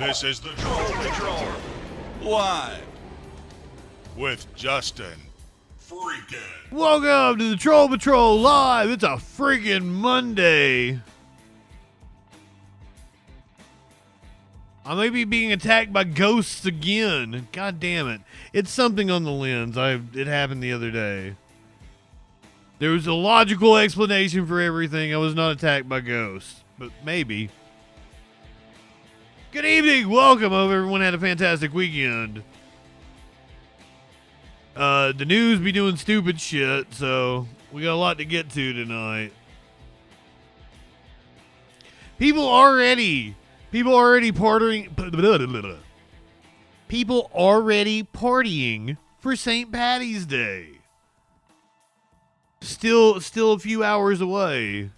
This is the Troll Patrol, live with Justin Freakin. Welcome to the Troll Patrol Live. It's a freaking Monday. I may be being attacked by ghosts again. God damn it. It's something on the lens. It happened the other day. There was a logical explanation for everything. I was not attacked by ghosts, but maybe. Good evening. Welcome. Hope everyone had a fantastic weekend. The news be doing stupid shit, so we got a lot to get to tonight. People already partying for St. Patty's Day. Still a few hours away.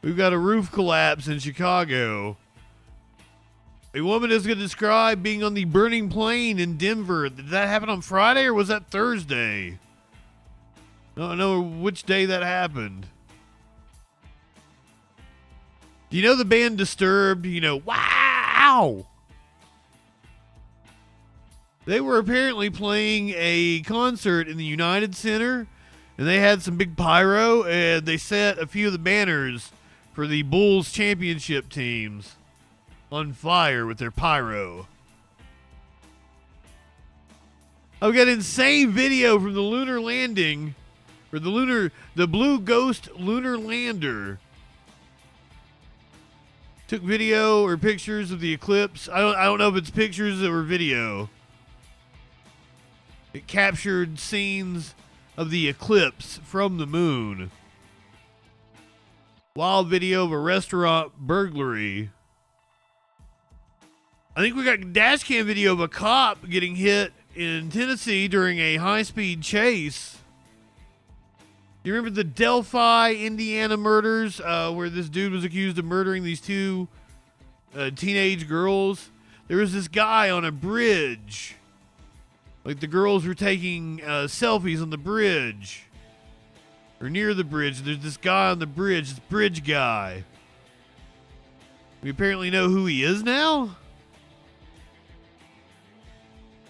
We've got a roof collapse in Chicago. A woman is going to describe being on the burning plane in Denver. Did that happen on Friday or was that Thursday? I don't know which day that happened. Do you know the band Disturbed? You know, wow! They were apparently playing a concert in the United Center, and they had some big pyro, and they set a few of the banners for the Bulls championship teams on fire with their pyro. I've got insane video from the lunar landing, or the Blue Ghost lunar lander. Took video or pictures of the eclipse. I don't know if it's pictures or video. It captured scenes of the eclipse from the moon. Wild video of a restaurant burglary. I think we got dash cam video of a cop getting hit in Tennessee during a high-speed chase. You remember the Delphi, Indiana murders, where this dude was accused of murdering these two teenage girls? There was this guy on a bridge. Like the girls were taking selfies on the bridge. Or near the bridge. There's this guy on the bridge, this bridge guy. We apparently know who he is now?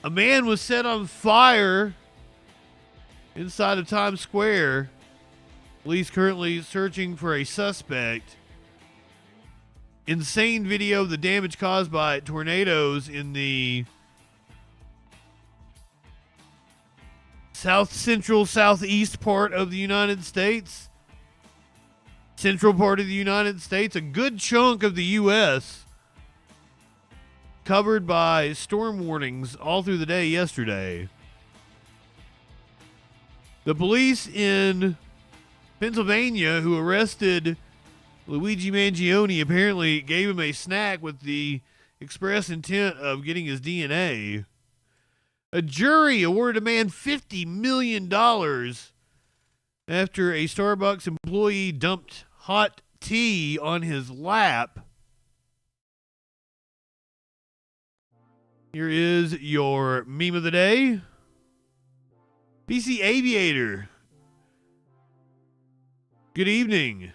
A man was set on fire inside of Times Square. Police currently searching for a suspect. Insane video of the damage caused by tornadoes in the southeast part of the United States. Central part of the United States. A good chunk of the U.S. covered by storm warnings all through the day yesterday. The police in Pennsylvania who arrested Luigi Mangione apparently gave him a snack with the express intent of getting his DNA. A jury awarded a man $50 million after a Starbucks employee dumped hot tea on his lap. Here is your meme of the day. BC Aviator. Good evening.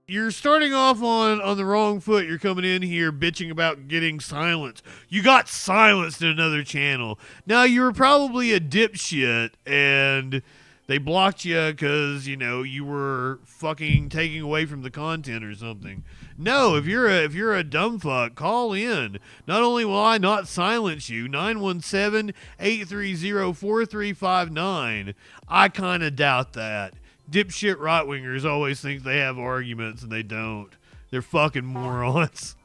You're starting off on the wrong foot. You're coming in here bitching about getting silenced. You got silenced in another channel. Now, you were probably a dipshit, and they blocked you because, you know, you were fucking taking away from the content or something. No, if you're a dumb fuck, call in. Not only will I not silence you, 917-830-4359. I kind of doubt that. Dipshit right-wingers always think they have arguments and they don't. They're fucking morons.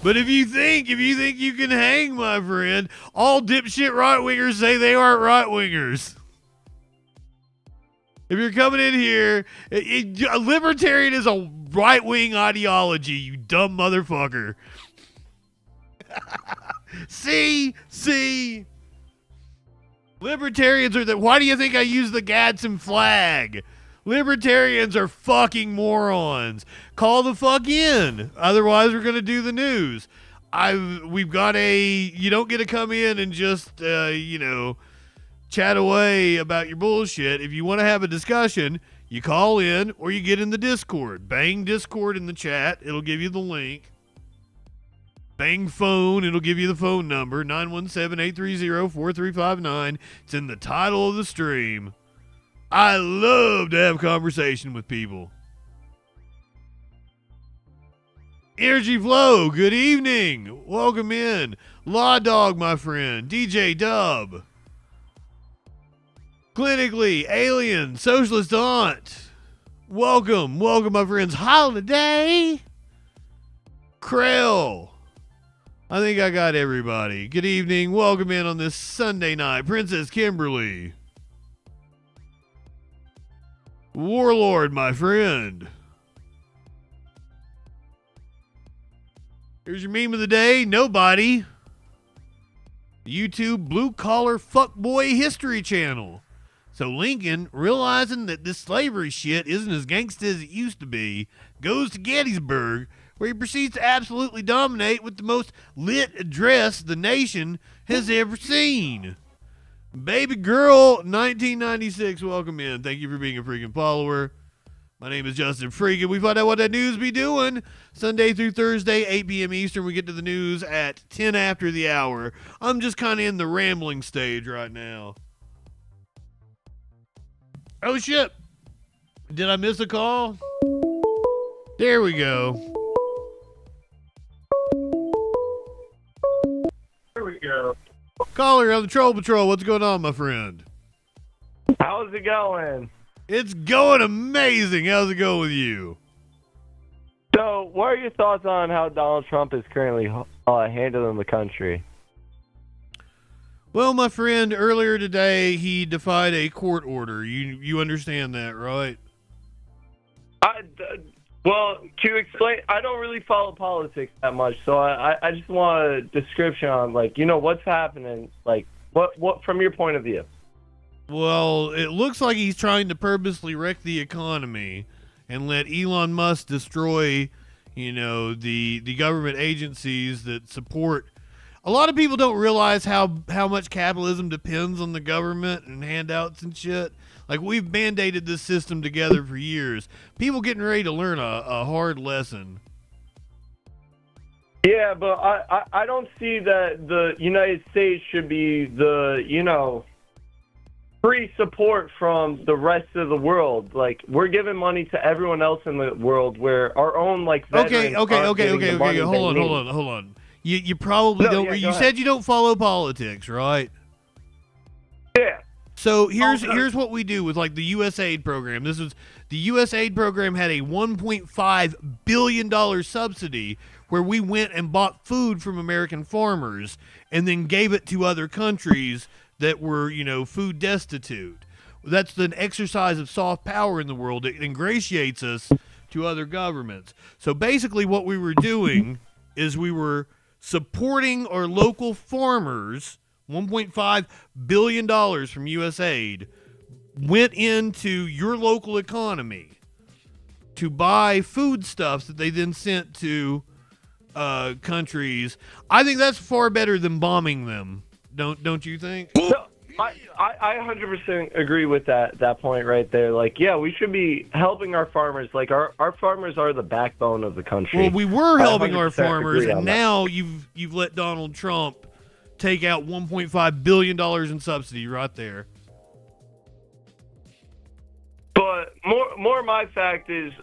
But if you think you can hang, my friend, all dipshit right-wingers say they aren't right-wingers. If you're coming in here, a libertarian is a right-wing ideology, you dumb motherfucker. See? Libertarians are why do you think I use the Gadsden flag? Libertarians are fucking morons. Call the fuck in. Otherwise, we're going to do the news. We've got you don't get to come in and just, chat away about your bullshit. If you want to have a discussion, You call in or you get in the Discord. Bang Discord in the chat. It'll give you the link. Bang phone. It'll give you the phone number. 917-830-4359. It's in the title of the stream. I love to have conversation with people. Energy Flow, good evening. Welcome in. Law Dog, my friend. DJ Dub. Clinically, Alien, Socialist Aunt. Welcome, my friends. Holiday. Krell. I think I got everybody. Good evening. Welcome in on this Sunday night. Princess Kimberly. Warlord, my friend. Here's your meme of the day. Nobody. YouTube Blue Collar Fuckboy History Channel. So Lincoln, realizing that this slavery shit isn't as gangsta as it used to be, goes to Gettysburg, where he proceeds to absolutely dominate with the most lit address the nation has ever seen. Baby Girl 1996, welcome in. Thank you for being a freaking follower. My name is Justin Freakin. We find out what that news be doing Sunday through Thursday, 8 p.m. Eastern. We get to the news at 10 after the hour. I'm just kind of in the rambling stage right now. Oh, shit. Did I miss a call? There we go. There we go. Caller on the Troll Patrol. What's going on, my friend? How's it going? It's going amazing. How's it going with you? So, what are your thoughts on how Donald Trump is currently handling the country? Well, my friend, earlier today, he defied a court order. You understand that, right? Well, to explain, I don't really follow politics that much, so I just want a description on, like, you know, what's happening, like, what from your point of view? Well, it looks like he's trying to purposely wreck the economy and let Elon Musk destroy, you know, the government agencies that support. A lot of people don't realize how much capitalism depends on the government and handouts and shit. Like, we've band-aided this system together for years. People getting ready to learn a hard lesson. Yeah, but I don't see that the United States should be the, you know, free support from the rest of the world. Like, we're giving money to everyone else in the world where our own, like, veterans Okay. Hold on. You probably don't. You said you don't follow politics, right? Yeah. So here's what we do with, like, the USAID program. The USAID program had a $1.5 billion subsidy where we went and bought food from American farmers and then gave it to other countries that were, you know, food destitute. That's an exercise of soft power in the world. It ingratiates us to other governments. So basically what we were doing is we were supporting our local farmers. $1.5 billion from USAID went into your local economy to buy foodstuffs that they then sent to countries. I think that's far better than bombing them. Don't you think? No, I 100% agree with that point right there. Like, yeah, we should be helping our farmers. Like, our farmers are the backbone of the country. Well, we were helping our farmers, and that. now you've let Donald Trump take out $1.5 billion in subsidy right there. But more my fact is,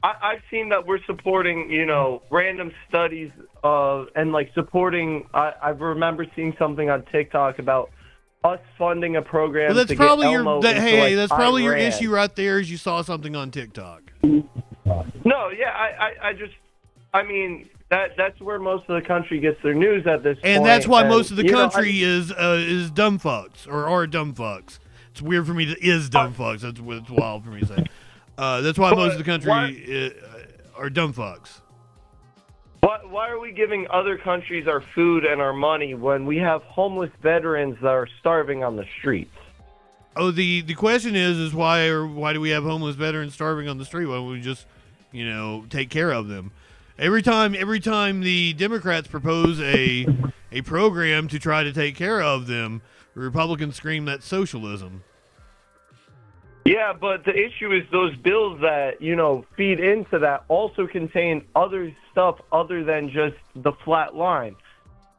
I've seen that we're supporting, you know, random studies and, like, supporting. I remember seeing something on TikTok about us funding a program. Well, that's to probably get your Elmo that's into, probably your Iran. issue right there. Is you saw something on TikTok. No, yeah, I mean. That's where most of the country gets their news at this point. And that's why most of the country is is dumb fucks or are dumb fucks. It's weird for me to is dumb fucks. That's what's wild for me to say. That's why most of the country are dumb fucks. Why are we giving other countries our food and our money when we have homeless veterans that are starving on the streets? Oh, the question is why do we have homeless veterans starving on the street? Why don't we just, you know, take care of them? Every time the Democrats propose a program to try to take care of them, the Republicans scream that's socialism. Yeah, but the issue is those bills that, feed into that also contain other stuff other than just the flat line.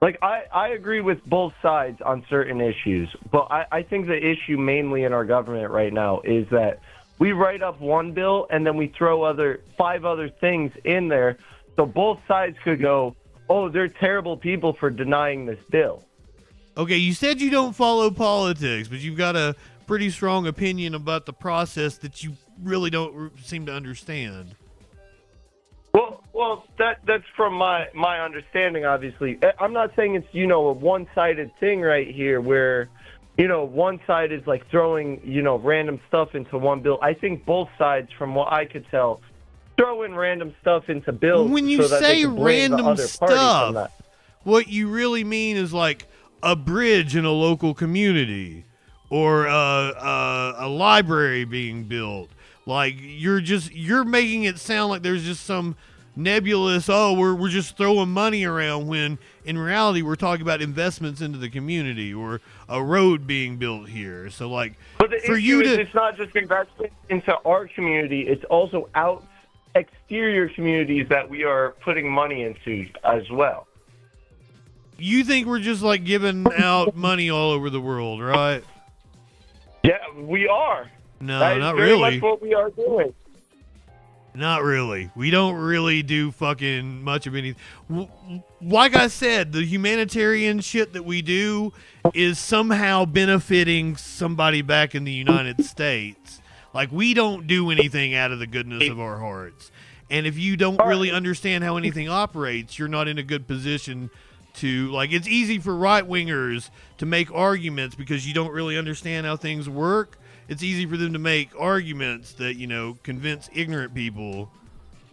Like, I agree with both sides on certain issues, but I think the issue mainly in our government right now is that we write up one bill and then we throw 5 other things in there so both sides could go, oh, they're terrible people for denying this bill. Okay, you said you don't follow politics, but you've got a pretty strong opinion about the process that you really don't seem to understand. Well, that's from my understanding, obviously. I'm not saying it's, a one-sided thing right here where, one side is like throwing, random stuff into one bill. I think both sides, from what I could tell, throw in random stuff into bills. When you so that say they can blame the random other party from stuff, that. what you really mean is like a bridge in a local community or a library being built. Like you're making it sound like there's just some nebulous, we're just throwing money around, when in reality we're talking about investments into the community or a road being built here. So like, but the for issue you is to, it's not just investment into our community, it's also exterior communities that we are putting money into as well. you think we're just like giving out money all over the world, right? Yeah, we are. No, That is not very really. much what we are doing. Not really. We don't really do fucking much of anything. Like I said, the humanitarian shit that we do is somehow benefiting somebody back in the United States. Like, we don't do anything out of the goodness of our hearts. And if you don't really understand how anything operates, you're not in a good position to, like, it's easy for right-wingers to make arguments because you don't really understand how things work. It's easy for them to make arguments that, you know, convince ignorant people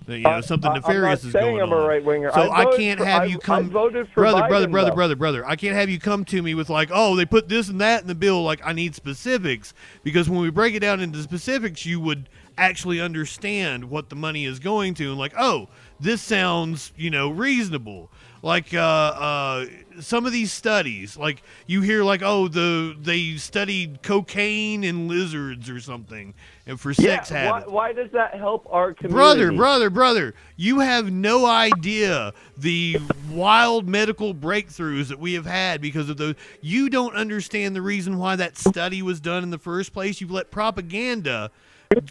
that, you know, something nefarious is going on. I'm not saying I'm a right-winger. So I can't have you come, I voted for Biden, brother. I can't have you come to me with like, oh, they put this and that in the bill. Like, I need specifics, because when we break it down into specifics, you would actually understand what the money is going to, and like, oh, this sounds, you know, reasonable. Like some of these studies, like you hear like, oh, they studied cocaine in lizards or something, and for sex habits. Why does that help our community? Brother, you have no idea the wild medical breakthroughs that we have had because of those. You don't understand the reason why that study was done in the first place. You've let propaganda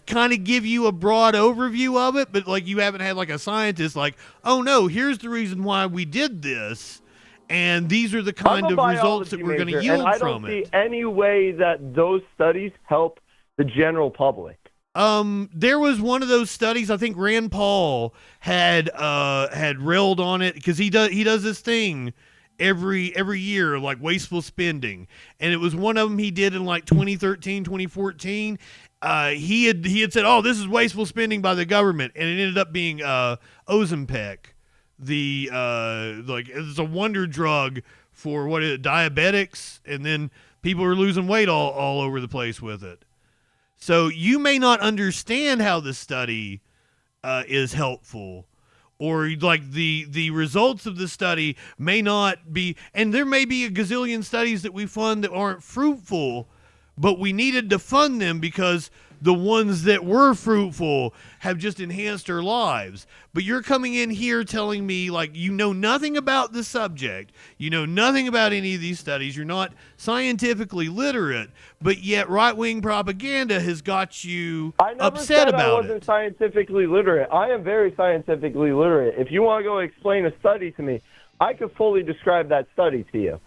kind of give you a broad overview of it, but like you haven't had like a scientist like, oh no, here's the reason why we did this, and these are the kind of results that we're going to yield from it. And I don't see any way that those studies help the general public. There was one of those studies, I think Rand Paul had railed on it, because he does this thing every year, like wasteful spending, and it was one of them he did in like 2013, 2014. He had said, oh, this is wasteful spending by the government, and it ended up being Ozempic, the like it's a wonder drug for diabetics, and then people are losing weight all over the place with it. So you may not understand how the study is helpful, or like the results of the study may not be, and there may be a gazillion studies that we fund that aren't fruitful, but we needed to fund them because the ones that were fruitful have just enhanced our lives. But you're coming in here telling me like you know nothing about the subject, you know nothing about any of these studies, you're not scientifically literate, but yet right-wing propaganda has got you upset about it. I wasn't scientifically literate. I am very scientifically literate. If you want to go explain a study to me, I could fully describe that study to you.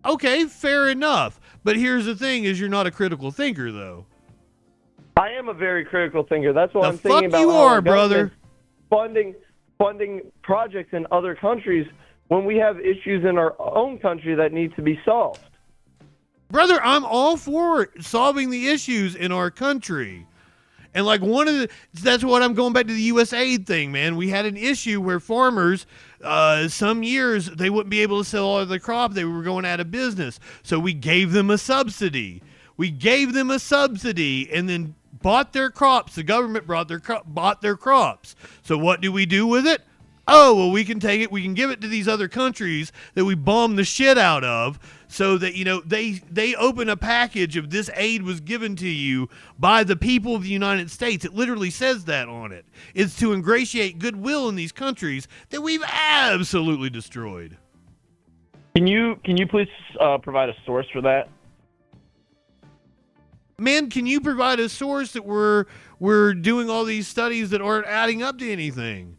Okay, fair enough. But here's the thing, is you're not a critical thinker, though. I am a very critical thinker. That's what I'm The thinking about. fuck you are, brother. Funding projects in other countries when we have issues in our own country that need to be solved. Brother, I'm all for solving the issues in our country. And like that's what I'm going back to the USAID thing, man. We had an issue where farmers, some years, they wouldn't be able to sell all of their crop. They were going out of business. So we gave them a subsidy. And then bought their crops. The government bought their crops. So what do we do with it? oh, well, we can take it, we can give it to these other countries that we bomb the shit out of, so that, you know, they open a package of this aid was given to you by the people of the United States. It literally says that on it. It's to ingratiate goodwill in these countries that we've absolutely destroyed. Can you please provide a source for that? Man, can you provide a source that we're doing all these studies that aren't adding up to anything?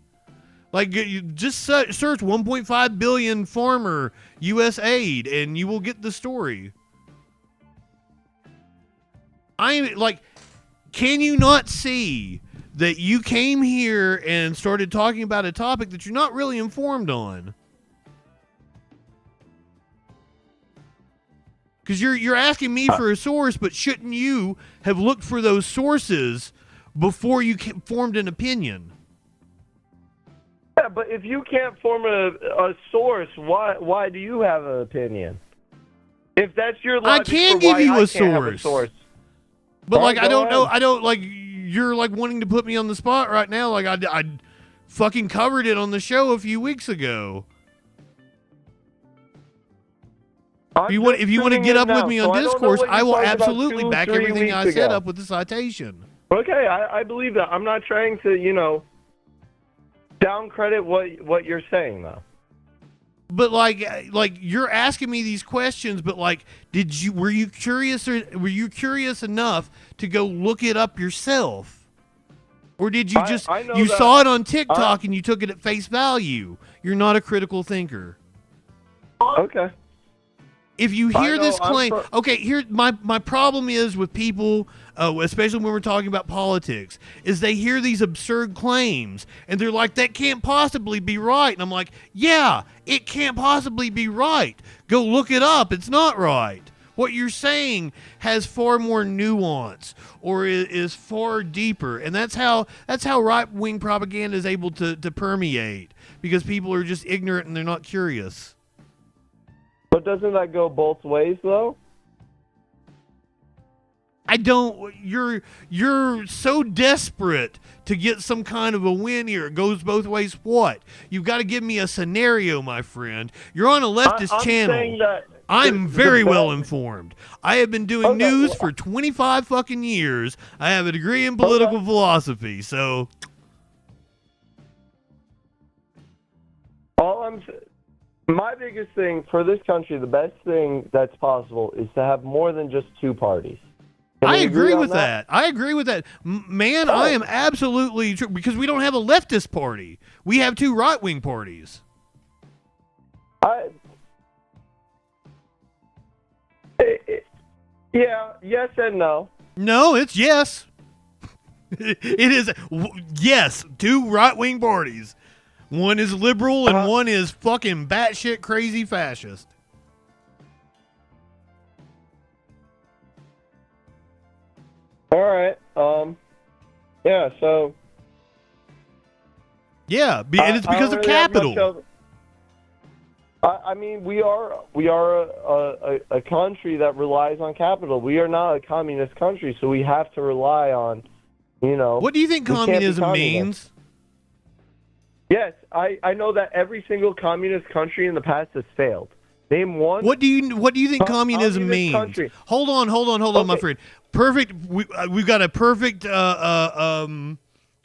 Like, you just search 1.5 billion farmer U.S. aid, and you will get the story. Can you not see that you came here and started talking about a topic that you're not really informed on? Because you're asking me for a source, but shouldn't you have looked for those sources before you formed an opinion? Yeah, but if you can't form a source, why do you have an opinion? If that's your logic, I can give you a source. But right, I don't ahead. know. I don't like. You're like wanting to put me on the spot right now. Like I fucking covered it on the show a few weeks ago. If you want to get up with me on Discourse, I will absolutely back everything I said up with the citation. Okay, I believe that. I'm not trying to, you know, down credit what you're saying though. But like you're asking me these questions, but like, were you curious enough to go look it up yourself, or did you just saw it on TikTok and you took it at face value? You're not a critical thinker. Okay. If you hear this claim, okay, here my problem is with people, especially when we're talking about politics, is they hear these absurd claims and they're like, that can't possibly be right. And I'm like, yeah, it can't possibly be right. Go look it up. It's not right. What you're saying has far more nuance or is far deeper. And that's how right-wing propaganda is able to permeate, because people are just ignorant and they're not curious. But doesn't that go both ways, though? You're so desperate to get some kind of a win here. It goes both ways. What? You've got to give me a scenario, my friend. You're on a leftist channel. I'm very well informed. I have been doing news for 25 fucking years. I have a degree in political philosophy, so... My biggest thing for this country, the best thing that's possible, is to have more than just two parties. I agree with that. I agree with that. Man, I am absolutely true, because we don't have a leftist party. We have two right-wing parties. Yeah, yes and no. No, it's yes. It is, yes, two right-wing parties. One is liberal and one is fucking batshit crazy fascist. All right. Yeah. So. Yeah, and it's because of capital. I mean, we are a country that relies on capital. We are not a communist country, so we have to rely on, you know. What do you think communism means? Yes, I know that every single communist country in the past has failed. Name one. What do you think communism means? Country. Hold on, my friend. Perfect. We've got a perfect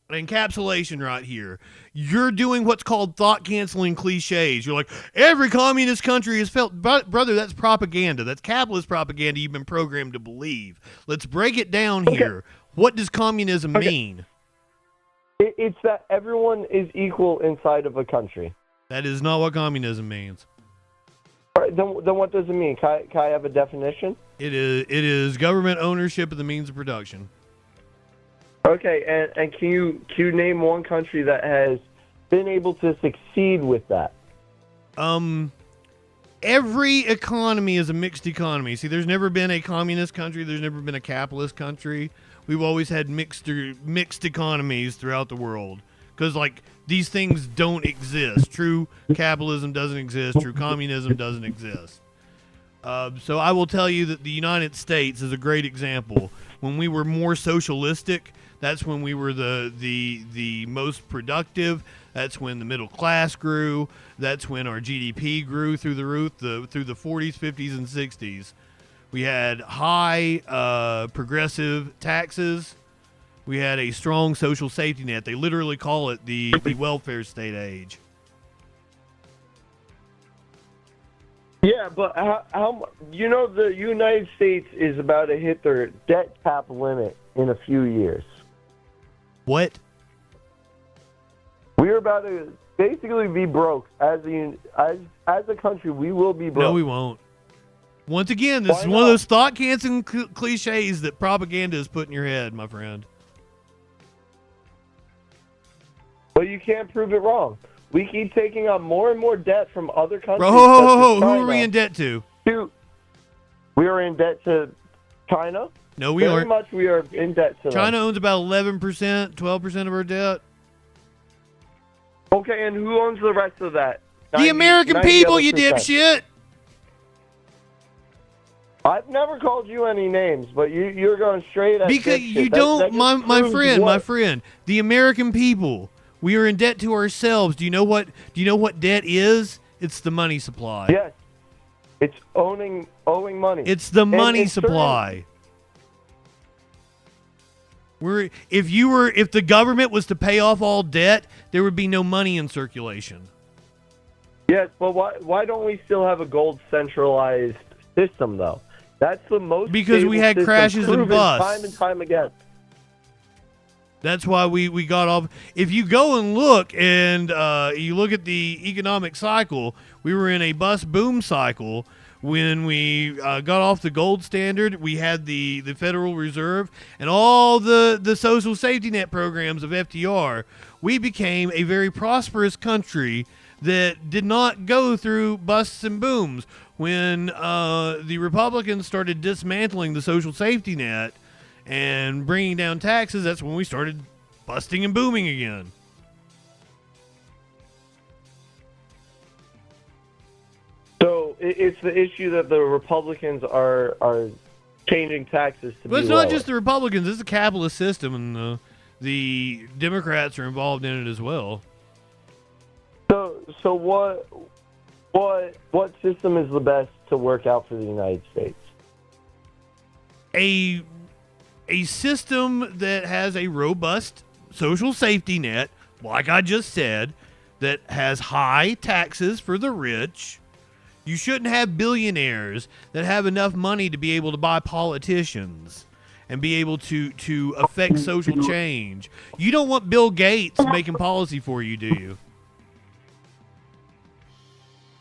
encapsulation right here. You're doing what's called thought canceling cliches. You're like, every communist country has failed. Brother, that's propaganda. That's capitalist propaganda you've been programmed to believe. Let's break it down here. What does communism mean? It's that everyone is equal inside of a country. That is not what communism means. All right, then what does it mean? Can I have a definition? It is government ownership of the means of production. Okay, and can you name one country that has been able to succeed with that? Every economy is a mixed economy. See, there's never been a communist country. There's never been a capitalist country. We've always had mixed economies throughout the world, because like these things don't exist. True capitalism doesn't exist. True communism doesn't exist. So I will tell you that the United States is a great example. When we were more socialistic, that's when we were the most productive. That's when the middle class grew. That's when our GDP grew through the roof through the 40s, 50s, and 60s. We had high progressive taxes. We had a strong social safety net. They literally call it the welfare state age. Yeah, but how you know the United States is about to hit their debt cap limit in a few years. What? We're about to basically be broke as a country. We will be broke. No, we won't. Once again, this Why is one of not? those thought-canceling cliches that propaganda is put in your head, my friend. But you can't prove it wrong. We keep taking on more and more debt from other countries. Bro, who are we in debt to? We are in debt to China. No, we Very aren't. much we are in debt to China them. owns about 11%, 12% of our debt. Okay, and who owns the rest of that? The American 90 people, other you percent. dipshit. I've never called you any names, but you're going straight at Because dipshit. you That don't, just my proves friend, what? the American people, we are in debt to ourselves. Do you know what debt is? It's the money supply. Yes, it's owing money. It's the money in certain- supply. If the government was to pay off all debt, there would be no money in circulation. Yes, but why don't we still have a gold centralized system though? That's the most Because we stable had system, crashes and proven busts. time and time again. That's why we got off. If you go and look and you look at the economic cycle, we were in a bust boom cycle. When we got off the gold standard, we had the Federal Reserve and all the social safety net programs of FDR. We became a very prosperous country that did not go through busts and booms. When the Republicans started dismantling the social safety net and bringing down taxes, that's when we started busting and booming again. So it's the issue that the Republicans are changing taxes to But be it's not lower. just the Republicans. It's a capitalist system, and the Democrats are involved in it as well. So what system is the best to work out for the United States? A system that has a robust social safety net, like I just said, that has high taxes for the rich. You shouldn't have billionaires that have enough money to be able to buy politicians and be able to affect social change. You don't want Bill Gates making policy for you, do you?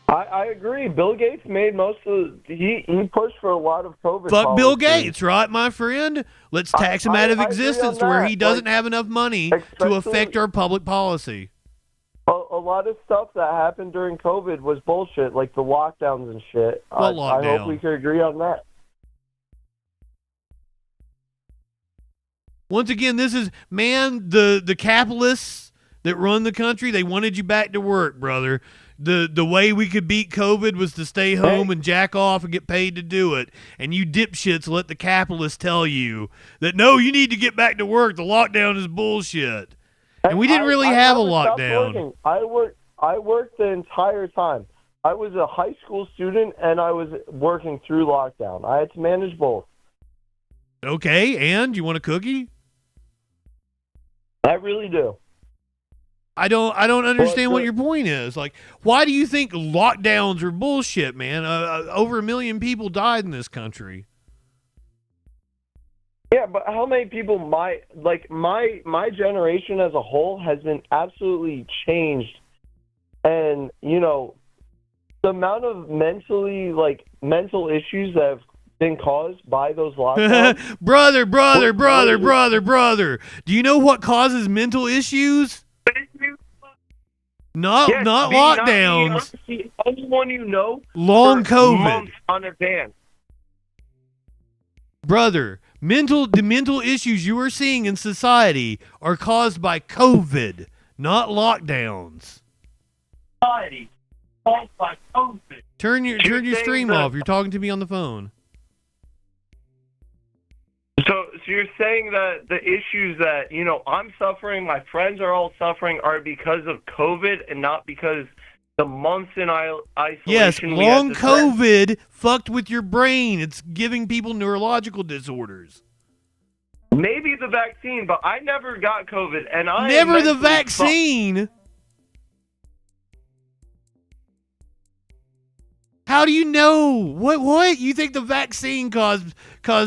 I agree. Bill Gates made most of he pushed for a lot of COVID. Fuck Bill policies. Gates, right, my friend? Let's tax him out of I agree existence on to where that. he doesn't Like, have enough money to especially- affect our public policy. A lot of stuff that happened during COVID was bullshit, like the lockdowns and shit. What I lockdown? hope we could agree on that. Once again, this is, man, the capitalists that run the country, they wanted you back to work, brother. The way we could beat COVID was to stay home and jack off and get paid to do it. And you dipshits let the capitalists tell you that, no, you need to get back to work. The lockdown is bullshit. And we didn't really have a never stopped lockdown. working. I worked the entire time. I was a high school student, and I was working through lockdown. I had to manage both. Okay, and you want a cookie? I really do. I don't understand Well, what your point is. Like, why do you think lockdowns are bullshit, man? Over 1 million people died in this country. Yeah, but how many people my generation as a whole has been absolutely changed, and the amount of mental issues that have been caused by those lockdowns. brother. Do you know what causes mental issues? Not lockdowns. Anyone you know. Long for COVID. months on advance. Brother, the mental issues you are seeing in society are caused by COVID, not lockdowns. Society caused by COVID. Turn your saying stream that- off. You're talking to me on the phone. so you're saying that the issues that, I'm suffering, my friends are all suffering, are because of COVID and not because the months in isolation. Yes, we had long to spend? COVID fucked with your brain. It's giving people neurological disorders. Maybe the vaccine, but I never got COVID, and I Never the mentally vaccine. How do you know? What? You think the vaccine caused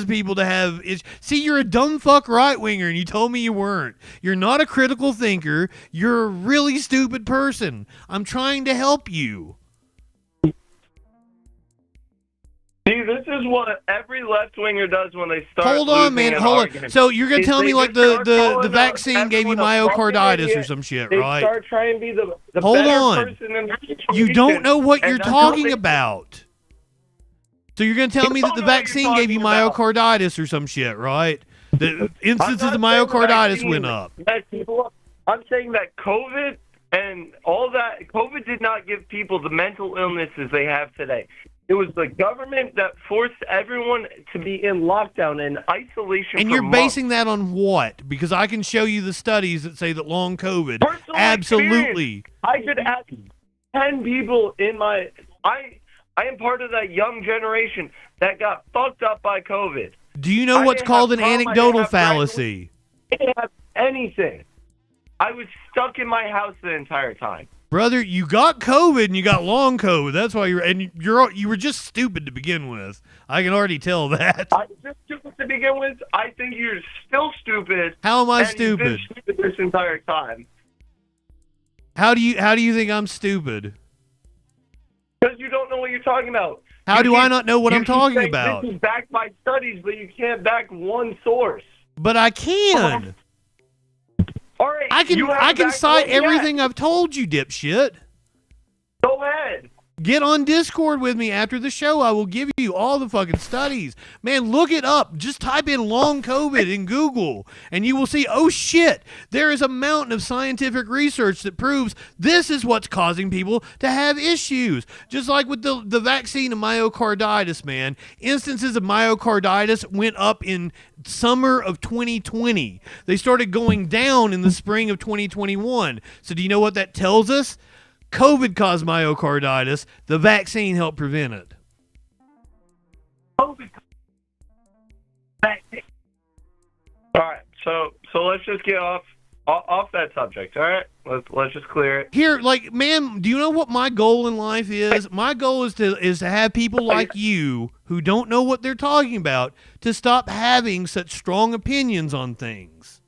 people to have See, you're a dumb fuck right-winger, and you told me you weren't. You're not a critical thinker. You're a really stupid person. I'm trying to help you. See, this is what every left-winger does when they start Hold on, man. losing an Hold on. argument. So you're going to tell They me like just start the calling vaccine gave you everyone a fucking myocarditis or idiot. some shit, They right? start trying to be the Hold better on. person in the You situation, don't know what and you're that's how talking they- about. So you're going to tell You me don't that the know what you're vaccine gave you talking about. myocarditis or some shit, right? The instances I'm of not saying the myocarditis vaccine went up. messed people up. I'm saying that COVID and all that, COVID did not give people the mental illnesses they have today. It was the government that forced everyone to be in lockdown and isolation. And for you're months. basing that on what? Because I can show you the studies that say that long COVID Personal absolutely. experience. I could ask 10 people in my... I am part of that young generation that got fucked up by COVID. Do you know I what's didn't called have an prom, I didn't anecdotal have fallacy? I didn't have anything. I was stuck in my house the entire time. Brother, you got COVID and you got long COVID. That's why you were just stupid to begin with. I can already tell that. I was just stupid to begin with. I think you're still stupid. How am I and you've been stupid? stupid this entire time. How do you think I'm stupid? Because you don't know what you're talking about. How You do keep- I not know what you I'm keep talking saying about? This is backed by studies, but you can't back one source. But I can. All right, I you can haven't backed cite one yet. everything I've told you, dipshit. Go ahead. Get on Discord with me after the show. I will give you all the fucking studies. Man, look it up. Just type in long COVID in Google, and you will see, oh shit, there is a mountain of scientific research that proves this is what's causing people to have issues. Just like with the vaccine of myocarditis, man. Instances of myocarditis went up in summer of 2020. They started going down in the spring of 2021. So do you know what that tells us? COVID caused myocarditis. The vaccine helped prevent it. All right, so let's just get off that subject. All right, let's just clear it. Here, like, man, do you know what my goal in life is? My goal is to have people like you who don't know what they're talking about to stop having such strong opinions on things.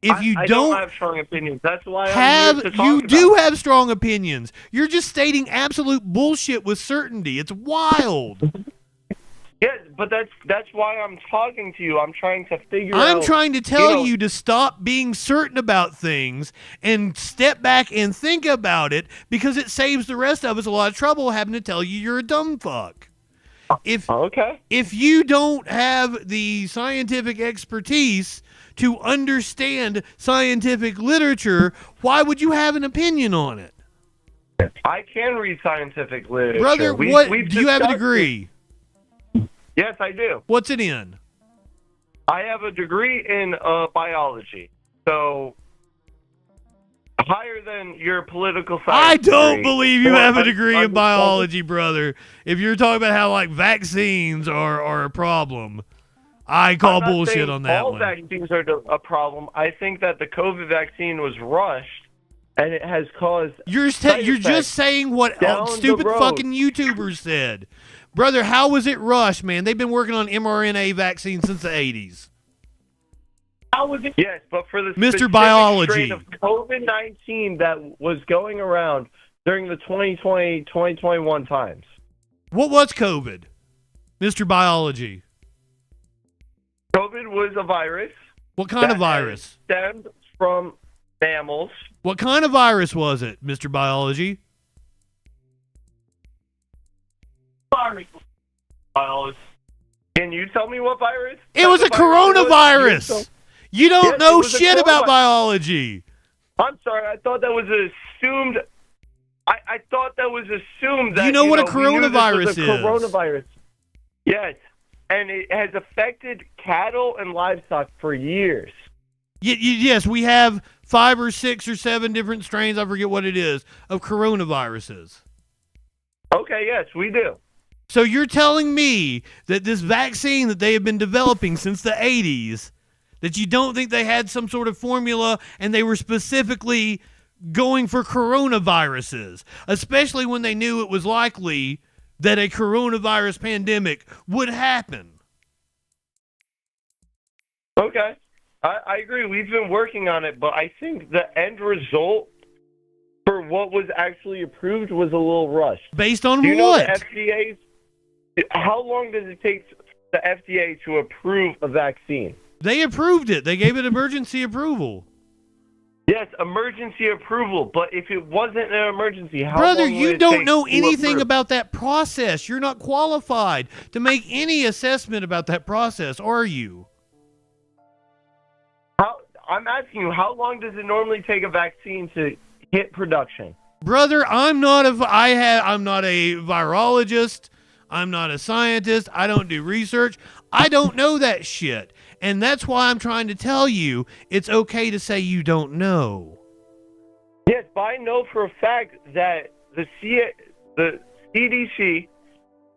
If you I don't have strong opinions. That's why I'm here to talk you about do it. have strong opinions. You're just stating absolute bullshit with certainty. It's wild. Yeah, but that's why I'm talking to you. I'm trying to figure out. I'm trying to tell you to stop being certain about things and step back and think about it, because it saves the rest of us a lot of trouble having to tell you you're a dumb fuck. If you don't have the scientific expertise to understand scientific literature, why would you have an opinion on it? I can read scientific literature. Brother, do you have a degree? Yes, I do. What's it in? I have a degree in biology. So higher than your political science. I don't degree. believe you Or have a degree in un- biology, brother. If you're talking about how like vaccines are a problem, I call I'm not bullshit saying on that all one. vaccines are a problem. I think that the COVID vaccine was rushed, and it has caused. You're just saying what down stupid the road. fucking YouTubers said. Brother, how was it rushed, man? They've been working on mRNA vaccines since the 80s. How was it? Yes, but for the Mr. specific Biology. strain of COVID-19 that was going around during the 2020-2021 times. What was COVID? Mr. Biology. COVID was a virus. What kind of that virus? Stemmed from mammals. What kind of virus was it, Mr. Biology? Virus. Can you tell me what virus? It was a coronavirus. You don't know shit about biology. I'm sorry. I thought that was assumed. I thought that was assumed that. Do you know what a we knew this was coronavirus a is? coronavirus. Yes. and it has affected cattle and livestock for years. Yes, we have 5 or 6 or 7 different strains, I forget what it is, of coronaviruses. Okay, yes, we do. So you're telling me that this vaccine that they have been developing since the 80s, that you don't think they had some sort of formula and they were specifically going for coronaviruses, especially when they knew it was likely that a coronavirus pandemic would happen? Okay. I agree. We've been working on it, but I think the end result for what was actually approved was a little rushed. Based on Do you what? know the FDA's, how long does it take the FDA to approve a vaccine? They approved it. They gave it emergency approval. Yes, emergency approval, but if it wasn't an emergency, how Brother, long would you it don't take know to anything approve? about that process. You're not qualified to make any assessment about that process, are you? I'm asking you, how long does it normally take a vaccine to hit production? Brother, I'm not a virologist. I'm not a scientist. I don't do research. I don't know that shit. And that's why I'm trying to tell you it's okay to say you don't know. Yes, but I know for a fact that the CDC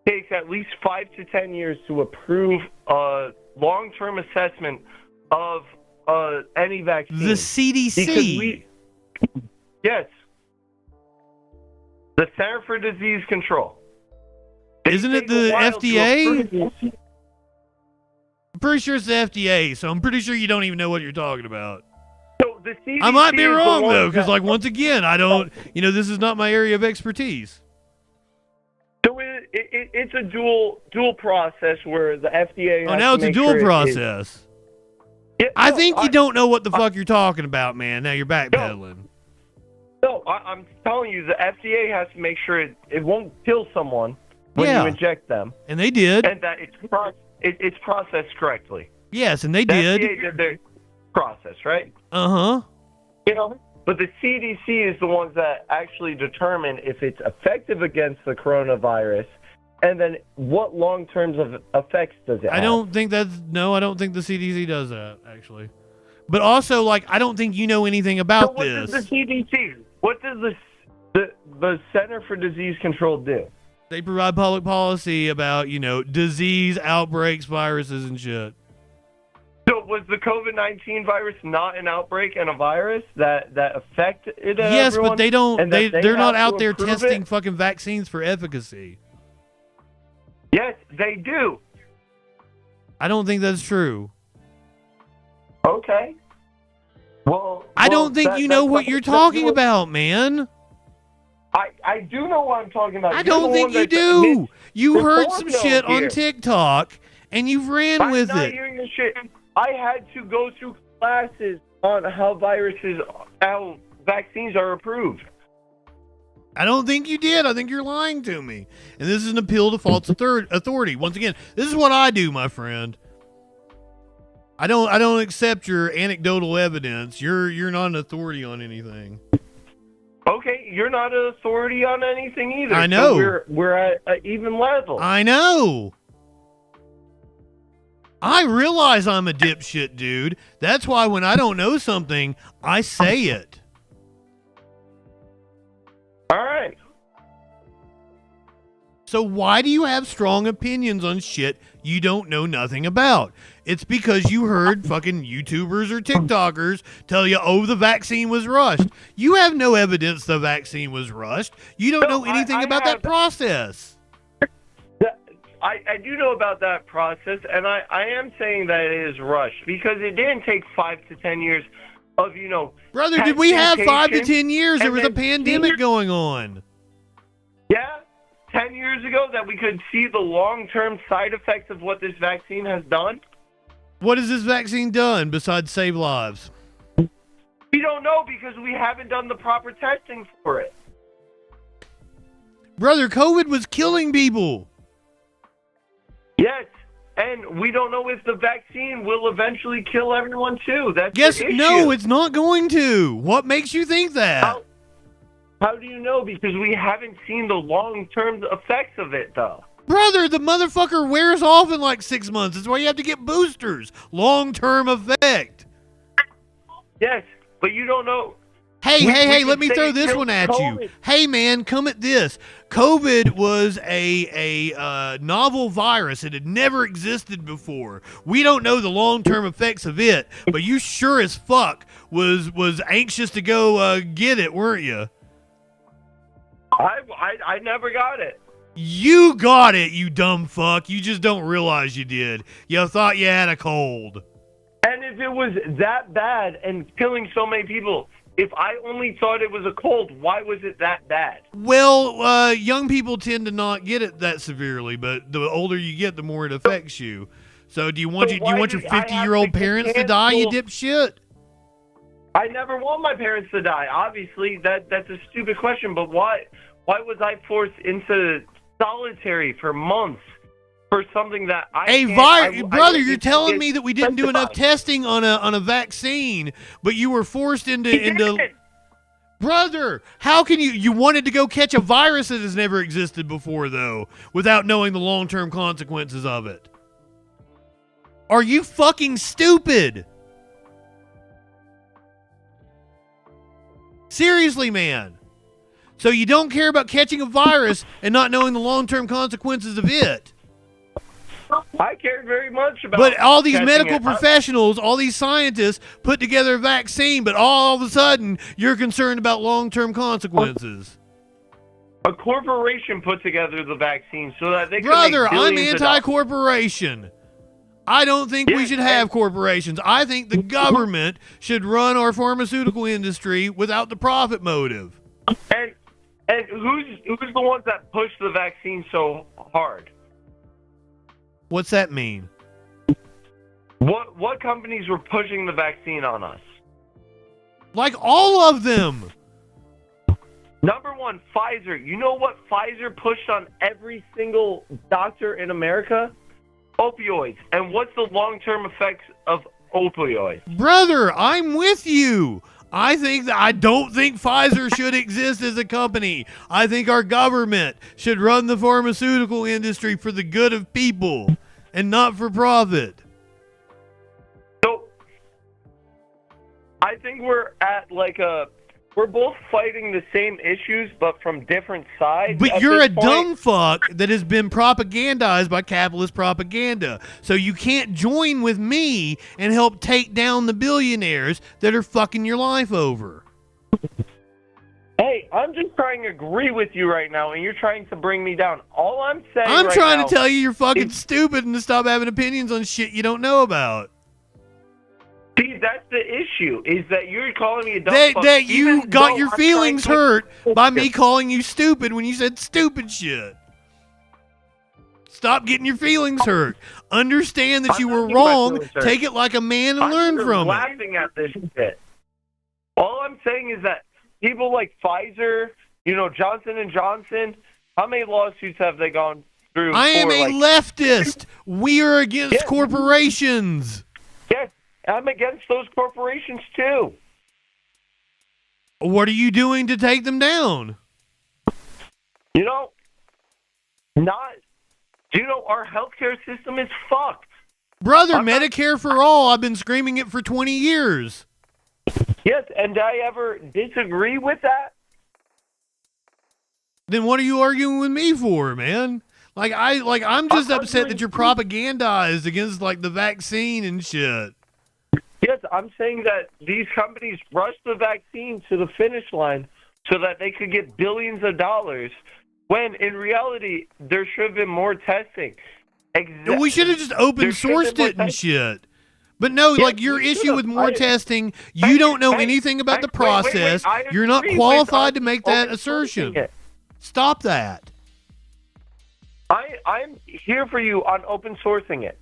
takes at least 5 to 10 years to approve a long-term assessment of any vaccine. The CDC. Yes. The Center for Disease Control. Isn't it the FDA? I'm pretty sure it's the FDA, so I'm pretty sure you don't even know what you're talking about. So the CDC I might be is the wrong, one though, because, that- once again, I don't, this is not my area of expertise. So it's a dual process where the FDA. Oh, has now to it's a make dual sure it is- process. Yeah, I no, think you don't know what the fuck you're talking about, man. Now you're backpedaling. No, I'm telling you, the FDA has to make sure it won't kill someone when Yeah. you inject them, And they did. and that it's processed correctly. Yes, and they The did. FDA did their process, right? Uh-huh. But the CDC is the ones that actually determine if it's effective against the coronavirus, and then what long-term effects does it have. I don't think the CDC does that, actually. But also, I don't think you know anything So about what this. does the CDC? What does the Center for Disease Control do? They provide public policy about, disease, outbreaks, viruses, and shit. So was the COVID-19 virus not an outbreak and a virus that affected Yes, everyone? but they don't. and that They're not have out to there approve testing it? fucking vaccines for efficacy. Yes, they do. I don't think that's true. Okay. Well, I don't think you know that's what you're something- talking about, man. I do know what I'm talking about. I You're don't the think one you that's do. You heard some misinformed shit on here. TikTok, and you've ran I'm with not it. hearing this shit. I had to go through classes on how vaccines are approved. I don't think you did. I think you're lying to me. And this is an appeal to false authority. Once again, this is what I do, my friend. I don't accept your anecdotal evidence. You're not an authority on anything. Okay, you're not an authority on anything either. I know. So we're at an even level. I know. I realize I'm a dipshit, dude. That's why when I don't know something, I say it. All right. So why do you have strong opinions on shit you don't know nothing about? It's because you heard fucking YouTubers or TikTokers tell you, oh, the vaccine was rushed. You have no evidence the vaccine was rushed. You don't know anything about that process. I do know about that process, and I am saying that it is rushed because it didn't take 5 to 10 years of, Brother, did we have 5 to 10 years? There and was a then pandemic going on. Yeah, 10 years ago that we could see the long-term side effects of what this vaccine has done? What has this vaccine done besides save lives? We don't know because we haven't done the proper testing for it. Brother, COVID was killing people. Yes, and we don't know if the vaccine will eventually kill everyone too. That's Yes, the issue. no, it's not going to. What makes you think that? How do you know? Because we haven't seen the long-term effects of it, though. Brother, the motherfucker wears off in like 6 months. That's why you have to get boosters. Long-term effect. Yes, but you don't know. Hey, we let me can throw say this it's one at you. COVID. Hey, man, come at this. COVID was a novel virus. It had never existed before. We don't know the long-term effects of it, but you sure as fuck was anxious to go get it, weren't you? I never got it. You got it, you dumb fuck. You just don't realize you did. You thought you had a cold. And if it was that bad and killing so many people, if I only thought it was a cold, why was it that bad? Well, young people tend to not get it that severely, but the older you get, the more it affects you. So do you want your 50-year-old parents to die, you dipshit? I never want my parents to die. Obviously, that's a stupid question, but why was I forced into solitary for months for something that brother, you're telling me that we didn't do enough testing on a vaccine, but you were forced into Brother, how can you wanted to go catch a virus that has never existed before though, without knowing the long-term consequences of it? Are you fucking stupid? Seriously, man. So you don't care about catching a virus and not knowing the long-term consequences of it. I cared very much about. But all these catching medical it. professionals, all these scientists put together a vaccine, but all of a sudden you're concerned about long-term consequences. A corporation put together the vaccine so that they could Brother, make I'm billions of dollars. anti-corporation. I don't think we should have corporations. I think the government should run our pharmaceutical industry without the profit motive. And who's the ones that push the vaccine so hard? What's that mean? What companies were pushing the vaccine on us? Like all of them. Number one, Pfizer. You know what Pfizer pushed on every single doctor in America? Opioids. And what's the long-term effects of opioids? Brother, I'm with you. I don't think Pfizer should exist as a company. I think our government should run the pharmaceutical industry for the good of people and not for profit. So I think we're at we're both fighting the same issues, but from different sides. But you're a dumb fuck that has been propagandized by capitalist propaganda. So you can't join with me and help take down the billionaires that are fucking your life over. Hey, I'm just trying to agree with you right now, and you're trying to bring me down. All I'm saying I'm right trying now to tell you you're fucking stupid and to stop having opinions on shit you don't know about. See, that's the issue, is that you're calling me a dumb fuck. That you even got though your I'm feelings trying to- hurt by me calling you stupid when you said stupid shit. Stop getting your feelings hurt. Understand that I'm you not were getting my wrong. feelings hurt. Take it like a man and learn I'm from it. laughing at this shit. All I'm saying is that people like Pfizer, Johnson & Johnson, how many lawsuits have they gone through? I am a leftist. We are against corporations. Yes, I'm against those corporations too. What are you doing to take them down? Our healthcare system is fucked. Brother, Medicare for all. I've been screaming it for 20 years. Yes, and did I ever disagree with that? Then what are you arguing with me for, man? I'm just upset that you're propagandized against the vaccine and shit. Yes, I'm saying that these companies rushed the vaccine to the finish line so that they could get billions of dollars, when in reality there should have been more testing. We should have just open sourced it and shit. But no, your issue with more testing, you don't know anything about the process. You're not qualified to make that assertion. Stop that. I'm here for you on open sourcing it.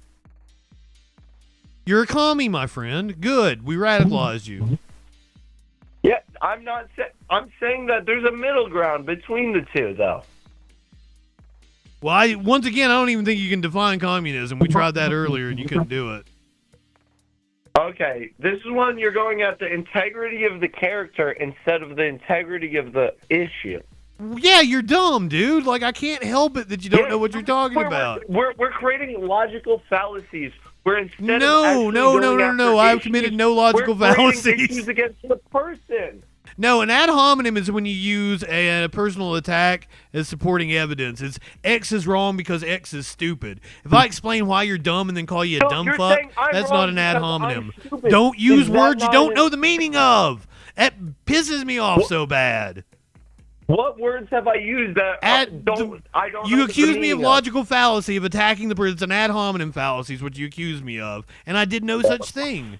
You're a commie, my friend. Good. We radicalized you. Yeah, I'm not. I'm saying that there's a middle ground between the two, though. Well, once again, I don't even think you can define communism. We tried that earlier, and you couldn't do it. Okay, this is when you're going at the integrity of the character instead of the integrity of the issue. Yeah, you're dumb, dude. Like, I can't help it that you don't know what you're talking about. We're creating logical fallacies. Where instead No, of no, actually no, going no, after no. I've issues, committed no logical we're creating fallacies. issues against the person. No, an ad hominem is when you use a personal attack as supporting evidence. It's X is wrong because X is stupid. If I explain why you're dumb and then call you a So dumb you're fuck, saying I'm that's wrong not an ad because hominem. I'm stupid. Don't use Is that words you not don't an- know the meaning of. That pisses me off so bad. What words have I used that I don't You know accuse the me of meaning logical fallacy of attacking the person. It's an ad hominem fallacy is what you accuse me of. And I did no such thing.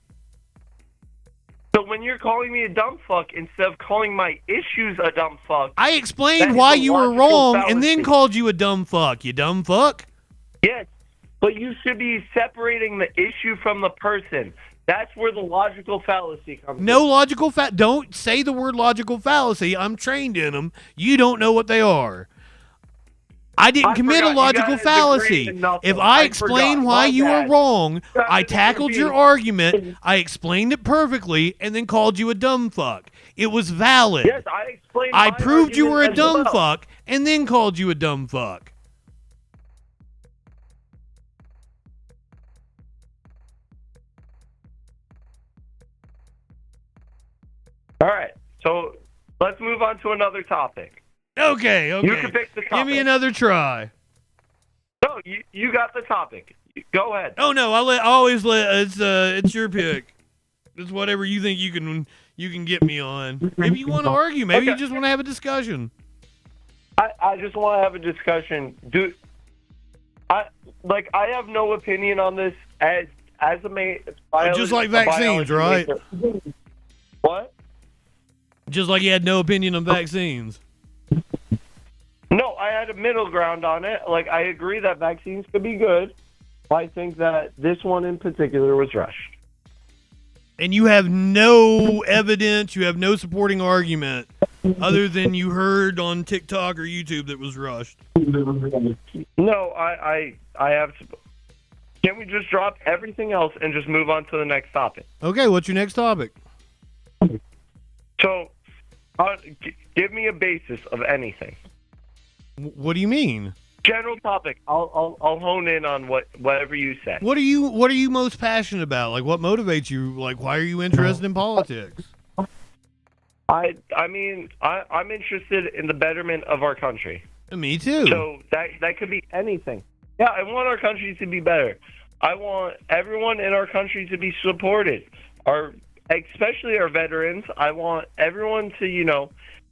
So when you're calling me a dumb fuck instead of calling my issues a dumb fuck, I that explained is why a you were logical wrong fallacy. and then called you a dumb fuck. You dumb fuck? yes, but you should be separating the issue from the person. That's where the logical fallacy comes in. No logical don't say the word logical fallacy. I'm trained in them. You don't know what they are. I didn't I commit forgot. a You logical guys agreed fallacy. to nothing. If I I explain forgot. why My you were bad. wrong, Guys, I this is tackled your being- argument, I explained it perfectly, and then called you a dumb fuck. It was valid. Yes, I explained. I my proved you were a argument dumb as well. fuck, and then called you a dumb fuck. All right, so let's move on to another topic. Okay. You can pick the topic. Give me another try. No, you got the topic. Go ahead. Oh no, I always let it's your pick. It's whatever you think you can get me on. Maybe you want to argue. Maybe you Okay. just want to have a discussion. I just want to have a discussion. I have no opinion on this as a Just like vaccines, right? What? Just like you had no opinion on vaccines. No, I had a middle ground on it. Like, I agree that vaccines could be good. I think that this one in particular was rushed. And you have no evidence, you have no supporting argument other than you heard on TikTok or YouTube that was rushed. No, I have. Can we just drop everything else and just move on to the next topic? Okay, what's your next topic? So, give me a basis of anything. What do you mean? General topic. I'll hone in on whatever you say. What are you most passionate about? Like, what motivates you? Like, why are you interested in politics? I mean, I'm interested in the betterment of our country. Me too. So that could be anything. Yeah, I want our country to be better. I want everyone in our country to be supported. Especially our veterans. I want everyone to,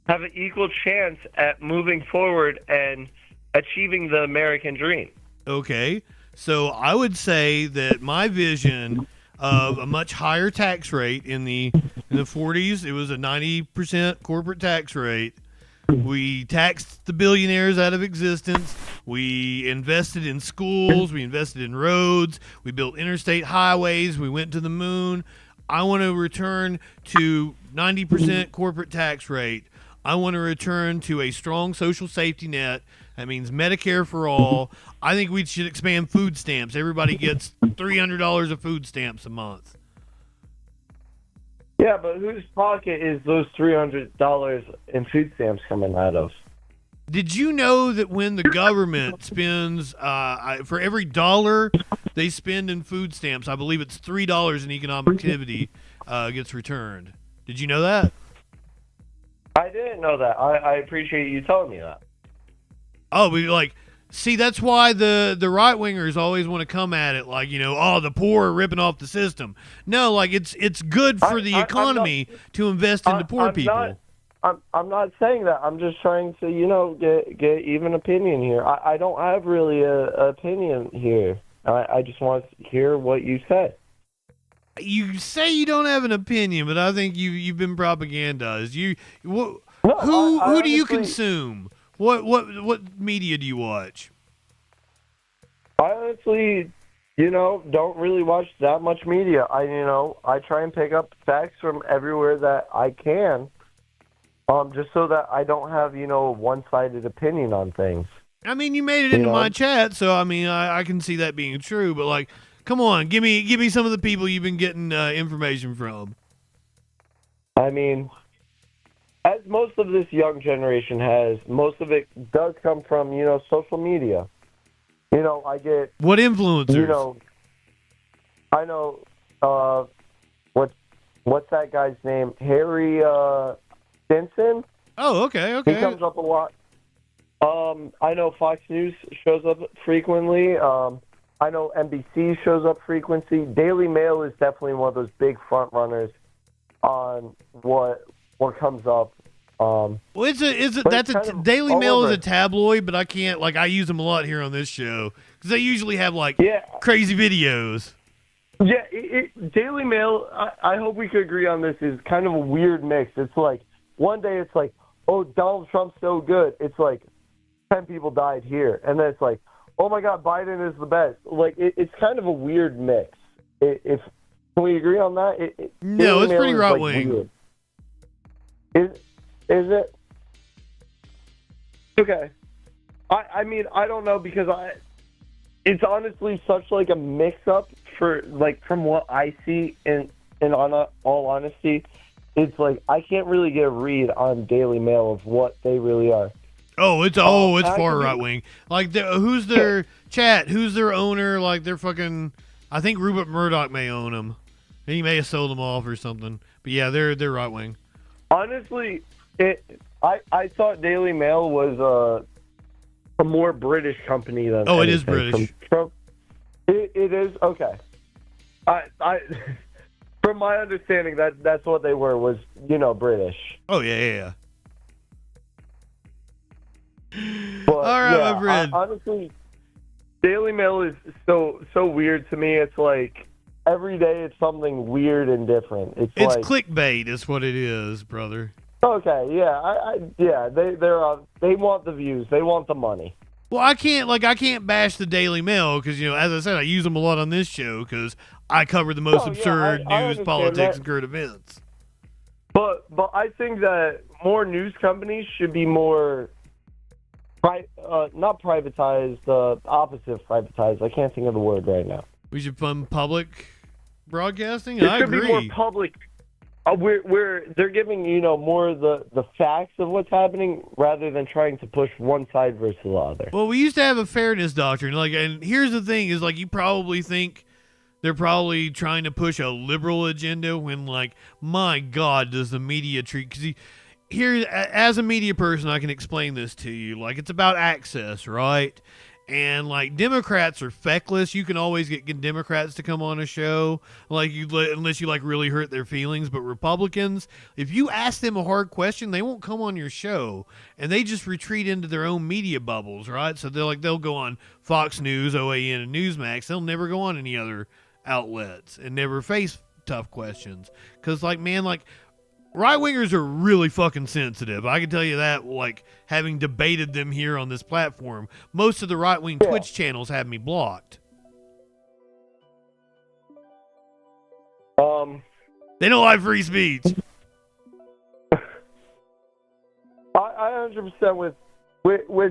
have an equal chance at moving forward and achieving the American dream. Okay, so I would say that my vision of a much higher tax rate in the 40s, it was a 90% corporate tax rate. We taxed the billionaires out of existence. We invested in schools. We invested in roads. We built interstate highways. We went to the moon. I want to return to 90% corporate tax rate. I want to return to a strong social safety net. That means Medicare for all. I think we should expand food stamps. Everybody gets $300 of food stamps a month. Yeah, but whose pocket is those $300 in food stamps coming out of? Did you know that when the government spends, for every dollar they spend in food stamps, I believe it's $3 in economic activity gets returned? Did you know that? I didn't know that. I appreciate you telling me that. Oh, see, that's why the right wingers always want to come at it like, the poor are ripping off the system. No, like it's good for the economy to invest into poor people. I'm not saying that. I'm just trying to, get even opinion here. I don't have really a opinion here. I just want to hear what you say. You say you don't have an opinion, but I think you've been propagandized. Who do you consume? What media do you watch? I honestly, don't really watch that much media. I try and pick up facts from everywhere that I can, just so that I don't have, a one-sided opinion on things. I mean, you made it into my chat, so I mean, I can see that being true. But come on, give me some of the people you've been getting information from. I mean, as most of this young generation has, most of it does come from, social media. I get, What influencers? I know, what's that guy's name? Harry, Stinson? Oh, okay. He comes up a lot. I know Fox News shows up frequently. I know NBC shows up frequently. Daily Mail is definitely one of those big front runners on what comes up. Daily Mail is a tabloid, but I can't, I use them a lot here on this show because they usually have crazy videos. Yeah, Daily Mail, I hope we could agree on this, is kind of a weird mix. It's like, one day it's like, oh, Donald Trump's so good. It's like 10 people died here. And then it's like, oh my God, Biden is the best. It's kind of a weird mix. Can we agree on that? No, it's pretty right wing. Is it? Okay. I mean, I don't know, because it's honestly such a mix-up for, from what I see, and on all honesty, it's I can't really get a read on Daily Mail of what they really are. It's far right wing. Who's their chat? Who's their owner? They're fucking. I think Rupert Murdoch may own them. He may have sold them off or something. But yeah, they're right wing. Honestly, I thought Daily Mail was a more British company than. Oh, it is British. It is okay. I from my understanding, that's what they was British. Oh yeah. But, all right, my friend. Honestly, Daily Mail is so weird to me. It's every day it's something weird and different. It's clickbait, is what it is, brother. Okay, yeah, they want the views, they want the money. Well, I can't bash the Daily Mail because as I said, I use them a lot on this show because I cover the most absurd news, politics, and current events. But I think that more news companies should be more. Not privatized, opposite of privatized. I can't think of the word right now. We should fund public broadcasting? It I should agree. be more public. Where they're giving, more of the facts of what's happening rather than trying to push one side versus the other. Well, we used to have a fairness doctrine. And here's the thing is, you probably think they're probably trying to push a liberal agenda when, my God, does the media treat... Because here, as a media person, I can explain this to you. It's about access, right? And Democrats are feckless. You can always get Democrats to come on a show, unless you really hurt their feelings. But Republicans, if you ask them a hard question, they won't come on your show, and they just retreat into their own media bubbles, right? So they'll go on Fox News, OAN, and Newsmax. They'll never go on any other outlets and never face tough questions. Because right-wingers are really fucking sensitive. I can tell you that, having debated them here on this platform. Most of the right-wing Twitch channels have me blocked. They don't like free speech. I 100% with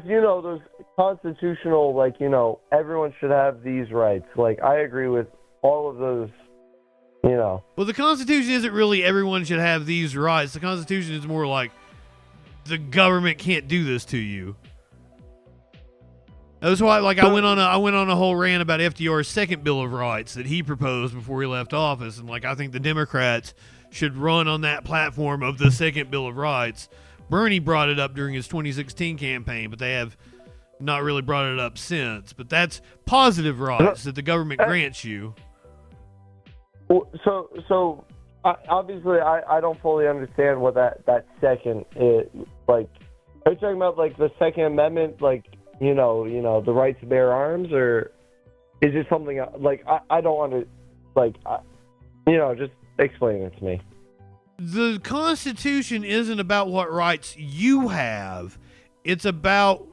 those constitutional, everyone should have these rights. I agree with all of those. Well, the Constitution isn't really everyone should have these rights. The Constitution is more the government can't do this to you. That's why, I went on a whole rant about FDR's second Bill of Rights that he proposed before he left office, and I think the Democrats should run on that platform of the second Bill of Rights. Bernie brought it up during his 2016 campaign, but they have not really brought it up since. But that's positive rights that the government grants you. So obviously, I don't fully understand what that second is. Are you talking about the Second Amendment, the right to bear arms, or is it something I don't just explain it to me. The Constitution isn't about what rights you have; it's about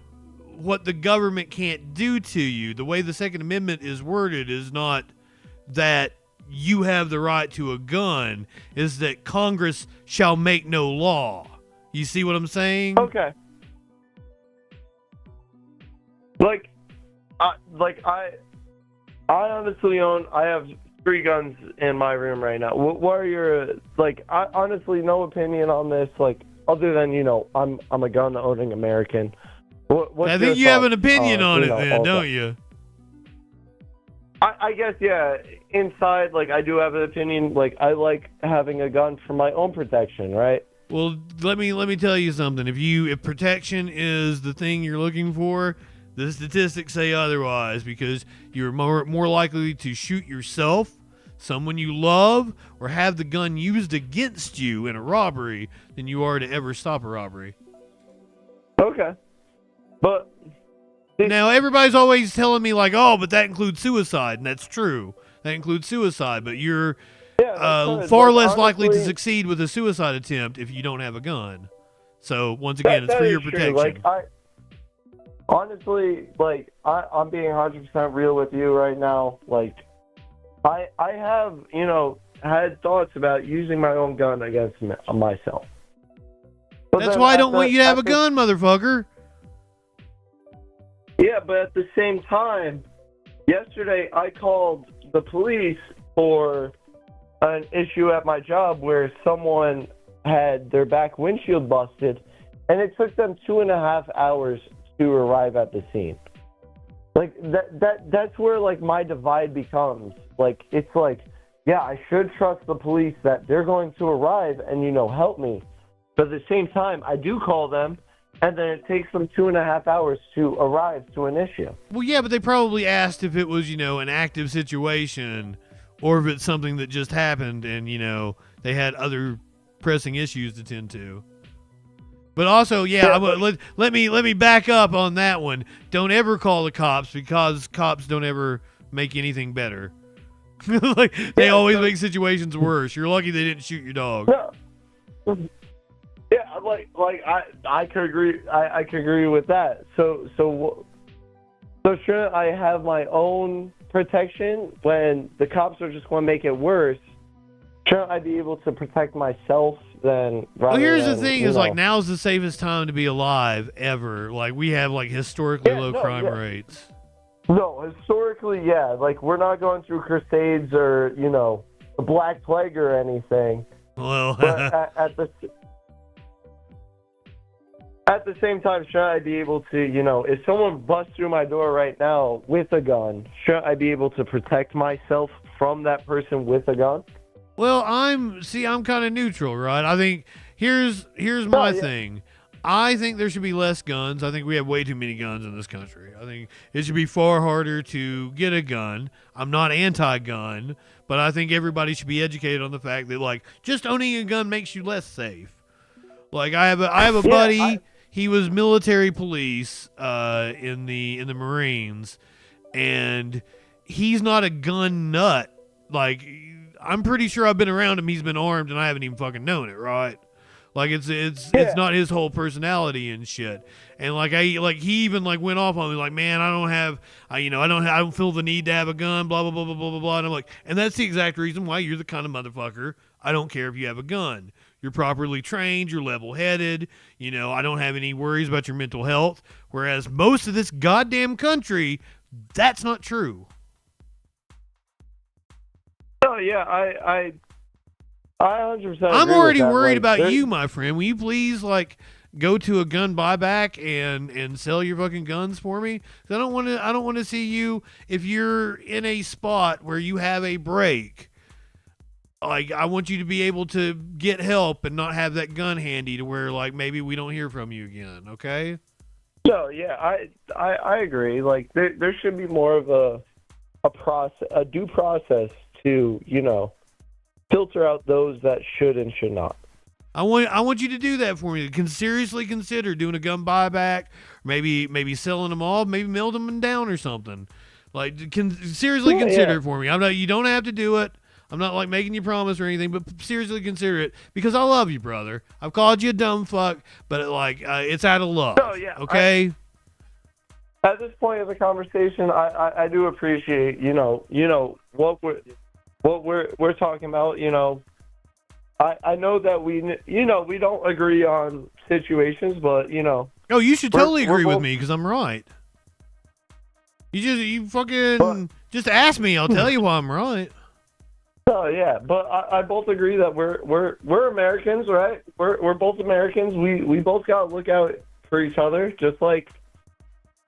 what the government can't do to you. The way the Second Amendment is worded is not that you have the right to a gun, is that Congress shall make no law. You see what I'm saying? Okay. I honestly I have 3 guns in my room right now. What are your, I honestly, no opinion on this. other than, you know, I'm a gun-owning American. What's I think you your have an thoughts, opinion on you it know, then, all don't that? you? I guess, yeah, inside, like, I do have an opinion. Like, I like having a gun for my own protection, right? Well, let me tell you something. If protection is the thing you're looking for, the statistics say otherwise, because you're more likely to shoot yourself, someone you love, or have the gun used against you in a robbery than you are to ever stop a robbery. Okay. But Now, everybody's always telling me, like, oh, but that includes suicide, and that's true. That includes suicide, but you're far less likely to succeed with a suicide attempt if you don't have a gun. So, once again, it's for your protection. Like, honestly, like, I'm being 100% real with you right now. Like, I have, you know, had thoughts about using my own gun against myself. But That's why I don't want you to have a gun, motherfucker. Yeah, but at the same time, yesterday I called the police for an issue at my job where someone had their back windshield busted, and it took them 2.5 hours to arrive at the scene. Like, that's where, like, my divide becomes. Like, it's like, yeah, I should trust the police that they're going to arrive and, you know, help me. But at the same time, I do call them, and then it takes them 2.5 hours to arrive to an issue. Well, yeah, but they probably asked if it was, you know, an active situation or if it's something that just happened and, you know, they had other pressing issues to tend to. But also, yeah, let me back up on that one. Don't ever call the cops, because cops don't ever make anything better. Like, they always make situations worse. You're lucky they didn't shoot your dog. Yeah. Yeah, like I could agree. I could agree with that. So shouldn't I have my own protection when the cops are just going to make it worse? Shouldn't I be able to protect myself then? Well, here's the thing: is like, now's the safest time to be alive ever. Like, we have like historically low crime rates. No, historically, yeah. Like, we're not going through crusades or, you know, the Black Plague or anything. Well, but at the same time, should I be able to, you know, if someone busts through my door right now with a gun, should I be able to protect myself from that person with a gun? Well, I'm kind of neutral, right? I think here's my thing. I think there should be less guns. I think we have way too many guns in this country. I think it should be far harder to get a gun. I'm not anti-gun, but I think everybody should be educated on the fact that, like, just owning a gun makes you less safe. Like, I have a buddy. He was military police in the Marines, and he's not a gun nut. Like, I'm pretty sure I've been around him. He's been armed, and I haven't even fucking known it, right? Like, it's not his whole personality and shit. And he even like went off on me, like, man, I don't feel the need to have a gun, blah blah blah blah blah blah blah. And I'm like, and that's the exact reason why you're the kind of motherfucker I don't care if you have a gun. You're properly trained, you're level-headed, you know, I don't have any worries about your mental health. Whereas most of this goddamn country, that's not true. Oh yeah, I 100%. I'm already worried about you, my friend. Will you please, like, go to a gun buyback and sell your fucking guns for me? 'Cause I don't want to see you if you're in a spot where you have a break. Like, I want you to be able to get help and not have that gun handy to where, like, maybe we don't hear from you again. Okay? No, yeah, I agree. Like, there should be more of a due process to, you know, filter out those that should and should not. I want you to do that for me. Seriously consider doing a gun buyback, maybe selling them all, maybe melting them down or something. Like, seriously consider it for me. You don't have to do it. I'm not, like, making you promise or anything, but seriously consider it, because I love you, brother. I've called you a dumb fuck, but it's out of love. Oh yeah. Okay. At this point of the conversation, I do appreciate, you know what we're talking about. You know, I know that we don't agree on situations, but, you know. Oh, you should totally agree with me, because I'm right. You fucking just ask me. I'll tell you why I'm right. Oh yeah, but I both agree that we're Americans, right? We're both Americans. We both got to look out for each other, just like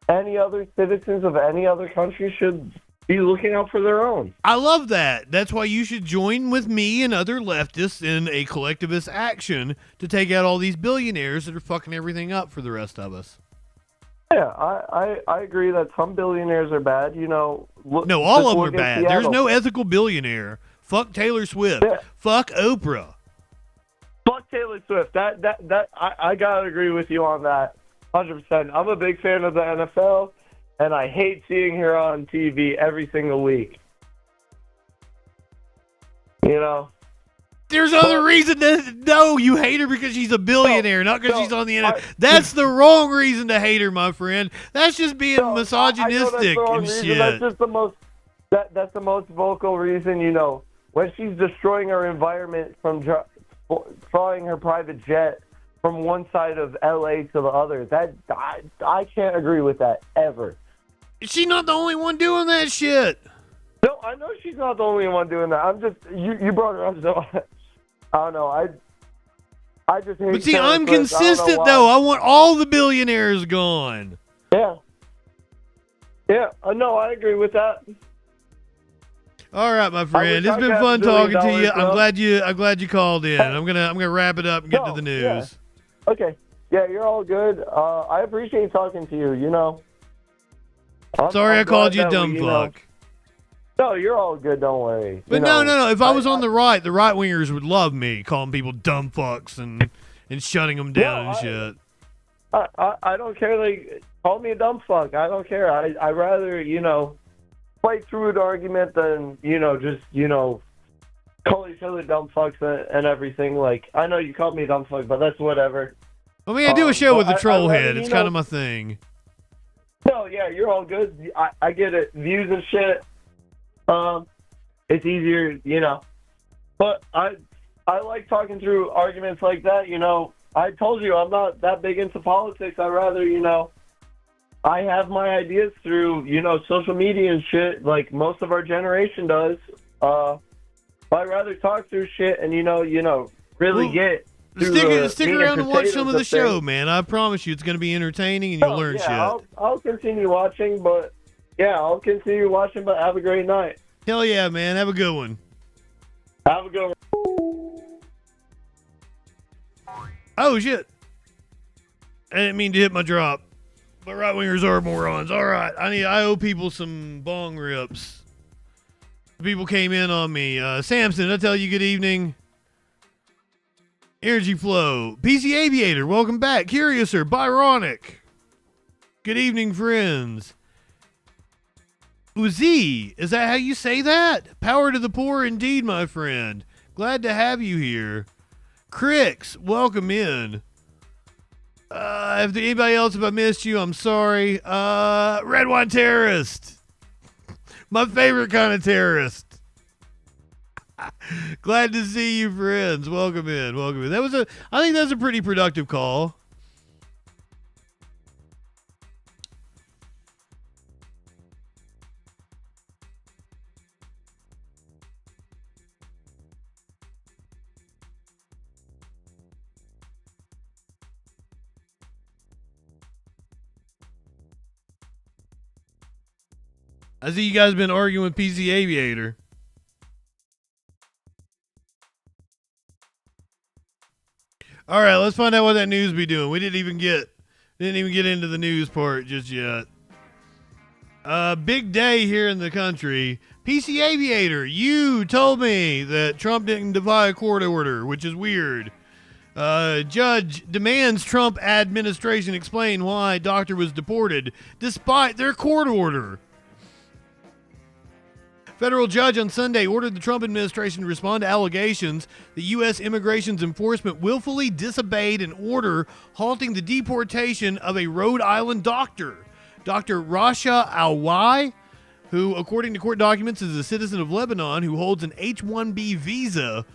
any other citizens of any other country should be looking out for their own. I love that. That's why you should join with me and other leftists in a collectivist action to take out all these billionaires that are fucking everything up for the rest of us. Yeah, I agree that some billionaires are bad. You know, No, all of them are look at bad. Seattle. There's no ethical billionaire. Fuck Taylor Swift. Yeah. Fuck Oprah. Fuck Taylor Swift. I gotta agree with you on that, 100%. I'm a big fan of the NFL, and I hate seeing her on TV every single week. You know. There's other reason to no, you hate her because she's a billionaire, not because she's on the internet. That's the wrong reason to hate her, my friend. That's just being misogynistic and shit. That's just the most. That's the most vocal reason. You know, when she's destroying our environment from flying her private jet from one side of LA to the other. That I can't agree with that ever. She's not the only one doing that shit. No, I know she's not the only one doing that. I'm just you brought her up, so I don't know. I just hate. But see, Taylor I'm Swift. consistent though. I want all the billionaires gone. Yeah. Yeah. No, I agree with that. All right, my friend. It's been fun talking to you. I'm glad you called in. I'm gonna wrap it up and get to the news. Yeah. Okay. Yeah, you're all good. I appreciate talking to you. You know. Sorry I called you glad that dumb we, fuck. No, you're all good. Don't worry. But no. If I was on the right wingers would love me calling people dumb fucks and shutting them down and shit. I don't care. Like, call me a dumb fuck. I don't care. I rather fight through an argument than just call each other dumb fucks and everything. Like, I know you called me a dumb fuck, but that's whatever. I mean, I do a show with the troll I head. It's kind of my thing. No, yeah, you're all good. I get it. Views and shit. It's easier, But I like talking through arguments like that. I told you I'm not that big into politics. I rather, I have my ideas through, social media and shit, like most of our generation does. But I'd rather talk through shit and really get. Stick around and watch some of the show, man. I promise you, it's going to be entertaining and you'll learn shit. I'll continue watching, but have a great night. Hell yeah, man. Have a good one. Have a good one. Oh shit! I didn't mean to hit my drop, but right wingers are morons. All right, I owe people some bong rips. People came in on me. Samson, did I tell you good evening? Energy Flow, PC Aviator, welcome back. Curiouser, Byronic. Good evening, friends. Uzi, is that how you say that? Power to the poor indeed, my friend. Glad to have you here. Crix, welcome in. If anybody else, if I missed you, I'm sorry. Red Wine Terrorist. My favorite kind of terrorist. Glad to see you, friends. Welcome in. I think that's a pretty productive call. I see you guys been arguing with PC Aviator. All right, let's find out what that news be doing. We didn't even get into the news part just yet. Big day here in the country. PC Aviator, you told me that Trump didn't defy a court order, which is weird. Judge demands Trump administration explain why doctor was deported despite their court order. Federal judge on Sunday ordered the Trump administration to respond to allegations that U.S. Immigration's enforcement willfully disobeyed an order halting the deportation of a Rhode Island doctor, Dr. Rasha Alwai, who, according to court documents, is a citizen of Lebanon who holds an H-1B visa,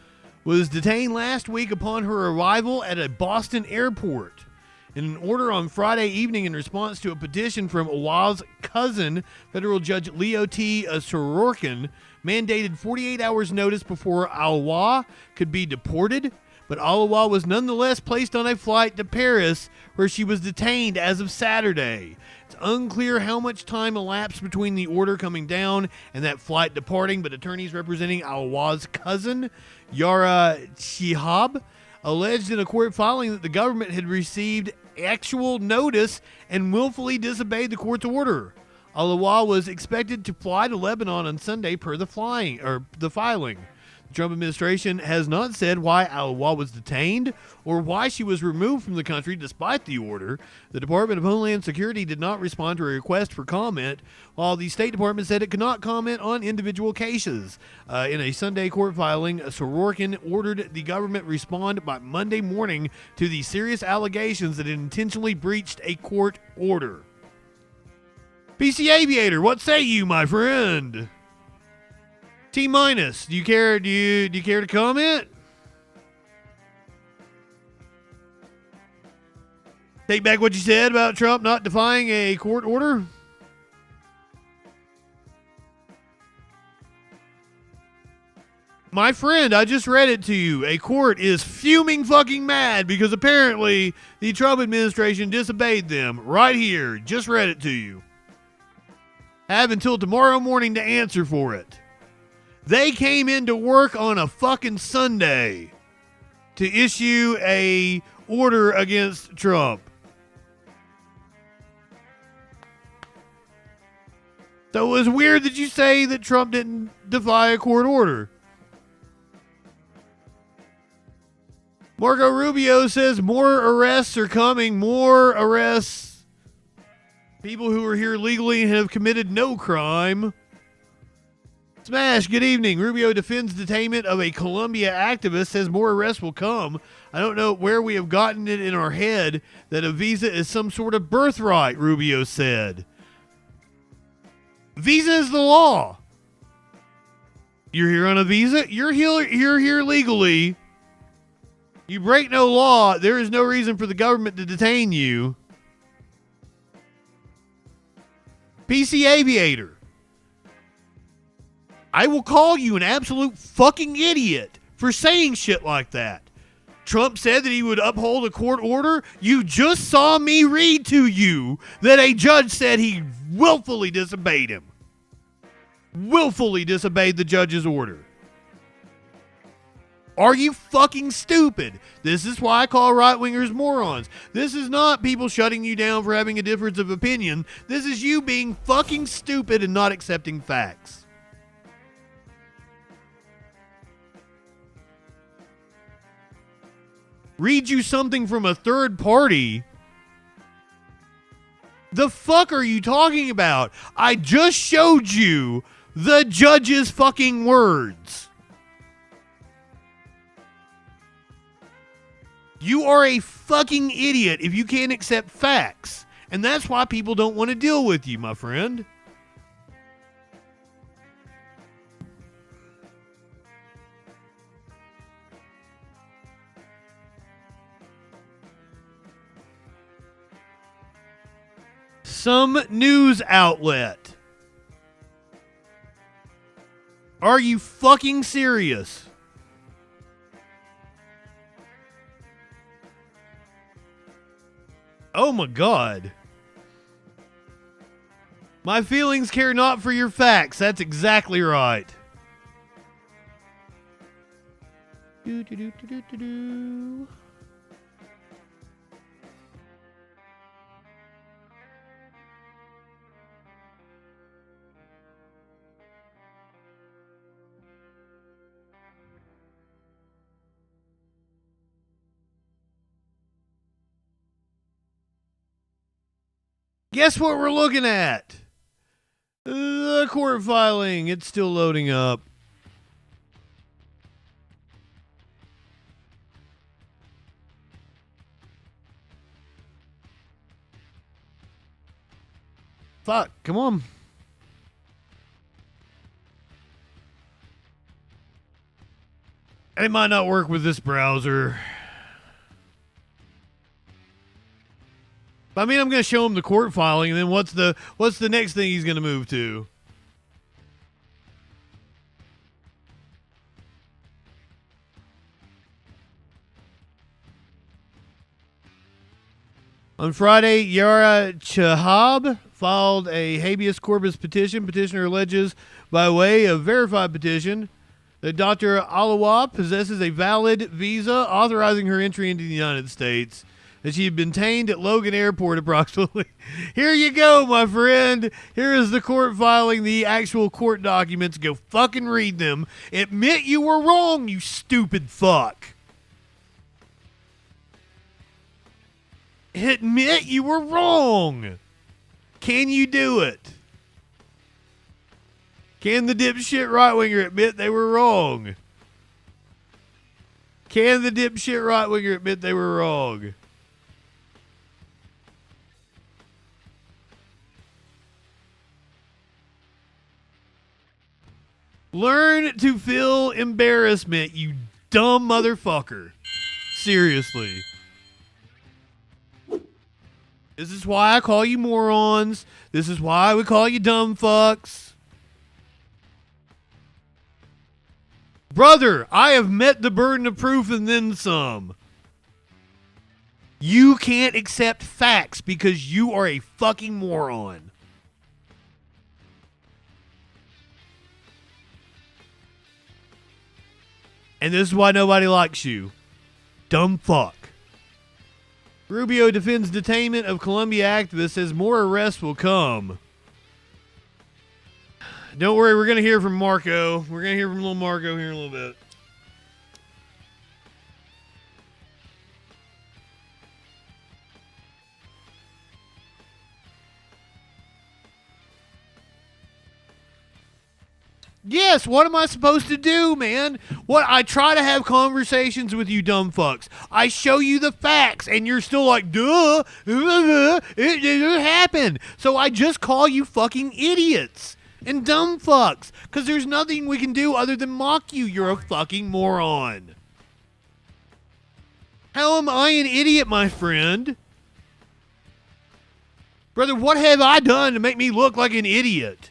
was detained last week upon her arrival at a Boston airport. In an order on Friday evening in response to a petition from Awa's cousin, federal judge Leo T. Sorokin mandated 48 hours notice before Awa could be deported, but Awa was nonetheless placed on a flight to Paris where she was detained as of Saturday. It's unclear how much time elapsed between the order coming down and that flight departing, but attorneys representing Awa's cousin, Yara Shihab, alleged in a court filing that the government had received actual notice and willfully disobeyed the court's order. Alawa was expected to fly to Lebanon on Sunday per the filing. The Trump administration has not said why Alawa was detained or why she was removed from the country despite the order. The Department of Homeland Security did not respond to a request for comment, while the State Department said it could not comment on individual cases. In a Sunday court filing, Sorokin ordered the government respond by Monday morning to the serious allegations that it intentionally breached a court order. PC Aviator, what say you, my friend? T minus, do you care to comment? Take back what you said about Trump not defying a court order? My friend, I just read it to you. A court is fuming fucking mad because apparently the Trump administration disobeyed them. Right here. Just read it to you. Have until tomorrow morning to answer for it. They came into work on a fucking Sunday to issue a order against Trump. So it was weird that you say that Trump didn't defy a court order. Marco Rubio says more arrests are coming. More arrests. People who are here legally and have committed no crime. Smash, good evening. Rubio defends detainment of a Colombia activist, says more arrests will come. I don't know where we have gotten it in our head that a visa is some sort of birthright, Rubio said. Visa is the law. You're here on a visa? You're here legally. You break no law, there is no reason for the government to detain you. PC Aviator. I will call you an absolute fucking idiot for saying shit like that. Trump said that he would uphold a court order. You just saw me read to you that a judge said he willfully disobeyed him. Willfully disobeyed the judge's order. Are you fucking stupid? This is why I call right-wingers morons. This is not people shutting you down for having a difference of opinion. This is you being fucking stupid and not accepting facts. Read you something from a third party. The fuck are you talking about? I just showed you the judge's fucking words. You are a fucking idiot if you can't accept facts. And that's why people don't want to deal with you, my friend. Some news outlet. Are you fucking serious? Oh my God. My feelings care not for your facts. That's exactly right. Do. Guess what we're looking at? The court filing. It's still loading up. Fuck, come on. It might not work with this browser. I mean, I'm going to show him the court filing, and then what's the next thing he's going to move to? On Friday, Yara Chahab filed a habeas corpus petition. Petitioner alleges, by way of verified petition, that Dr. Alawa possesses a valid visa authorizing her entry into the United States, that she had been detained at Logan Airport approximately. Here you go, my friend. Here is the court filing, the actual court documents. Go fucking read them. Admit you were wrong, you stupid fuck. Admit you were wrong. Can you do it? Can the dipshit right-winger admit they were wrong? Can the dipshit right-winger admit they were wrong? Learn to feel embarrassment, you dumb motherfucker. Seriously. This is why I call you morons. This is why we call you dumb fucks. Brother, I have met the burden of proof and then some. You can't accept facts because you are a fucking moron. And this is why nobody likes you. Dumb fuck. Rubio defends detainment of Colombia activists, says more arrests will come. Don't worry, we're going to hear from Marco. We're going to hear from little Marco here in a little bit. Yes, what am I supposed to do, man? What? I try to have conversations with you dumb fucks. I show you the facts, and you're still like, duh, it happened. So I just call you fucking idiots and dumb fucks, because there's nothing we can do other than mock you. You're a fucking moron. How am I an idiot, my friend? Brother, what have I done to make me look like an idiot?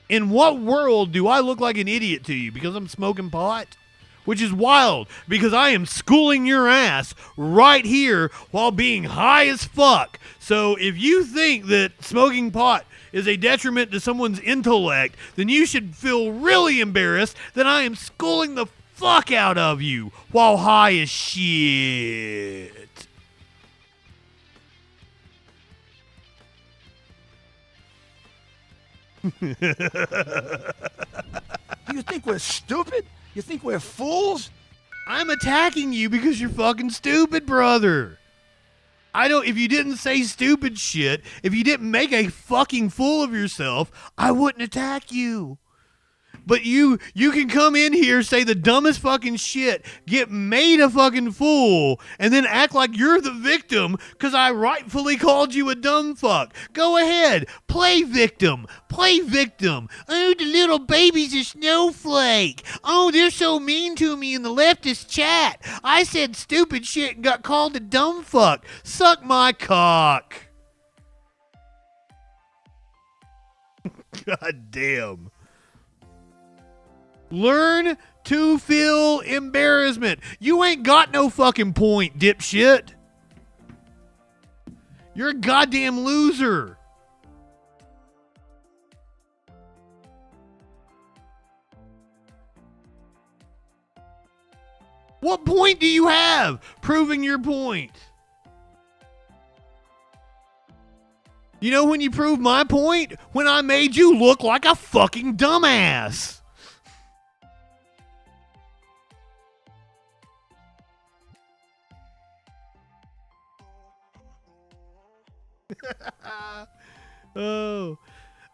In what world do I look like an idiot to you? Because I'm smoking pot? Which is wild, because I am schooling your ass right here while being high as fuck. So if you think that smoking pot is a detriment to someone's intellect, then you should feel really embarrassed that I am schooling the fuck out of you while high as shit. You think we're stupid? You think we're fools? I'm attacking you because you're fucking stupid, brother. If you didn't say stupid shit, if you didn't make a fucking fool of yourself, I wouldn't attack you. But you can come in here, say the dumbest fucking shit, get made a fucking fool, and then act like you're the victim because I rightfully called you a dumb fuck. Go ahead. Play victim. Play victim. Oh, the little baby's a snowflake. Oh, they're so mean to me in the leftist chat. I said stupid shit and got called a dumb fuck. Suck my cock. God damn. Learn to feel embarrassment. You ain't got no fucking point, dipshit. You're a goddamn loser. What point do you have proving your point? You know when you prove my point? When I made you look like a fucking dumbass. Oh,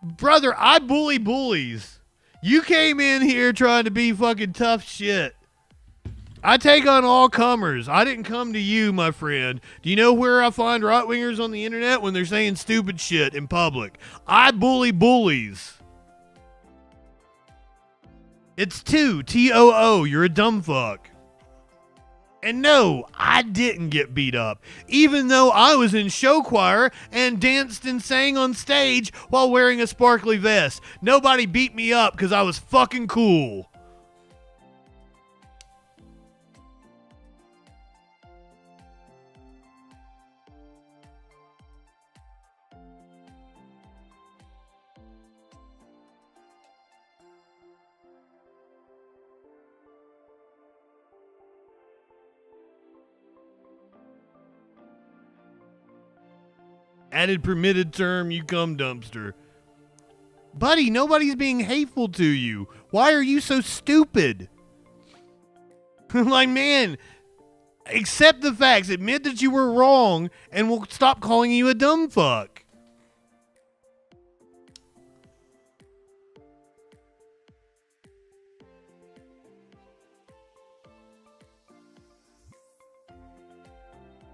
brother, I bully bullies. You came in here trying to be fucking tough shit. I take on all comers. I didn't come to you, my friend. Do you know where I find right-wingers on the internet? When they're saying stupid shit in public. I bully bullies. It's Too. T-O-O. You're a dumb fuck. And no, I didn't get beat up, even though I was in show choir and danced and sang on stage while wearing a sparkly vest. Nobody beat me up because I was fucking cool. Added permitted term, you cum dumpster. Buddy, nobody's being hateful to you. Why are you so stupid? Like, man, accept the facts. Admit that you were wrong, and we'll stop calling you a dumb fuck.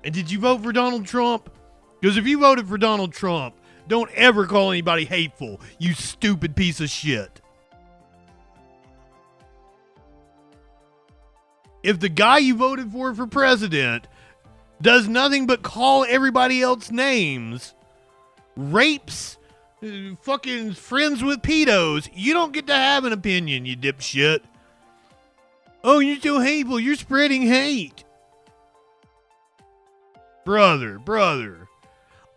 And did you vote for Donald Trump? Because if you voted for Donald Trump, don't ever call anybody hateful, you stupid piece of shit. If the guy you voted for president does nothing but call everybody else names, rapes, fucking friends with pedos, you don't get to have an opinion, you dipshit. Oh, you're so hateful, you're spreading hate. Brother.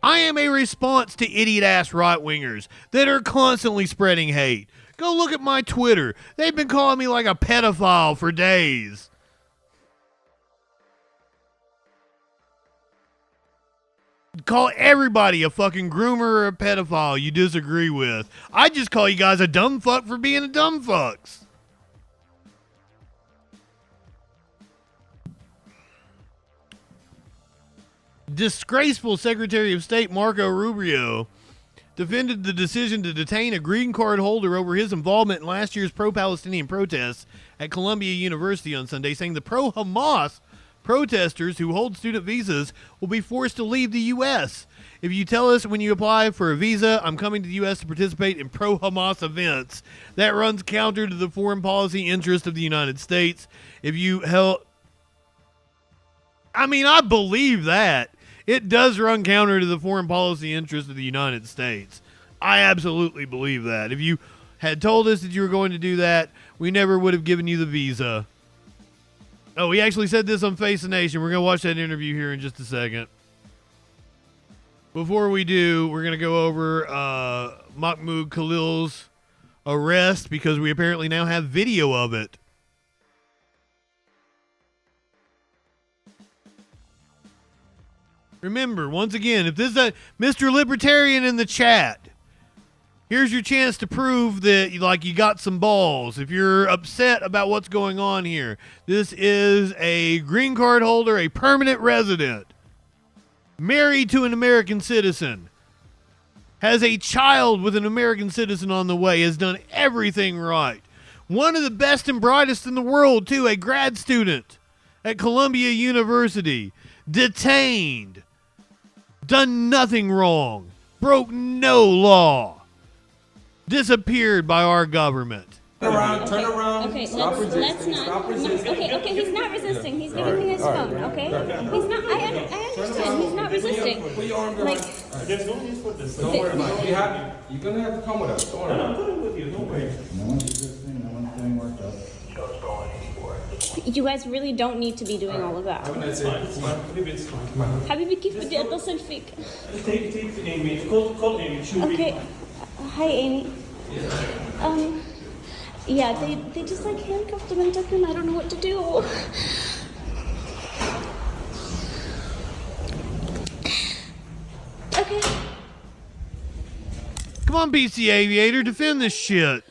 I am a response to idiot-ass right-wingers that are constantly spreading hate. Go look at my Twitter. They've been calling me like a pedophile for days. Call everybody a fucking groomer or a pedophile you disagree with. I just call you guys a dumb fuck for being a dumb fucks. Disgraceful Secretary of State Marco Rubio defended the decision to detain a green card holder over his involvement in last year's pro-Palestinian protests at Columbia University on Sunday, saying the pro-Hamas protesters who hold student visas will be forced to leave the U.S. If you tell us when you apply for a visa, I'm coming to the U.S. to participate in pro-Hamas events, that runs counter to the foreign policy interest of the United States. If you I believe that. It does run counter to the foreign policy interest of the United States. I absolutely believe that. If you had told us that you were going to do that, we never would have given you the visa. Oh, he actually said this on Face the Nation. We're going to watch that interview here in just a second. Before we do, we're going to go over Mahmoud Khalil's arrest because we apparently now have video of it. Remember, once again, if this is a Mr. Libertarian in the chat, here's your chance to prove that you got some balls. If you're upset about what's going on here, this is a green card holder, a permanent resident, married to an American citizen, has a child with an American citizen on the way, has done everything right. One of the best and brightest in the world, too, a grad student at Columbia University, detained. Done nothing wrong, broke no law, disappeared by our government. Turn around. Okay, let's not. Okay, he's not resisting. He's giving me his phone. Okay, he's not. I understand. He's not resisting. Like, don't worry about it. You're gonna have to come with us. Don't worry. I'm coming with you. Don't worry. No one's resisting. No one's getting worked up. you guys really don't need to be doing all of that. It's fine. It's fine. حبيبي كيف بدي اتصل فيك؟ Take Amy. Call Amy. Okay. Hi, Amy. Yeah, they just like handcuffed him and took him. I don't know what to do. Okay. Come on, BC Aviator, defend this shit.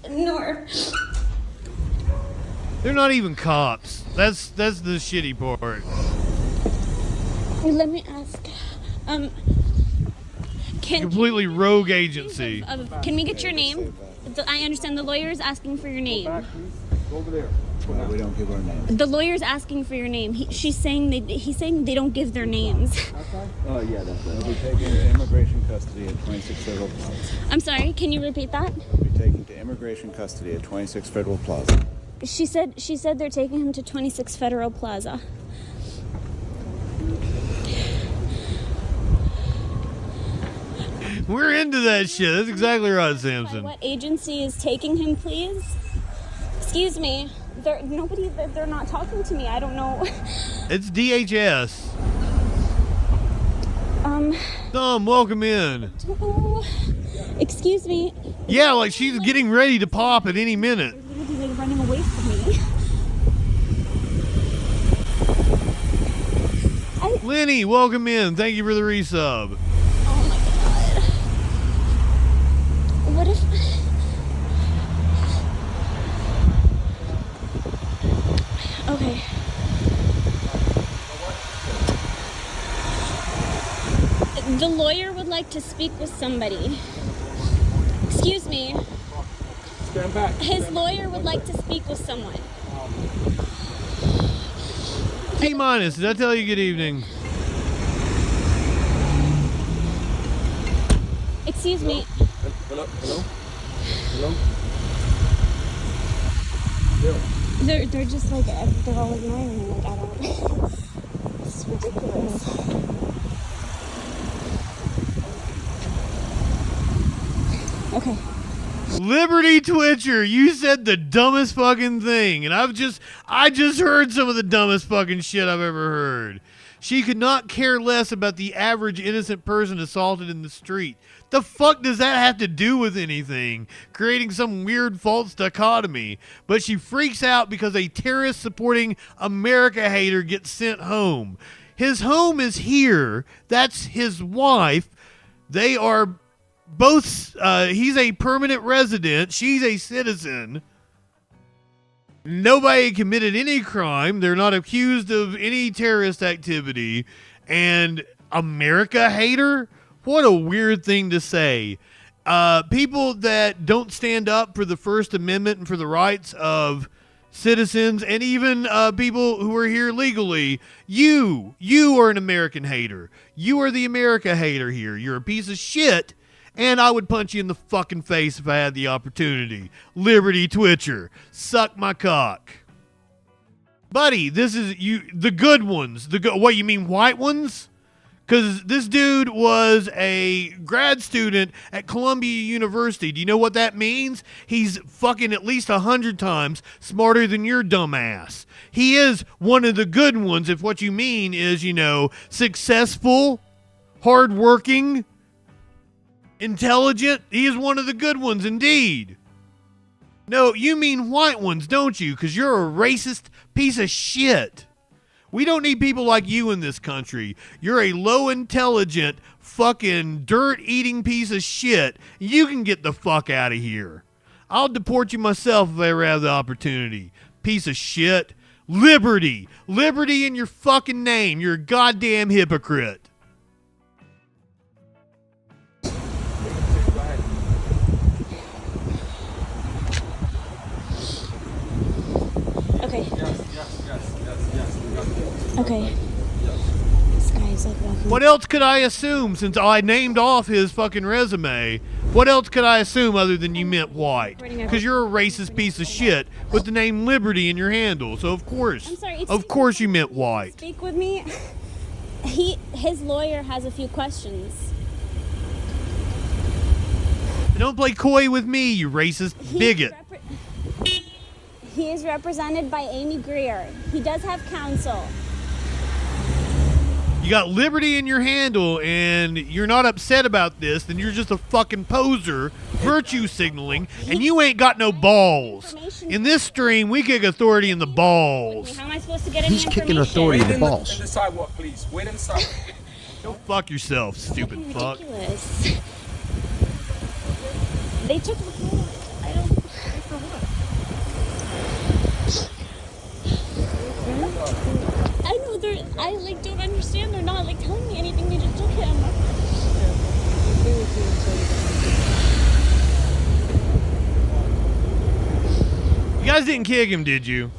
Nor. They're not even cops. That's the shitty part. Let me ask. Completely rogue agency. Can we get your name? I understand the lawyer is asking for your name. Go over there. why we don't give our names. The lawyer's asking for your name. He's saying they don't give their names. Oh, yeah, that's it. They'll be taken to immigration custody at 26 Federal Plaza. I'm sorry, can you repeat that? They'll be taken to immigration custody at 26 Federal Plaza. She said they're taking him to 26 Federal Plaza. We're into that shit. That's exactly right, Samson. What agency is taking him, please? Excuse me. They're not talking to me. I don't know. It's DHS. Thumb, welcome in. Oh, excuse me. Yeah, like she's getting ready to pop at any minute. They're literally running away from me. Lenny, welcome in. Thank you for the resub. Oh my god. What if... Okay. The lawyer would like to speak with somebody. Excuse me. Stand back. His lawyer would like to speak with someone. T minus, did I tell you good evening? Excuse me. Hello? They're just like, they're all ignoring me. Like, I don't... It's ridiculous. Okay. Liberty Twitcher, you said the dumbest fucking thing, and I just heard some of the dumbest fucking shit I've ever heard. She could not care less about the average innocent person assaulted in the street. The fuck does that have to do with anything? Creating some weird false dichotomy. But she freaks out because a terrorist supporting America hater gets sent home. His home is here. That's his wife. They are both, he's a permanent resident. She's a citizen. Nobody committed any crime. They're not accused of any terrorist activity. And America hater? What a weird thing to say. People that don't stand up for the First Amendment and for the rights of citizens and even people who are here legally, you are an American hater. You are the America hater here. You're a piece of shit. And I would punch you in the fucking face if I had the opportunity. Liberty Twitcher. Suck my cock. Buddy, this is you. The good ones. What, you mean white ones? Because this dude was a grad student at Columbia University. Do you know what that means? He's fucking at least 100 times smarter than your dumb ass. He is one of the good ones if what you mean is, successful, hardworking, intelligent. He is one of the good ones indeed. No, you mean white ones, don't you? Because you're a racist piece of shit. We don't need people like you in this country. You're a low intelligent, fucking dirt-eating piece of shit. You can get the fuck out of here. I'll deport you myself if I ever have the opportunity. Piece of shit. Liberty. Liberty in your fucking name. You're a goddamn hypocrite. Okay. Okay. This guy's like walking. What else could I assume since I named off his fucking resume? What else could I assume other than you meant white? Because you're a racist piece of shit with the name Liberty in your handle. So of course, I'm sorry, of course you meant white. Speak with me. His lawyer has a few questions. Don't play coy with me, you racist bigot. He is represented by Amy Greer. He does have counsel. You got Liberty in your handle and you're not upset about this, then you're just a fucking poser, virtue signaling, and you ain't got no balls. In this stream, we kick authority in the balls. How am I supposed to get any He's information? kicking authority in the balls. In the sidewalk, please. Wait in the sidewalk. Go fuck yourself, stupid fuck. Ridiculous. They took the phone. I don't. For what? I know I don't understand. They're not telling me anything. They just took him. You guys didn't kick him, did you?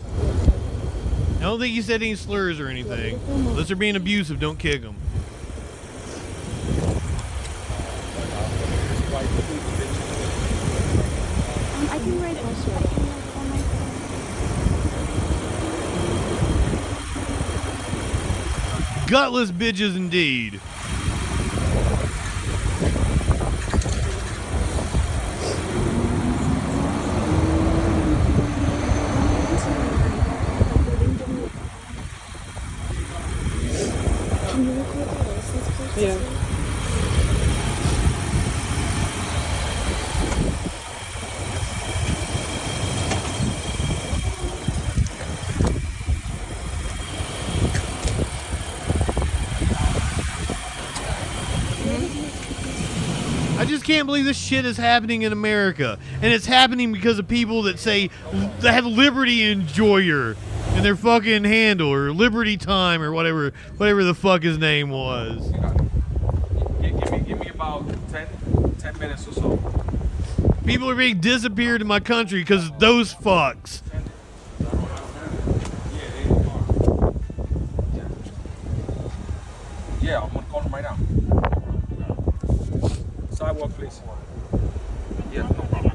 don't think he said any slurs or anything. Unless they're being abusive, don't kick them. I can write it also. I can write it on my phone. Gutless bitches indeed. Can you record the license, please? Yeah. I just can't believe this shit is happening in America. And it's happening because of people that say they have Liberty Enjoyer in their fucking handle, or Liberty Time, or whatever the fuck his name was. Give me about 10 minutes or so. People are being disappeared in my country because of those fucks. Yeah, I'm gonna call him right now. Sidewalk, please. Yeah, no problem.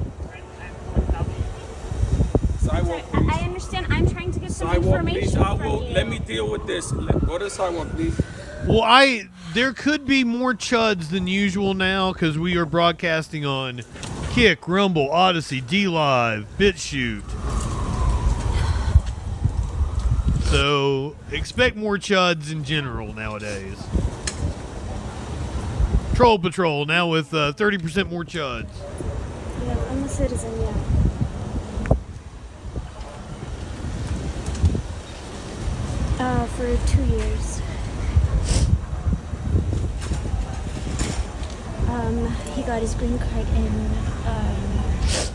Sidewalk, please. I understand. I'm trying to get some Sidewalk, information please. I from will. you. Let me deal with this. Go to the sidewalk, please. Well, there could be more chuds than usual now because we are broadcasting on Kick, Rumble, Odyssey, DLive, BitChute. So expect more chuds in general nowadays. Troll Patrol now with 30% more chuds. Yeah, I'm a citizen, yeah. For 2 years. He got his green card in,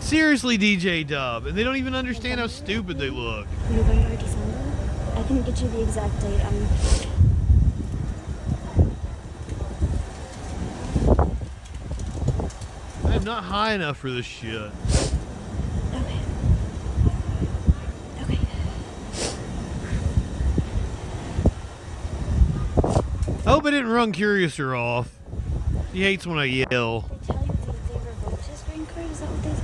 Seriously, DJ Dub, and they don't even understand how stupid they look. November, December. I can get you the exact date. I'm not high enough for this shit. Okay. Okay. I hope I didn't run Curiouser off. He hates when I yell. Did they tell you they revoked his green card? Is that what they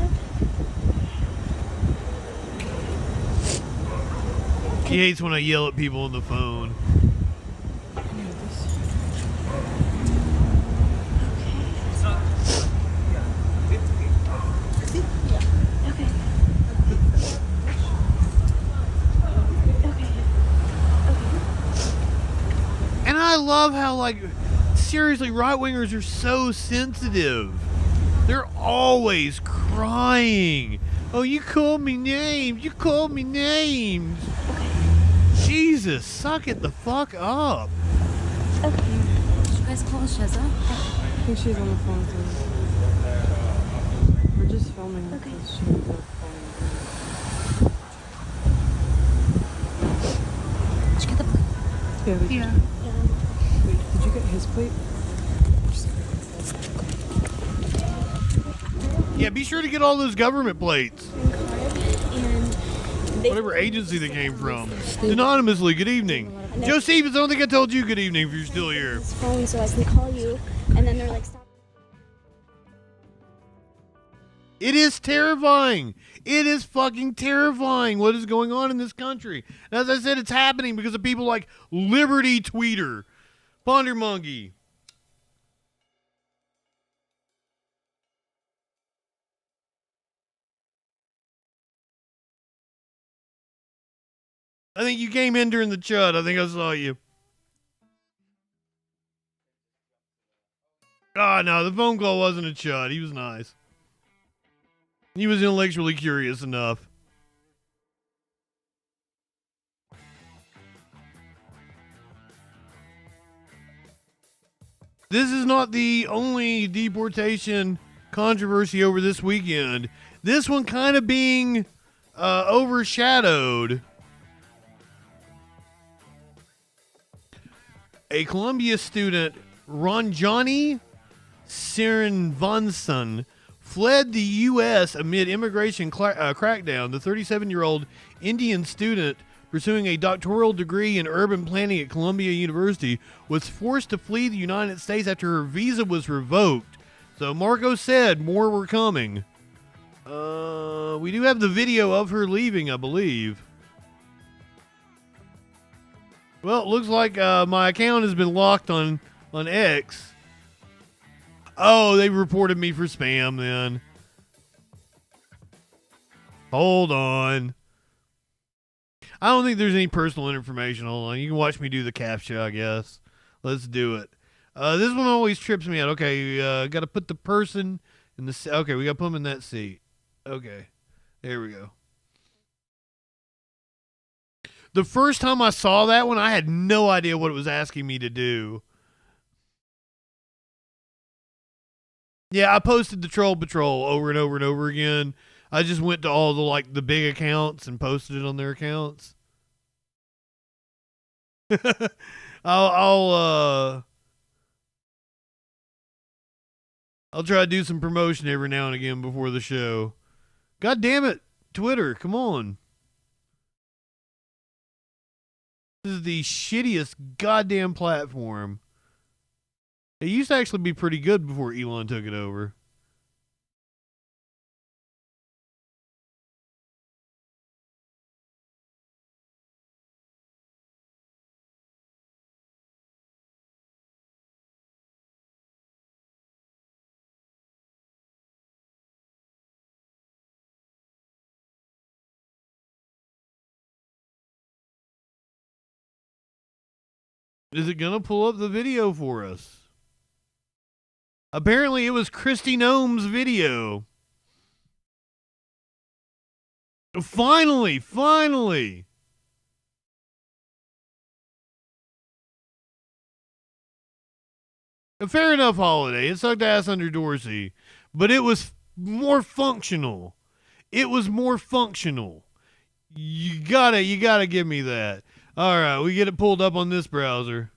said? He hates when I yell at people on the phone. Okay. Okay. And I love how, like, seriously, right-wingers are so sensitive. They're always crying. Oh, you called me names. You called me names. Jesus, suck it the fuck up. Okay. Did you guys call Sheza? I think she's on the phone too. We're just filming. Okay. She needs a phone. Did you get the plate? Yeah. Yeah. Wait, did you get his plate? Yeah, be sure to get all those government plates. Green card, and they Whatever agency they came from. Anonymously, good evening. Joe Stevens, I don't think I told you good evening if you're still here. his phone so I can call you, and then they're like, stop. It is terrifying. It is fucking terrifying what is going on in this country. And as I said, it's happening because of people like Liberty Tweeter, Ponder Monkey. I think you came in during the chud. I think I saw you. Oh, no, the phone call wasn't a chud. He was nice. He was intellectually curious enough. This is not the only deportation controversy over this weekend. This one kind of being overshadowed. A Columbia student, Ranjani Srinivasan, fled the U.S. amid immigration crackdown. The 37-year-old Indian student pursuing a doctoral degree in urban planning at Columbia University, was forced to flee the United States after her visa was revoked. So Marco said more were coming. We do have the video of her leaving, I believe. Well, it looks like my account has been locked on X. Oh, they reported me for spam then. Hold on. I don't think there's any personal information. Hold on. You can watch me do the CAPTCHA, I guess. Let's do it. This one always trips me out. Okay, got to put the person in the... Okay, we got to put them in that seat. Okay. There we go. The first time I saw that one, I had no idea what it was asking me to do. Yeah, I posted the Troll Patrol over and over and over again. I just went to all the big accounts and posted it on their accounts. I'll try to do some promotion every now and again before the show. God damn it, Twitter, come on. This is the shittiest goddamn platform. It used to actually be pretty good before Elon took it over. Is it going to pull up the video for us? Apparently it was Christy Gnome's video. Finally. A fair enough holiday. It sucked ass under Dorsey. But it was more functional. You gotta give me that. Alright, we get it pulled up on this browser.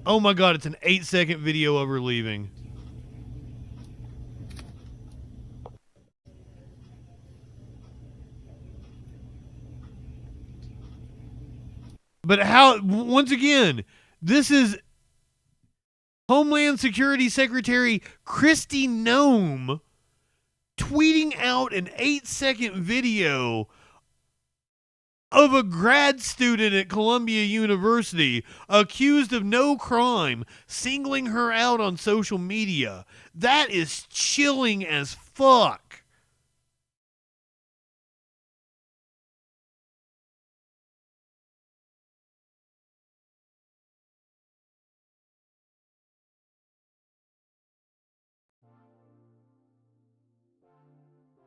Oh my god, it's an 8-second video of her leaving. But once again, this is Homeland Security Secretary Christy Gnome tweeting out an 8-second video of a grad student at Columbia University accused of no crime, singling her out on social media. That is chilling as fuck.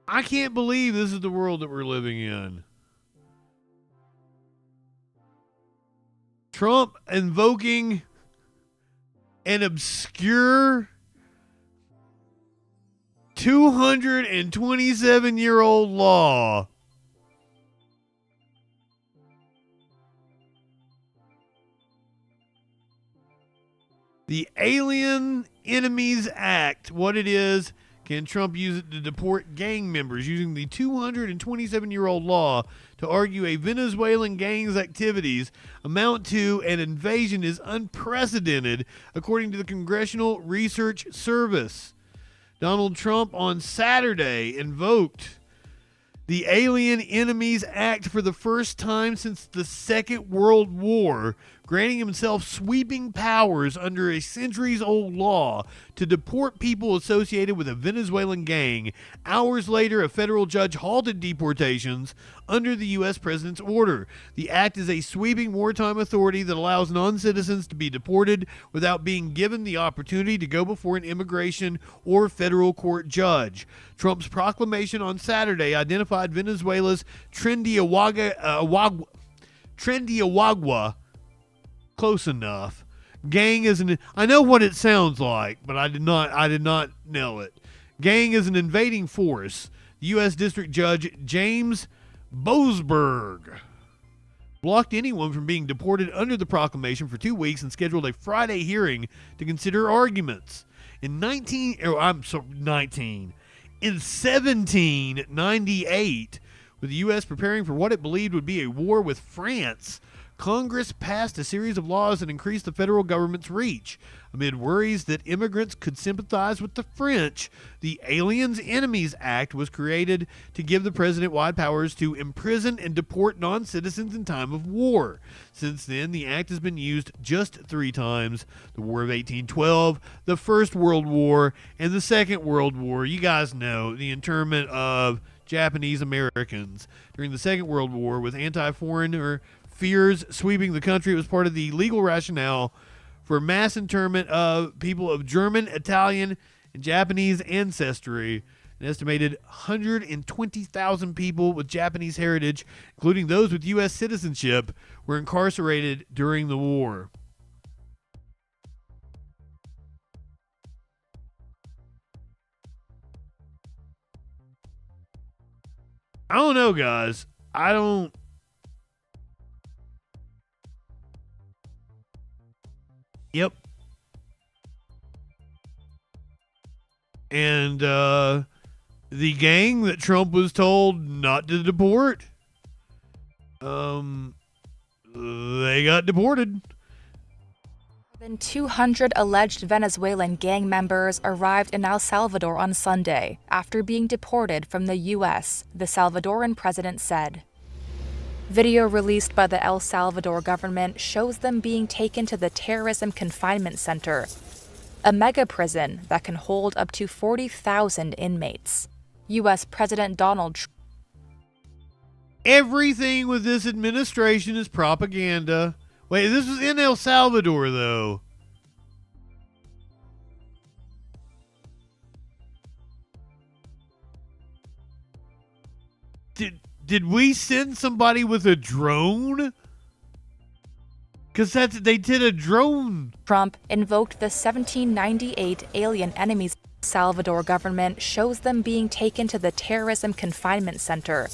I can't believe this is the world that we're living in. Trump invoking an obscure 227-year-old law. The Alien Enemies Act. What it is, can Trump use it to deport gang members using the 227-year-old law to argue a Venezuelan gang's activities amount to an invasion is unprecedented, according to the Congressional Research Service. Donald Trump on Saturday invoked the Alien Enemies Act for the first time since the Second World War, granting himself sweeping powers under a centuries-old law to deport people associated with a Venezuelan gang. Hours later, a federal judge halted deportations under the U.S. president's order. The act is a sweeping wartime authority that allows non-citizens to be deported without being given the opportunity to go before an immigration or federal court judge. Trump's proclamation on Saturday identified Venezuela's Trendiawagua, close enough, gang is an... I know what it sounds like, but I did not nail it. Gang is an invading force. U.S. District Judge James Boasberg blocked anyone from being deported under the proclamation for 2 weeks and scheduled a Friday hearing to consider arguments. In 1798, With the U.S. preparing for what it believed would be a war with France, Congress passed a series of laws that increased the federal government's reach. Amid worries that immigrants could sympathize with the French, the Aliens Enemies Act was created to give the president wide powers to imprison and deport non-citizens in time of war. Since then, the act has been used just 3 times: the War of 1812, the First World War, and the Second World War. You guys know the internment of Japanese Americans during the Second World War, with anti-foreigner fears sweeping the country. It was part of the legal rationale for mass internment of people of German, Italian, and Japanese ancestry. An estimated 120,000 people with Japanese heritage, including those with U.S. citizenship, were incarcerated during the war. I don't know, guys. Yep. And the gang that Trump was told not to deport, they got deported. More than 200 alleged Venezuelan gang members arrived in El Salvador on Sunday after being deported from the U.S., the Salvadoran president said. Video released by the El Salvador government shows them being taken to the Terrorism Confinement Center, a mega prison that can hold up to 40,000 inmates. U.S. President Donald Trump. Everything with this administration is propaganda. Wait, this was in El Salvador, though. Did we send somebody with a drone? Because they did a drone. Trump invoked the 1798 Alien Enemies. Salvador government shows them being taken to the Terrorism Confinement Center,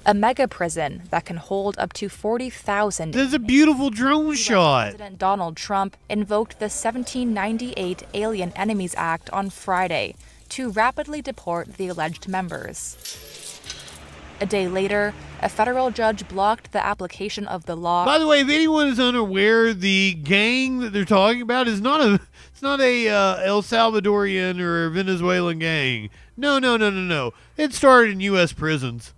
a mega prison that can hold up to 40,000. There's a beautiful drone shot. President Donald Trump invoked the 1798 Alien Enemies Act on Friday to rapidly deport the alleged members. A day later, a federal judge blocked the application of the law. By the way, if anyone is unaware, the gang that they're talking about is not a El Salvadorian or Venezuelan gang. No. It started in U.S. prisons.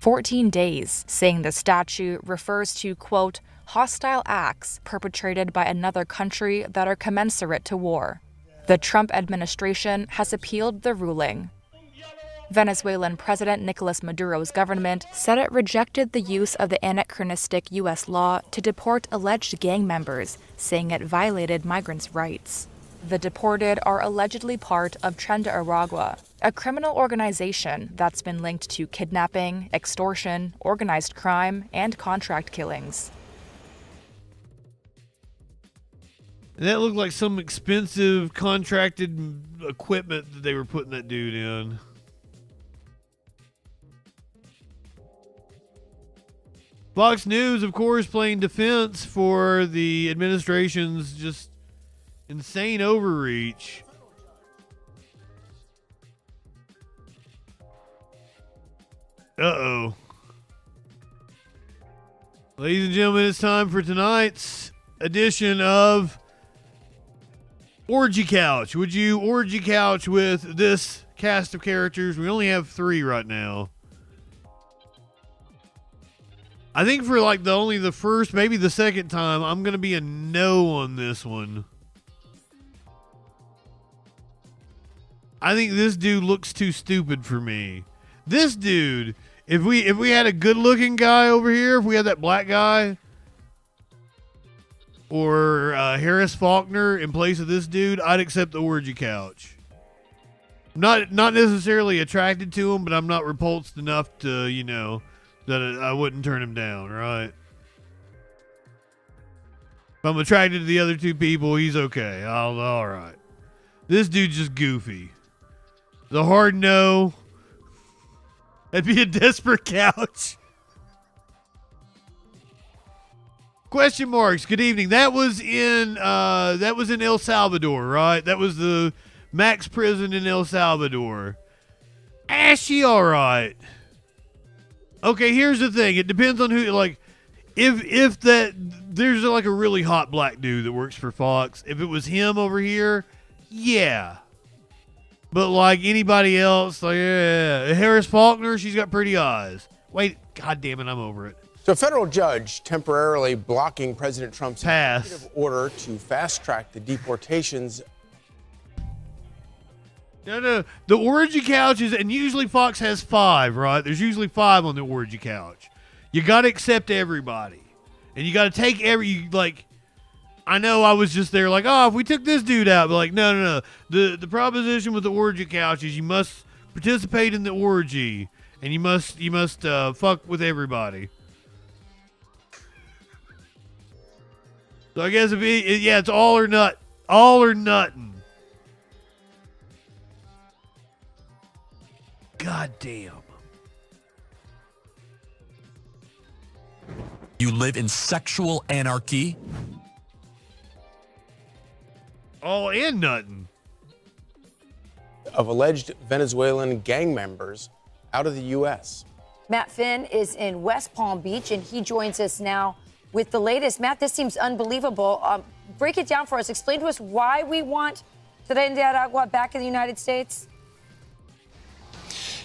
14 days, saying the statute refers to, quote, hostile acts perpetrated by another country that are commensurate to war. The Trump administration has appealed the ruling. Venezuelan President Nicolas Maduro's government said it rejected the use of the anachronistic U.S. law to deport alleged gang members, saying it violated migrants' rights. The deported are allegedly part of Tren de Aragua, a criminal organization that's been linked to kidnapping, extortion, organized crime, and contract killings. And that looked like some expensive contracted equipment that they were putting that dude in. Fox News, of course, playing defense for the administration's just insane overreach. Uh-oh. Ladies and gentlemen, it's time for tonight's edition of Orgy Couch. Would you orgy couch with this cast of characters? We only have 3 right now. I think for like only the first, maybe the second time, I'm going to be a no on this one. I think this dude looks too stupid for me. This dude, if we had a good looking guy over here, if we had that black guy or Harris Faulkner in place of this dude, I'd accept the orgy couch. Not necessarily attracted to him, but I'm not repulsed enough to, that I wouldn't turn him down, right? If I'm attracted to the other 2 people, he's okay. All right. This dude's just goofy. The hard no. That'd be a desperate couch. Question marks. Good evening. That was in El Salvador, right? That was the max prison in El Salvador. Ashy, all right. Okay, here's the thing. It depends on who, like, if that, there's like a really hot black dude that works for Fox. If it was him over here, yeah. But like anybody else, like, yeah. Harris Faulkner, she's got pretty eyes. Wait, God damn it, I'm over it. So a federal judge temporarily blocking President Trump's Pass. executive order to fast-track the deportations. No, the orgy couches, and usually Fox has 5, right? There's usually 5 on the orgy couch. You got to accept everybody. And you got to take like, I know I was just there like, oh, if we took this dude out, but like, no. The proposition with the orgy couch is you must participate in the orgy, and you must fuck with everybody. So I guess it's all or nothing. God damn. You live in sexual anarchy? All and nothing. Of alleged Venezuelan gang members out of the U.S. Matt Finn is in West Palm Beach, and he joins us now with the latest. Matt, this seems unbelievable. Break it down for us. Explain to us why we want Tren de Aragua back in the United States.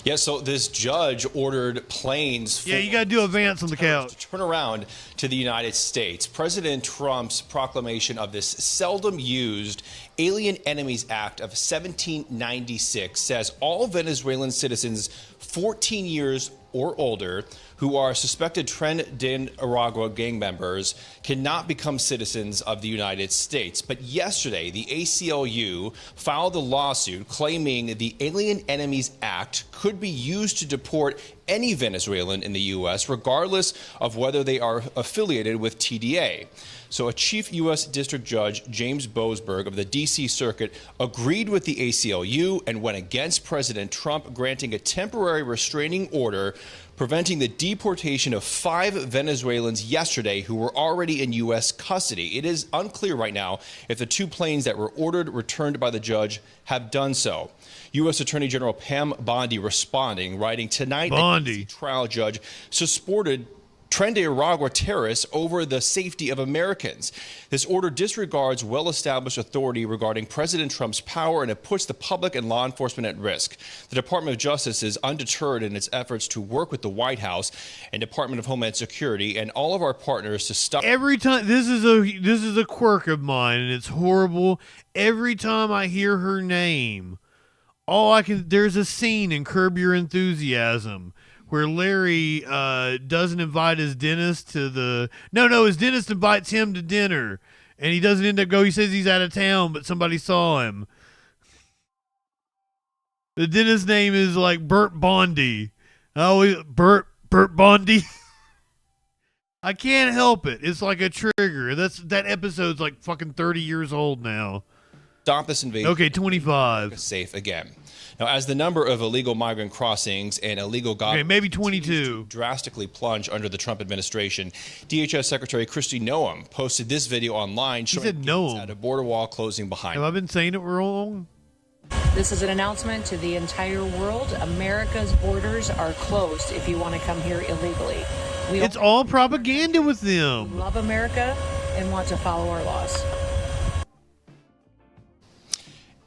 Yeah, so this judge ordered planes. Yeah, you got to do advance on the couch. To turn around to the United States. President Trump's proclamation of this seldom used Alien Enemies Act of 1796 says all Venezuelan citizens 14 years or older who are suspected Tren de Aragua gang members cannot become citizens of the United States. But yesterday, the ACLU filed a lawsuit claiming the Alien Enemies Act could be used to deport any Venezuelan in the U.S., regardless of whether they are affiliated with TDA. So a chief U.S. District Judge, James Boasberg of the D.C. Circuit, agreed with the ACLU and went against President Trump, granting a temporary restraining order preventing the deportation of 5 Venezuelans yesterday who were already in U.S. custody. It is unclear right now if the 2 planes that were ordered returned by the judge have done so. U.S. Attorney General Pam Bondi responding, writing tonight that the trial judge supported Tren de Aragua terrorists over the safety of Americans. This order disregards well-established authority regarding President Trump's power, and it puts the public and law enforcement at risk. The Department of Justice is undeterred in its efforts to work with the White House and Department of Homeland Security and all of our partners to stop. Every time, this is a quirk of mine, and it's horrible. Every time I hear her name, there's a scene in Curb Your Enthusiasm where Larry doesn't invite his dentist to the... No, his dentist invites him to dinner, and he doesn't end up going. He says he's out of town, but somebody saw him. The dentist's name is like Burt Bondi. Burt Bondi. I can't help it. It's like a trigger. That episode's like fucking 30 years old now. Stop this invasion. Okay, 25. Safe again. Now, as the number of illegal migrant crossings and illegal maybe 22 drastically plunge under the Trump administration, DHS Secretary Kristi Noem posted this video online showing at a border wall closing behind. Have I been saying it wrong? This is an announcement to the entire world. America's borders are closed if you want to come here illegally. It's all propaganda with them. Love America and want to follow our laws.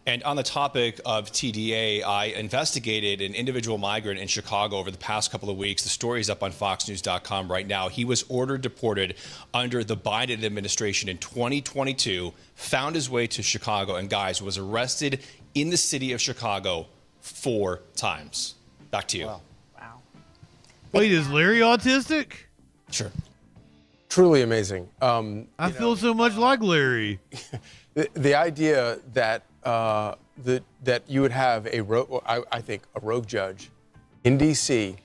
And on the topic of TDA, I investigated an individual migrant in Chicago over the past couple of weeks. The story is up on foxnews.com right now. He was ordered deported under the Biden administration in 2022, found his way to Chicago, and guys, was arrested in the city of Chicago 4 times. Back to you. Wow. Wait, is Larry autistic? Sure. Truly amazing. I feel so much like Larry. The idea that that you would have I think a rogue judge in D.C.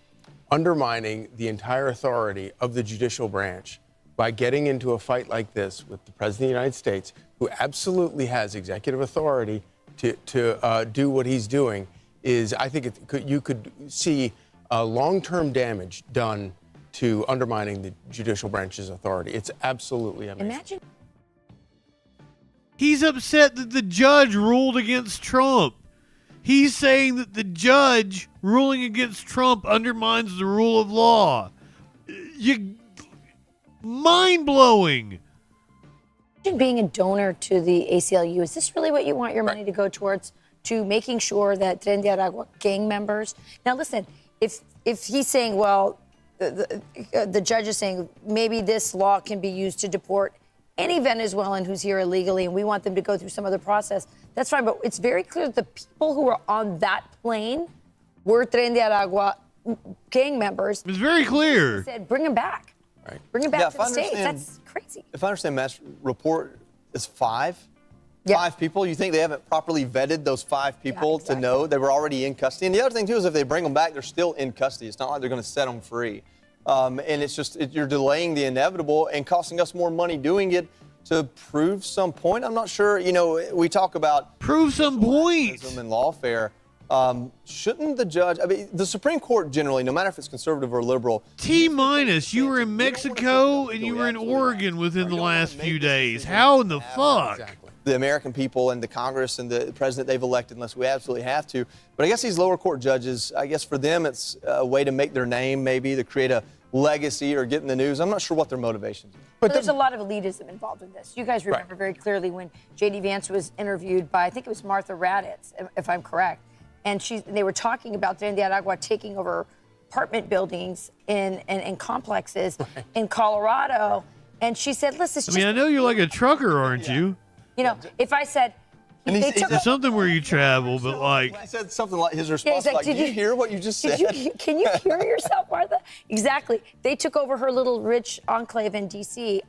undermining the entire authority of the judicial branch by getting into a fight like this with the President of the United States, who absolutely has executive authority to do what he's doing, is, I think you could see long-term damage done to undermining the judicial branch's authority. It's absolutely amazing. Imagine. He's upset that the judge ruled against Trump. He's saying that the judge ruling against Trump undermines the rule of law. Mind-blowing. Being a donor to the ACLU, is this really what you want your money to go towards? To making sure that Tren de Aragua gang members? Now listen, if he's saying, well, the judge is saying maybe this law can be used to deport any Venezuelan who's here illegally and we want them to go through some other process, that's fine. But it's very clear that the people who were on that plane were Tren de Aragua gang members. It's very clear. He said, bring them back. Right. Bring them back to the States. That's crazy. If I understand Matt's report, is 5? Yeah. 5 people? You think they haven't properly vetted those 5 people to know they were already in custody? And the other thing, too, is if they bring them back, they're still in custody. It's not like they're going to set them free. And it's just, you're delaying the inevitable and costing us more money doing it to prove some point. I'm not sure, you know, we talk about... Prove some point. ...in lawfare. Shouldn't the judge, I mean, the Supreme Court generally, no matter if it's conservative or liberal... T-minus, you were in Mexico and you were in Oregon within the last few days. How in the fuck? Exactly. The American people and the Congress and the president they've elected unless we absolutely have to. But I guess these lower court judges, I guess for them it's a way to make their name maybe, to create a legacy or get in the news. I'm not sure what their motivations are. But there's a lot of elitism involved in this. You guys remember very clearly when J.D. Vance was interviewed by, I think it was Martha Raddatz, if I'm correct. And they were talking about Tren de Aragua taking over apartment buildings and complexes in Colorado. And she said, listen, I know you're like a trucker, aren't you? You know, if I said, There's something where you travel, but like... He said something like, his response like, did you hear what you just said? Can you hear yourself, Martha? Exactly. They took over her little rich enclave in D.C.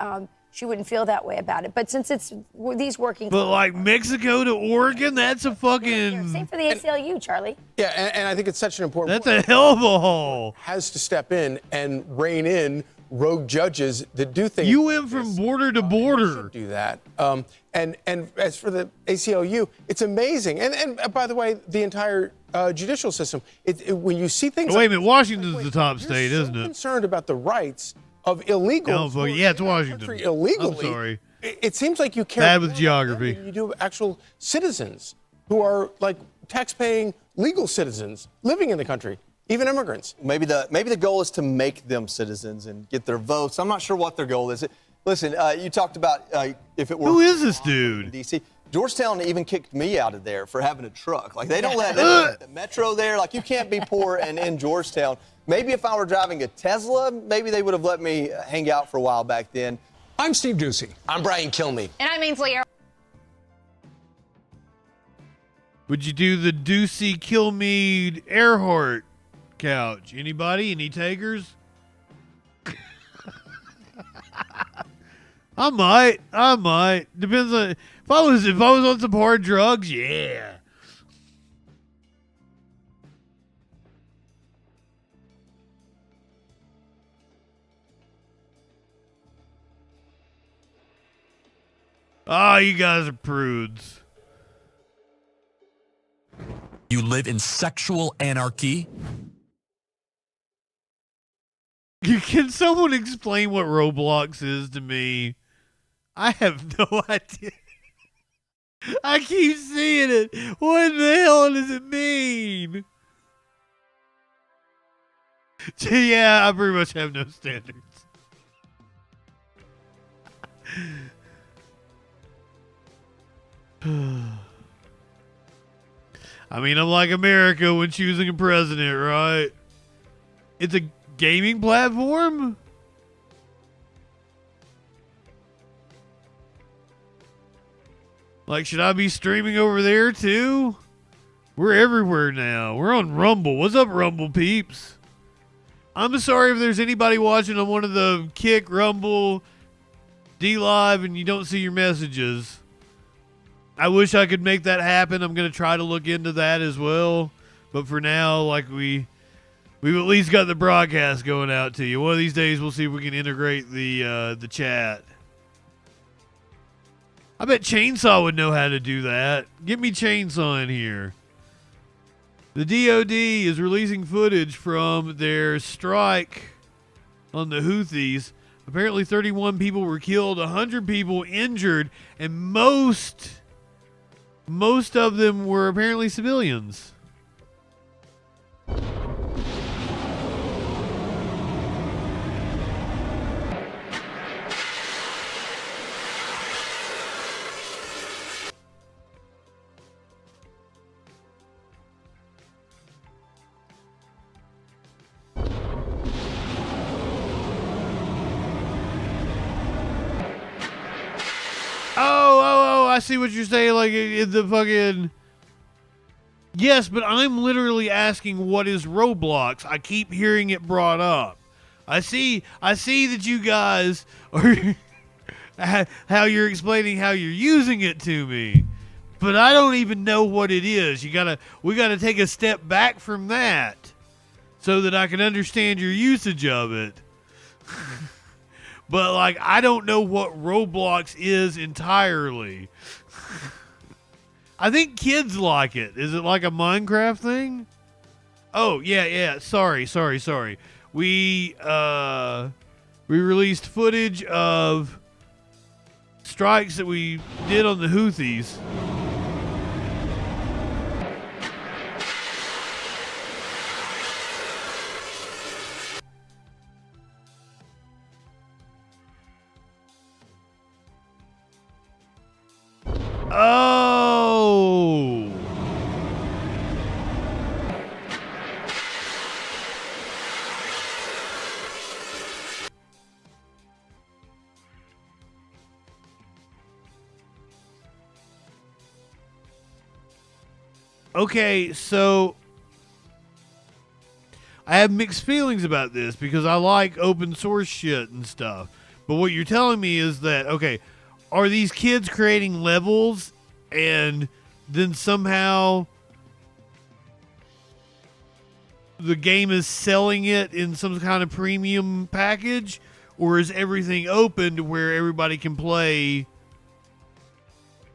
She wouldn't feel that way about it. But since it's these working... But like Mexico to Oregon, that's a fucking... Same for the ACLU, Charlie. Yeah, and I think it's such an important point. That's a hell of a haul. Has to step in and rein in rogue judges that do things. You went from border to border. Do that. And as for the ACLU, it's amazing. And by the way, the entire judicial system, when you see things... Wait a minute, Washington's the top state, isn't it? Concerned about the rights of illegals. No, yeah, it's Washington. Illegally. I'm sorry. It seems like you care bad with geography. You do actual citizens who are like tax-paying legal citizens living in the country, even immigrants. Maybe the goal is to make them citizens and get their votes. I'm not sure what their goal is. Listen, you talked about if it were... Who is this dude? DC. Georgetown even kicked me out of there for having a truck. Like, they don't let the metro there. Like, you can't be poor and in Georgetown. Maybe if I were driving a Tesla, maybe they would have let me hang out for a while back then. I'm Steve Ducey. I'm Brian Kilmeade. And I'm Ainsley. Would you do the Ducey Kilmeade Earhart couch? Anybody? Any takers? I might. Depends on if I was on some hard drugs, yeah. Oh, you guys are prudes. You live in sexual anarchy? Can someone explain what Roblox is to me? I have no idea. I keep seeing it. What the hell does it mean? Yeah, I pretty much have no standards. I mean, I'm like America when choosing a president, right? It's a gaming platform? Like, should I be streaming over there too? We're everywhere now. We're on Rumble. What's up, Rumble peeps? I'm sorry if there's anybody watching on one of the Kick, Rumble, D-Live, and you don't see your messages. I wish I could make that happen. I'm going to try to look into that as well. But for now, like we've at least got the broadcast going out to you. One of these days, we'll see if we can integrate the chat. I bet Chainsaw would know how to do that. Get me Chainsaw in here. The DOD is releasing footage from their strike on the Houthis. Apparently 31 people were killed, 100 people injured, and most most of them were apparently civilians. Oh, I see what you're saying. Like, the fucking... Yes, but I'm literally asking what is Roblox. I keep hearing it brought up. I see that you guys are... how you're explaining how you're using it to me. But I don't even know what it is. We gotta take a step back from that so that I can understand your usage of it. But, like, I don't know what Roblox is entirely. I think kids like it. Is it like a Minecraft thing? Oh, yeah. Sorry. We released footage of strikes that we did on the Houthis. Oh. Okay, so I have mixed feelings about this because I like open source shit and stuff. But what you're telling me is that, okay, are these kids creating levels and then somehow the game is selling it in some kind of premium package? Or is everything open to where everybody can play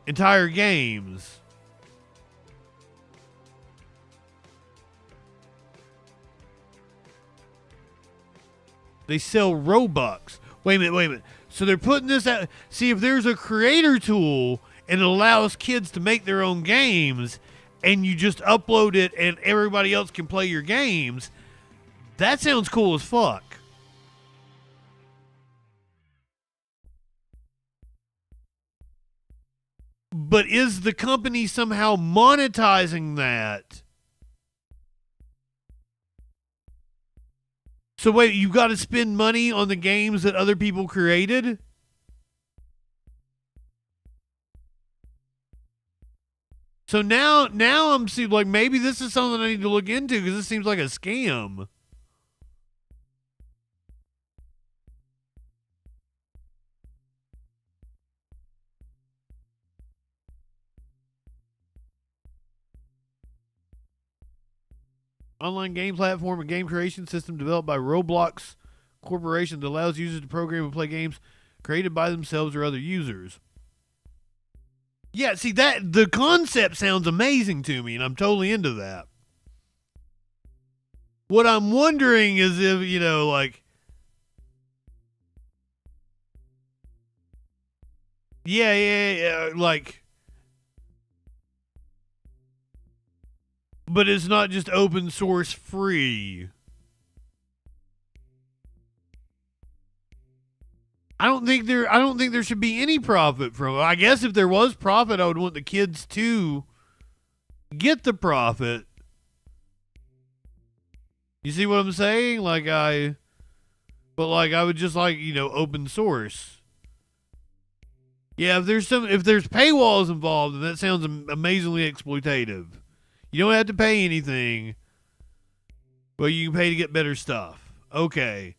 entire games? They sell Robux. Wait a minute. So they're putting this out. See, if there's a creator tool and it allows kids to make their own games and you just upload it and everybody else can play your games, that sounds cool as fuck. But is the company somehow monetizing that? So wait, you got to spend money on the games that other people created? So now I'm seeing like maybe this is something I need to look into because this seems like a scam. Online game platform and game creation system developed by Roblox Corporation that allows users to program and play games created by themselves or other users. Yeah, see, that the concept sounds amazing to me, and I'm totally into that. What I'm wondering is if, you know, like... Yeah, like... But it's not just open source free. I don't think there should be any profit from it. I guess if there was profit, I would want the kids to get the profit. You see what I'm saying? I would just like, you know, open source. Yeah, if there's paywalls involved, then that sounds amazingly exploitative. You don't have to pay anything, but you can pay to get better stuff. Okay.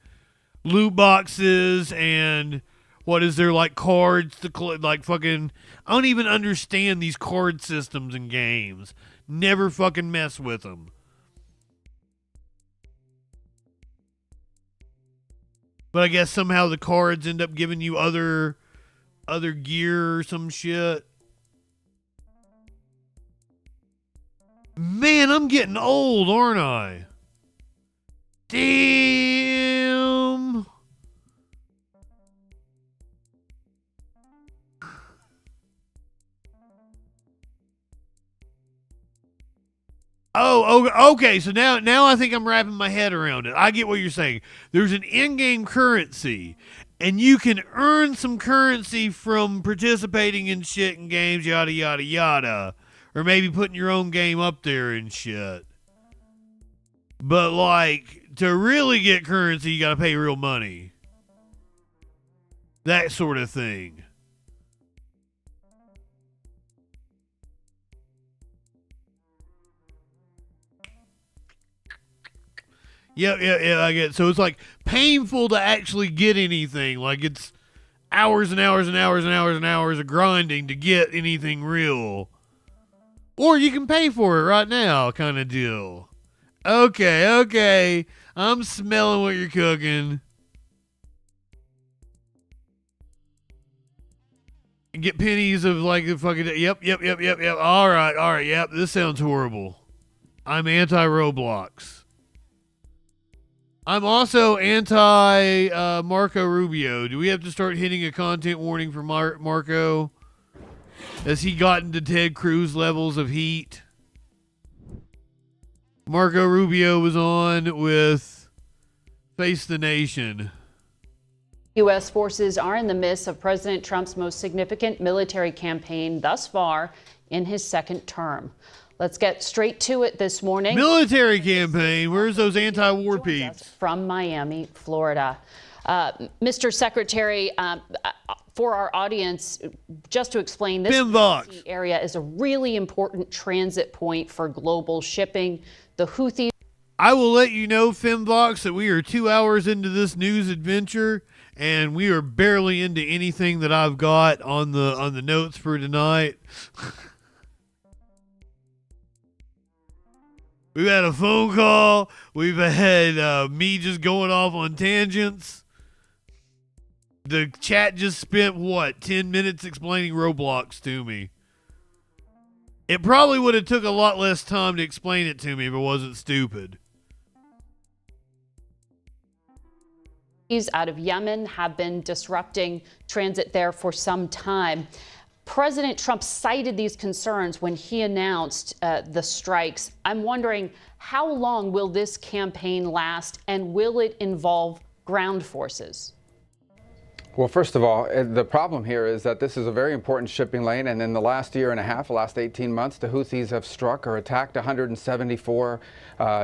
Loot boxes and what is there, like cards to like fucking... I don't even understand these card systems in games. Never fucking mess with them. But I guess somehow the cards end up giving you other gear or some shit. Man, I'm getting old, aren't I? Damn. Oh, okay. So now I think I'm wrapping my head around it. I get what you're saying. There's an in-game currency, and you can earn some currency from participating in shit in games, yada, yada, yada. Or maybe putting your own game up there and shit. But, like, to really get currency, you got to pay real money. That sort of thing. Yeah, I get it. So it's like painful to actually get anything. Like it's hours and hours and hours and hours and hours of grinding to get anything real. Or you can pay for it right now kind of deal. Okay. I'm smelling what you're cooking. And get pennies of like the fucking... Yep. All right. Yep, this sounds horrible. I'm anti-Roblox. I'm also anti Marco Rubio. Do we have to start hitting a content warning for Marco? Has he gotten to Ted Cruz levels of heat? Marco Rubio was on with Face the Nation. U.S. forces are in the midst of President Trump's most significant military campaign thus far in his second term. Let's get straight to it this morning. Military campaign. Where's those anti-war peeps? From Miami, Florida. Mr. Secretary, for our audience, just to explain, this area is a really important transit point for global shipping. The Houthis... I will let you know, Femvox, that we are 2 hours into this news adventure, and we are barely into anything that I've got on the notes for tonight. We've had a phone call. We've had me just going off on tangents. The chat just spent, 10 minutes explaining Roblox to me. It probably would have took a lot less time to explain it to me if it wasn't stupid. Out of Yemen have been disrupting transit there for some time. President Trump cited these concerns when he announced the strikes. I'm wondering, how long will this campaign last, and will it involve ground forces? Well, first of all, the problem here is that this is a very important shipping lane, and in the last year and a half, the last 18 months, the Houthis have struck or attacked 174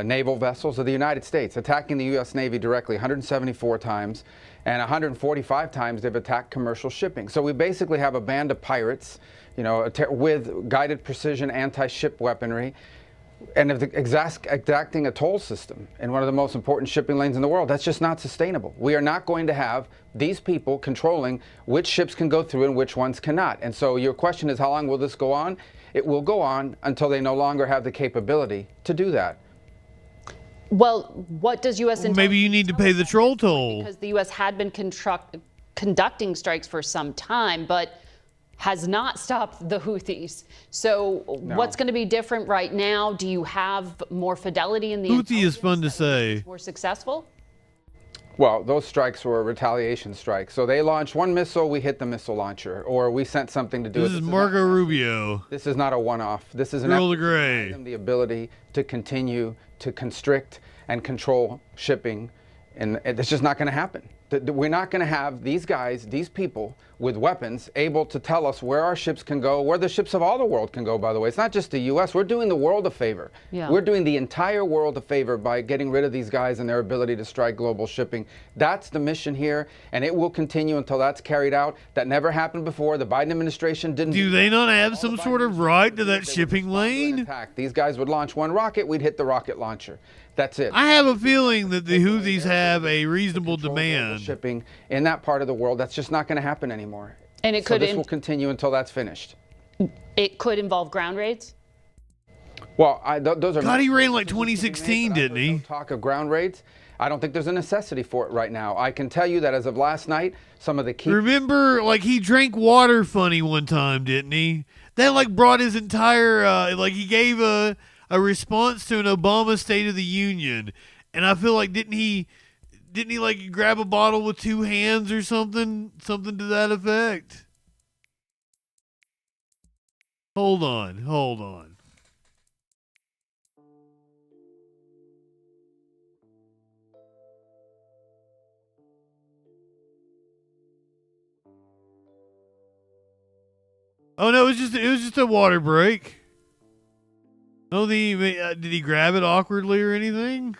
naval vessels of the United States, attacking the U.S. Navy directly 174 times, and 145 times they've attacked commercial shipping. So we basically have a band of pirates, with guided precision anti-ship weaponry, and exacting a toll system in one of the most important shipping lanes in the world. That's just not sustainable. We are not going to have these people controlling which ships can go through and which ones cannot. And so your question is, how long will this go on? It will go on until they no longer have the capability to do that. Well, what does U.S. Maybe you need to pay the troll toll. Because the U.S. had been conducting strikes for some time, but has not stopped the Houthis. So what's going to be different right now? Do you have more fidelity in the Houthi is fun to say. More successful? Well, those strikes were retaliation strikes. So they launched one missile, we hit the missile launcher, or we sent something to do it. This is Marco Rubio. This is not a one-off. This is an Earl of Grey. The ability to continue to constrict and control shipping, and it's just not going to happen. We're not going to have these guys, these people with weapons able to tell us where our ships can go, where the ships of all the world can go, by the way. It's not just the U.S. We're doing the world a favor. Yeah. We're doing the entire world a favor by getting rid of these guys and their ability to strike global shipping. That's the mission here, and it will continue until that's carried out. That never happened before. The Biden administration didn't. Do they not have some sort of right to that shipping lane? These guys would launch one rocket, we'd hit the rocket launcher. That's it. I have a feeling that the Houthis have a reasonable demand. Shipping in that part of the world, that's just not going to happen anymore. And it so could this will continue until that's finished. It could involve ground raids? Well, those are... God, he ran like 2016, didn't he? No talk of ground raids. I don't think there's a necessity for it right now. I can tell you that as of last night, some of the key... Remember, like, he drank water funny one time, didn't he? That, like, brought his entire, he gave a response to an Obama State of the Union. And I feel like, didn't he like grab a bottle with two hands or something? Something to that effect. Hold on. Oh no, it was just a water break. No, did he grab it awkwardly or anything?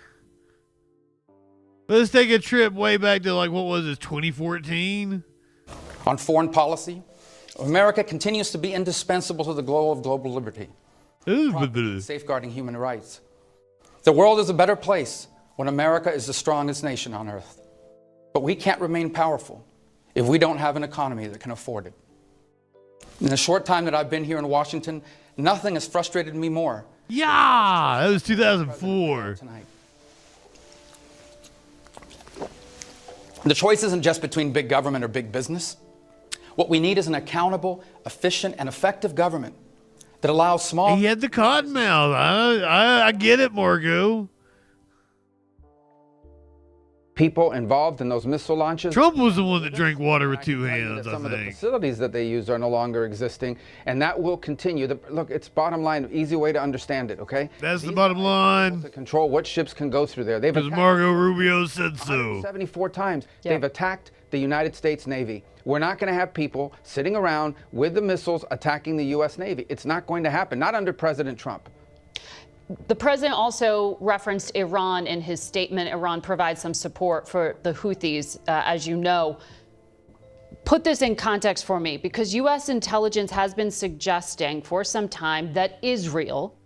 Let's take a trip way back to what was this, 2014? On foreign policy, America continues to be indispensable to the goal of global liberty, safeguarding human rights. The world is a better place when America is the strongest nation on earth. But we can't remain powerful if we don't have an economy that can afford it. In the short time that I've been here in Washington, nothing has frustrated me more. Yeah, that was 2004. Tonight. The choice isn't just between big government or big business. What we need is an accountable, efficient, and effective government that allows small... He had the cotton mouth. I get it, Margo. People involved in those missile launches. Trump was the one that drank water with two hands, I Some of the think. facilities that they used are no longer existing, and that will continue. Look, it's bottom line, easy way to understand it, okay? That's the bottom line. To control what ships can go through there. Because Marco Rubio said so. 74 times they've attacked the United States Navy. We're not going to have people sitting around with the missiles attacking the U.S. Navy. It's not going to happen, not under President Trump. The president also referenced Iran in his statement. Iran provides some support for the Houthis, as you know. Put this in context for me, because U.S. intelligence has been suggesting for some time that Israel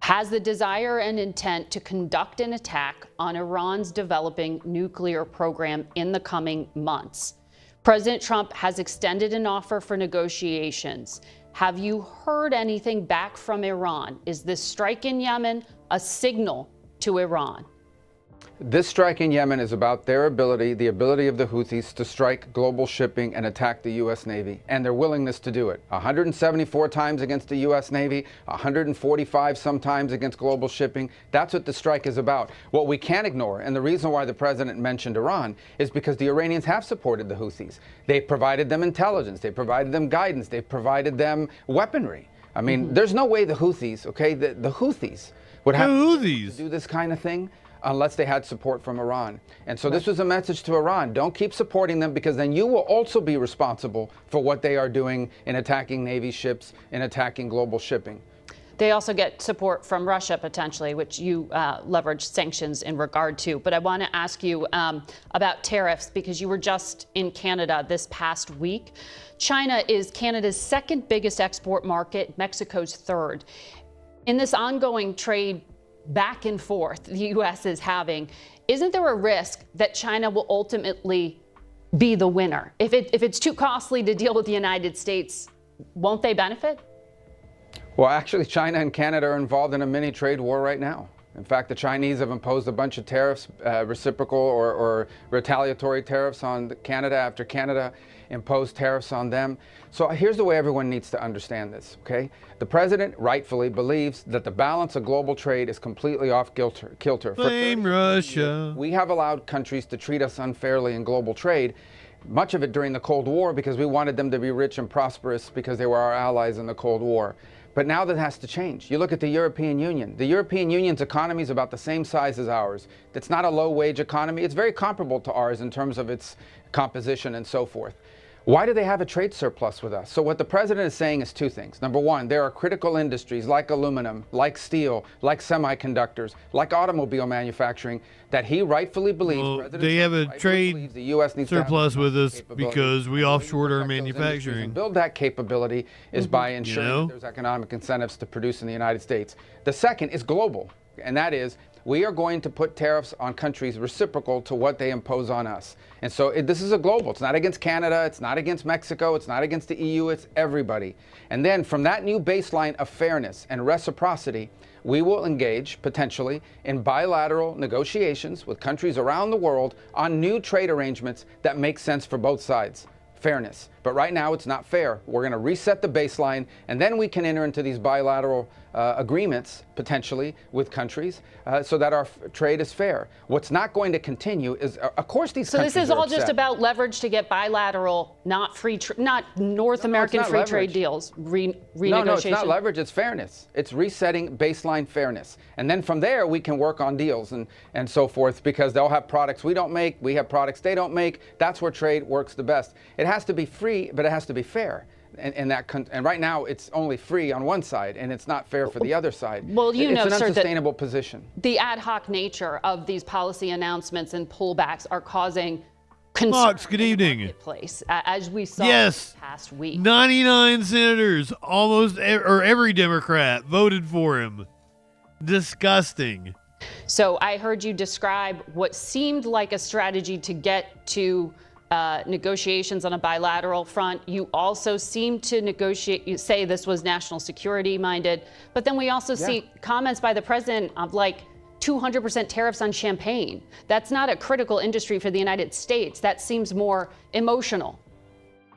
has the desire and intent to conduct an attack on Iran's developing nuclear program in the coming months. President Trump has extended an offer for negotiations. Have you heard anything back from Iran? Is this strike in Yemen a signal to Iran? This strike in Yemen is about their ability, the ability of the Houthis to strike global shipping and attack the U.S. Navy, and their willingness to do it. 174 times against the U.S. Navy, 145 sometimes against global shipping. That's what the strike is about. What we can't ignore, and the reason why the president mentioned Iran, is because the Iranians have supported the Houthis. They've provided them intelligence, they've provided them guidance, they've provided them weaponry. I mean, there's no way the Houthis, okay, the Houthis would have to do this kind of thing unless they had support from Iran. And so this was a message to Iran. Don't keep supporting them, because then you will also be responsible for what they are doing in attacking Navy ships, in attacking global shipping. They also get support from Russia, potentially, which you leverage sanctions in regard to. But I want to ask you about tariffs, because you were just in Canada this past week. China is Canada's second biggest export market, Mexico's third. In this ongoing trade back and forth the U.S. is having, isn't there a risk that China will ultimately be the winner? If it's too costly to deal with the United States, won't they benefit? Well, actually, China and Canada are involved in a mini trade war right now. In fact, the Chinese have imposed a bunch of tariffs, reciprocal or retaliatory tariffs on Canada after Canada imposed tariffs on them. So here's the way everyone needs to understand this, okay? The president rightfully believes that the balance of global trade is completely off kilter. Blame Russia. We have allowed countries to treat us unfairly in global trade, much of it during the Cold War, because we wanted them to be rich and prosperous because they were our allies in the Cold War. But now that has to change. You look at the European Union. The European Union's economy is about the same size as ours. It's not a low-wage economy. It's very comparable to ours in terms of its composition and so forth. Why do they have a trade surplus with us? So what the president is saying is two things. Number one, there are critical industries like aluminum, like steel, like semiconductors, like automobile manufacturing that he rightfully believes they have a trade the U.S. needs surplus with us because we offshored our manufacturing. Build that capability is by ensuring that there's economic incentives to produce in the United States. The second is global, and that is we are going to put tariffs on countries reciprocal to what they impose on us. And so this is a global. It's not against Canada. It's not against Mexico. It's not against the EU. It's everybody. And then from that new baseline of fairness and reciprocity, we will engage potentially in bilateral negotiations with countries around the world on new trade arrangements that make sense for both sides. Fairness. But right now it's not fair. We're going to reset the baseline, and then we can enter into these bilateral agreements potentially with countries so that our trade is fair. What's not going to continue is, of course, these countries So this is all just about leverage to get bilateral, not North American free trade deals renegotiation. No, it's not leverage. It's fairness. It's resetting baseline fairness, and then from there we can work on deals and so forth, because they'll have products we don't make, we have products they don't make. That's where trade works the best. It has to be free, but it has to be fair. and right now it's only free on one side, and it's not fair for the other side. Well, you know, it's an sir, unsustainable position. The ad hoc nature of these policy announcements and pullbacks are causing concern Fox, good in the evening. marketplace, as we saw Yes. this past week. 99 senators, almost or every Democrat voted for him. Disgusting. So I heard you describe what seemed like a strategy to get to negotiations on a bilateral front. You also seem to say this was national security minded, but then we also see comments by the president of like 200% tariffs on champagne. That's not a critical industry for the United States. That seems more emotional.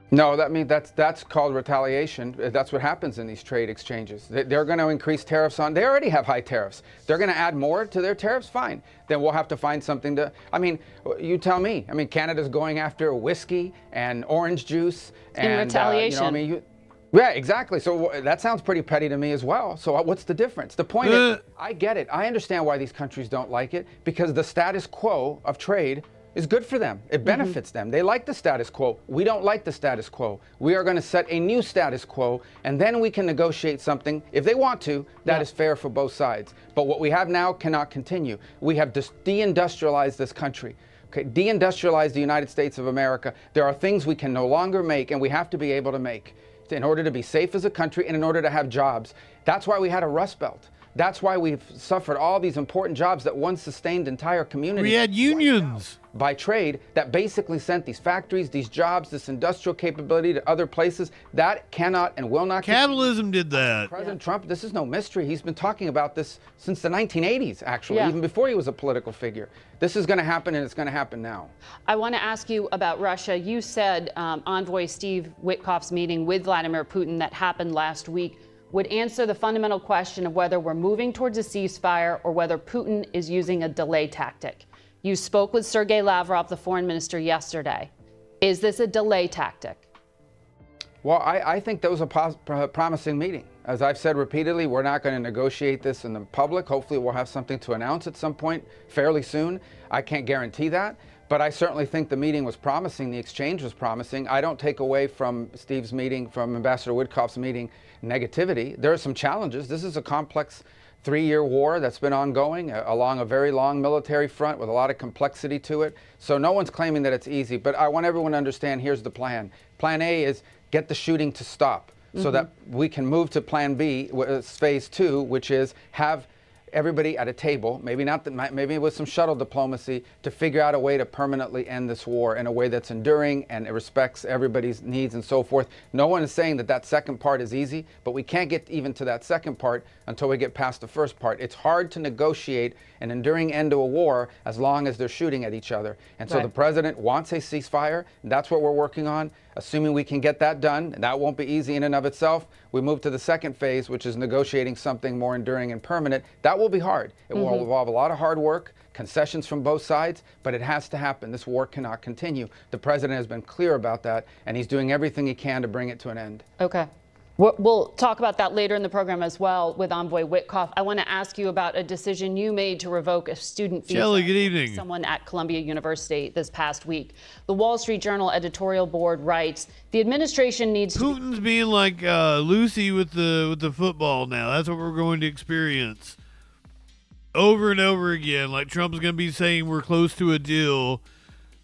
No, that's called retaliation. That's what happens in these trade exchanges. They're going to increase tariffs on. They already have high tariffs. They're going to add more to their tariffs. Fine. Then we'll have to find something to. I mean, you tell me. I mean, Canada's going after whiskey and orange juice and in retaliation. Yeah, exactly. So that sounds pretty petty to me as well. So what's the difference? The point is, I get it. I understand why these countries don't like it, because the status quo of trade is good for them. It benefits them. They like the status quo. We don't like the status quo. We are going to set a new status quo, and then we can negotiate something, if they want to, that is fair for both sides. But what we have now cannot continue. We have deindustrialized this country. Okay, deindustrialized the United States of America. There are things we can no longer make, and we have to be able to make in order to be safe as a country and in order to have jobs. That's why we had a Rust Belt. That's why we've suffered all these important jobs that once sustained entire communities. We had unions. By trade that basically sent these factories, these jobs, this industrial capability to other places. That cannot and will not. Capitalism did that. President Trump, this is no mystery. He's been talking about this since the 1980s, actually, even before he was a political figure. This is going to happen, and it's going to happen now. I want to ask you about Russia. You said Envoy Steve Witkoff's meeting with Vladimir Putin that happened last week would answer the fundamental question of whether we're moving towards a ceasefire or whether Putin is using a delay tactic. You spoke with Sergei Lavrov, the foreign minister, yesterday. Is this a delay tactic? Well, I think that was a promising meeting. As I've said repeatedly, we're not going to negotiate this in the public. Hopefully we'll have something to announce at some point fairly soon. I can't guarantee that, but I certainly think the meeting was promising. The exchange was promising. I don't take away from Steve's meeting, from Ambassador Witkoff's meeting, negativity. There are some challenges. This is a complex 3-year war that's been ongoing along a very long military front with a lot of complexity to it. So no one's claiming that it's easy, but I want everyone to understand here's the plan. Plan A is get the shooting to stop so that we can move to Plan B, phase 2, which is have everybody at a table, maybe with some shuttle diplomacy, to figure out a way to permanently end this war in a way that's enduring and it respects everybody's needs and so forth. No one is saying that that second part is easy, but we can't get even to that second part until we get past the first part. It's hard to negotiate an enduring end to a war as long as they're shooting at each other. And so the president wants a ceasefire. That's what we're working on. Assuming we can get that done, and that won't be easy in and of itself, we move to the second phase, which is negotiating something more enduring and permanent. That will be hard. It will involve a lot of hard work, concessions from both sides, but it has to happen. This war cannot continue. The president has been clear about that, and he's doing everything he can to bring it to an end. Okay. We'll talk about that later in the program as well with Envoy Witkoff. I want to ask you about a decision you made to revoke a student visa. Shelley, good evening. Someone at Columbia University this past week. The Wall Street Journal editorial board writes, the administration needs Putin's being like Lucy with the football now. That's what we're going to experience over and over again. Like Trump's going to be saying we're close to a deal.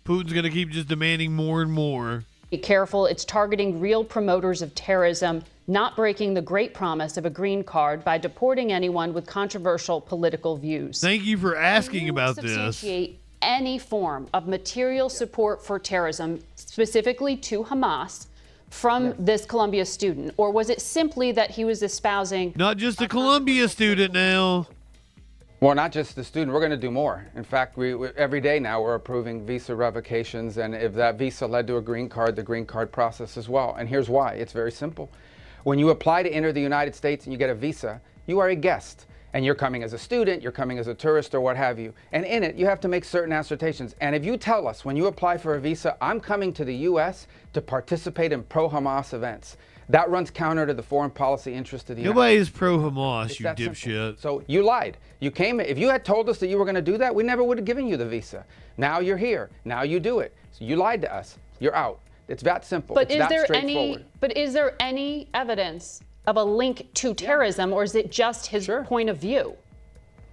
Putin's going to keep just demanding more and more. Be careful. It's targeting real promoters of terrorism, not breaking the great promise of a green card by deporting anyone with controversial political views. Thank you for asking about this. Substantiate any form of material support for terrorism, specifically to Hamas, from this Columbia student? Or was it simply that he was espousing... Not just a Columbia student now. Well, not just the student. We're going to do more. In fact, every day now we're approving visa revocations, and if that visa led to a green card, the green card process as well. And here's why. It's very simple. When you apply to enter the United States and you get a visa, you are a guest. And you're coming as a student, you're coming as a tourist, or what have you. And in it, you have to make certain assertions. And if you tell us when you apply for a visa, I'm coming to the U.S. to participate in pro-Hamas events, that runs counter to the foreign policy interest of the United States. Nobody is pro-Hamas, you dipshit. So you lied. You came. If you had told us that you were going to do that, we never would have given you the visa. Now you're here. Now you do it. So you lied to us. You're out. It's that simple. But it's is there any evidence of a link to terrorism, or is it just his point of view?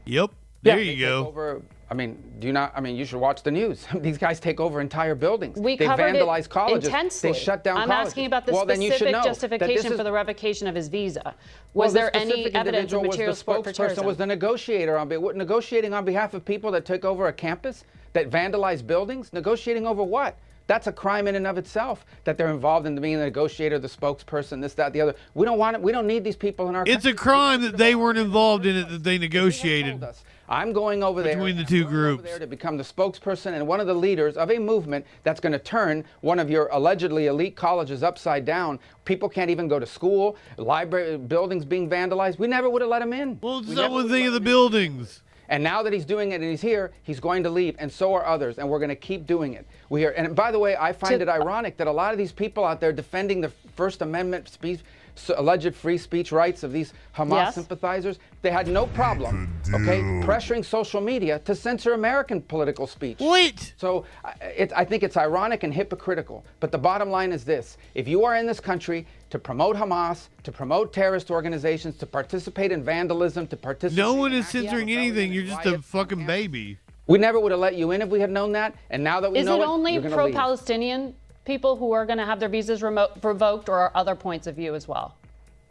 Yep. There you go. Over, I mean, do you not? I mean, you should watch the news. These guys take over entire buildings. They vandalize colleges. Intensely. They shut down I'm colleges. asking about the then you should specific know justification for the revocation of his visa. Was there any evidence of material support for terrorism? Was the negotiator negotiating on behalf of people that took over a campus, that vandalized buildings? Negotiating over what? That's a crime in and of itself, that they're involved in being the negotiator, the spokesperson, this, that, the other. We don't want it. We don't need these people in our country. It's a crime that they weren't involved in it, that they negotiated. I'm going over there between the two groups to become the spokesperson and one of the leaders of a movement that's going to turn one of your allegedly elite colleges upside down. People can't even go to school. Library buildings being vandalized. We never would have let him in. Well, someone think of the buildings. And now that he's doing it and he's here, he's going to leave, and so are others, and we're going to keep doing it. And by the way, I find it ironic that a lot of these people out there defending the First Amendment speech, alleged free speech rights of these Hamas sympathizers, they had no problem, pressuring social media to censor American political speech. Wait! So I think it's ironic and hypocritical. But the bottom line is this. If you are in this country to promote Hamas, to promote terrorist organizations, to participate in vandalism, to participate... No one is censoring anything. You're just a fucking baby. We never would have let you in if we had known that. And now that we know it, Is it only pro-Palestinian people who are going to have their visas revoked, or are other points of view as well?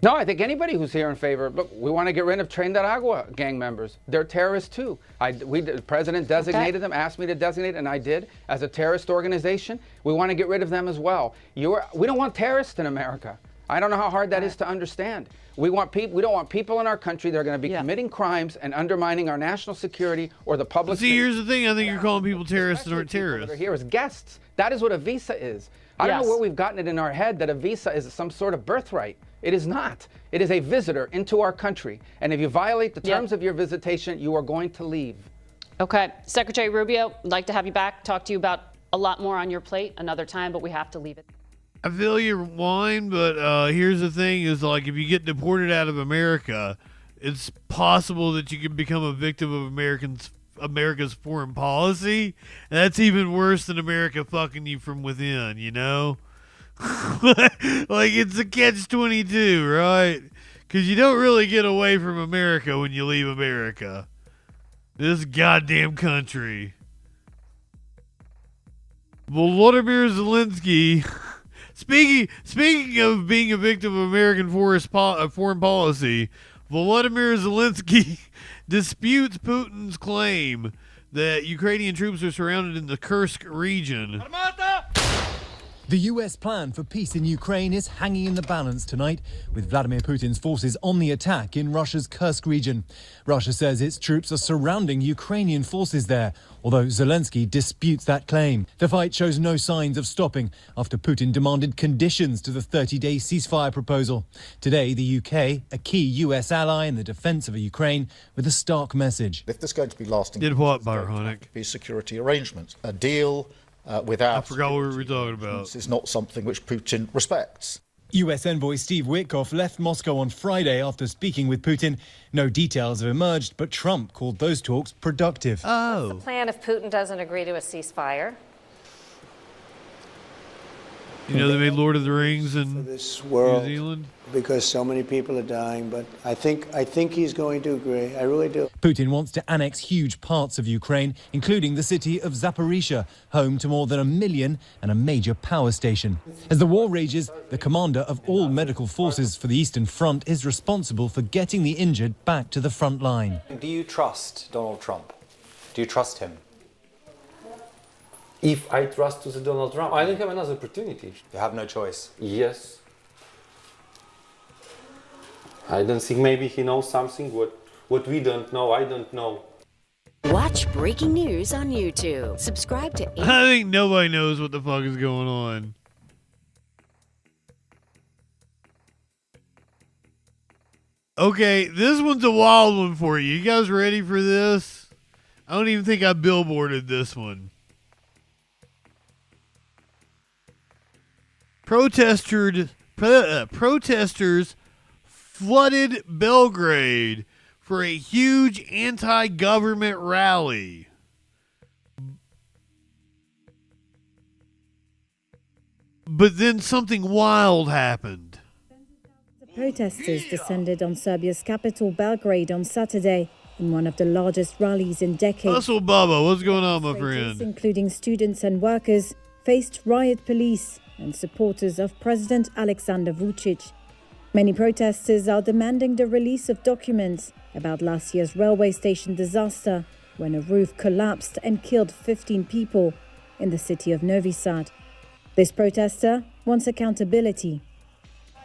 No, I think anybody who's here in favor. Look, we want to get rid of Trinidad gang members. They're terrorists too. The president designated them, asked me to designate, and I did, as a terrorist organization. We want to get rid of them as well. We don't want terrorists in America. I don't know how hard that is to understand. We don't want people in our country that are going to be committing crimes and undermining our national security or the public. See, here's the thing. I think you're calling people terrorists that aren't terrorists. They're here as guests. That is what a visa is. I don't know where we've gotten it in our head that a visa is some sort of birthright. It is not. It is a visitor into our country. And if you violate the terms of your visitation, you are going to leave. Okay. Secretary Rubio, I'd like to have you back, talk to you about a lot more on your plate another time, but we have to leave it. I feel your whine, but here's the thing is, like, if you get deported out of America, it's possible that you can become a victim of America's foreign policy. And that's even worse than America fucking you from within, you know? Like, it's a catch-22, right? Because you don't really get away from America when you leave America. This goddamn country. Volodymyr Zelensky... Speaking of being a victim of American foreign policy, Volodymyr Zelensky disputes Putin's claim that Ukrainian troops are surrounded in the Kursk region. The U.S. plan for peace in Ukraine is hanging in the balance tonight, with Vladimir Putin's forces on the attack in Russia's Kursk region. Russia says its troops are surrounding Ukrainian forces there, although Zelensky disputes that claim. The fight shows no signs of stopping after Putin demanded conditions to the 30-day ceasefire proposal. Today, the UK, a key U.S. ally in the defense of Ukraine, with a stark message. If there's going to be lasting peace, be security arrangements. A deal without... I forgot what we were talking about. It's not something which Putin respects. US envoy Steve Witkoff left Moscow on Friday after speaking with Putin. No details have emerged, but Trump called those talks productive. What's the plan if Putin doesn't agree to a ceasefire? You know, they made Lord of the Rings in New Zealand? Because so many people are dying, but I think he's going to agree. I really do. Putin wants to annex huge parts of Ukraine, including the city of Zaporizhia, home to more than 1 million and a major power station. As the war rages, the commander of all medical forces for the Eastern Front is responsible for getting the injured back to the front line. Do you trust Donald Trump? Do you trust him? If I trust to Donald Trump, I don't have another opportunity. You have no choice. Yes. I don't think maybe he knows something what we don't know. I don't know. Watch breaking news on YouTube. Subscribe to... I think nobody knows what the fuck is going on. Okay, this one's a wild one for you. You guys ready for this? I don't even think I billboarded this one. Protesters flooded Belgrade for a huge anti-government rally. But then something wild happened. Protesters descended on Serbia's capital, Belgrade, on Saturday in one of the largest rallies in decades. Hustle Bubba, what's going on, my friend? Including students and workers, faced riot police and supporters of President Alexander Vučić. Many protesters are demanding the release of documents about last year's railway station disaster when a roof collapsed and killed 15 people in the city of Novi Sad. This protester wants accountability.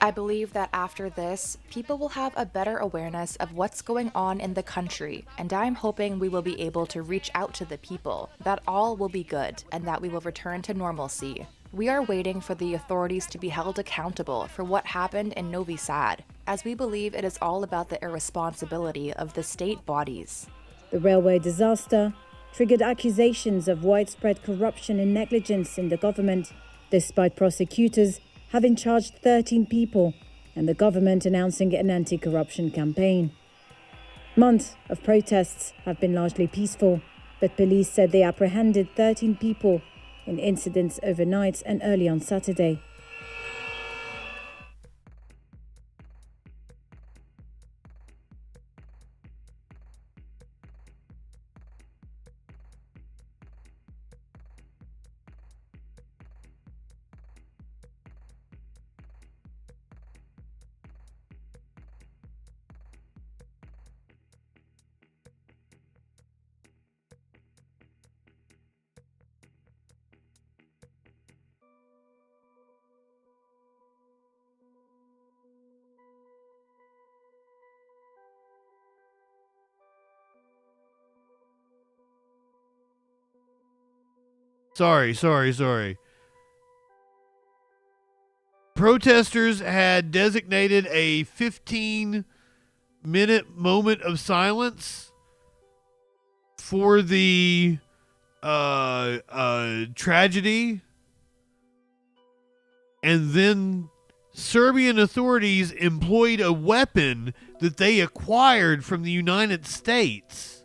I believe that after this, people will have a better awareness of what's going on in the country, and I'm hoping we will be able to reach out to the people, that all will be good, and that we will return to normalcy. We are waiting for the authorities to be held accountable for what happened in Novi Sad, as we believe it is all about the irresponsibility of the state bodies. The railway disaster triggered accusations of widespread corruption and negligence in the government, despite prosecutors having charged 13 people and the government announcing an anti-corruption campaign. Months of protests have been largely peaceful, but police said they apprehended 13 people in incidents overnight and early on Saturday. Sorry. Protesters had designated a 15-minute moment of silence for the tragedy, and then Serbian authorities employed a weapon that they acquired from the United States.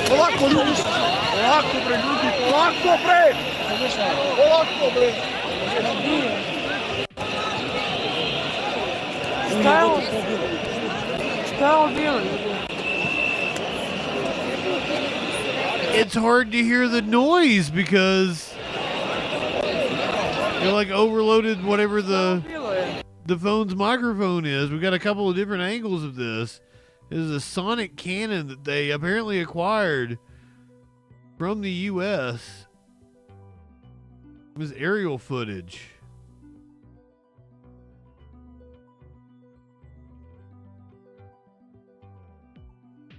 Polako, ljudi! Polako, bre, ljudi! Polako, bre! Polako, bre! Šta je bilo? It's hard to hear the noise because you're like overloaded whatever the phone's microphone is. We've got a couple of different angles of this. This is a sonic cannon that they apparently acquired from the U.S. It was aerial footage.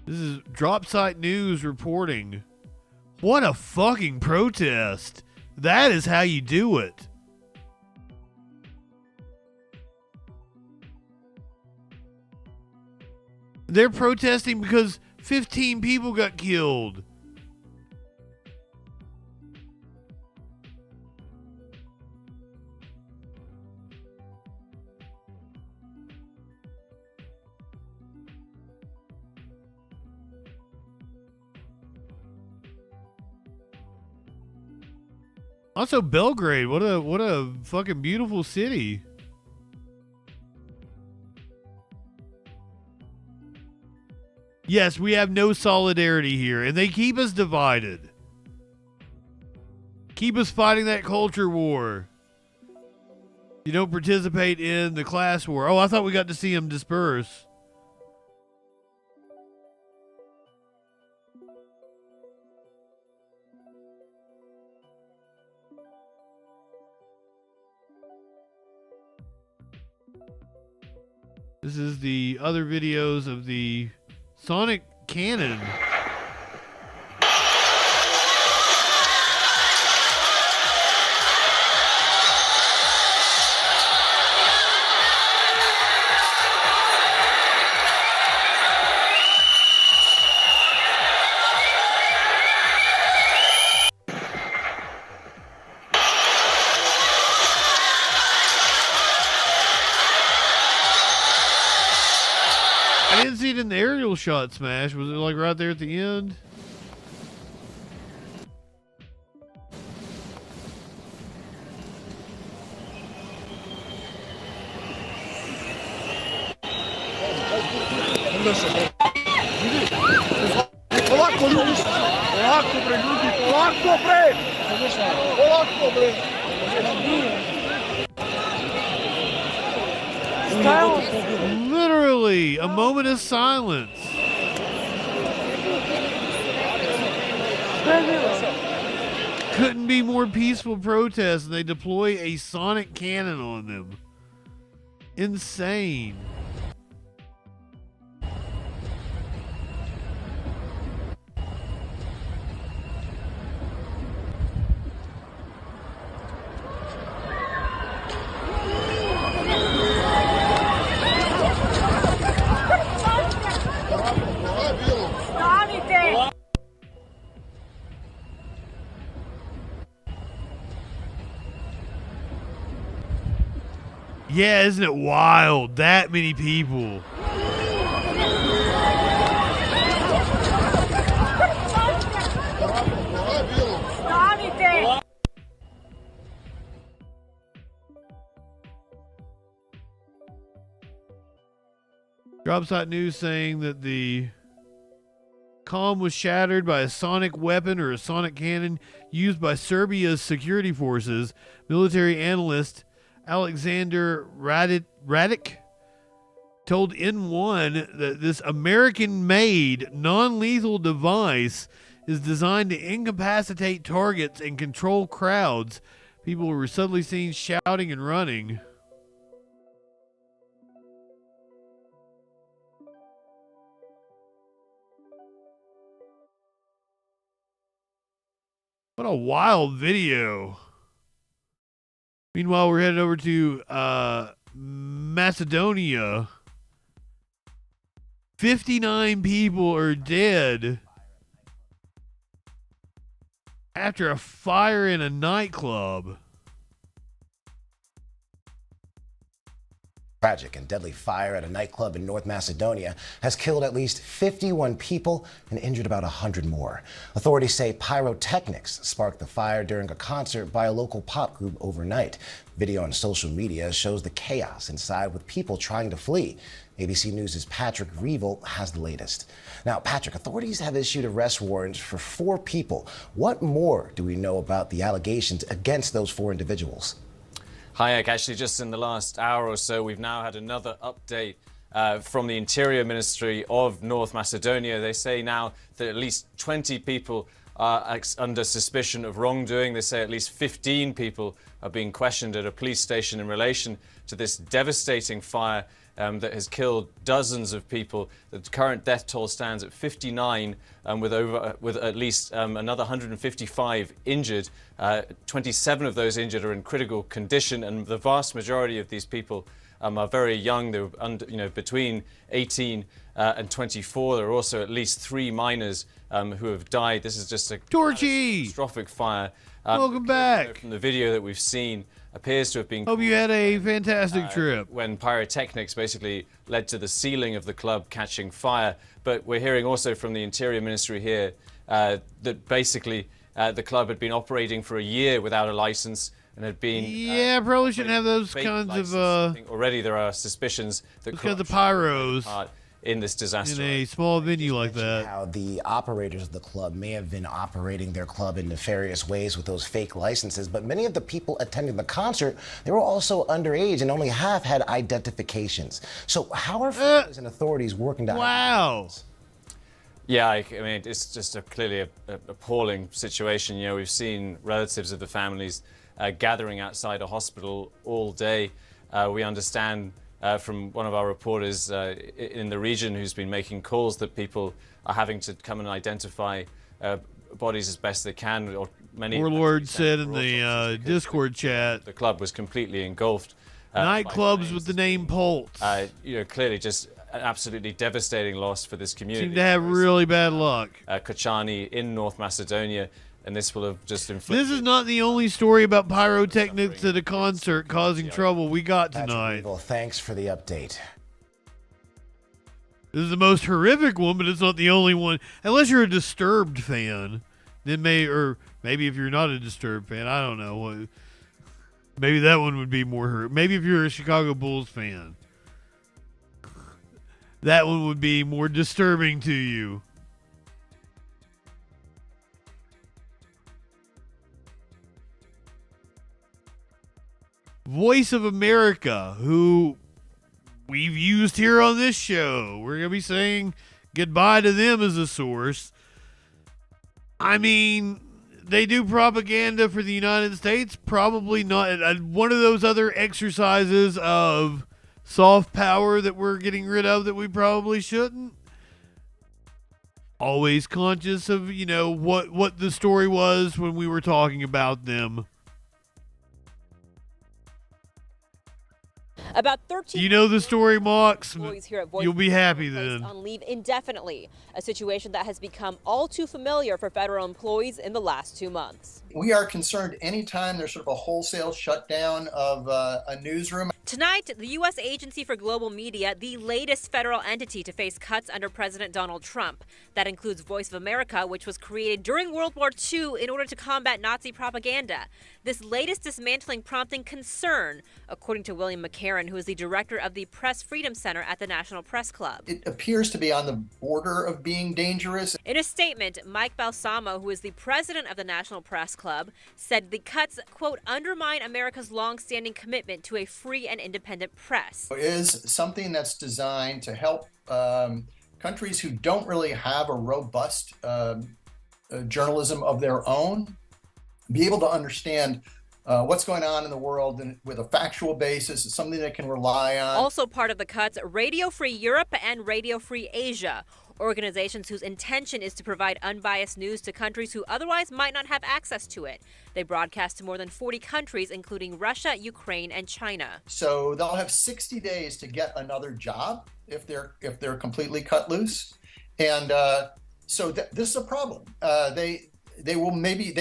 This is Dropsite News reporting. What a fucking protest. That is how you do it. They're protesting because 15 people got killed. Also, Belgrade, what a fucking beautiful city. Yes, we have no solidarity here, and they keep us divided. Keep us fighting that culture war. You don't participate in the class war. Oh, I thought we got to see them disperse. This is the other videos of the sonic cannon. I didn't see it in the aerial shot smash. Was it like right there at the end? Polako, ljudi! Polako, bre, ljudi! Polako, bre! Polako, bre! Literally, a moment of silence. Couldn't be more peaceful protests, and they deploy a sonic cannon on them. Insane. Yeah, isn't it wild? That many people. Dropsite News saying that the calm was shattered by a sonic weapon or a sonic cannon used by Serbia's security forces. Military analyst Alexander Radic told N1 that this American-made non-lethal device is designed to incapacitate targets and control crowds. People were suddenly seen shouting and running. What a wild video. Meanwhile, we're headed over to Macedonia. 59 people are dead after a fire in a nightclub. Tragic and deadly fire at a nightclub in North Macedonia has killed at least 51 people and injured about 100 more. Authorities say pyrotechnics sparked the fire during a concert by a local pop group overnight. Video on social media shows the chaos inside with people trying to flee. ABC News' Patrick Reevil has the latest. Now, Patrick, authorities have issued arrest warrants for 4 people. What more do we know about the allegations against those 4 individuals? Hi, actually, just in the last hour or so, we've now had another update from the Interior Ministry of North Macedonia. They say now that at least 20 people are under suspicion of wrongdoing. They say at least 15 people are being questioned at a police station in relation to this devastating fire that has killed dozens of people. The current death toll stands at 59, with at least another 155 injured. 27 of those injured are in critical condition, and the vast majority of these people are very young. They're between 18 and 24. There are also at least 3 minors who have died. This is just a catastrophic fire. Welcome back. From the video that we've seen, appears to have been. Hope you had a fantastic trip. When pyrotechnics basically led to the ceiling of the club catching fire. But we're hearing also from the Interior Ministry here that basically the club had been operating for a year without a license and had been. Yeah, probably shouldn't have those kinds of. I think already there are suspicions that those kinds of pyros in this disaster. In a small venue like that. How the operators of the club may have been operating their club in nefarious ways with those fake licenses, but many of the people attending the concert, they were also underage and only half had identifications. So how are families and authorities working to... Wow. Yeah, I mean, it's just clearly an appalling situation. You know, we've seen relatives of the families gathering outside a hospital all day. We understand from one of our reporters in the region who's been making calls that people are having to come and identify bodies as best they can. Or many Warlord said in the Discord chat, the club was completely engulfed. Nightclubs with the name Pulse. Clearly just an absolutely devastating loss for this community. Seem to have really bad luck. Kochani in North Macedonia, and this will have just inflicted... This is not the only story about pyrotechnics at a concert causing trouble we got tonight. Well, thanks for the update. This is the most horrific one, but it's not the only one. Unless you're a Disturbed fan, then maybe if you're not a Disturbed fan, I don't know. Maybe that one would be more horrific. Maybe if you're a Chicago Bulls fan, that one would be more disturbing to you. Voice of America, who we've used here on this show. We're going to be saying goodbye to them as a source. I mean, they do propaganda for the United States. Probably not. One of those other exercises of soft power that we're getting rid of that we probably shouldn't. Always conscious of, what the story was when we were talking about them. About 13. You know the story, Mox. You'll be happy then. On leave indefinitely, a situation that has become all too familiar for federal employees in the last 2 months. We are concerned anytime there's sort of a wholesale shutdown of a newsroom. Tonight, the U.S. Agency for Global Media, the latest federal entity to face cuts under President Donald Trump. That includes Voice of America, which was created during World War II in order to combat Nazi propaganda. This latest dismantling prompting concern, according to William McCarran, who is the director of the Press Freedom Center at the National Press Club. It appears to be on the border of being dangerous. In a statement, Mike Balsamo, who is the president of the National Press Club, said the cuts, quote, undermine America's longstanding commitment to a free and independent press. It is something that's designed to help countries who don't really have a robust journalism of their own be able to understand what's going on in the world and with a factual basis. It's something they can rely on. Also part of the cuts, Radio Free Europe and Radio Free Asia, organizations whose intention is to provide unbiased news to countries who otherwise might not have access to it. They broadcast to more than 40 countries, including Russia, Ukraine, and China. So they'll have 60 days to get another job if they're completely cut loose. And so this is a problem. They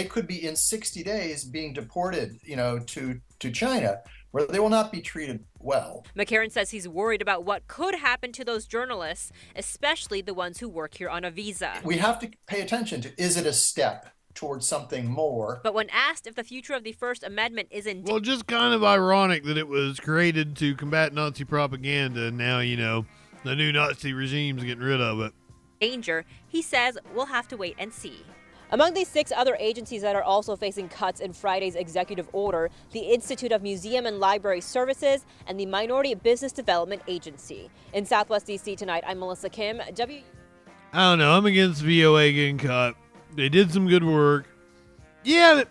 could be in 60 days being deported, to China, where they will not be treated well. McCarran says he's worried about what could happen to those journalists, especially the ones who work here on a visa. We have to pay attention to, is it a step towards something more? But when asked if the future of the First Amendment is in Well, just kind of ironic that it was created to combat Nazi propaganda, and now, the new Nazi regime's getting rid of it. Danger, he says we'll have to wait and see. Among these 6 other agencies that are also facing cuts in Friday's executive order, the Institute of Museum and Library Services and the Minority Business Development Agency. In Southwest D.C. tonight, I'm Melissa Kim. I don't know. I'm against VOA getting cut. They did some good work. Yeah,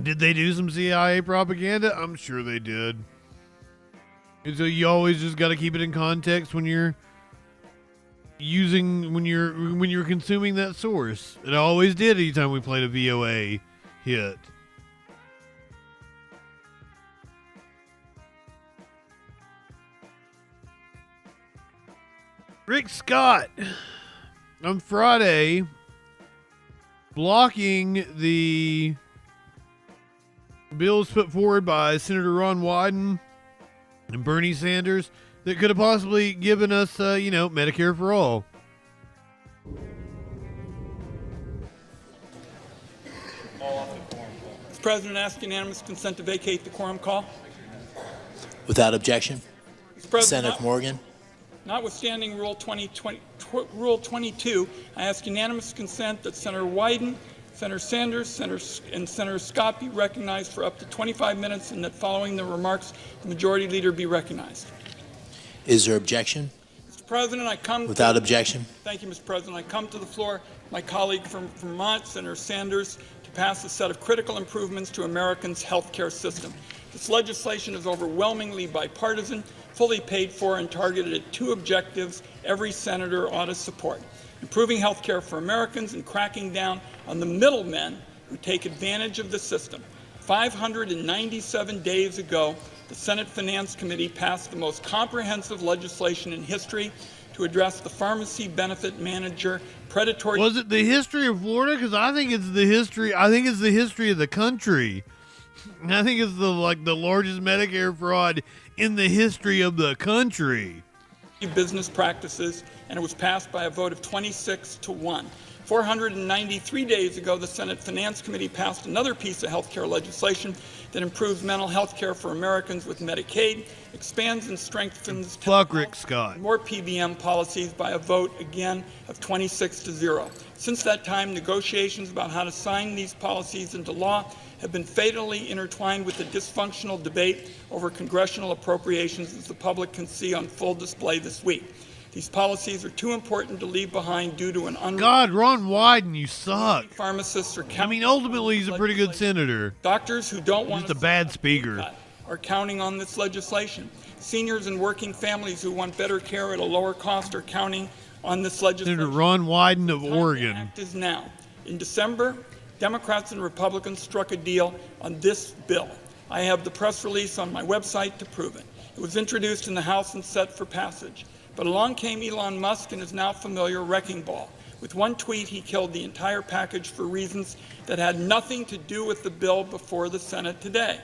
did they do some CIA propaganda? I'm sure they did. And so you always just got to keep it in context when you're when you're consuming that source. It always did anytime we played a VOA hit. Rick Scott on Friday blocking the bills put forward by Senator Ron Wyden and Bernie Sanders that could have possibly given us, Medicare for all. Mr. President, ask unanimous consent to vacate the quorum call. Without objection. Senator Morgan. Notwithstanding Rule 22, I ask unanimous consent that Senator Wyden, Senator Sanders, and Senator Scott be recognized for up to 25 minutes, and that following the remarks, the Majority Leader be recognized. Is there objection? Mr. President, I come... Without objection. Thank you, Mr. President. I come to the floor, my colleague from Vermont, Senator Sanders, to pass a set of critical improvements to Americans' health care system. This legislation is overwhelmingly bipartisan. fully paid for and targeted at 2 objectives every senator ought to support: improving health care for Americans and cracking down on the middlemen who take advantage of the system. 597 days ago, the Senate Finance Committee passed the most comprehensive legislation in history to address the pharmacy benefit manager predatory. Was it the history of Florida? Because I think it's the history. I think it's the history of the country. I think it's the largest Medicare fraud in the history of the country. Business practices, and it was passed by a vote of 26-1. 493 days ago, the Senate Finance Committee passed another piece of health care legislation that improves mental health care for Americans with Medicaid, expands and strengthens Rick Scott. More PBM policies by a vote again of 26-0. Since that time, negotiations about how to sign these policies into law have been fatally intertwined with the dysfunctional debate over congressional appropriations, as the public can see on full display this week. These policies are too important to leave behind due to an God, Ron Wyden, you suck. Pharmacists are ultimately he's a pretty good senator. Doctors who don't want just a bad speaker are counting on this legislation. Seniors and working families who want better care at a lower cost are counting on this legislation. Senator Ron Wyden of Oregon. The act is now. In December, Democrats and Republicans struck a deal on this bill. I have the press release on my website to prove it. It was introduced in the House and set for passage. But along came Elon Musk and his now familiar wrecking ball. With one tweet, he killed the entire package for reasons that had nothing to do with the bill before the Senate today.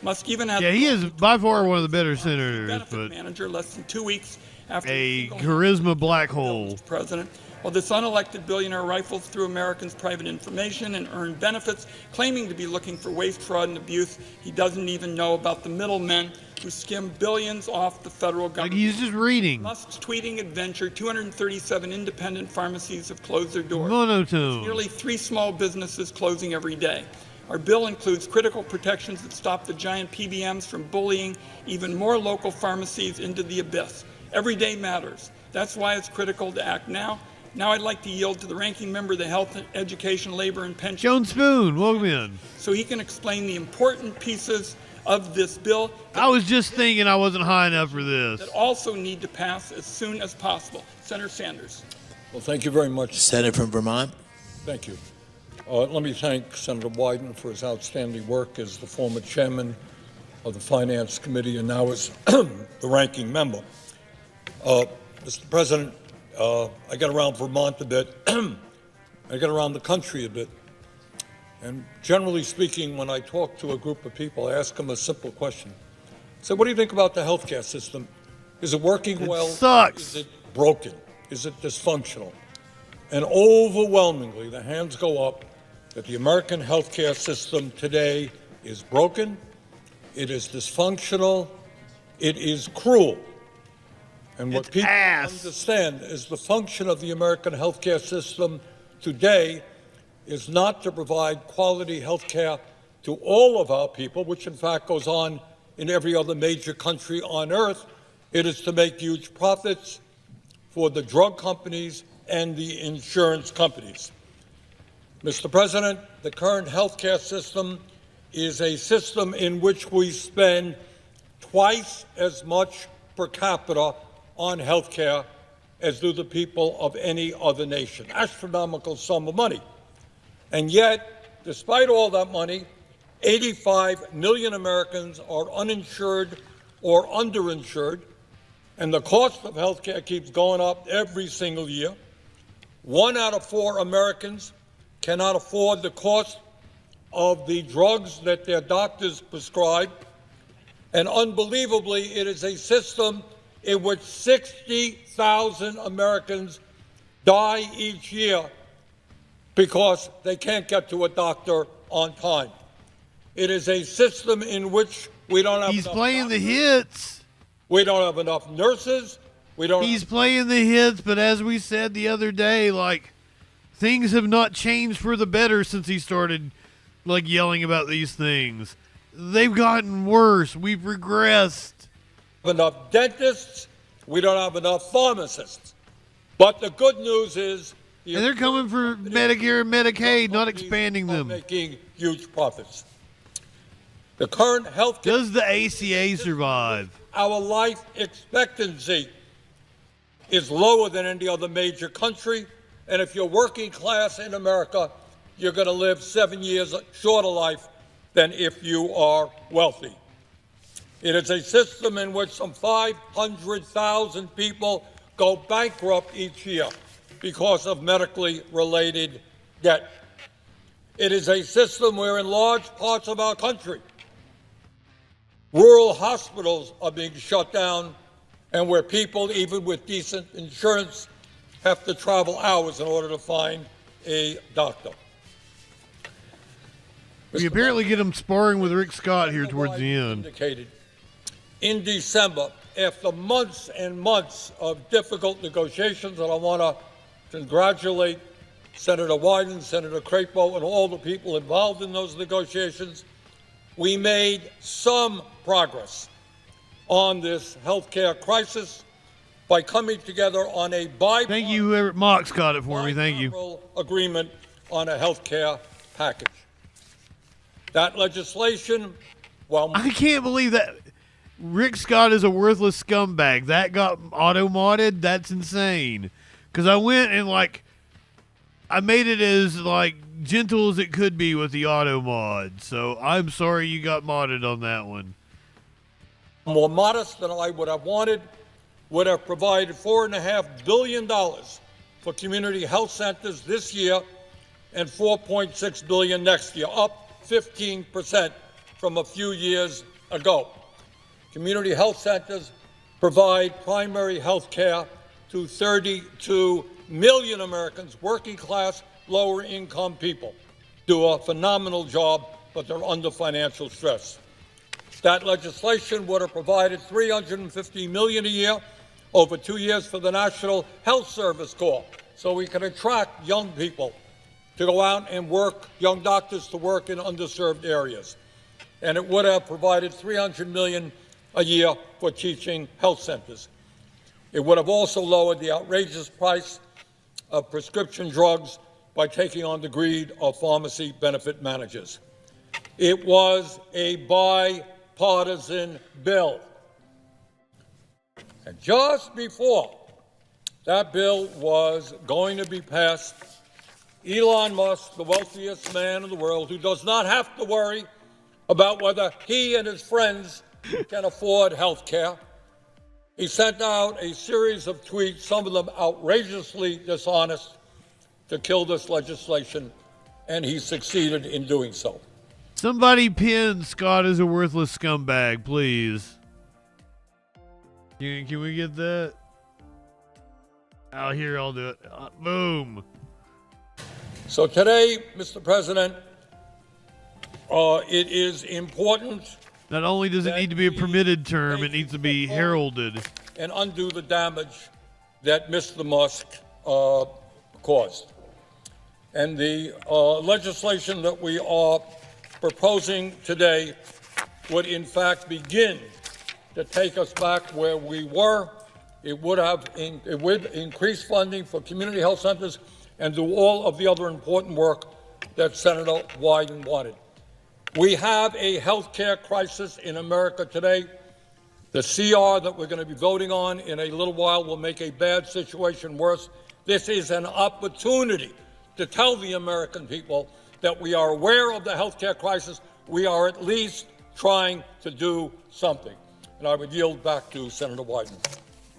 Musk even had he is by far one of the better senators, benefit but manager less than 2 weeks after a charisma black hole. President. While this unelected billionaire rifles through Americans' private information and earned benefits, claiming to be looking for waste, fraud, and abuse, he doesn't even know about the middlemen who skim billions off the federal government. He's just reading. Musk's tweeting adventure, 237 independent pharmacies have closed their doors. Monotone. Nearly 3 small businesses closing every day. Our bill includes critical protections that stop the giant PBMs from bullying even more local pharmacies into the abyss. Every day matters. That's why it's critical to act now. Now I'd like to yield to the ranking member of the Health, Education, Labor, and Pension. Joan Spoon, welcome in. So he can explain the important pieces of this bill. I was just thinking I wasn't high enough for this. That also need to pass as soon as possible. Senator Sanders. Well, thank you very much. Senator from Vermont. Thank you. Let me thank Senator Wyden for his outstanding work as the former chairman of the Finance Committee and now as the ranking member. Mr. President, I get around Vermont a bit. I get around the country a bit. And generally speaking, when I talk to a group of people, I ask them a simple question. I say, what do you think about the healthcare system? Is it working well? It sucks. Is it broken? Is it dysfunctional? And overwhelmingly, the hands go up that the American healthcare system today is broken, it is dysfunctional, it is cruel. And what people understand is the function of the American healthcare system today is not to provide quality healthcare to all of our people, which in fact goes on in every other major country on earth. It is to make huge profits for the drug companies and the insurance companies. Mr. President, the current healthcare system is a system in which we spend twice as much per capita on health care as do the people of any other nation. Astronomical sum of money. And yet, despite all that money, 85 million Americans are uninsured or underinsured, and the cost of health care keeps going up every single year. 1 out of 4 Americans cannot afford the cost of the drugs that their doctors prescribe. And unbelievably, it is a system in which 60,000 Americans die each year because they can't get to a doctor on time. It is a system in which we don't have He's enough playing doctors. the hits. We don't have enough nurses. He's playing the hits, but as we said the other day, things have not changed for the better since he started, yelling about these things. They've gotten worse. We've regressed. Enough dentists. We don't have enough pharmacists. But the good news is... And they're coming for Medicare and Medicaid, not expanding them. Making huge profits. The current health care... Does the ACA survive? Our life expectancy is lower than any other major country. And if you're working class in America, you're going to live 7 years shorter life than if you are wealthy. It is a system in which some 500,000 people go bankrupt each year because of medically related debt. It is a system where in large parts of our country, rural hospitals are being shut down and where people, even with decent insurance, have to travel hours in order to find a doctor. We apparently get him sparring with Rick Scott here towards the end. In December, after months and months of difficult negotiations, and I want to congratulate Senator Wyden, Senator Crapo, and all the people involved in those negotiations, we made some progress on this health care crisis by coming together on a bipartisan Thank you, whoever Mox got it for me. Thank you. Agreement on a health care package. That legislation, well, I can't believe that Rick Scott is a worthless scumbag. That got auto-modded? That's insane. Because I went and, I made it as, gentle as it could be with the auto-mod. So I'm sorry you got modded on that one. More modest than I would have wanted, would have provided $4.5 billion for community health centers this year and $4.6 billion next year, up 15% from a few years ago. Community health centers provide primary health care to 32 million Americans, working class, lower income people, do a phenomenal job, but they're under financial stress. That legislation would have provided $350 million a year over 2 years for the National Health Service Corps, so we can attract young people to go out and work, young doctors to work in underserved areas. And it would have provided $300 million a year for teaching health centers. It would have also lowered the outrageous price of prescription drugs by taking on the greed of pharmacy benefit managers. It was a bipartisan bill. And just before that bill was going to be passed, Elon Musk, the wealthiest man in the world, who does not have to worry about whether he and his friends can afford health care, he sent out a series of tweets, some of them outrageously dishonest, to kill this legislation, and he succeeded in doing so. Somebody pin Scott is a worthless scumbag, please. Can we get that? Oh, here, I'll do it. Boom. So today, Mr. President, it is important. Not only does it need to be a permitted term, it needs to be heralded. And undo the damage that Mr. Musk caused. And the legislation that we are proposing today would in fact begin to take us back where we were. It would increase funding for community health centers and do all of the other important work that Senator Wyden wanted. We have a health care crisis in America today. The CR that we're going to be voting on in a little while will make a bad situation worse. This is an opportunity to tell the American people that we are aware of the health care crisis. We are at least trying to do something. And I would yield back to Senator Wyden.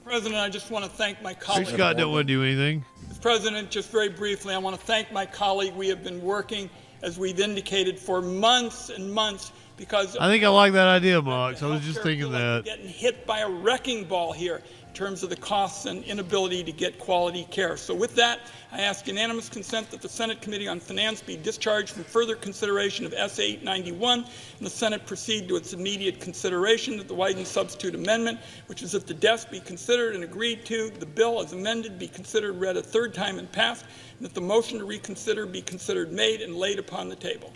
President, I just want to thank my colleague. Rick Scott don't want to do anything. Mr. President, just very briefly, I want to thank my colleague. We have been working, as we've indicated, for months and months because I think I like that idea, Mox. I was just thinking that. Getting hit by a wrecking ball here in terms of the costs and inability to get quality care. So with that, I ask unanimous consent that the Senate Committee on Finance be discharged from further consideration of S. 891 and the Senate proceed to its immediate consideration, that the Wyden substitute amendment, which is that the desk be considered and agreed to, the bill as amended be considered, read a third time and passed, and that the motion to reconsider be considered made and laid upon the table.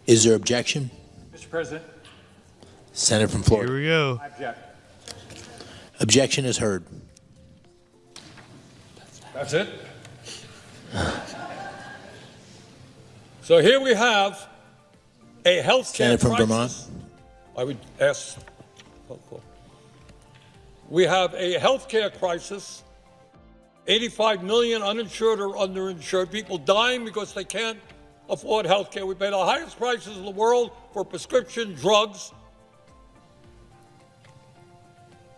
Is there objection? Mr. President. Senator from Florida. Here we go. I object. Objection is heard. That's it? So here we have a health care Senator from crisis. Vermont. I would ask We have a healthcare crisis, 85 million uninsured or underinsured people dying because they can't afford healthcare. We pay the highest prices in the world for prescription drugs.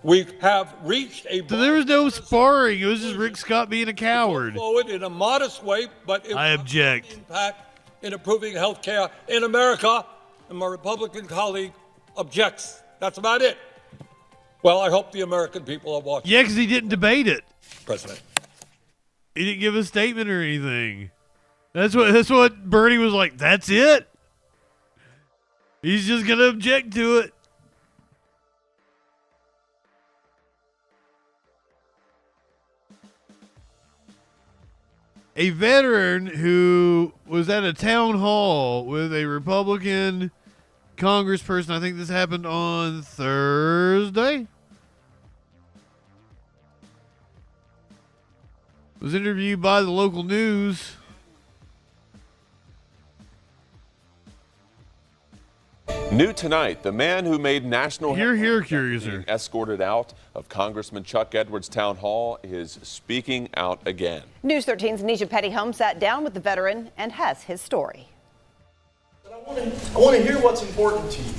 We have reached a... So there was no sparring. It was just Rick Scott being a coward. Forward in a modest way, but it I object. Impact in improving health care in America, and my Republican colleague objects. That's about it. Well, I hope the American people are watching. Yeah, because he didn't debate it. President. He didn't give a statement or anything. That's what Bernie was like. That's it. He's just going to object to it. A veteran who was at a town hall with a Republican congressperson, I think this happened on Thursday, was interviewed by the local news. New tonight, the man who made national headlines being escorted out of Congressman Chuck Edwards' town hall is speaking out again. News 13's Nisha Pettyhome sat down with the veteran and has his story. I want to hear what's important to you.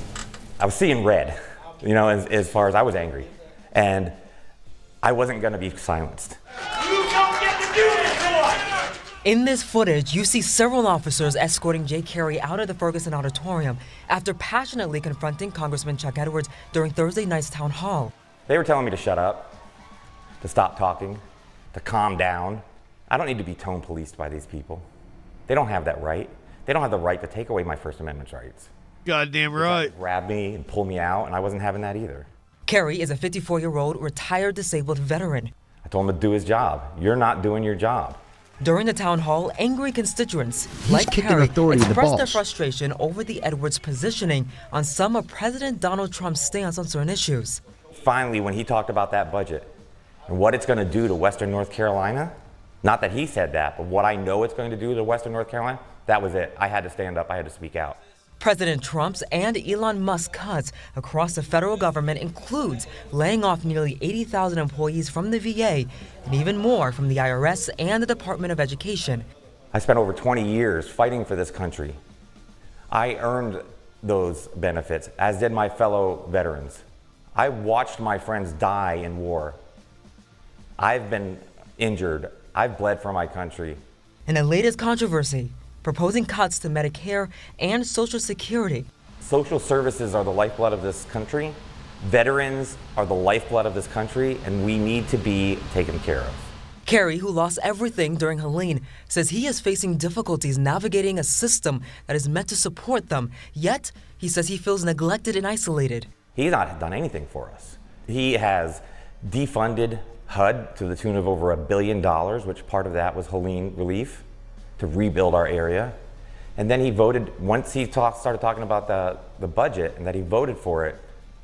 I was seeing red, you know, as far as I was angry, and I wasn't going to be silenced. You don't get to do this to us! In this footage, you see several officers escorting Jay Carey out of the Ferguson Auditorium after passionately confronting Congressman Chuck Edwards during Thursday night's town hall. They were telling me to shut up, to stop talking, to calm down. I don't need to be tone policed by these people. They don't have that right. They don't have the right to take away my First Amendment rights. Goddamn right. Grab me and pull me out, and I wasn't having that either. Carey is a 54-year-old retired disabled veteran. I told him to do his job. You're not doing your job. During the town hall, angry constituents like Carey expressed their frustration over the Edwards positioning on some of President Donald Trump's stance on certain issues. Finally, when he talked about that budget and what it's going to do to Western North Carolina, not that he said that, but what I know it's going to do to Western North Carolina, that was it. I had to stand up. I had to speak out. President Trump's and Elon Musk's cuts across the federal government includes laying off nearly 80,000 employees from the VA and even more from the IRS and the Department of Education. I spent over 20 years fighting for this country. I earned those benefits, as did my fellow veterans. I watched my friends die in war. I've been injured. I've bled for my country. In the latest controversy, proposing cuts to Medicare and Social Security. Social services are the lifeblood of this country. Veterans are the lifeblood of this country, and we need to be taken care of. Carey, who lost everything during Helene, says he is facing difficulties navigating a system that is meant to support them. Yet, he says he feels neglected and isolated. He's not done anything for us. He has defunded HUD to the tune of over $1 billion, which part of that was Helene relief, to rebuild our area. And then he voted, once he started talking about the budget and that he voted for it,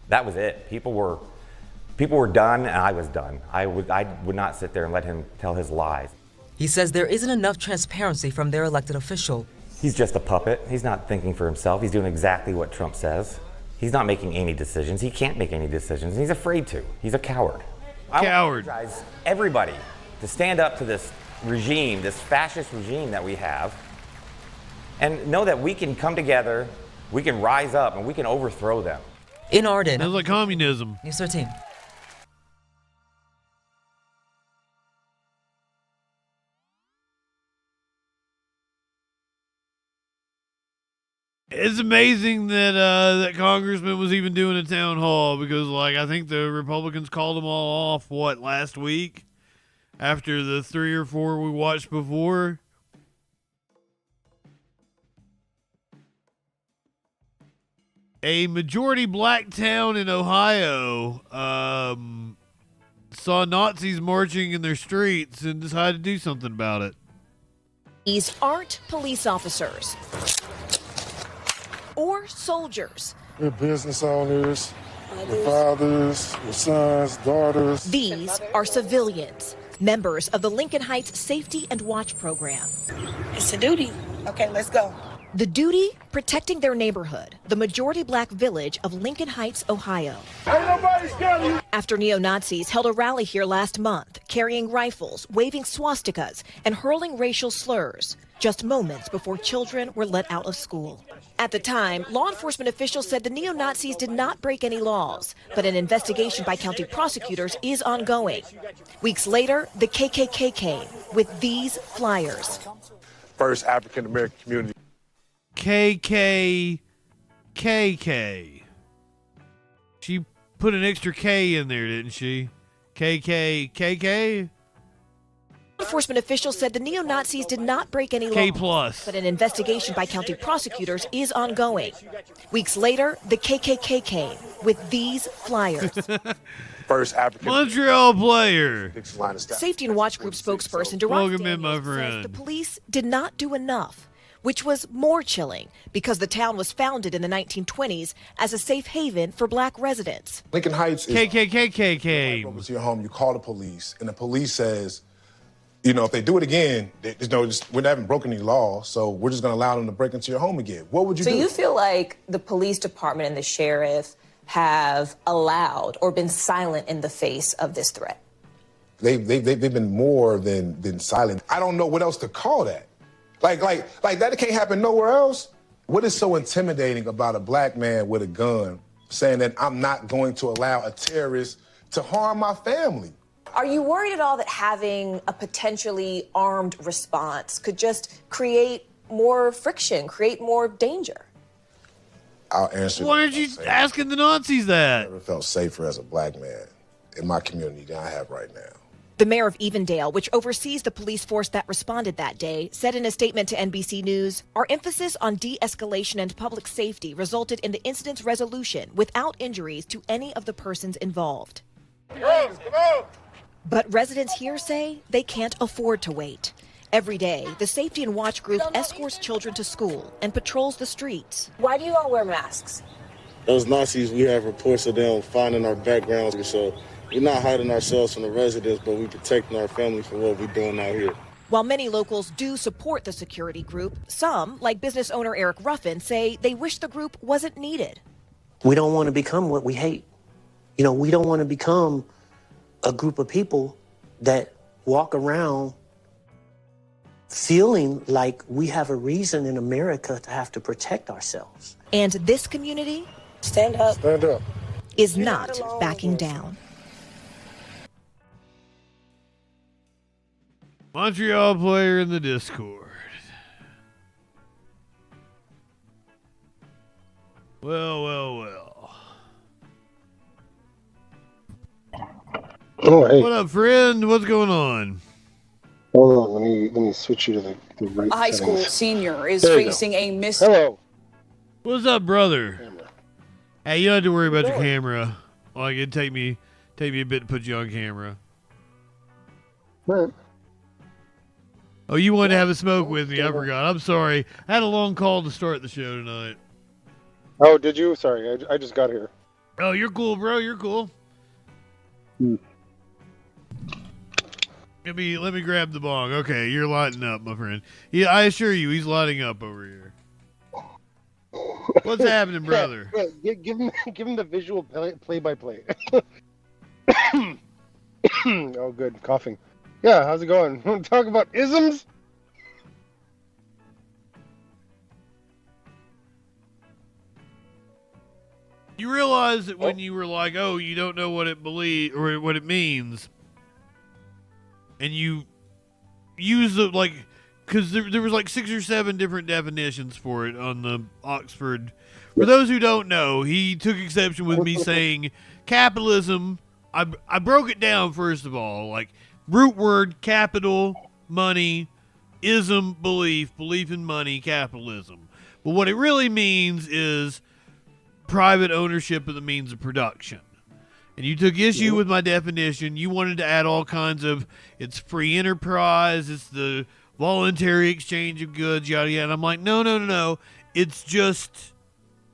that was it. People were done and I was done. I would not sit there and let him tell his lies. He says there isn't enough transparency from their elected official. He's just a puppet. He's not thinking for himself. He's doing exactly what Trump says. He's not making any decisions. He can't make any decisions. And he's afraid to. He's a coward. I want to advise everybody to stand up to this regime, this fascist regime that we have, and know that we can come together, we can rise up, and we can overthrow them. In Arden. Sounds like communism. News 13. It's amazing that that congressman was even doing a town hall because, like, I think the Republicans called them all off, last week? After the 3 or 4 we watched before. A majority black town in Ohio saw Nazis marching in their streets and decided to do something about it. These aren't police officers or soldiers. They're business owners, their fathers, their sons, daughters. These are civilians, members of the Lincoln Heights Safety and Watch program. It's a duty. Okay, let's go. The duty, protecting their neighborhood, the majority black village of Lincoln Heights, Ohio. After neo-Nazis held a rally here last month, carrying rifles, waving swastikas, and hurling racial slurs, just moments before children were let out of school. At the time, law enforcement officials said the neo-Nazis did not break any laws, but an investigation by county prosecutors is ongoing. Weeks later, the KKK came with these flyers. First African American community. KKK. She put an extra K in there, didn't she? KKK? Enforcement officials said the neo-Nazis did not break any K laws, plus. but an investigation by county prosecutors is ongoing. Weeks later, the KKK came with these flyers. First African Montreal player. Safety and Watch Group spokesperson Durant Daniels says the police did not do enough, which was more chilling because the town was founded in the 1920s as a safe haven for black residents. Lincoln Heights is KKK. Over to your home, you call the police, and the police says, you know, if they do it again, we haven't broken any laws, so we're just going to allow them to break into your home again. What would you do? So you feel like the police department and the sheriff have allowed or been silent in the face of this threat? They've been more than silent. I don't know what else to call that. Like that can't happen nowhere else. What is so intimidating about a black man with a gun saying that I'm not going to allow a terrorist to harm my family? Are you worried at all that having a potentially armed response could just create more friction, create more danger? I'll answer. Why aren't you asking the Nazis that? I never felt safer as a black man in my community than I have right now. The mayor of Evendale, which oversees the police force that responded that day, said in a statement to NBC News, "Our emphasis on de-escalation and public safety resulted in the incident's resolution without injuries to any of the persons involved." But residents here say they can't afford to wait. Every day, the Safety and Watch Group escorts children to school and patrols the streets. Why do you all wear masks? Those Nazis, we have reports of them finding our backgrounds, so we're not hiding ourselves from the residents, but we're protecting our family from what we're doing out here. While many locals do support the security group, some, like business owner Eric Ruffin, say they wish the group wasn't needed. We don't want to become what we hate. You know, we don't want to become a group of people that walk around feeling like we have a reason in America to have to protect ourselves. And this community stand up, is not backing down. Montreal player in the Discord. Well. Oh, hey. What up, friend? What's going on? Hold on, let me switch you to the right. A high school settings. senior is There you facing go. a miss. Hello. What's up, brother? Hey, you don't have to worry about your camera. Like, it'd take me a bit to put you on camera. What? Oh, you wanted to have a smoke with me. I forgot. I'm sorry. I had a long call to start the show tonight. Oh, did you? Sorry, I just got here. Oh, you're cool, bro. You're cool. Let me grab the bong. Okay, you're lighting up, my friend. Yeah, I assure you, he's lighting up over here. What's happening, brother? Yeah, give him the visual play-by-play. Oh, good. Coughing. Yeah, how's it going? Want to talk about isms? You realize that when you were like, oh, you don't know what it what it means, and you use the, like, because there was like 6 or 7 different definitions for it on the Oxford. For those who don't know, he took exception with me saying capitalism. I broke it down, first of all, like root word, capital, money, ism, belief in money, capitalism. But what it really means is private ownership of the means of production. And you took issue with my definition. You wanted to add all kinds of, it's free enterprise, it's the voluntary exchange of goods, yada yada. And I'm like, no. It's just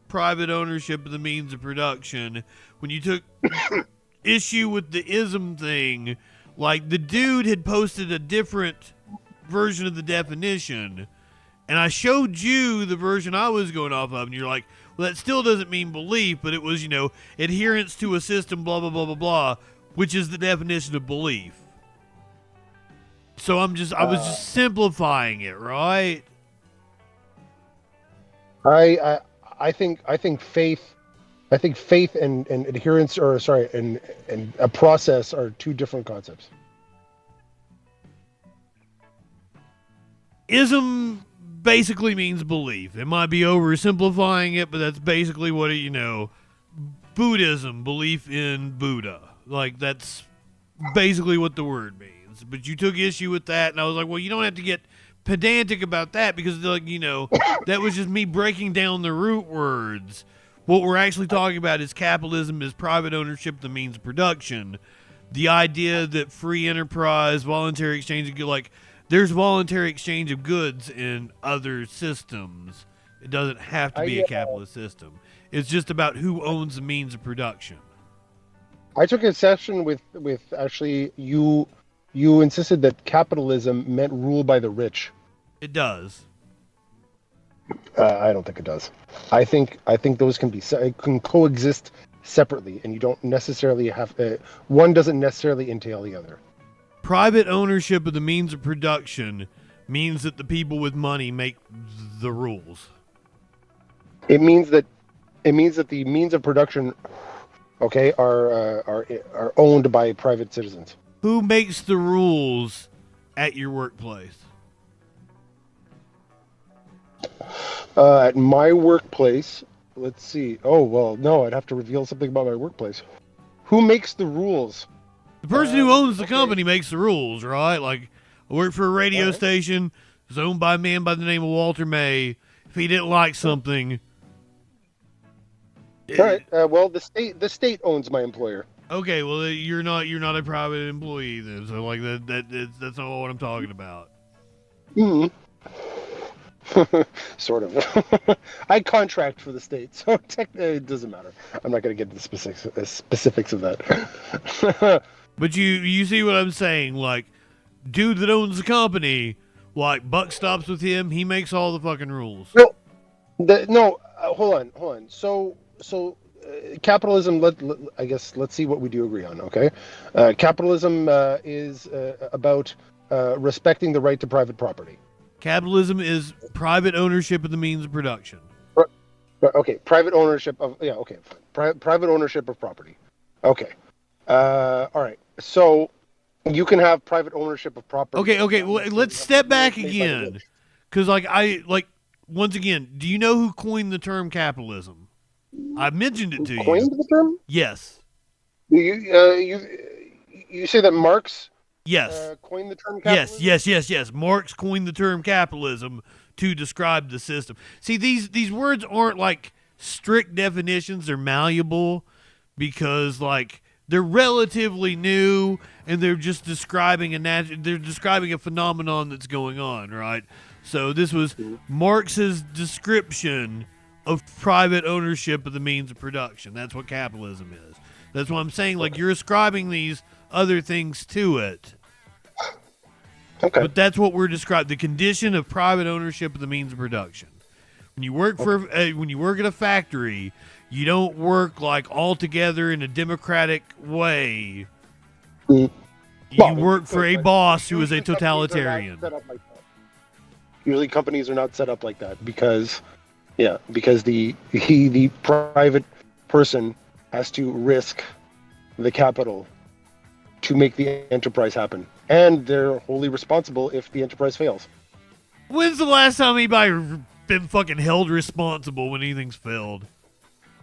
private ownership of the means of production. When you took issue with the ism thing, like the dude had posted a different version of the definition, And I showed you the version I was going off of, and you're like, well, that still doesn't mean belief, but it was, adherence to a system, blah, blah, blah, blah, blah, which is the definition of belief. So I was just simplifying it, right? I think faith and adherence, and a process are two different concepts. Ism basically means belief. It might be oversimplifying it, but that's basically what Buddhism, belief in Buddha. Like, that's basically what the word means. But you took issue with that, and I was like, well, you don't have to get pedantic about that, because, that was just me breaking down the root words. What we're actually talking about is capitalism is private ownership, the means of production. The idea that free enterprise, voluntary exchange of goods, there's voluntary exchange of goods in other systems. It doesn't have to be a capitalist system. It's just about who owns the means of production. I took a session with actually you insisted that capitalism meant rule by the rich. It does. I don't think it does. I think those can coexist separately, and you don't necessarily have one doesn't necessarily entail the other. Private ownership of the means of production means that the people with money make the rules. It means that the means of production, are owned by private citizens. Who makes the rules at your workplace? At my workplace, let's see. Oh, well, no, I'd have to reveal something about my workplace. Who makes the rules? The person who owns the company makes the rules, right? Like, I work for a radio station. It's owned by a man by the name of Walter May. If he didn't like something... All right. Well, the state owns my employer. Okay, well, you're not a private employee then, so that's not what I'm talking about. Sort of. I contract for the state, so it doesn't matter. I'm not going to get into the specifics of that. But you see what I'm saying? Like, dude that owns the company, like, buck stops with him, he makes all the fucking rules. Hold on. So capitalism, I guess, let's see what we do agree on, okay? Capitalism is about respecting the right to private property. Capitalism is private ownership of the means of production. Okay, private ownership of, fine. Private ownership of property. Okay. All right. So you can have private ownership of property. Okay, well, let's step back again. Because, once again, do you know who coined the term capitalism? I mentioned it to you. Coined the term? Yes. You say that Marx coined the term capitalism? Yes. Marx coined the term capitalism to describe the system. See, these words aren't like strict definitions. They're malleable because they're relatively new and they're just describing a phenomenon that's going on, right? So this was Marx's description of private ownership of the means of production. That's what capitalism is. That's what I'm saying. You're ascribing these other things to it. Okay. But that's what we're describing. The condition of private ownership of the means of production. When you work when you work at a factory, you don't work all together in a democratic way. You work for a boss who is a totalitarian. Usually companies are not set up like that because the private person has to risk the capital to make the enterprise happen, and they're wholly responsible if the enterprise fails. When's the last time anybody been fucking held responsible when anything's failed?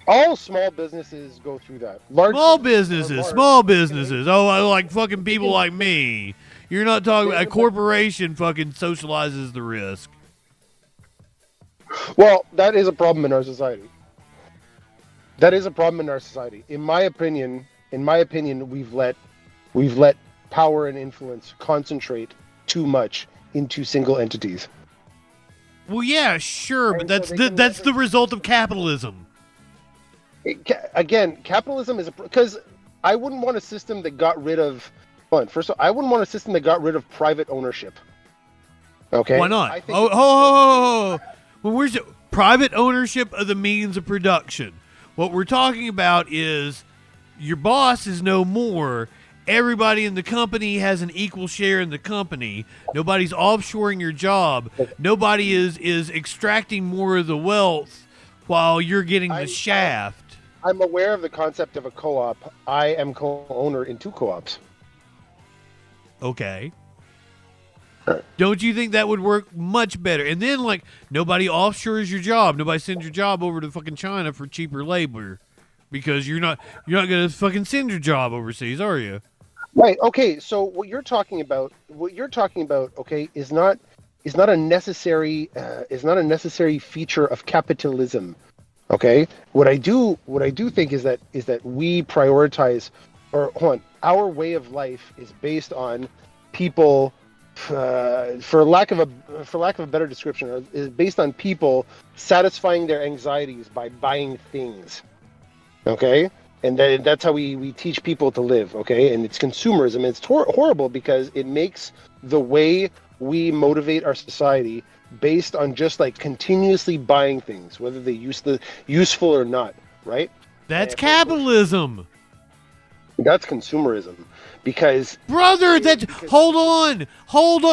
All small businesses go through that. Small businesses. Oh, like fucking people like me. You're not talking about a corporation fucking socializes the risk. Well, that is a problem in our society. In my opinion, we've let power and influence concentrate too much into single entities. Well, yeah, sure, but that's the result of capitalism. Again, capitalism is because I wouldn't want a system that got rid of. I wouldn't want a system that got rid of private ownership. Okay. Why not? Well, where's it? Private ownership of the means of production. What we're talking about is your boss is no more. Everybody in the company has an equal share in the company. Nobody's offshoring your job. Nobody is extracting more of the wealth while you're getting the shaft. I'm aware of the concept of a co-op. I am co-owner in 2 co-ops. Okay. Don't you think that would work much better? And then, like, nobody offshores your job. Nobody sends your job over to fucking China for cheaper labor, because you're not gonna fucking send your job overseas, are you? Right. Okay. So what you're talking about, okay, is not a necessary feature of capitalism. Okay. What I do think is that we prioritize, or hold on, our way of life is based on people. For lack of a better description, is based on people satisfying their anxieties by buying things. Okay, and that's how we teach people to live. Okay, and it's consumerism. It's horrible because it makes the way we motivate our society based on just like continuously buying things, whether they're useful or not. Right? That's capitalism. That's consumerism. Because brother, hold on,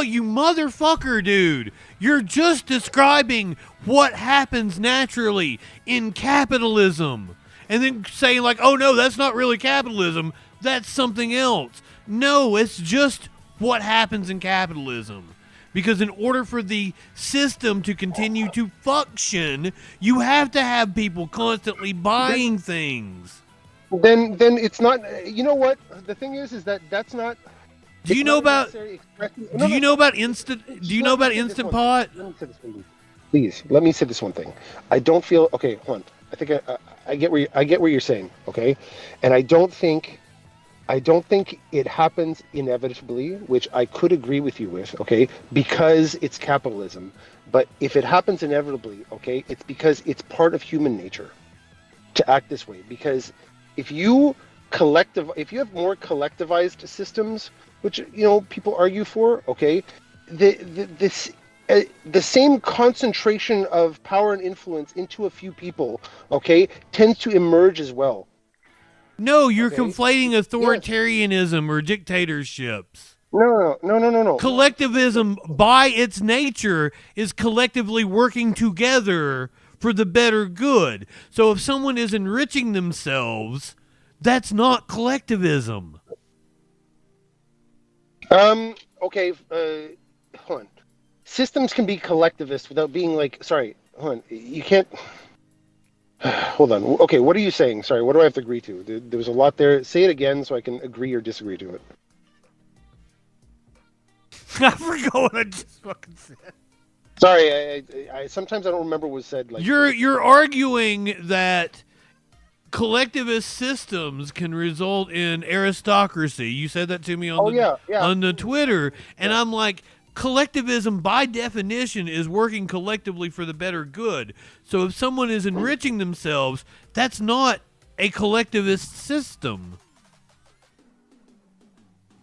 you motherfucker, dude. You're just describing what happens naturally in capitalism, and then saying like, oh no, that's not really capitalism, that's something else. No, it's just what happens in capitalism. Because in order for the system to continue to function, you have to have people constantly buying things. Then it's not. You know what? The thing is that's not. Do you know about instant? Do you know about Instant Pot? Please let me say this one thing. I don't feel okay. Hold on. I think I get what you're saying. Okay, and I don't think it happens inevitably, which I could agree with you with. Okay, because it's capitalism. But if it happens inevitably, okay, it's because it's part of human nature to act this way. Because if you have more collectivized systems, which people argue for, okay, the same concentration of power and influence into a few people, okay, tends to emerge as well. No, you're conflating authoritarianism or dictatorships. No. Collectivism, by its nature, is collectively working together for the better good. So if someone is enriching themselves, that's not collectivism. Okay, hold on. Systems can be collectivist without being like, sorry, hold on. You can't, hold on. Okay, what are you saying? Sorry, what do I have to agree to? There was a lot there. Say it again so I can agree or disagree to it. I forgot what I just fucking said. Sorry, I sometimes I don't remember what was said. Like you're arguing that collectivist systems can result in aristocracy. You said that to me on the Twitter, and I'm like, collectivism by definition is working collectively for the better good. So if someone is enriching themselves, that's not a collectivist system.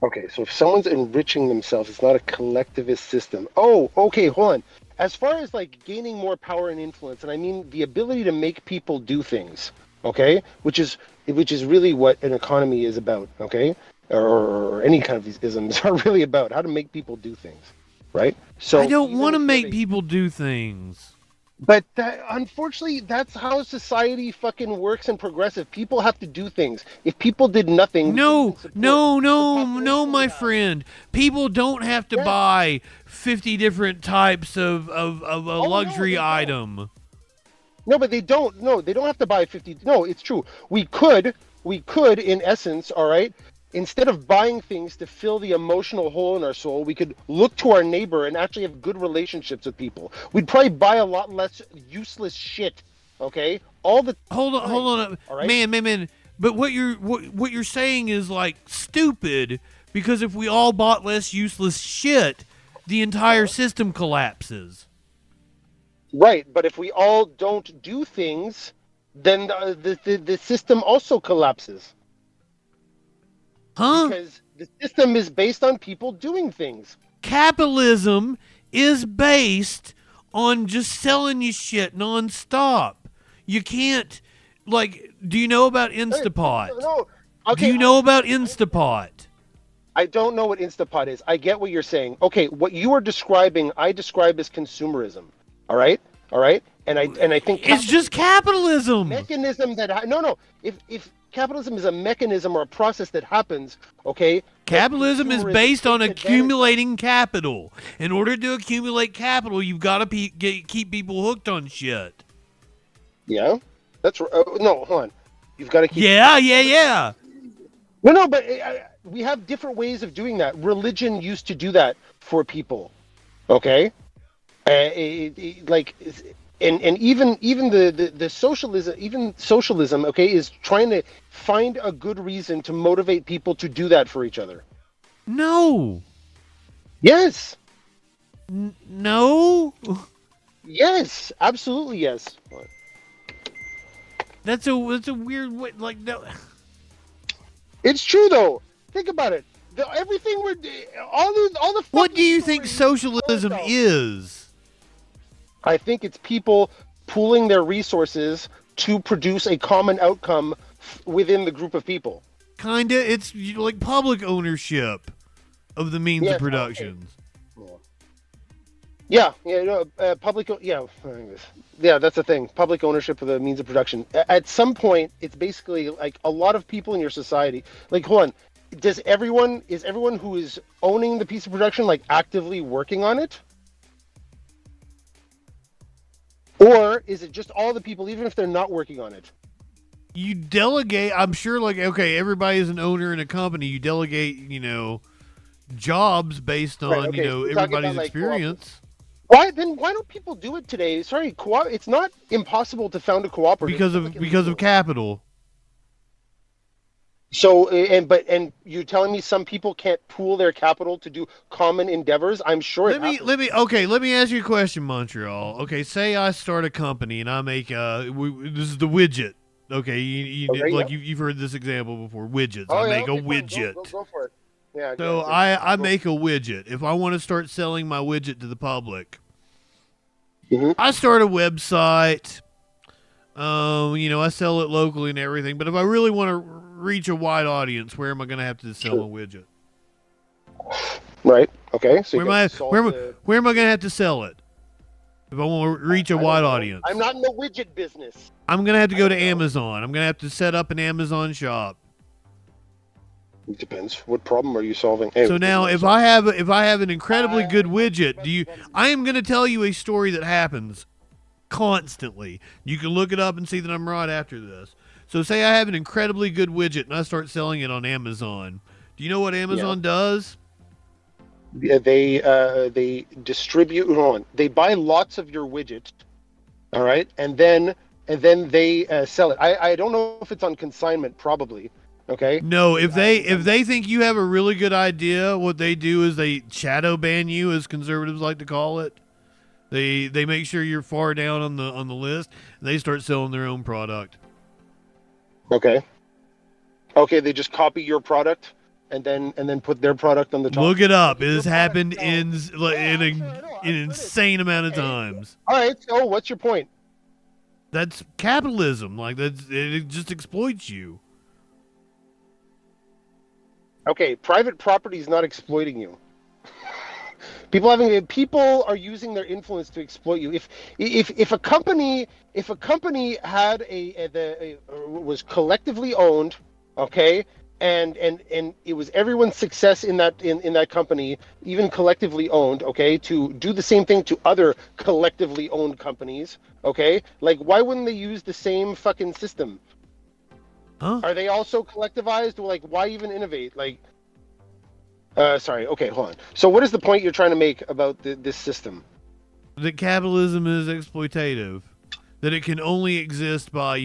Okay, so if someone's enriching themselves, it's not a collectivist system. Oh, okay, hold on. As far as like gaining more power and influence, and I mean the ability to make people do things, okay, which is really what an economy is about, okay, or any kind of these isms are really about, how to make people do things, right? So I don't want to make people do things. But unfortunately, that's how society fucking works and progressive. People have to do things. If people did nothing... No, my friend. People don't have to buy 50 different types of a luxury item. No, but they don't. No, they don't have to buy 50... No, it's true. We could, in essence, all right, instead of buying things to fill the emotional hole in our soul, we could look to our neighbor and actually have good relationships with people. We'd probably buy a lot less useless shit, okay? Hold on. Right? Man. But what you're saying is like stupid, because if we all bought less useless shit, the entire system collapses. Right, but if we all don't do things, then the system also collapses. Huh? Because the system is based on people doing things. Capitalism is based on just selling you shit nonstop. You can't, like, do you know about Instapot? No. Okay. Do you know about Instapot? I don't know what Instapot is. I get what you're saying. Okay, what you are describing, I describe as consumerism. All right? And I think it's just capitalism. Mechanism that no. If capitalism is a mechanism or a process that happens, okay? Capitalism is based on accumulating capital. In order to accumulate capital, you've got to keep people hooked on shit. Yeah, that's no. Hold on, you've got to keep. Yeah. No, but we have different ways of doing that. Religion used to do that for people, okay? Like, and even the socialism, okay, is trying to find a good reason to motivate people to do that for each other. No. Yes. No. Yes, absolutely yes. That's a weird way. Like, no. It's true though. Think about it. Everything we're all the. What do you think socialism is? I think it's people pooling their resources to produce a common outcome within the group of people. Kinda, it's like public ownership of the means of productions. Okay. Public. Yeah, that's the thing. Public ownership of the means of production. At some point, it's basically like a lot of people in your society. Like, hold on, is everyone who is owning the piece of production like actively working on it? Or is it just all the people, even if they're not working on it? You delegate. I'm sure, like, okay, everybody is an owner in a company. You delegate, jobs based on, everybody's experience. Why don't people do it today? Sorry, it's not impossible to found a cooperative because of capital. So and you're telling me some people can't pool their capital to do common endeavors? I'm sure. Let me ask you a question, Montreal. Okay, say I start a company and I make this is the widget. Okay, you've heard this example before. Widgets. I make a widget. Go for it. Yeah. So I make a widget. If I want to start selling my widget to the public, I start a website. I sell it locally and everything. But if I really want to reach a wide audience, where am I going to have to sell a widget? Right. Okay. So where am I going to have to sell it? If I want to reach a wide audience, I'm not in the widget business. I'm going to have to go to Amazon. I'm going to have to set up an Amazon shop. It depends. What problem are you solving? So now, if I have an incredibly good widget, I am going to tell you a story that happens constantly. You can look it up and see that I'm right after this. So say I have an incredibly good widget and I start selling it on Amazon. Do you know what Amazon does? Yeah, they distribute. Hold on. They buy lots of your widget, all right, and then they sell it. I don't know if it's on consignment, probably. Okay. No, if they think you have a really good idea, what they do is they shadow ban you, as conservatives like to call it. They make sure you're far down on the list, and they start selling their own product. Okay. They just copy your product and then put their product on the top. Look it up. It has happened in an insane amount of times. All right. So what's your point? That's capitalism. Like it just exploits you. Okay, private property is not exploiting you. People are using their influence to exploit you. If a company had was collectively owned, okay, and it was everyone's success in that company, even collectively owned, okay, to do the same thing to other collectively owned companies, okay, like why wouldn't they use the same fucking system? Huh? Are they also collectivized? Like, why even innovate? Like, sorry. Okay, hold on. So, what is the point you're trying to make about this system? That capitalism is exploitative. That it can only exist by,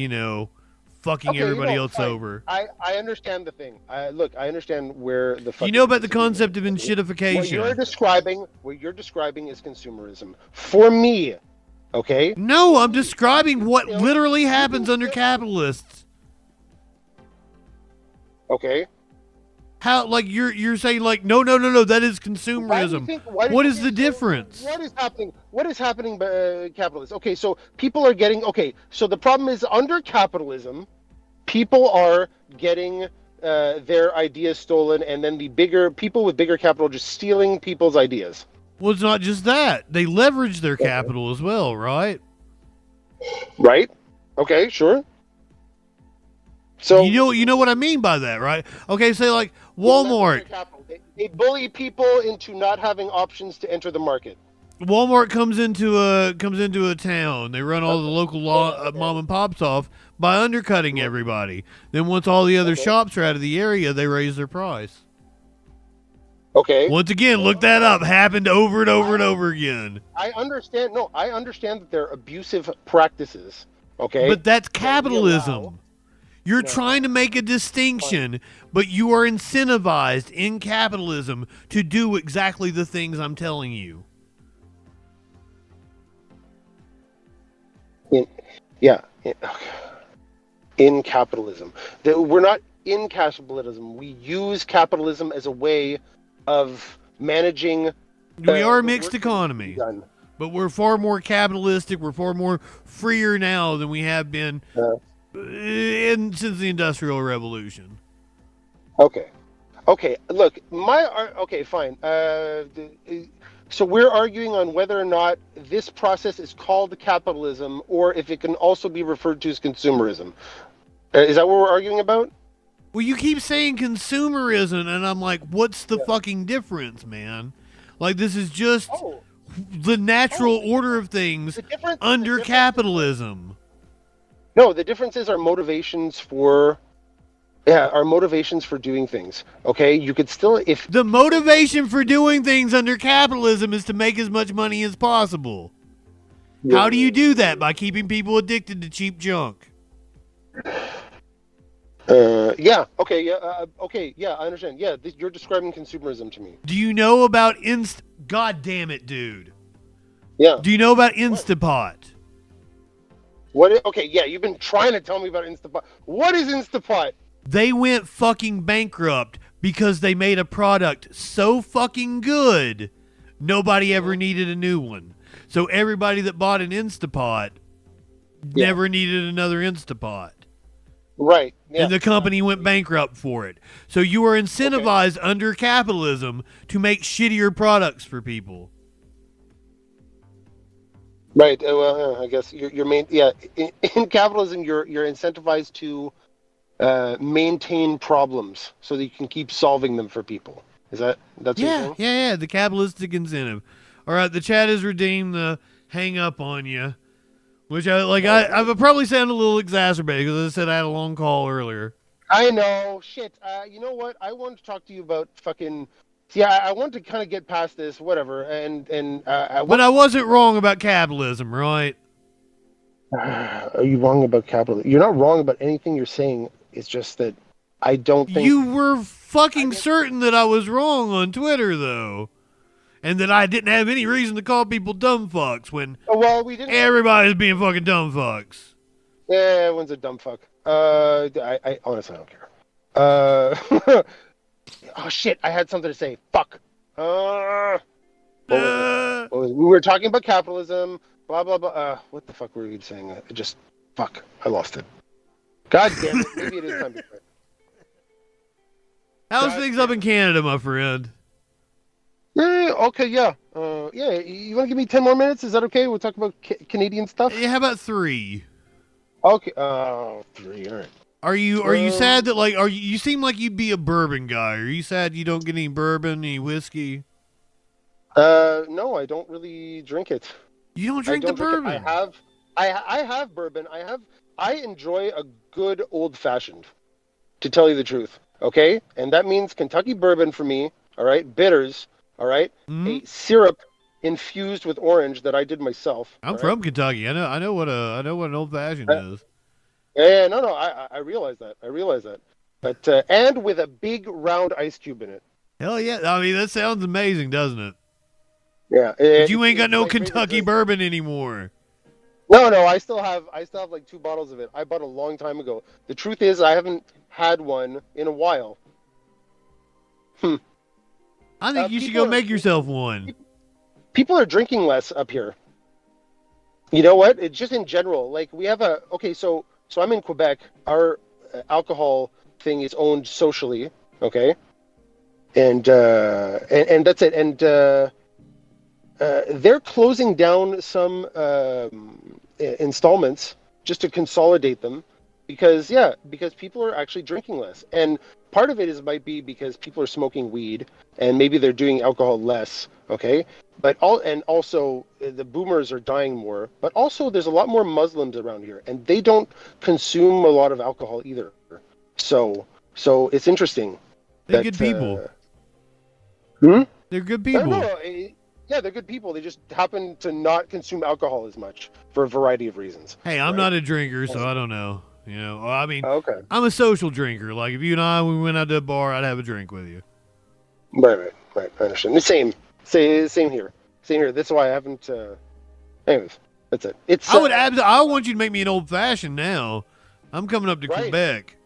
fucking everybody else fine. over. I understand the thing. I understand where the. You know about the concept of enshittification. What you're describing is consumerism. For me, okay. No, I'm describing what literally happens under capitalists. Okay. How, like, you're saying, like, no, that is consumerism. What is the difference? What is happening? What is happening by capitalism? Okay, so people are getting, so the problem is under capitalism, people are getting their ideas stolen, and then people with bigger capital just stealing people's ideas. Well, it's not just that. They leverage their capital as well, right? Right? Okay, sure. So you know what I mean by that, right? Okay, say like Walmart. They bully people into not having options to enter the market. Walmart comes into a town. They run all the local mom and pops off by undercutting everybody. Then once all the other shops are out of the area, they raise their price. Okay. Once again, look that up. Happened over and over and over again. I understand. No, I understand that they're abusive practices. Okay. But that's capitalism. You're trying to make a distinction, but you are incentivized in capitalism to do exactly the things I'm telling you. In capitalism. We're not in capitalism. We use capitalism as a way of managing. We are a mixed economy, but we're far more capitalistic. We're far more freer now than we have been since the Industrial Revolution. Okay. Look, fine. So we're arguing on whether or not this process is called capitalism, or if it can also be referred to as consumerism. Is that what we're arguing about? Well, you keep saying consumerism, and I'm like, what's the fucking difference, man? Like, this is just the natural order of things under capitalism. No, the difference is our motivations for doing things. Okay, you could still, if the motivation for doing things under capitalism is to make as much money as possible. Yeah. How do you do that? By keeping people addicted to cheap junk. I understand. Yeah, you're describing consumerism to me. Do you know about God damn it, dude. Yeah. Do you know about Instapot? What? Okay, yeah, you've been trying to tell me about Instapot. What is Instapot? They went fucking bankrupt because they made a product so fucking good, nobody ever needed a new one. So everybody that bought an Instapot never needed another Instapot. Right. Yeah. And the company went bankrupt for it. So you are incentivized under capitalism to make shittier products for people. Right. Well, I guess you're in capitalism, you're incentivized to maintain problems so that you can keep solving them for people. That's what you're saying? Yeah, the capitalistic incentive. All right, the chat has redeemed the hang up on you, which I've probably sounded a little exacerbated because I said I had a long call earlier. I know. Shit. You know what? I wanted to talk to you about fucking. Yeah, I want to kind of get past this, whatever, but I wasn't wrong about capitalism, right? Are you wrong about capitalism? You're not wrong about anything you're saying. It's just that I don't think... You were fucking certain that I was wrong on Twitter, though. And that I didn't have any reason to call people dumb fucks when we didn't. Everybody's being fucking dumb fucks. Yeah, everyone's a dumb fuck. I honestly don't care. Oh, shit, I had something to say. Fuck. We were talking about capitalism, blah, blah, blah. What the fuck were we saying? Fuck, I lost it. God damn it. Maybe it is time to quit. How's things up in Canada, my friend? Okay, yeah. You want to give me 10 more minutes? Is that okay? We'll talk about Canadian stuff? Yeah, how about 3? Okay, 3, all right. Are you sad that you seem like you'd be a bourbon guy? Are you sad you don't get any bourbon, any whiskey? No, I don't really drink it. You don't drink the bourbon? I have bourbon. I enjoy a good old fashioned, to tell you the truth. Okay? And that means Kentucky bourbon for me, all right? Bitters, all right? A syrup infused with orange that I did myself. I'm from Kentucky. I know what an old fashioned is. Yeah, no, I realize that. But and with a big round ice cube in it. Hell yeah! I mean, that sounds amazing, doesn't it? Yeah. But you ain't got no Kentucky bourbon anymore. No, I still have like 2 bottles of it. I bought a long time ago. The truth is, I haven't had one in a while. I think you should go make yourself one. People are drinking less up here. You know what? It's just in general. Like we have so I'm in Quebec. Our alcohol thing is owned socially, okay? And that's it. And they're closing down some installments just to consolidate them because people are actually drinking less. And part of it might be because people are smoking weed and maybe they're doing alcohol less, okay? But also the boomers are dying more, but also there's a lot more Muslims around here and they don't consume a lot of alcohol either. So it's interesting. They're good people. They're good people. Yeah, they're good people. They just happen to not consume alcohol as much for a variety of reasons. Hey, I'm not a drinker, so I don't know. You know, I mean, okay. I'm a social drinker. Like if you and I, we went out to a bar, I'd have a drink with you. Right. I understand. The same here. Same here. That's why I haven't. Anyways, that's it. It's. I want you to make me an old fashioned now. I'm coming up to Quebec.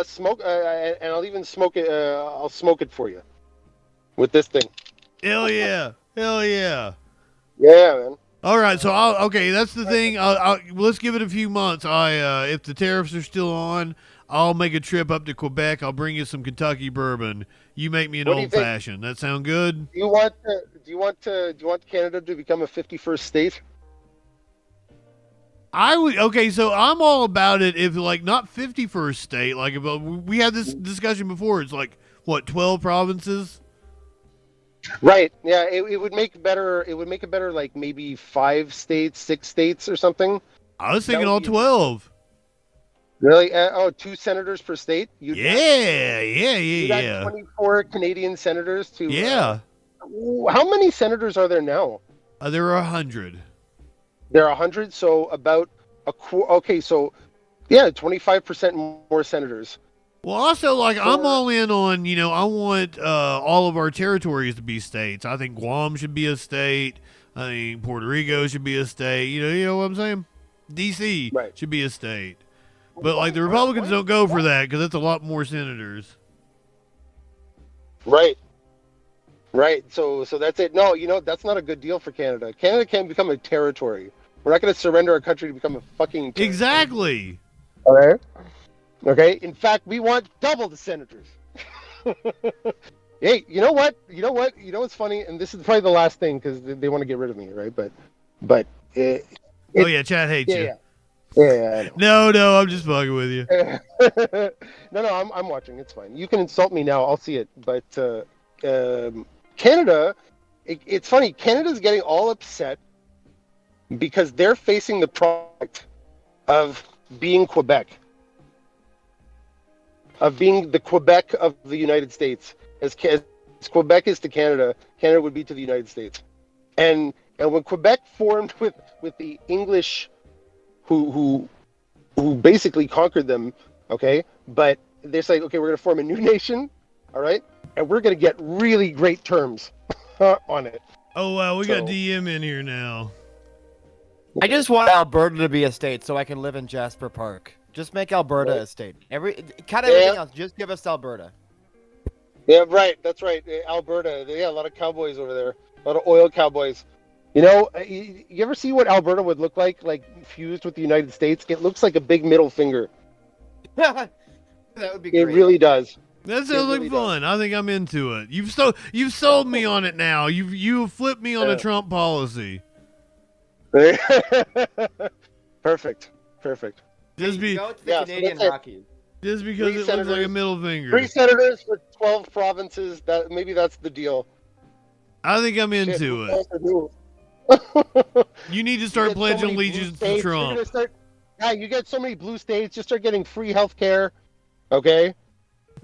Smoke, and I'll even smoke it. I'll smoke it for you with this thing. Hell yeah! Hell yeah! Yeah, man. All right, so that's the thing. Let's give it a few months. If the tariffs are still on, I'll make a trip up to Quebec. I'll bring you some Kentucky bourbon. You make me an old fashioned. That sound good? Do you want Canada to become a 51st state? I would. Okay, so I'm all about it. If like not 51st state, like if we had this discussion before, it's like what 12 provinces. Right. Yeah. It would make better. It would make it better. Like maybe 5 states, 6 states, or something. I was thinking all 12. Really? 2 senators per state. Yeah. 24 Canadian senators to. Yeah. How many senators are there now? There are 100. There are 100. So about okay. So, 25% more senators. Well, also, like, I'm all in on, I want all of our territories to be states. I think Guam should be a state. I think Puerto Rico should be a state. You know what I'm saying? D.C. should be a state. But, like, the Republicans don't go for that because that's a lot more senators. Right. So that's it. No, that's not a good deal for Canada. Canada can't become a territory. We're not going to surrender our country to become a fucking territory. Exactly. All right. Okay. In fact, we want double the senators. Hey, you know what? You know what's funny? And this is probably the last thing because they want to get rid of me, right? But. Chad hates you. Yeah. No, I'm just fucking with you. No, I'm watching. It's fine. You can insult me now. I'll see it. But Canada, it's funny. Canada's getting all upset because they're facing the product of being Quebec. Of being the Quebec of the United States, as Quebec is to Canada, Canada would be to the United States, and when Quebec formed with the English, who basically conquered them, okay, but they're saying, okay, we're gonna form a new nation, all right, and we're gonna get really great terms on it. Oh wow, we got DM in here now. I just want Alberta to be a state so I can live in Jasper Park. Just make Alberta a state. Everything else, just give us Alberta. Yeah, right. That's right. Alberta. A lot of cowboys over there. A lot of oil cowboys. You ever see what Alberta would look like fused with the United States? It looks like a big middle finger. That would be great. It really does. That sounds like fun. I think I'm into it. You've sold me on it now. You've flipped me on a Trump policy. Perfect. Go to the Canadian Rockies. Just because it looks like a middle finger. 3 senators for 12 provinces. Maybe that's the deal. I think I'm into it. You need to start pledging allegiance to Trump. You get so many blue states. Just start getting free health care. Okay?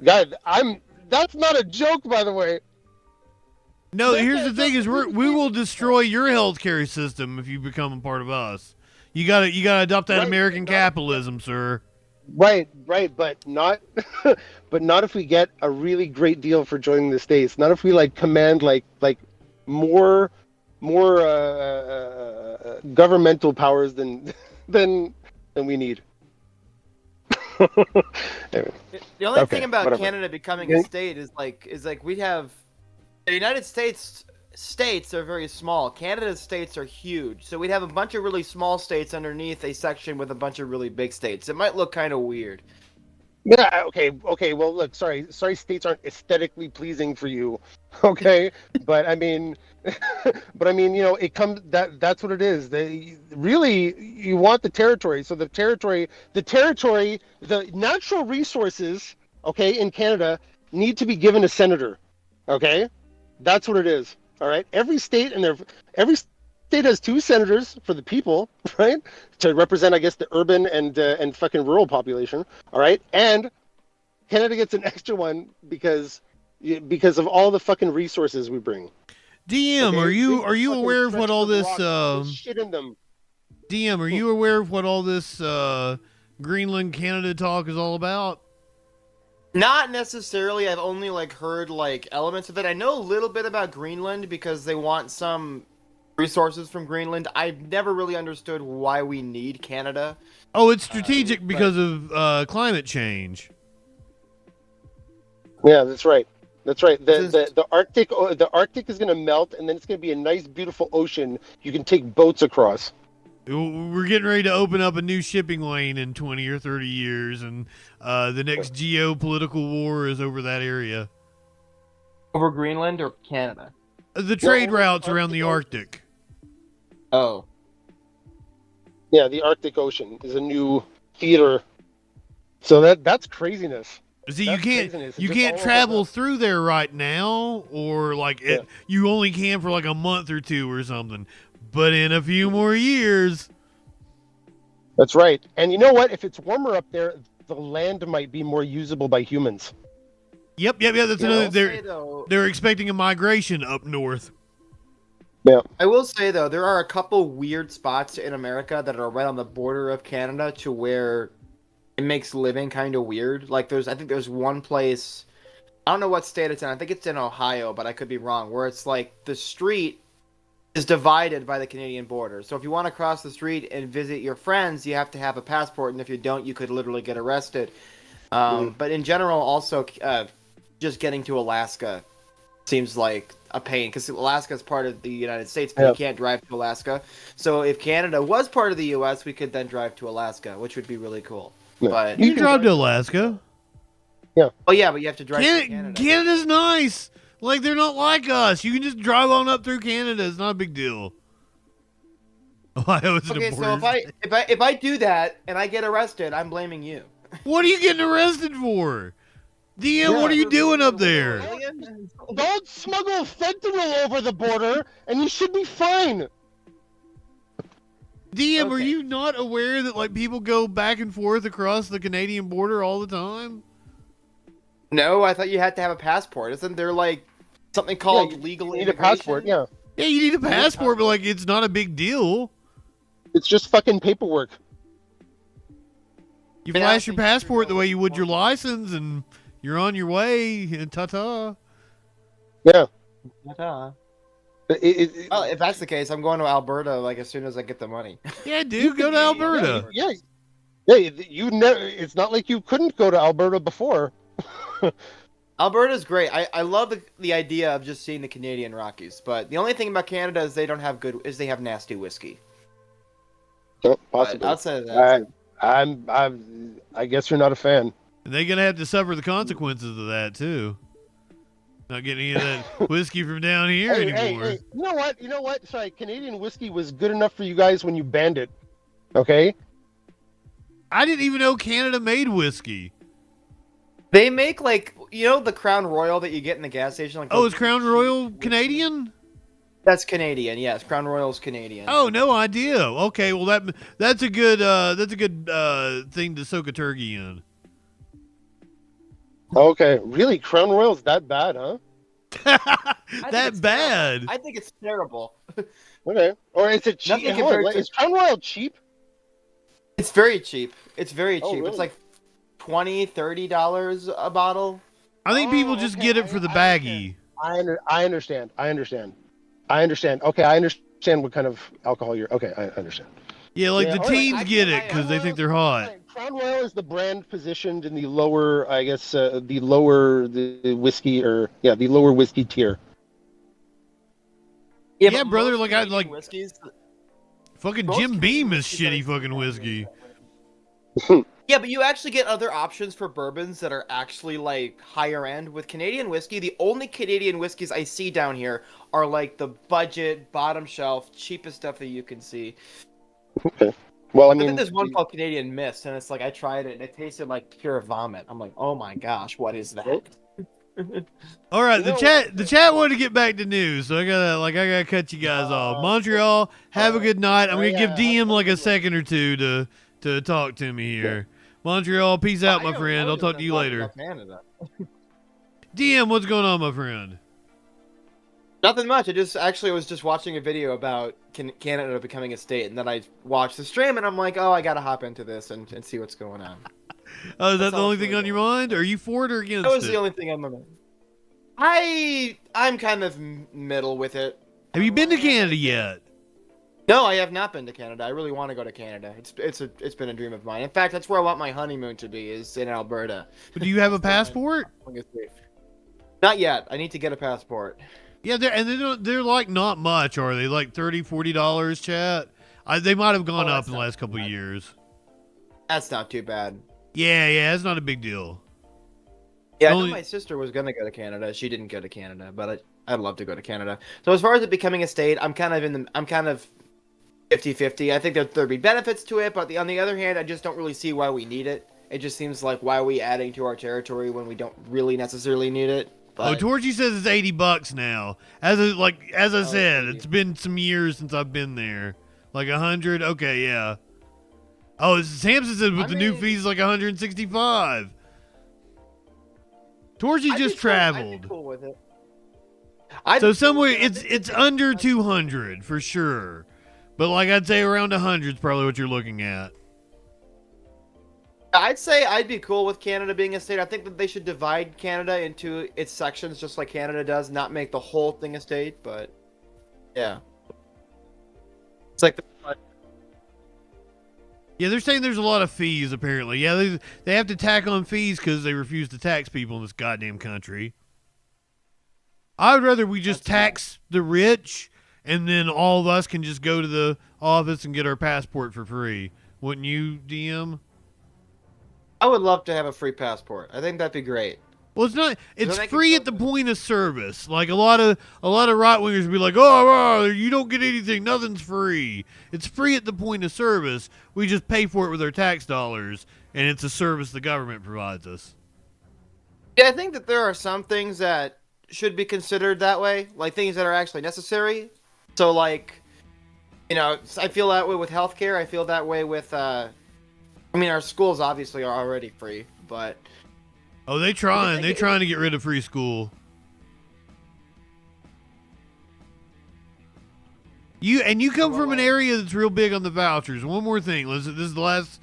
God, that's not a joke, by the way. No, here's the thing: is we will destroy your healthcare system if you become a part of us. You gotta adopt that American capitalism, sir. Right, but not if we get a really great deal for joining the states. Not if we command more governmental powers than we need. The only Okay, thing about whatever. Canada becoming a state is like we have the United States are very small. Canada's states are huge. So we'd have a bunch of really small states underneath a section with a bunch of really big states. It might look kind of weird. Yeah, okay. Well, look, sorry, states aren't aesthetically pleasing for you, okay? but I mean, it comes that's what it is. You want the territory. So the territory, the natural resources, okay, in Canada need to be given a senator, okay? That's what it is. All right. Every state has 2 senators for the people, right? To represent, I guess, the urban and fucking rural population. All right. And Canada gets an extra one because of all the fucking resources we bring. DM, Okay? are you aware of what all this shit in them? DM, are you aware of what all this Greenland Canada talk is all about? Not necessarily. I've only heard elements of it. I know a little bit about Greenland because they want some resources from Greenland. I've never really understood why we need Canada. Oh, it's strategic because of climate change. Yeah, that's right. That's right. The Arctic is going to melt, and then it's going to be a nice, beautiful ocean you can take boats across. We're getting ready to open up a new shipping lane in 20 or 30 years, and the next geopolitical war is over that area. Over Greenland or Canada? The trade routes around the Arctic. Oh. Yeah, the Arctic Ocean is a new theater. So that's craziness. See, That's you craziness. It's can't just travel through there right now, or you only can for a month or 2 or something. But in a few more years. That's right. And you know what? If it's warmer up there, the land might be more usable by humans. Yep. That's another. They're expecting a migration up north. Yeah. I will say though, there are a couple weird spots in America that are right on the border of Canada to where it makes living kind of weird. I think there's one place, I don't know what state it's in. I think it's in Ohio, but I could be wrong. Where it's the street is divided by the Canadian border. So if you want to cross the street and visit your friends, you have to have a passport, and if you don't, you could literally get arrested. But in general, also, just getting to Alaska seems like a pain, because Alaska is part of the United States, but you can't drive to Alaska. So if Canada was part of the U.S., we could then drive to Alaska, which would be really cool. Yeah. But you can drive to Alaska. Yeah. Oh yeah, but you have to drive to Canada. Canada's nice. They're not like us. You can just drive on up through Canada. It's not a big deal. Ohio is okay, so if I do that and I get arrested, I'm blaming you. What are you getting arrested for? DM, what are you doing up there? Don't smuggle fentanyl over the border, and you should be fine. DM, are you not aware that people go back and forth across the Canadian border all the time? No, I thought you had to have a passport. Isn't there something called legal you need a passport? Yeah. Yeah, you need a passport, but it's not a big deal. It's just fucking paperwork. You flash your passport the way you would your license, and you're on your way. And ta-ta. Yeah. Ta-ta. Well, if that's the case, I'm going to Alberta as soon as I get the money. Yeah, dude, go to Alberta. Yeah. It's not like you couldn't go to Alberta before. Alberta's great. I love the idea of just seeing the Canadian Rockies, but the only thing about Canada is they have nasty whiskey. Oh, possibly. But outside of that, I guess you're not a fan. And they're gonna have to suffer the consequences of that too. Not getting any of that whiskey from down here anymore. Hey, you know what? Sorry, Canadian whiskey was good enough for you guys when you banned it. Okay? I didn't even know Canada made whiskey. They make the Crown Royal that you get in the gas station. Is Crown Royal Canadian? That's Canadian. Yes, Crown Royal's Canadian. Oh, no idea. Okay, well that's a good thing to soak a turkey in. Okay, really? Crown Royal's that bad, huh? That bad? I think it's terrible. Okay, or is it cheap? Is Crown Royal cheap? It's very cheap. It's very cheap. Really? It's $20, $30 a bottle. I think people just get it for the baggie. I understand. Okay, I understand what kind of alcohol you're. Okay, I understand. Yeah, the teens get it because they think they're hot. Crown Royal is the brand positioned in the lower, I guess, the lower whiskey tier. Yeah, brother. Like I like whiskeys. fucking Jim Beam is shitty fucking whiskey. Yeah, but you actually get other options for bourbons that are actually like higher end. With Canadian whiskey, the only Canadian whiskeys I see down here are like the budget, bottom shelf, cheapest stuff that you can see. Okay. Well, I I mean, think there's one called Canadian Mist, and it's like I tried it and it tasted like pure vomit. I'm like, oh my gosh, what is that? All right, the chat wanted to get back to news, so I gotta cut you guys off. Montreal, have a good night. I'm gonna give DM like a second or two to talk to me here. Montreal, peace out, my friend. I'll talk to you later. DM, what's going on, my friend? Nothing much. I was just watching a video about Canada becoming a state, and then I watched the stream, and I'm like, oh, I gotta hop into this and see what's going on. Oh, is that the only thing on your mind? Are you for it or against it? That was the only thing on my mind. I'm kind of middle with it. Have you been to Canada yet? No, I have not been to Canada. I really want to go to Canada. It's been a dream of mine. In fact, that's where I want my honeymoon to be, is in Alberta. But do you have a passport? Not yet. I need to get a passport. Yeah, they're like not much, are they? Like $30, $40, chat? They might have gone up in the last couple of years. That's not too bad. Yeah, it's not a big deal. Yeah, I know my sister was gonna go to Canada. She didn't go to Canada, but I'd love to go to Canada. So as far as it becoming a state, I'm kind of 50-50. I think there'd be benefits to it, but on the other hand, I just don't really see why we need it. It just seems like, why are we adding to our territory when we don't really necessarily need it? But... Oh, Torchy says it's $80 now. As I said, it's been some years since I've been there. Like 100. Okay, yeah. Oh, Samson said with the new fees like 165. Torchy just traveled. I'd be cool with it. So somewhere it's under 200 for sure. But like I'd say around 100 is probably what you're looking at. I'd say I'd be cool with Canada being a state. I think that they should divide Canada into its sections just like Canada does, not make the whole thing a state, but yeah. It's like yeah, they're saying there's a lot of fees apparently. Yeah, they have to tack on fees because they refuse to tax people in this goddamn country. I would rather we just tax the rich and then all of us can just go to the office and get our passport for free. Wouldn't you, DM? I would love to have a free passport. I think that'd be great. Well, it's not. It's free at the point of service. Like a lot of right wingers would be like, "Oh, you don't get anything. Nothing's free." It's free at the point of service. We just pay for it with our tax dollars, and it's a service the government provides us. Yeah, I think that there are some things that should be considered that way, like things that are actually necessary. So, like, you know, I feel that way with healthcare. I feel that way with. I mean, our schools obviously are already free, but. Oh, they're trying to get rid of free school. You come from an area that's real big on the vouchers. One more thing. This is the last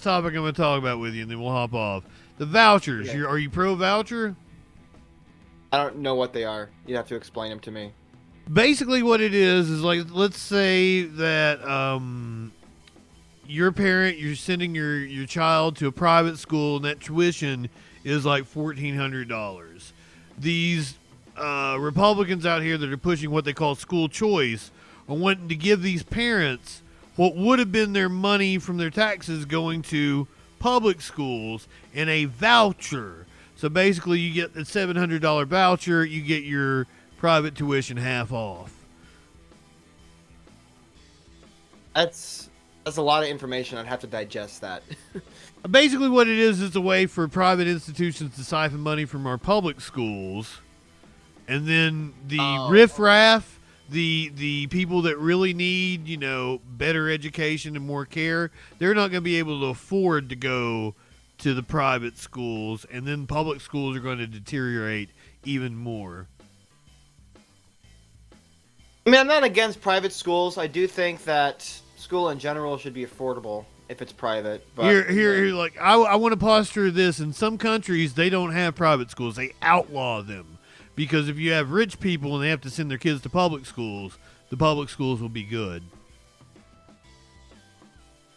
topic I'm going to talk about with you, and then we'll hop off. The vouchers. Okay. Are you pro voucher? I don't know what they are. You have to explain them to me. Basically, what it is like, let's say that your parent, you're sending your child to a private school, and that tuition is like $1,400. These Republicans out here that are pushing what they call school choice are wanting to give these parents what would have been their money from their taxes going to public schools in a voucher. So basically, you get the $700 voucher, you get your private tuition half off. That's a lot of information. I'd have to digest that. Basically what it is a way for private institutions to siphon money from our public schools. And then the riffraff, the people that really need, you know, better education and more care, they're not going to be able to afford to go to the private schools. And then public schools are going to deteriorate even more. I mean, I'm not against private schools. I do think that school in general should be affordable if it's private. But here, like I want to posture this. In some countries, they don't have private schools. They outlaw them because if you have rich people and they have to send their kids to public schools, the public schools will be good.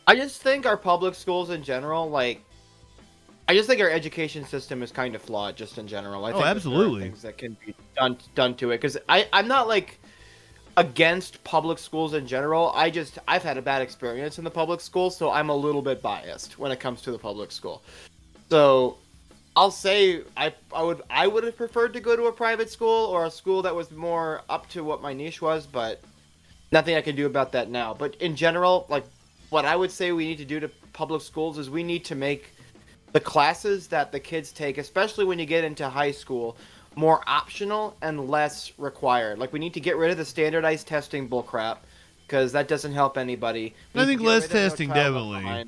I just think our public schools in general, like, I just think our education system is kind of flawed, just in general. I think absolutely. there are things that can be done to it, because I'm not like against public schools in general. I've had a bad experience in the public school, so I'm a little bit biased when it comes to the public school. So I'll say I would have preferred to go to a private school or a school that was more up to what my niche was, but nothing I can do about that now. But in general, like, what I would say we need to do to public schools is we need to make the classes that the kids take, especially when you get into high school, more optional and less required. Like, we need to get rid of the standardized testing bullcrap, because that doesn't help anybody. I think less testing, definitely. I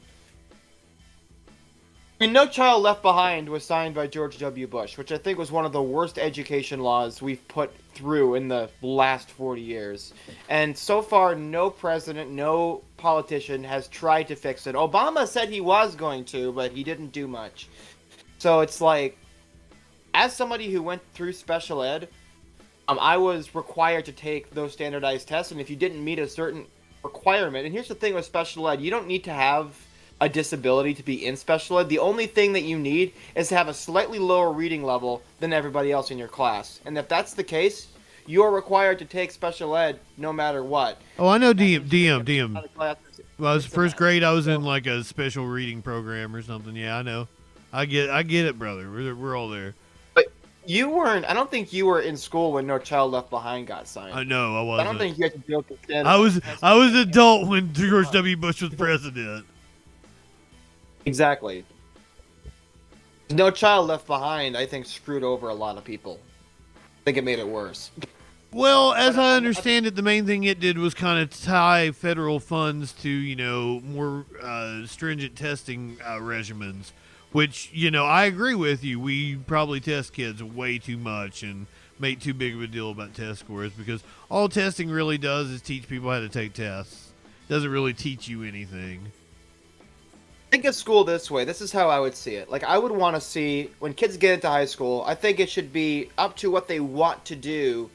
mean, No Child Left Behind was signed by George W. Bush, which I think was one of the worst education laws we've put through in the last 40 years. And so far, no president, no politician has tried to fix it. Obama said he was going to, but he didn't do much. So it's like, as somebody who went through special ed, I was required to take those standardized tests, and if you didn't meet a certain requirement, and here's the thing with special ed, you don't need to have a disability to be in special ed. The only thing that you need is to have a slightly lower reading level than everybody else in your class. And if that's the case, you're required to take special ed no matter what. Oh, I know DM. Well, I was first grade. I was in like a special reading program or something. Yeah, I know. I get it, brother. We're all there. But you weren't. I don't think you were in school when No Child Left Behind got signed. I know. I wasn't. I don't think you had to deal with that. I was adult when George W. Bush was president. Exactly. No Child Left Behind, I think, screwed over a lot of people. I think it made it worse. Well, as I understand it, the main thing it did was kind of tie federal funds to, more stringent testing regimens, which, I agree with you. We probably test kids way too much and make too big of a deal about test scores, because all testing really does is teach people how to take tests. It doesn't really teach you anything. Think of school this way. This is how I would see it. Like, I would want to see, when kids get into high school, I think it should be up to what they want to do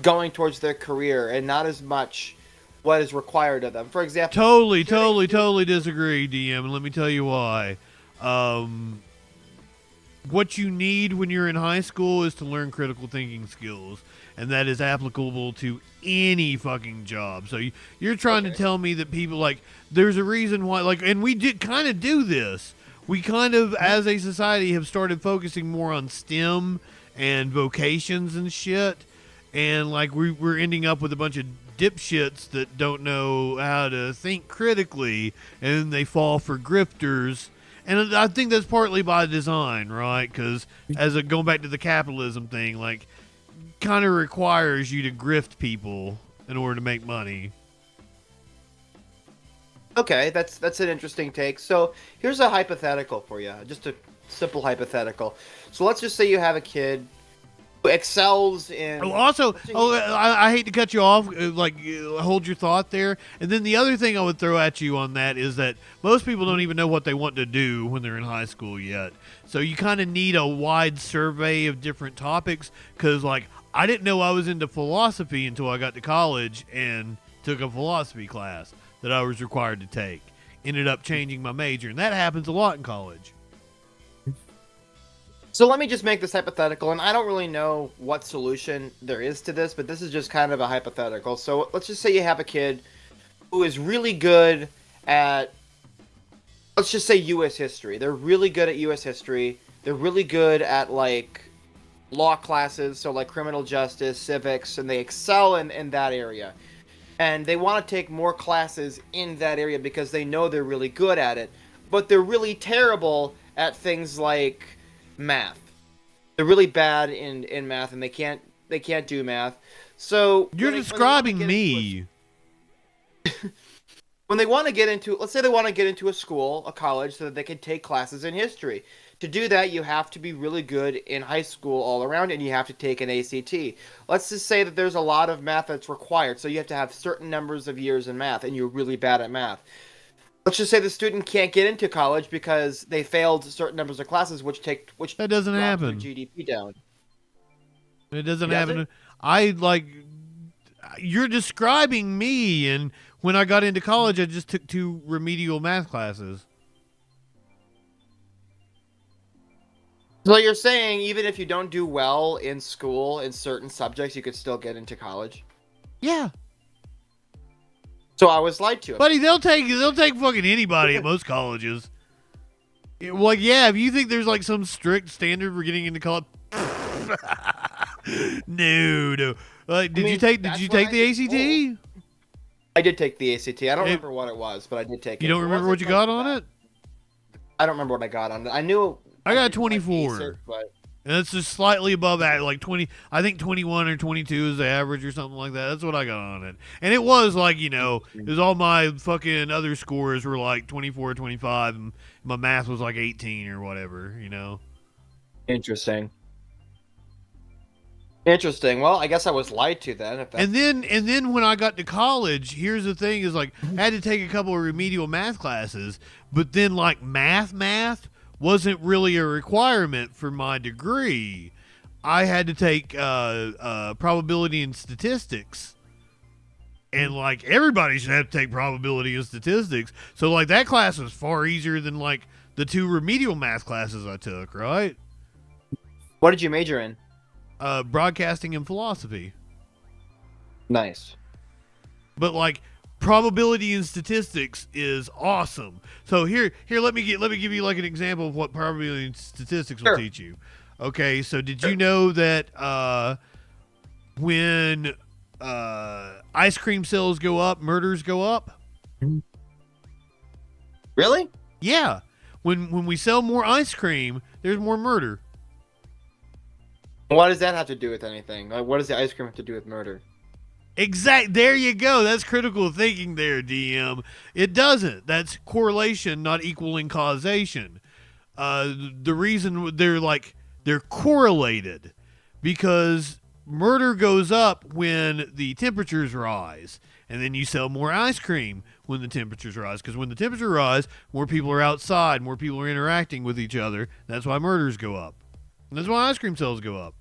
going towards their career, and not as much what is required of them. For example... Totally disagree, DM, and let me tell you why. What you need when you're in high school is to learn critical thinking skills, and that is applicable to any fucking job. So you're trying to tell me that people, like, there's a reason why, like, and we did kind of do this. We kind of, as a society, have started focusing more on STEM and vocations and shit, and like we're ending up with a bunch of dipshits that don't know how to think critically, and they fall for grifters. And I think that's partly by design, right? Because going back to the capitalism thing, like, kind of requires you to grift people in order to make money. Okay, that's an interesting take. So here's a hypothetical for you, just a simple hypothetical. So let's just say you have a kid who excels in... I hate to cut you off, hold your thought there. And then the other thing I would throw at you on that is that most people don't even know what they want to do when they're in high school yet. So you kind of need a wide survey of different topics, because, like, I didn't know I was into philosophy until I got to college and took a philosophy class that I was required to take. Ended up changing my major, and that happens a lot in college. So let me just make this hypothetical, and I don't really know what solution there is to this, but this is just kind of a hypothetical. So let's just say you have a kid who is really good at, let's just say, U.S. history. They're really good at U.S. history. They're really good at, like, law classes, so like criminal justice, civics, and they excel in that area. And they want to take more classes in that area because they know they're really good at it, but they're really terrible at things like math. They're really bad in math, and they can't do math. So you're describing me. When they want to get into, let's say they want to get into a school, a college, so that they can take classes in history. To do that, you have to be really good in high school all around, and you have to take an ACT. Let's just say that there's a lot of math that's required, so you have to have certain numbers of years in math, and you're really bad at math. Let's just say the student can't get into college because they failed certain numbers of classes, which that doesn't happen. GDP down. It doesn't happen. You're describing me, and When I got into college, I just took 2 remedial math classes. So you're saying even if you don't do well in school in certain subjects, you could still get into college? Yeah. So I was lied to. Buddy, they'll take fucking anybody at most colleges. Well, yeah, if you think there's like some strict standard for getting into college, no. Did you take the ACT? I did take the ACT. I don't remember what it was, but I did take it. You don't remember what you got on it? I don't remember what I got on it. I knew I got 24. basic, but And it's just slightly above that, like 20. I think 21 or 22 is the average or something like that. That's what I got on it. And it was like, you know, it was all my fucking other scores were like 24, 25, and my math was like 18 or whatever, you know. Interesting. Well, I guess I was lied to then. And then when I got to college, here's the thing: is like I had to take a couple of remedial math classes, but then like math wasn't really a requirement for my degree. I had to take probability and statistics, and like everybody should have to take probability and statistics. So like that class was far easier than like the 2 remedial math classes I took. Right? What did you major in? Broadcasting and philosophy. Nice. But like probability and statistics is awesome. So here let me give you like an example of what probability and statistics will teach you. Okay, so did you know that when ice cream sales go up, murders go up? Really? Yeah. When we sell more ice cream, there's more murder. What does that have to do with anything? Like, what does the ice cream have to do with murder? There you go. That's critical thinking there, DM. It doesn't. That's correlation, not equaling causation. The reason they're correlated because murder goes up when the temperatures rise, and then you sell more ice cream when the temperatures rise. Because when the temperatures rise, more people are outside, more people are interacting with each other. That's why murders go up. And that's why ice cream sales go up.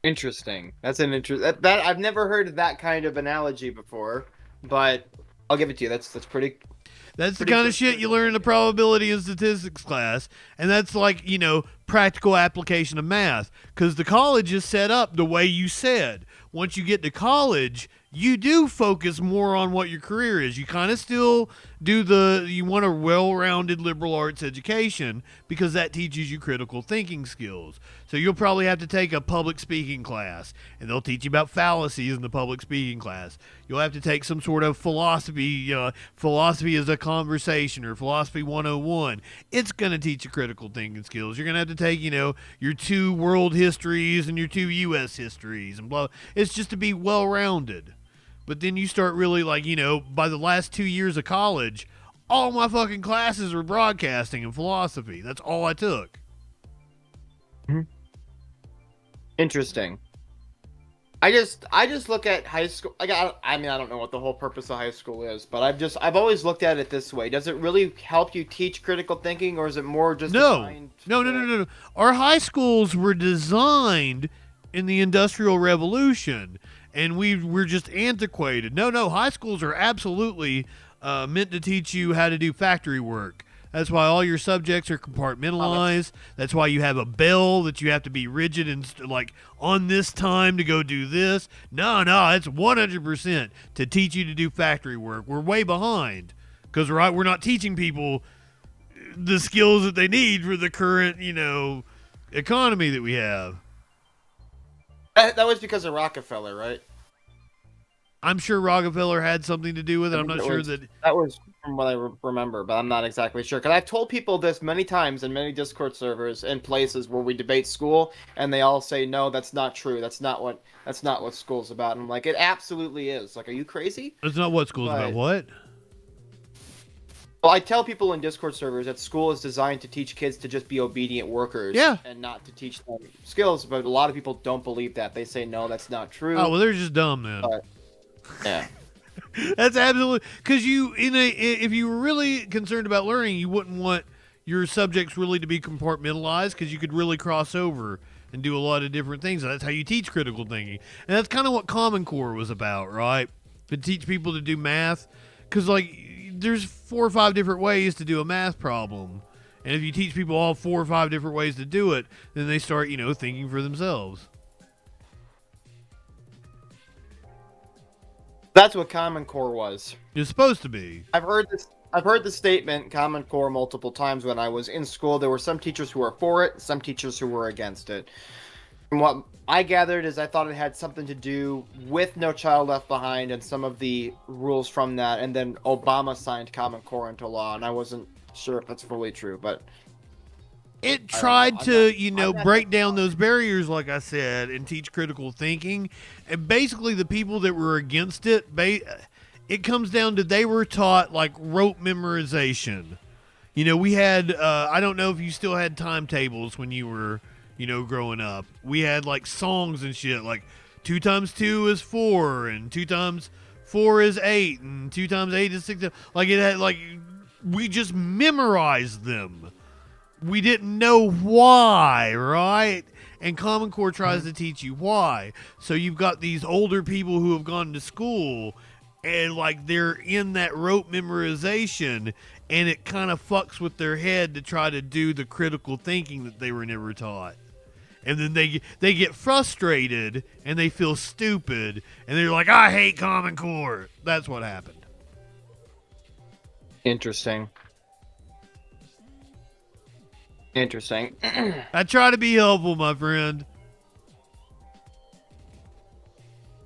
Interesting. That's an that I've never heard of that kind of analogy before, but I'll give it to you. That's pretty. That's the kind of shit you learn in the probability and statistics class, and that's like, you know, practical application of math. Because the college is set up the way you said. Once you get to college, you do focus more on what your career is. You kind of still do you want a well-rounded liberal arts education because that teaches you critical thinking skills. So you'll probably have to take a public speaking class, and they'll teach you about fallacies in the public speaking class. You'll have to take some sort of philosophy, philosophy as a conversation or philosophy 101. It's going to teach you critical thinking skills. You're going to have to take, you know, your 2 world histories and your 2 U.S. histories and blah. It's just to be well-rounded. But then you start really like, you know, by the last 2 years of college, all my fucking classes were broadcasting and philosophy. That's all I took. Mm-hmm. Interesting. I just look at high school. I mean, I don't know what the whole purpose of high school is, but I've always looked at it this way. Does it really help you teach critical thinking, or is it more just No. Our high schools were designed in the Industrial Revolution, and we're just antiquated. No, high schools are absolutely meant to teach you how to do factory work. That's why all your subjects are compartmentalized. That's why you have a bell that you have to be rigid and like on this time to go do this. No, it's 100% to teach you to do factory work. We're way behind because we're not teaching people the skills that they need for the current, you know, economy that we have. That was because of Rockefeller, right? I'm sure Rockefeller had something to do with it. I'm not sure that was from what I remember, but I'm not exactly sure. Because I've told people this many times in many Discord servers and places where we debate school, and they all say, "No, that's not true. That's not what school's about." And I'm like, it absolutely is. Like, are you crazy? That's not what school's about. What? Well, I tell people in Discord servers that school is designed to teach kids to just be obedient workers, and not to teach them skills. But a lot of people don't believe that. They say, "No, that's not true." Oh well, they're just dumb then. Yeah. That's absolutely because if you were really concerned about learning, you wouldn't want your subjects really to be compartmentalized because you could really cross over and do a lot of different things. That's how you teach critical thinking, and that's kind of what Common Core was about, right? to teach people to do math, because like there's 4 or 5 different ways to do a math problem, and if you teach people all 4 or 5 different ways to do it, then they start, you know, thinking for themselves. That's what Common Core was. It's supposed to be. I've heard the statement Common Core multiple times when I was in school. There were some teachers who were for it, some teachers who were against it. And what I gathered is I thought it had something to do with No Child Left Behind and some of the rules from that, and then Obama signed Common Core into law, and I wasn't sure if that's fully true, but it tried to, you know, break down those barriers, like I said, and teach critical thinking. And basically, the people that were against it, it comes down to they were taught like rote memorization. You know, we had, I don't know if you still had timetables when you were, you know, growing up. We had like songs and shit, like 2 times 2 is 4, and 2 times 4 is 8, and 2 times 8 is 6. Like it had, like, we just memorized them. We didn't know why, right? And Common Core tries to teach you why. So you've got these older people who have gone to school, and like they're in that rote memorization, and it kind of fucks with their head to try to do the critical thinking that they were never taught. And then they get frustrated and they feel stupid, and they're like, I hate Common Core. That's what happened. Interesting. I try to be helpful, my friend.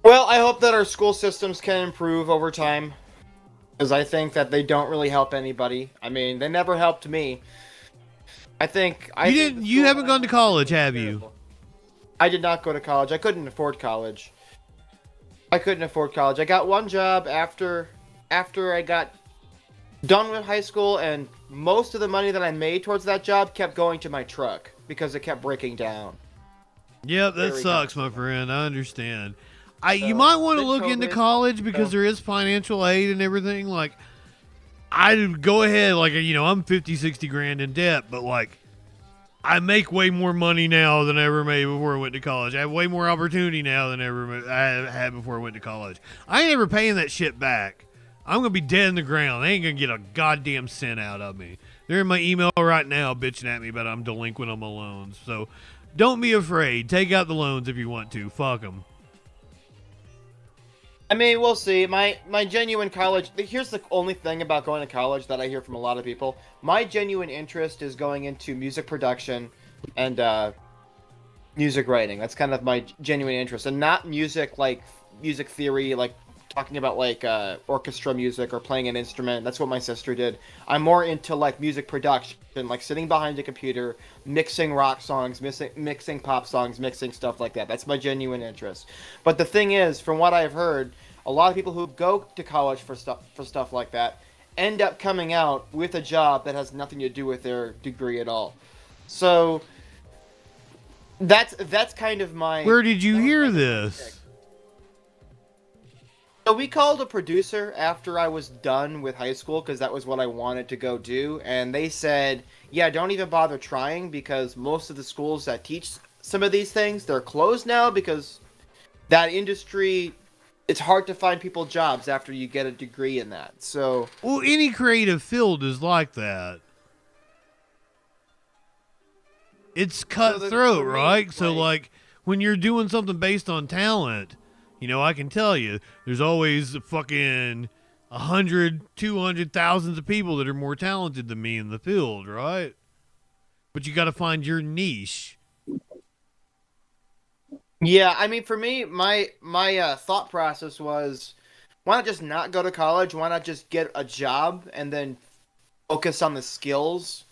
Well, I hope that our school systems can improve over time, because I think that they don't really help anybody. I mean, they never helped me. You haven't gone to college, have you? I did not go to college. I couldn't afford college. I got one job after I got done with high school, and most of the money that I made towards that job kept going to my truck because it kept breaking down. Yep, that sucks, my friend. I understand. You might want to look into college because there is financial aid and everything. Like, I'd go ahead, like, you know, I'm 50, 60 grand in debt, but like, I make way more money now than I ever made before I went to college. I have way more opportunity now than I had before I went to college. I ain't ever paying that shit back. I'm going to be dead in the ground. They ain't going to get a goddamn cent out of me. They're in my email right now bitching at me about I'm delinquent on my loans. So don't be afraid. Take out the loans if you want to. Fuck them. I mean, we'll see. My genuine college... Here's the only thing about going to college that I hear from a lot of people. My genuine interest is going into music production and music writing. That's kind of my genuine interest. And not music, like music theory, like talking about like orchestra music or playing an instrument. That's what my sister did. I'm more into like music production, like sitting behind a computer, mixing rock songs, mixing pop songs, mixing stuff like that. That's my genuine interest. But the thing is, from what I've heard, a lot of people who go to college for stuff like that end up coming out with a job that has nothing to do with their degree at all. So that's kind of my... Where did you hear this? So we called a producer after I was done with high school because that was what I wanted to go do. And they said, yeah, don't even bother trying because most of the schools that teach some of these things, they're closed now because that industry, it's hard to find people jobs after you get a degree in that. So, well, any creative field is like that. It's cutthroat, right? So like when you're doing something based on talent, you know, I can tell you, there's always fucking 100, 200, thousands of people that are more talented than me in the field, right? But you got to find your niche. Yeah, I mean, for me, my thought process was, why not just not go to college? Why not just get a job and then focus on the skills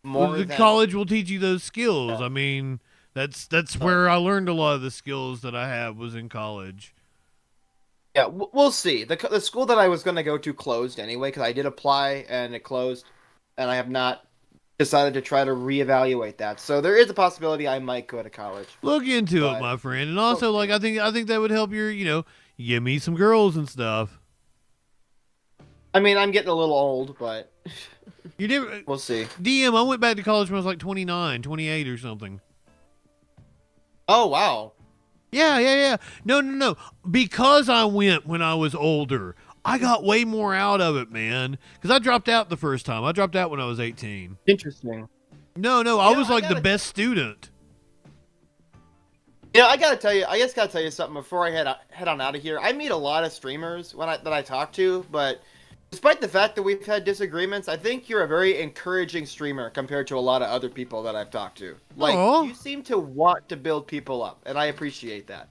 more? Well, the college will teach you those skills. I mean, that's where I learned a lot of the skills that I have was in college. Yeah, we'll see. The school that I was going to go to closed anyway because I did apply and it closed, and I have not decided to try to reevaluate that. So there is a possibility I might go to college. Look into it, my friend. And also, like, I think that would help your, you know, you get me some girls and stuff. I mean, I'm getting a little old, but you never. We'll see. DM, I went back to college when I was like 29, 28 or something. Oh, wow. Yeah. No. Because I went when I was older, I got way more out of it, man. Because I dropped out the first time. I dropped out when I was 18. Interesting. No, I was like the best student. You know, I just gotta tell you something before I head on out of here. I meet a lot of streamers that I talk to, but despite the fact that we've had disagreements, I think you're a very encouraging streamer compared to a lot of other people that I've talked to. Like, you seem to want to build people up, and I appreciate that.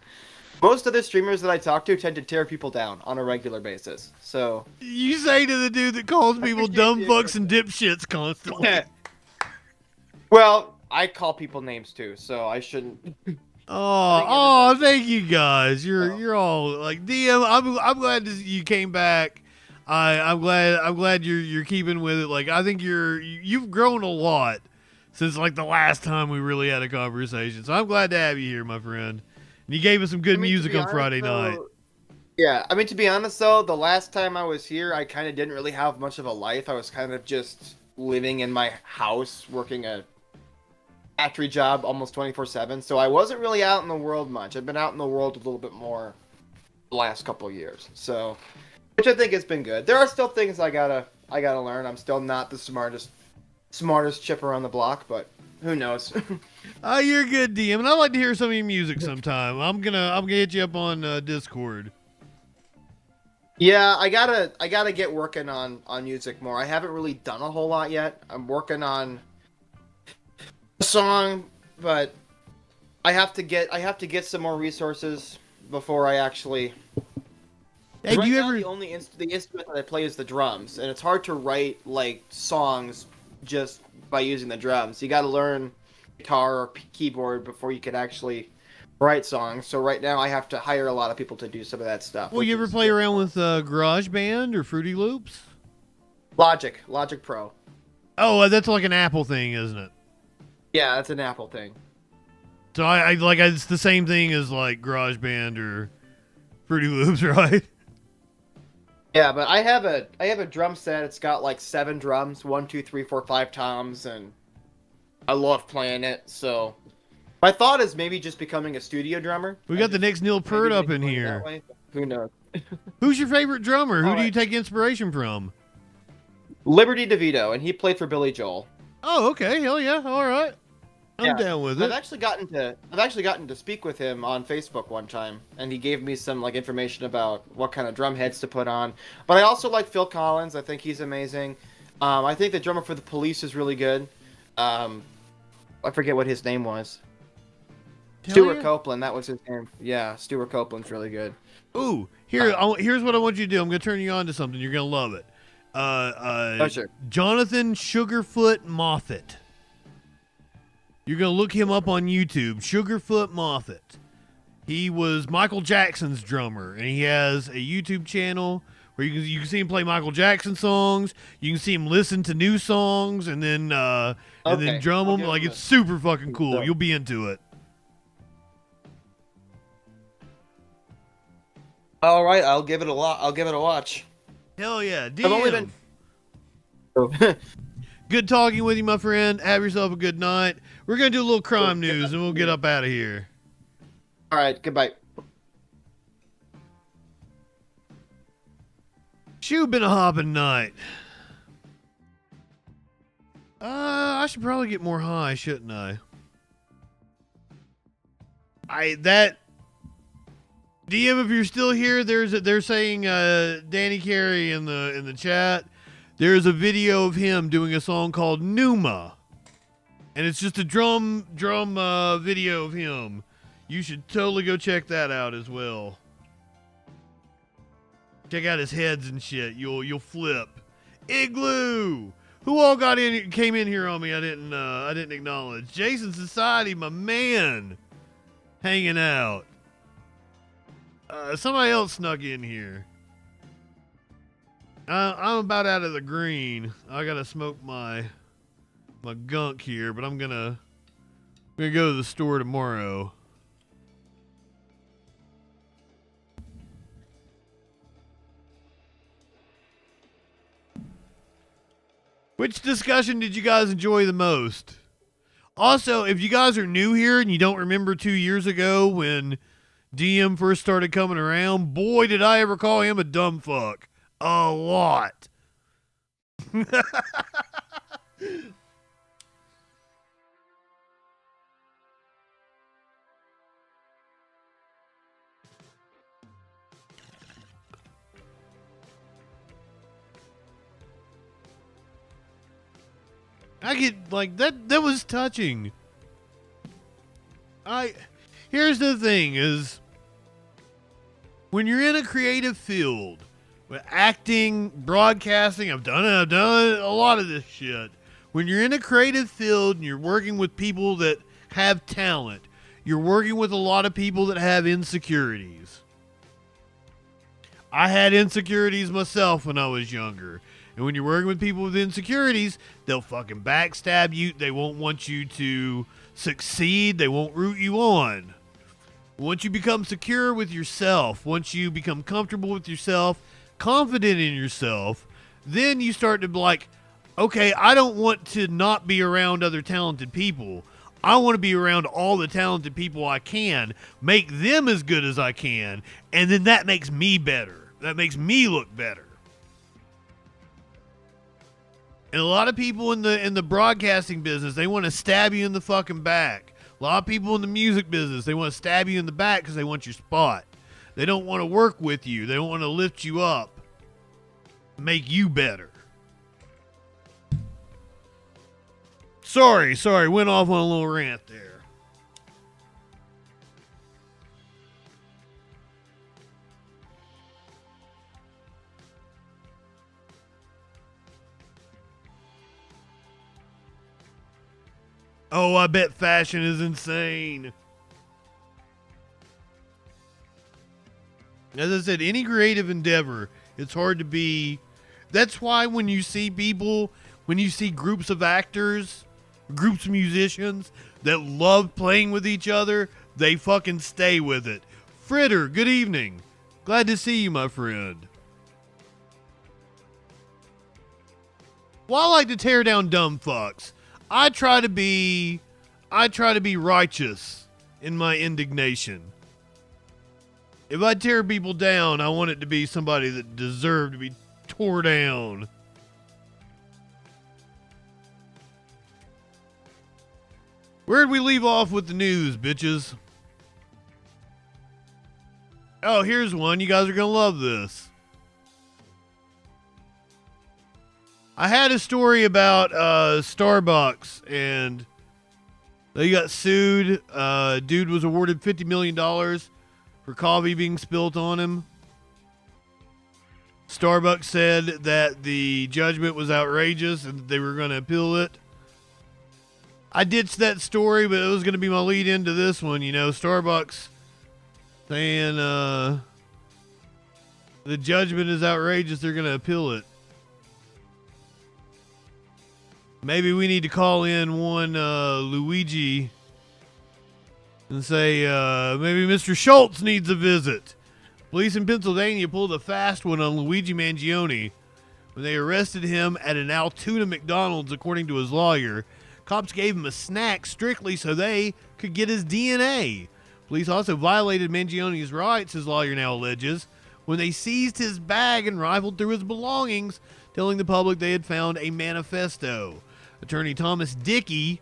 Most of the streamers that I talk to tend to tear people down on a regular basis. So you say to the dude that calls people dumb fucks and dipshits constantly. Well, I call people names too, so I shouldn't. Thank you guys. You're all like DM. I'm glad you came back. I'm glad you're keeping with it. Like, I think you've grown a lot since like the last time we really had a conversation. So I'm glad to have you here, my friend. And you gave us some good music on Friday night. Yeah, I mean, to be honest though, the last time I was here, I kind of didn't really have much of a life. I was kind of just living in my house, working a factory job almost 24/7. So I wasn't really out in the world much. I've been out in the world a little bit more the last couple of years. So, which I think has been good. There are still things I gotta learn. I'm still not the smartest chipper on the block, but who knows? You're good, DM, and I'd like to hear some of your music sometime. I'm gonna hit you up on Discord. Yeah, I gotta get working on music more. I haven't really done a whole lot yet. I'm working on a song, but I have to get some more resources before I actually. Hey, right now, the instrument that I play is the drums, and it's hard to write like songs just by using the drums. You got to learn guitar or keyboard before you can actually write songs. So right now I have to hire a lot of people to do some of that stuff. Well, you ever play around with GarageBand or Fruity Loops? Logic Pro. Oh, that's like an Apple thing, isn't it? Yeah, that's an Apple thing. So it's the same thing as like GarageBand or Fruity Loops, right? Yeah, but I have a drum set. It's got like 7 drums, 1, 2, 3, 4, 5 toms, and I love playing it. So my thought is maybe just becoming a studio drummer. We got the next Neil Peart up in here. Who knows? Who's your favorite drummer? Who do you take inspiration from? Liberty DeVito, and he played for Billy Joel. Oh, okay. Hell yeah. All right. I'm down with it. I've actually gotten to speak with him on Facebook one time, and he gave me some like information about what kind of drum heads to put on. But I also like Phil Collins. I think he's amazing. I think the drummer for the Police is really good. I forget what his name was. Stuart Copeland, that was his name. Yeah, Stuart Copeland's really good. Ooh, here's what I want you to do. I'm going to turn you on to something. You're going to love it. Sure. Jonathan Sugarfoot Moffat. You're going to look him up on YouTube. Sugarfoot Moffat. He was Michael Jackson's drummer, and he has a YouTube channel where you can see him play Michael Jackson songs. You can see him listen to new songs and then drum them. Like, it's super fucking cool. You'll be into it. All right, I'll give it a watch. Hell yeah. DM. I've only been... Good talking with you, my friend. Have yourself a good night. We're going to do a little crime news, and we'll get up out of here. All right, goodbye. Shoot, been a hopping night. I should probably get more high, shouldn't I? DM, if you're still here, they're saying Danny Carey in the chat. There's a video of him doing a song called Numa, and it's just a drum video of him. You should totally go check that out as well. Check out his heads and shit. You'll flip. Igloo. Who all came in here on me? I didn't acknowledge. Jason Society, my man, hanging out. Somebody else snuck in here. I'm about out of the green. I gotta smoke my gunk here, but I'm gonna go to the store tomorrow. Which discussion did you guys enjoy the most? Also, if you guys are new here and you don't remember 2 years ago when DM first started coming around, boy, did I ever call him a dumb fuck. A lot. I get like that was touching. Here's the thing is when you're in a creative field with acting, broadcasting, I've done a lot of this shit. When you're in a creative field and you're working with people that have talent, you're working with a lot of people that have insecurities. I had insecurities myself when I was younger. And when you're working with people with insecurities, they'll fucking backstab you. They won't want you to succeed. They won't root you on. Once you become secure with yourself, once you become comfortable with yourself, confident in yourself, then you start to be like, okay, I don't want to not be around other talented people. I want to be around all the talented people I can, make them as good as I can, and then that makes me better. That makes me look better. And a lot of people in the broadcasting business, they want to stab you in the fucking back. A lot of people in the music business, they want to stab you in the back because they want your spot. They don't want to work with you. They don't want to lift you up, make you better. Sorry, went off on a little rant there. Oh, I bet fashion is insane. As I said, any creative endeavor, it's hard to be. That's why when you see people, when you see groups of actors, groups of musicians that love playing with each other, they fucking stay with it. Fritter, good evening. Glad to see you, my friend. Well, I like to tear down dumb fucks. I try to be righteous in my indignation. If I tear people down, I want it to be somebody that deserved to be tore down. Where'd we leave off with the news, bitches? Oh, here's one. You guys are gonna love this. I had a story about Starbucks, and they got sued. Dude was awarded $50 million for coffee being spilt on him. Starbucks said that the judgment was outrageous and that they were going to appeal it. I ditched that story, but it was going to be my lead into this one. You know, Starbucks saying the judgment is outrageous. They're going to appeal it. Maybe we need to call in one Luigi and say, maybe Mr. Schultz needs a visit. Police in Pennsylvania pulled a fast one on Luigi Mangione when they arrested him at an Altoona McDonald's, according to his lawyer. Cops gave him a snack strictly so they could get his DNA. Police also violated Mangione's rights, his lawyer now alleges, when they seized his bag and rifled through his belongings, telling the public they had found a manifesto. Attorney Thomas Diggy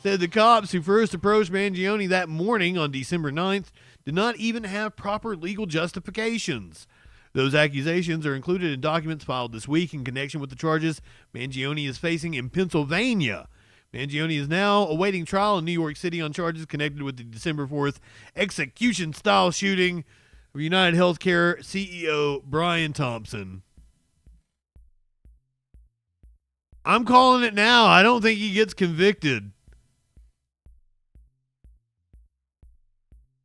said the cops who first approached Mangione that morning on December 9th did not even have proper legal justifications. Those accusations are included in documents filed this week in connection with the charges Mangione is facing in Pennsylvania. Mangione is now awaiting trial in New York City on charges connected with the December 4th execution-style shooting of United Healthcare CEO Brian Thompson. I'm calling it now. I don't think he gets convicted.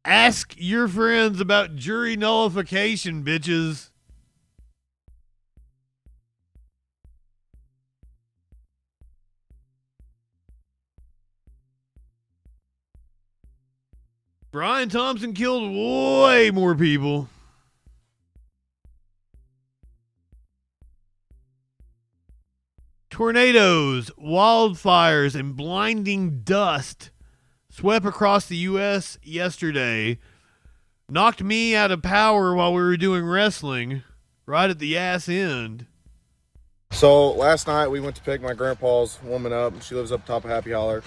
Ask your friends about jury nullification, bitches. Brian Thompson killed way more people. Tornadoes, wildfires, and blinding dust swept across the U.S. yesterday. Knocked me out of power while we were doing wrestling, right at the ass end. So last night we went to pick my grandpa's woman up. She lives up top of Happy Holler.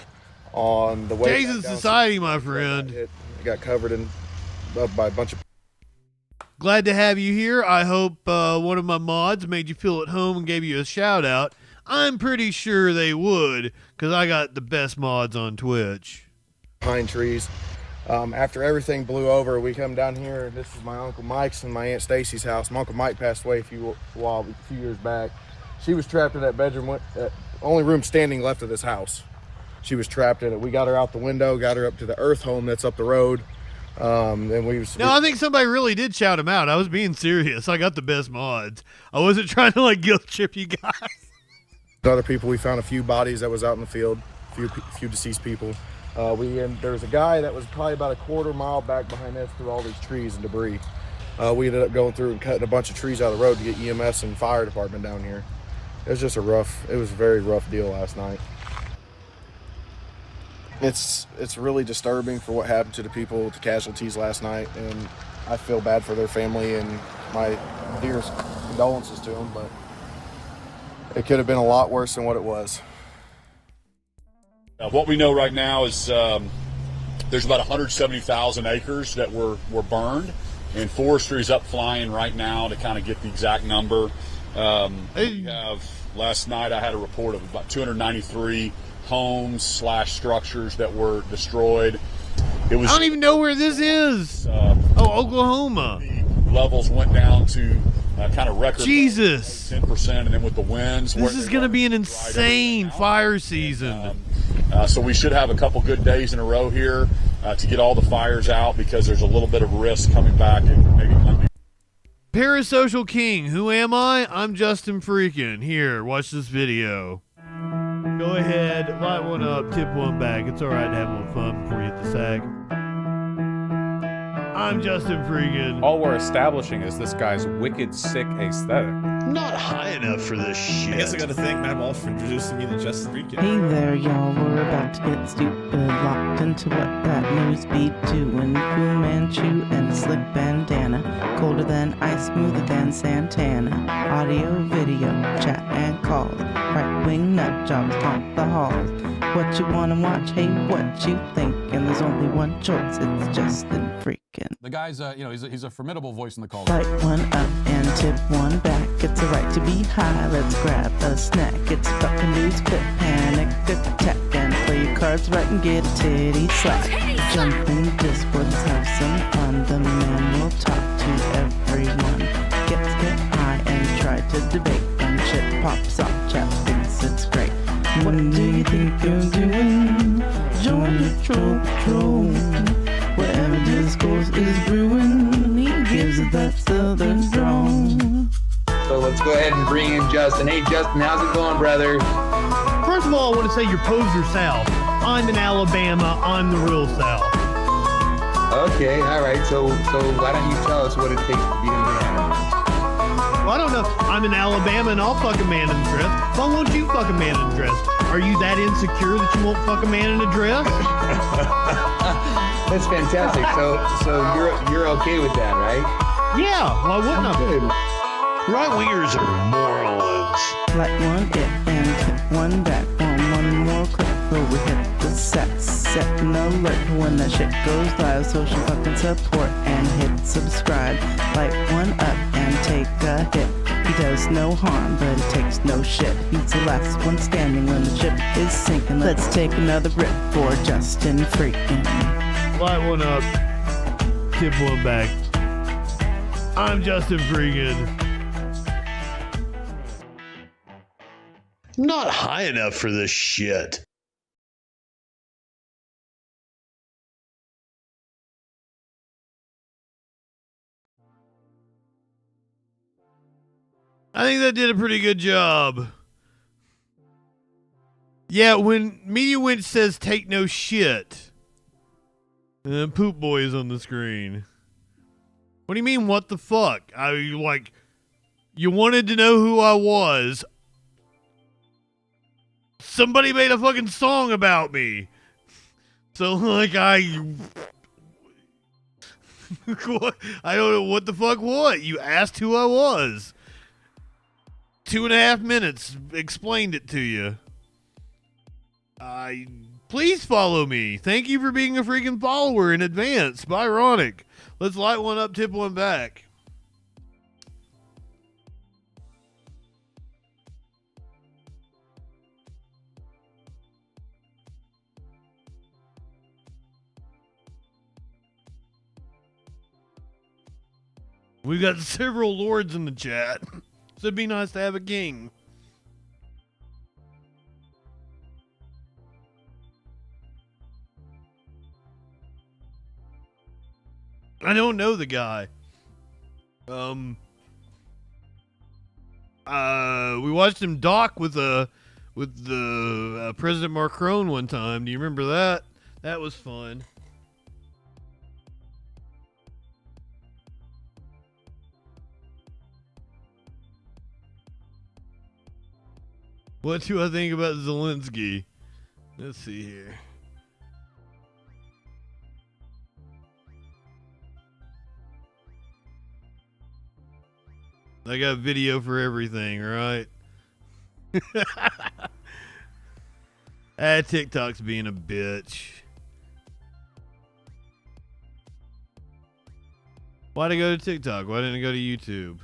On the way Days in society, my friend. Got covered in by a bunch of. Glad to have you here. I hope one of my mods made you feel at home and gave you a shout out. I'm pretty sure they would, because I got the best mods on Twitch. Pine trees. After everything blew over, we come down here. This is my Uncle Mike's and my Aunt Stacy's house. My Uncle Mike passed away a few years back. She was trapped in that bedroom, only room standing left of this house. She was trapped in it. We got her out the window, got her up to the Earth home that's up the road. I think somebody really did shout him out. I was being serious. I got the best mods. I wasn't trying to like guilt trip you guys. Other people, we found a few bodies that was out in the field, a few deceased people. There was a guy that was probably about a quarter mile back behind us through all these trees and debris. We ended up going through and cutting a bunch of trees out of the road to get EMS and fire department down here. It was just it was a very rough deal last night. It's really disturbing for what happened to the people, the casualties last night, and I feel bad for their family and my dearest condolences to them, but it could have been a lot worse than what it was. What we know right now is there's about 170,000 acres that were burned, and forestry is up flying right now to kind of get the exact number. Last night I had a report of about 293 homes / structures that were destroyed. I don't even know where this is. Oklahoma. The levels went down to kind of record. Jesus. 10%, and then with the winds. This is going to be an insane fire season. So we should have a couple good days in a row here to get all the fires out, because there's a little bit of risk coming back and maybe Monday. Parasocial King, who am I? I'm JustinFREAKIN. Here, watch this video. Go ahead, light one up, tip one back. It's alright to have one fun before you hit the sack. I'm JustinFREAKIN. All we're establishing is this guy's wicked sick aesthetic. Not high enough for this shit. I guess I gotta thank Matt Walsh for introducing me to JustinFREAKIN. Hey there, y'all. We're about to get stupid, locked into what that news be doing. Fu Manchu and a slick bandana, colder than ice, smoother than Santana. Audio, video, chat and calls. Right-wing nut jobs haunt the halls. What you wanna watch? Hey, what you think? And there's only one choice. It's JustinFREAKIN. The guy's, he's a formidable voice in the culture. Light one up and tip one back. It's a right to be high. Let's grab a snack. It's fucking news, quit panic, attack, and play your cards right and get a titty slap. Jump in Discord, have some fun. The man will talk to everyone. Get high and try to debate. When shit pops off, chat thinks it's great. What do you think you're doing? Join the troll patrol. Wherever discourse is brewing, he gives it that southern drawl. So let's go ahead and bring in Justin. Hey Justin, how's it going, brother? First of all, I want to say you're poser South. I'm in Alabama. I'm the real South. Okay, all right. So why don't you tell us what it takes to be a man? Well, I don't know. I'm in Alabama and I'll fuck a man in a dress. Why won't you fuck a man in a dress? Are you that insecure that you won't fuck a man in a dress? That's fantastic. So you're okay with that, right? Yeah. Why wouldn't I? Right-wingers are morons. Light one it and tip one back. One more clip before we hit the set an alert when that shit goes live. Social fucking support and hit subscribe. Light one up and take a hit. He does no harm, but he takes no shit. He's the last one standing when the ship is sinking. Let's take another rip for JustinFREAKIN. Light one up, tip one back. I'm JustinFREAKIN. Not high enough for this shit. I think that did a pretty good job. Yeah, when Media Winch says take no shit, and then Poop Boy is on the screen. What do you mean, what the fuck? You wanted to know who I was. somebody made a fucking song about me. So, like, I don't know what the fuck what. You asked who I was. 2.5 minutes explained it to you. Please follow me. Thank you for being a freaking follower in advance. Byronic. Let's light one up, tip one back. We've got several lords in the chat, so it'd be nice to have a king. I don't know the guy. We watched him dock with the President Macron one time. Do you remember that? That was fun. What do I think about Zelensky? Let's see here. I got video for everything, right? TikTok's being a bitch. Why'd I go to TikTok? Why didn't I go to YouTube?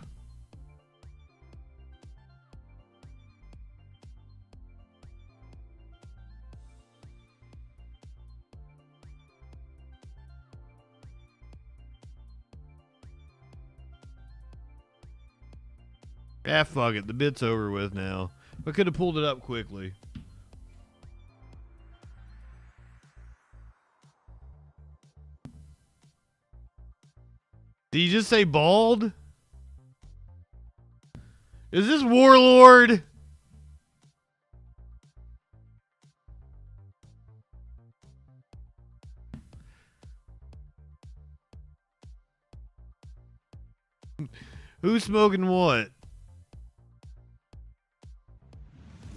Ah, fuck it. The bit's over with now. I could have pulled it up quickly. Did you just say bald? Is this Warlord? Who's smoking what?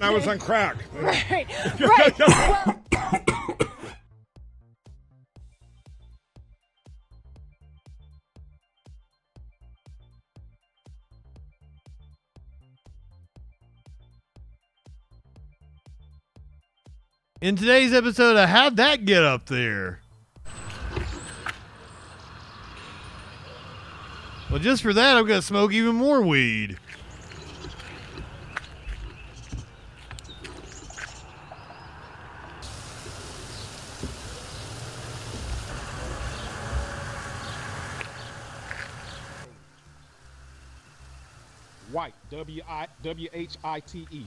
I was on crack. Right, right. Well, in today's episode, how'd that get up there? Well, just for that, I'm going to smoke even more weed. White, W-H-I-T-E.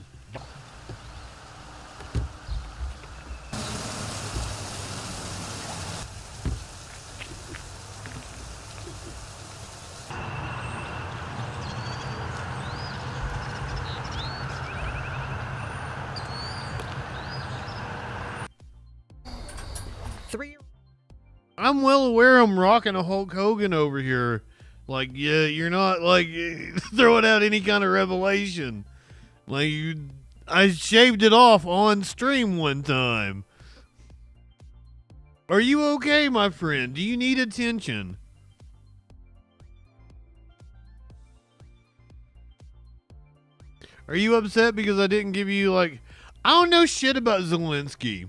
I'm well aware I'm rocking a Hulk Hogan over here. Like, yeah, you're not, like, throwing out any kind of revelation. Like, I shaved it off on stream one time. Are you okay, my friend? Do you need attention? Are you upset because I didn't give you, like, I don't know shit about Zelensky.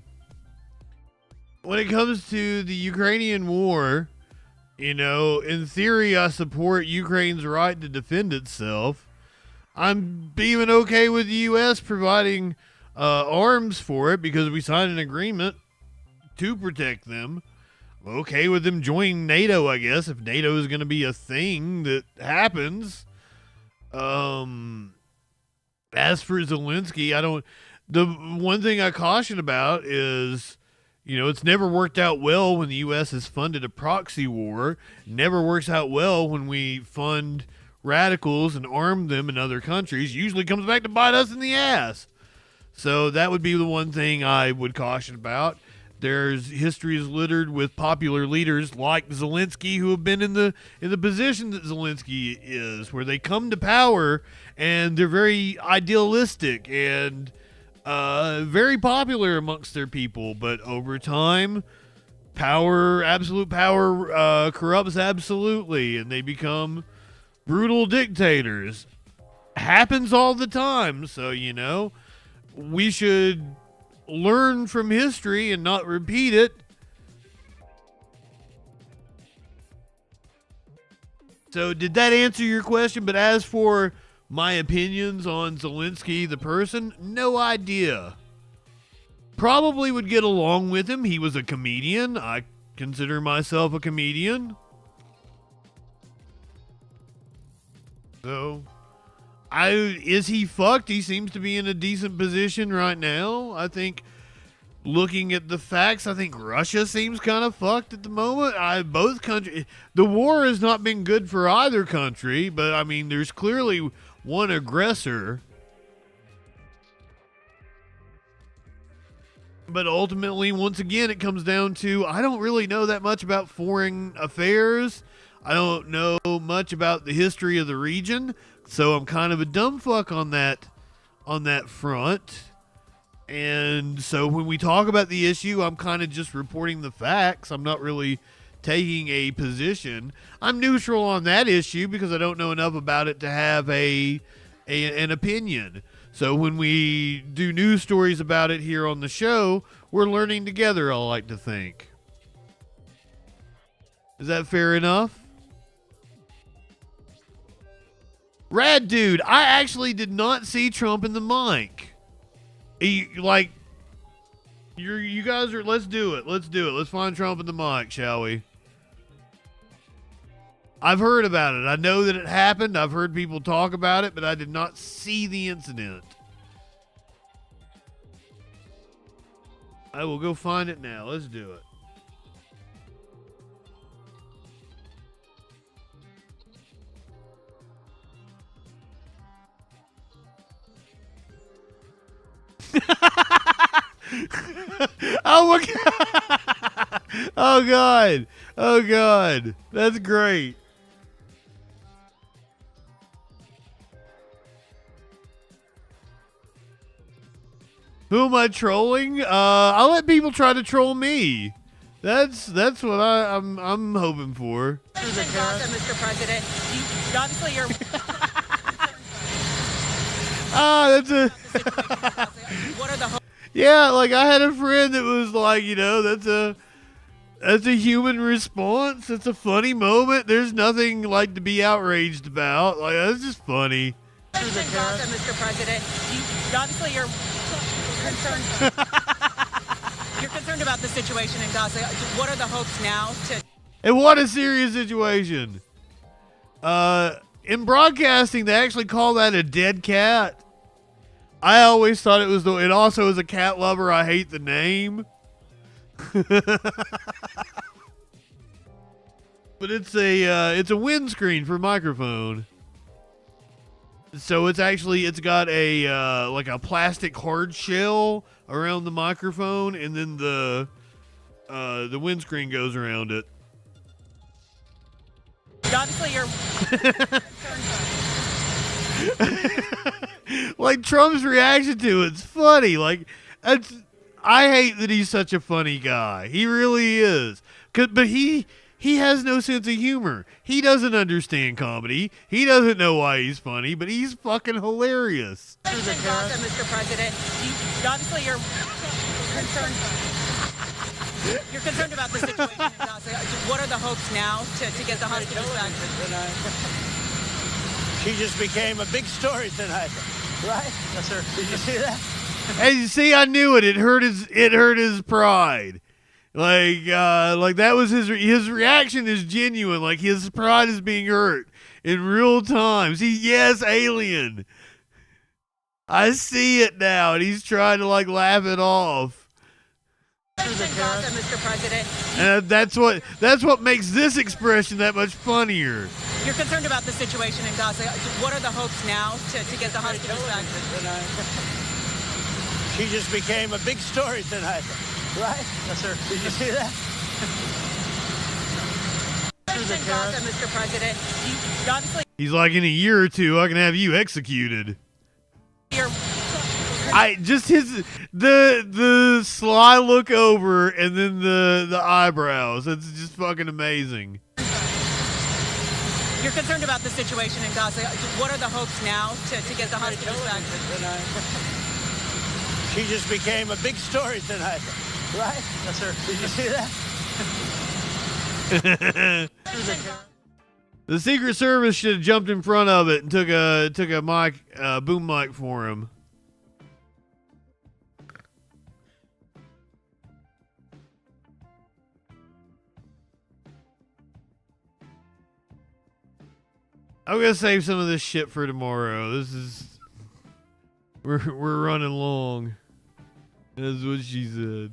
When it comes to the Ukrainian war, you know, in theory, I support Ukraine's right to defend itself. I'm even okay with the U.S. providing arms for it because we signed an agreement to protect them. I'm okay with them joining NATO, I guess, if NATO is going to be a thing that happens. As for Zelensky, the one thing I caution about is, you know, it's never worked out well when the U.S. has funded a proxy war. It never works out well when we fund radicals and arm them in other countries. Usually comes back to bite us in the ass. So that would be the one thing I would caution about. History is littered with popular leaders like Zelensky who have been in the position that Zelensky is, where they come to power and they're very idealistic and very popular amongst their people, but over time, absolute power, corrupts absolutely, and they become brutal dictators. Happens all the time, so, you know, we should learn from history and not repeat it. So, did that answer your question? But as for my opinions on Zelensky, the person, no idea. Probably would get along with him. He was a comedian. I consider myself a comedian. So, is he fucked? He seems to be in a decent position right now. I think, looking at the facts, I think Russia seems kind of fucked at the moment. Both countries, the war has not been good for either country, but I mean, there's clearly one aggressor. But ultimately, once again, it comes down to, I don't really know that much about foreign affairs. I don't know much about the history of the region, so I'm kind of a dumb fuck on that front. And so when we talk about the issue, I'm kind of just reporting the facts. I'm not really taking a position. I'm neutral on that issue because I don't know enough about it to have an opinion. So when we do news stories about it here on the show, we're learning together, I like to think. Is that fair enough? Rad dude, I actually did not see Trump in the mic. You guys are, let's do it. Let's find Trump in the mic, shall we? I've heard about it. I know that it happened. I've heard people talk about it, but I did not see the incident. I will go find it now. Let's do it. Oh my god. Oh god. Oh god. That's great. Who am I trolling? I'll let people try to troll me. That's what I'm hoping for. Mr. President, obviously you're that's a what are the yeah, like I had a friend that was like, you know, that's a human response. It's a funny moment. There's nothing like to be outraged about. Like, that's just funny. Mr. President, obviously you're concerned. You're concerned about the situation in Gaza. What are the hopes now to? And what a serious situation. In broadcasting, they actually call that a dead cat. I always thought it also is a cat lover. I hate the name. But it's a windscreen for microphone. So it's got a like a plastic hard shell around the microphone, and then the windscreen goes around it. Obviously you're like Trump's reaction to it's funny. Like, I hate that he's such a funny guy. He really is. But he has no sense of humor. He doesn't understand comedy. He doesn't know why he's funny, but he's fucking hilarious. Mr. President, obviously you're concerned. You're concerned about the situation in Gaza. What are the hopes now to get the hostages back? She just became a big story tonight, right? Yes, sir. Did you see that? Hey, you see, I knew it. It hurt his pride. Like that was his reaction is genuine. Like, his pride is being hurt in real time. See, yes, alien. I see it now, and he's trying to like laugh it off. Mr. President. And that's what makes this expression that much funnier. You're concerned about the situation in Gaza. What are the hopes now to get the hostages back? She just became a big story tonight, right? Yes, sir. Did you see that? Mr. President, obviously he's like, in a year or two, I can have you executed. you're I just the sly look over and then the eyebrows. It's just fucking amazing. You're concerned about the situation in Gaza. What are the hopes now to get the hostages back? She just became a big story tonight, right? Yes, sir. Did you see that? The Secret Service should have jumped in front of it and took a mic, boom mic for him. I'm gonna save some of this shit for tomorrow. We're running long. That's what she said.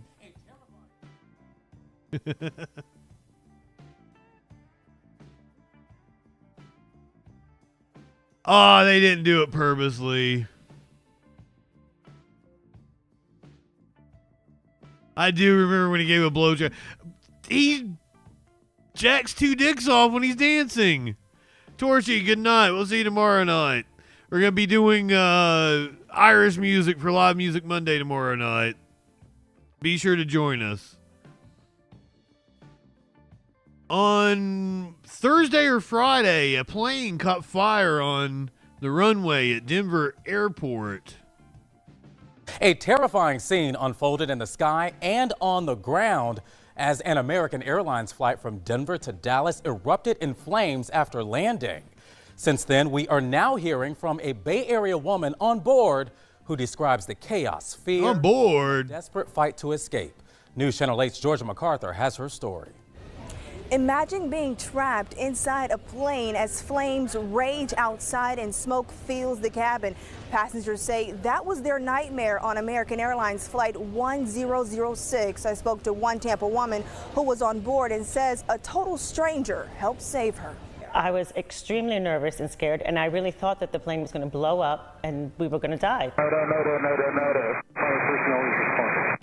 Oh, they didn't do it purposely. I do remember when he gave a blowjob. He jacks two dicks off when he's dancing. Torchy, good night. We'll see you tomorrow night. We're going to be doing Irish music for Live Music Monday tomorrow night. Be sure to join us. On Thursday or Friday, a plane caught fire on the runway at Denver Airport. A terrifying scene unfolded in the sky and on the ground as an American Airlines flight from Denver to Dallas erupted in flames after landing. Since then, we are now hearing from a Bay Area woman on board who describes the chaos, fear, on board, desperate fight to escape. News Channel 8's Georgia MacArthur has her story. Imagine being trapped inside a plane as flames rage outside and smoke fills the cabin. Passengers say that was their nightmare on American Airlines Flight 1006. I spoke to one Tampa woman who was on board and says a total stranger helped save her. I was extremely nervous and scared, and I really thought that the plane was going to blow up and we were going to die.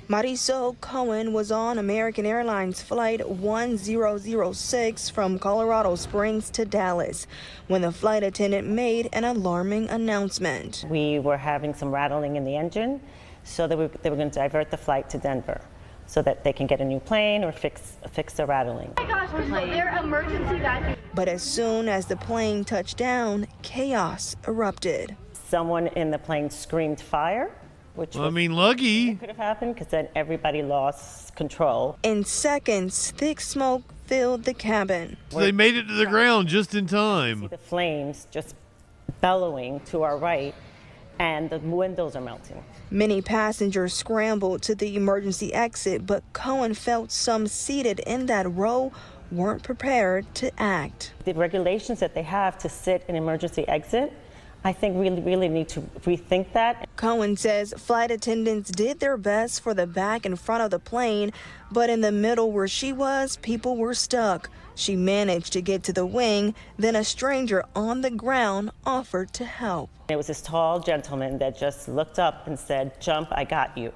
Marisol Cohen was on American Airlines Flight 1006 from Colorado Springs to Dallas when the flight attendant made an alarming announcement. We were having some rattling in the engine, so they were going to divert the flight to Denver so that they can get a new plane or fix the rattling. Oh my gosh, they're emergency vacuum. But as soon as the plane touched down, chaos erupted. Someone in the plane screamed fire. Which lucky. Could have happened because then everybody lost control. In seconds, thick smoke filled the cabin. So they made it to the ground just in time. See the flames just bellowing to our right, and the windows are melting. Many passengers scrambled to the emergency exit, but Cohen felt some seated in that row weren't prepared to act. The regulations that they have to sit in emergency exit, I think we really need to rethink that. Cohen says flight attendants did their best for the back and front of the plane, but in the middle where she was, people were stuck. She managed to get to the wing, then a stranger on the ground offered to help. It was this tall gentleman that just looked up and said, "Jump, I got you."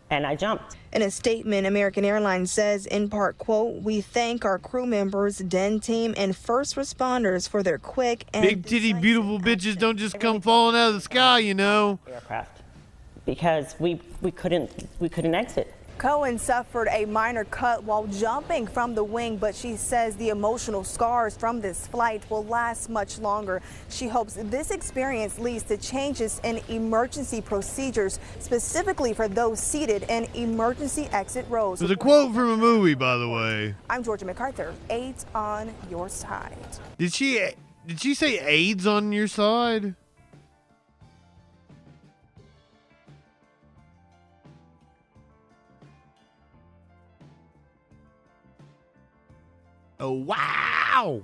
And I jumped. In a statement, American Airlines says, in part, quote, "We thank our crew members, den team, and first responders for their quick and big titty beautiful bitches don't just come falling out of the sky, you know." Aircraft, because we couldn't exit. Cohen suffered a minor cut while jumping from the wing, but she says the emotional scars from this flight will last much longer. She hopes this experience leads to changes in emergency procedures, specifically for those seated in emergency exit rows. There's a quote from a movie, by the way. I'm Georgia MacArthur. AIDS on your side. Did she say AIDS on your side? Oh, wow!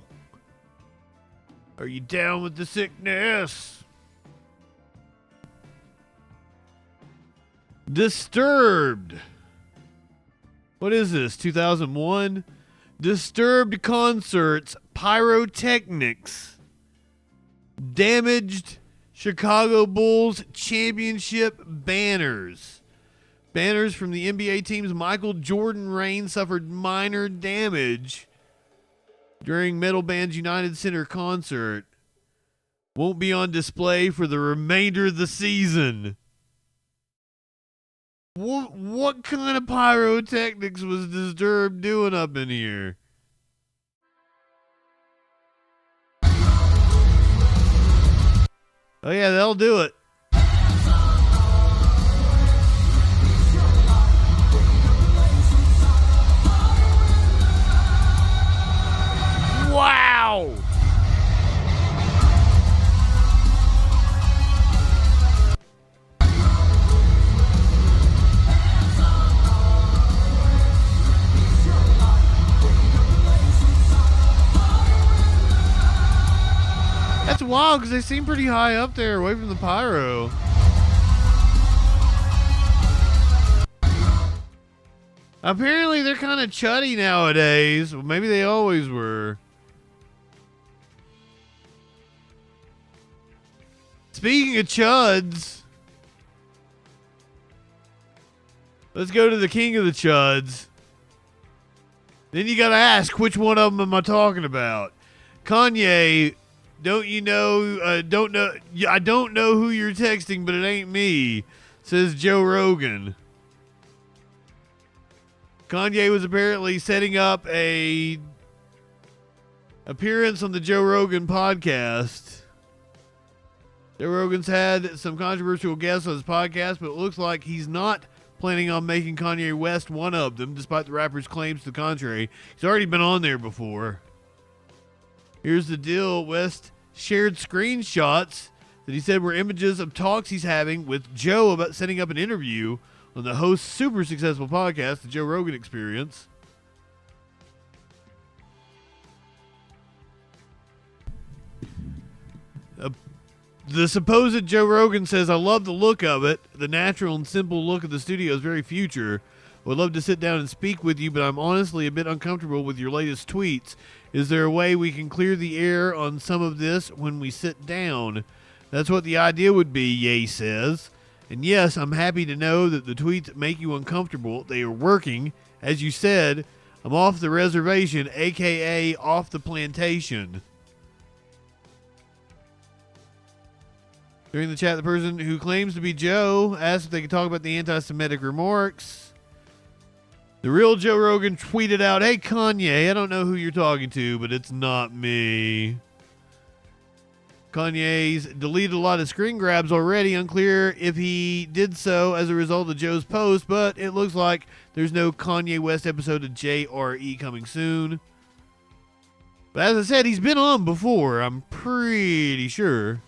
Are you down with the sickness? Disturbed. What is this, 2001? Disturbed concerts, pyrotechnics. Damaged Chicago Bulls championship banners. Banners from the NBA team's Michael Jordan reign suffered minor damage during Metal Band's United Center concert. Won't be on display for the remainder of the season. What kind of pyrotechnics was Disturbed doing up in here? Oh yeah, they'll do it. Wow! That's wild because they seem pretty high up there away from the pyro. Apparently they're kind of chuddy nowadays. Well, maybe they always were. Speaking of chuds, let's go to the king of the chuds. Then you gotta ask, which one of them am I talking about? Kanye, don't you know, I don't know who you're texting, but it ain't me, says Joe Rogan. Kanye was apparently setting up a appearance on the Joe Rogan podcast. Joe Rogan's had some controversial guests on his podcast, but it looks like he's not planning on making Kanye West one of them, despite the rapper's claims to the contrary. He's already been on there before. Here's the deal. West shared screenshots that he said were images of talks he's having with Joe about setting up an interview on the host's super successful podcast, The Joe Rogan Experience. The supposed Joe Rogan says, I love the look of it. The natural and simple look of the studio is very future. Would love to sit down and speak with you, but I'm honestly a bit uncomfortable with your latest tweets. Is there a way we can clear the air on some of this when we sit down? That's what the idea would be, Ye says. And yes, I'm happy to know that the tweets make you uncomfortable. They are working. As you said, I'm off the reservation, a.k.a. off the plantation. During the chat, the person who claims to be Joe asked if they could talk about the anti-Semitic remarks. The real Joe Rogan tweeted out, hey, Kanye, I don't know who you're talking to, but it's not me. Kanye's deleted a lot of screen grabs already. Unclear if he did so as a result of Joe's post, but it looks like there's no Kanye West episode of JRE coming soon. But as I said, he's been on before, I'm pretty sure.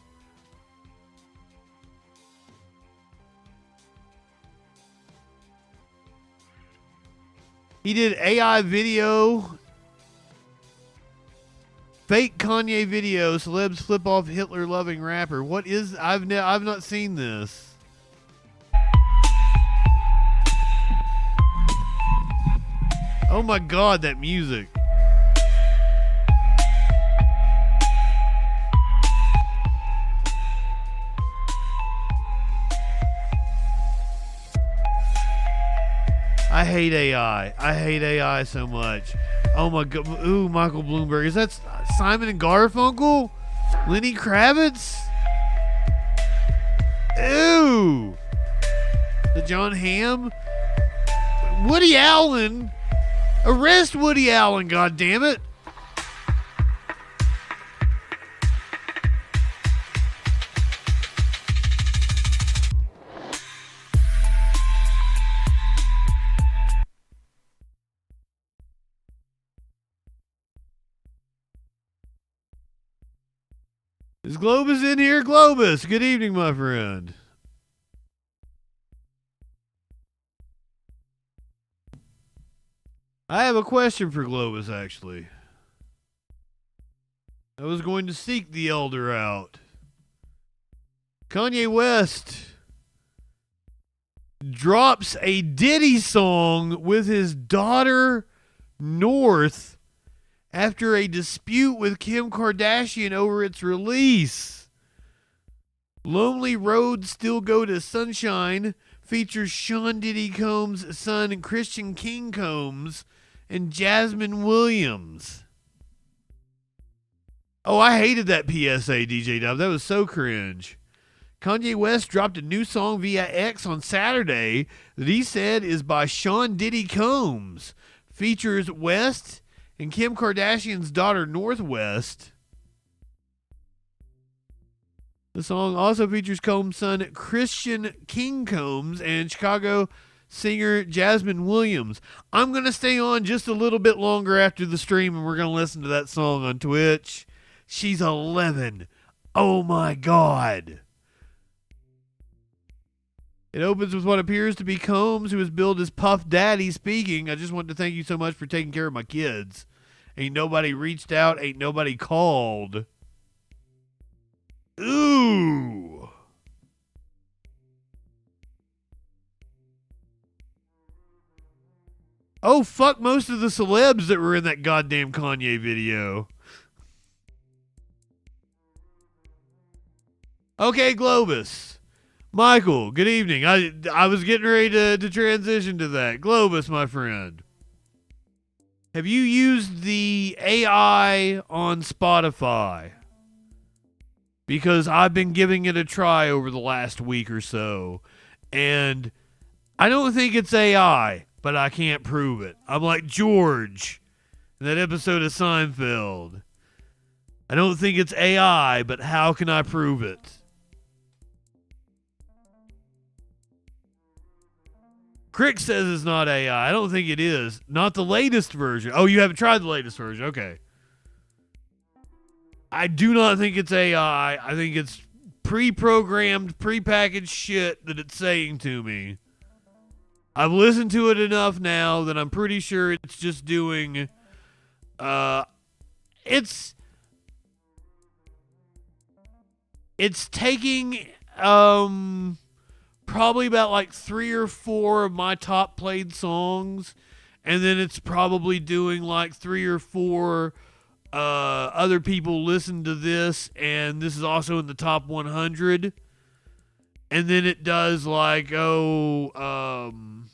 He did AI video, fake Kanye video, celebs flip off Hitler loving rapper. What is, I've not seen this. Oh my God, that music. I hate AI. I hate AI so much. Oh my God. Ooh, Michael Bloomberg. Is that Simon and Garfunkel? Lenny Kravitz? Ooh. The John Hamm? Woody Allen? Arrest Woody Allen, goddammit. Is Globus in here? Globus, good evening, my friend. I have a question for Globus, actually. I was going to seek the elder out. Kanye West drops a Diddy song with his daughter, North, after a dispute with Kim Kardashian over its release. Lonely Roads Still Go to Sunshine features Sean Diddy Combs' son Christian King Combs and Jasmine Williams. Oh, I hated that PSA, DJ Dub. That was so cringe. Kanye West dropped a new song via X on Saturday that he said is by Sean Diddy Combs. Features West and Kim Kardashian's daughter Northwest. The song also features Combs' son Christian King Combs and Chicago singer Jasmine Williams. I'm going to stay on just a little bit longer after the stream, and we're going to listen to that song on Twitch. She's 11. Oh my God. It opens with what appears to be Combs, who is billed as Puff Daddy, speaking. I just want to thank you so much for taking care of my kids. Ain't nobody reached out. Ain't nobody called. Ooh. Oh, fuck most of the celebs that were in that goddamn Kanye video. Okay, Globus. Michael, good evening. I was getting ready to transition to that. Globus, my friend. Have you used the AI on Spotify? Because I've been giving it a try over the last week or so. And I don't think it's AI, but I can't prove it. I'm like George in that episode of Seinfeld. I don't think it's AI, but how can I prove it? Crick says it's not AI. I don't think it is. Not the latest version. Oh, you haven't tried the latest version. Okay. I do not think it's AI. I think it's pre-programmed, pre-packaged shit that it's saying to me. I've listened to it enough now that I'm pretty sure it's just doing... It's taking... probably about like 3 or 4 of my top played songs, and then it's probably doing like 3 or 4 other people listen to this, and this is also in the top 100. And then it does like and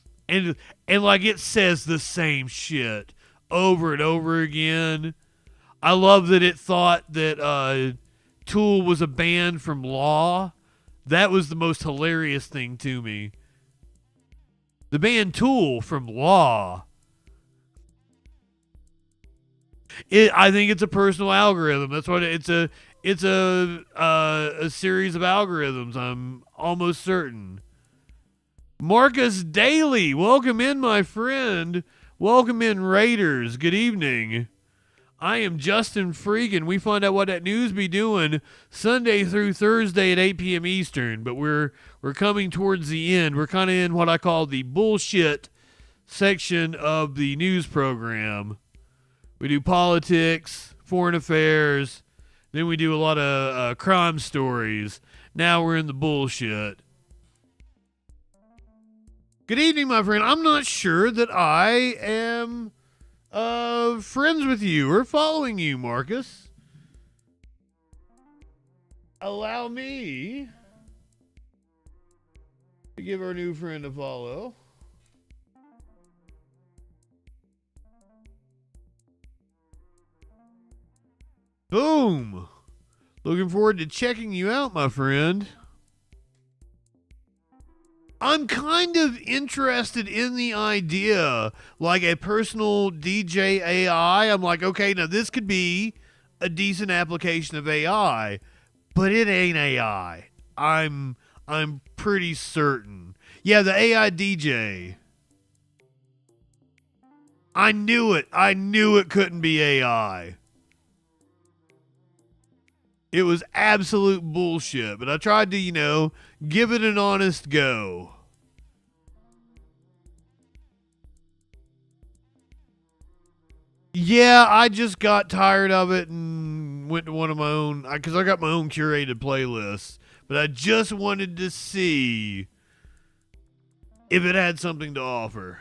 like it says the same shit over and over again. I love that it thought that Tool was a band from Law. That was the most hilarious thing to me. The band Tool from Law. I think it's a personal algorithm. That's what it's a series of algorithms. I'm almost certain. Marcus Daly, welcome in, my friend. Welcome in, Raiders. Good evening. I am JustinFREAKIN. We find out what that news be doing Sunday through Thursday at 8 p.m. Eastern, but we're coming towards the end. We're kind of in what I call the bullshit section of the news program. We do politics, foreign affairs, then we do a lot of crime stories. Now we're in the bullshit. Good evening, my friend. I'm not sure that I am... friends with you or following you, Marcus. Allow me to give our new friend a follow. Boom! Looking forward to checking you out, my friend. I'm kind of interested in the idea, like a personal DJ AI. I'm like, okay, now this could be a decent application of AI, but it ain't AI. I'm pretty certain. Yeah, the AI DJ. I knew it. I knew it couldn't be AI. It was absolute bullshit, but I tried to, give it an honest go. Yeah, I just got tired of it and went to one of my own, because I got my own curated playlists, but I just wanted to see if it had something to offer.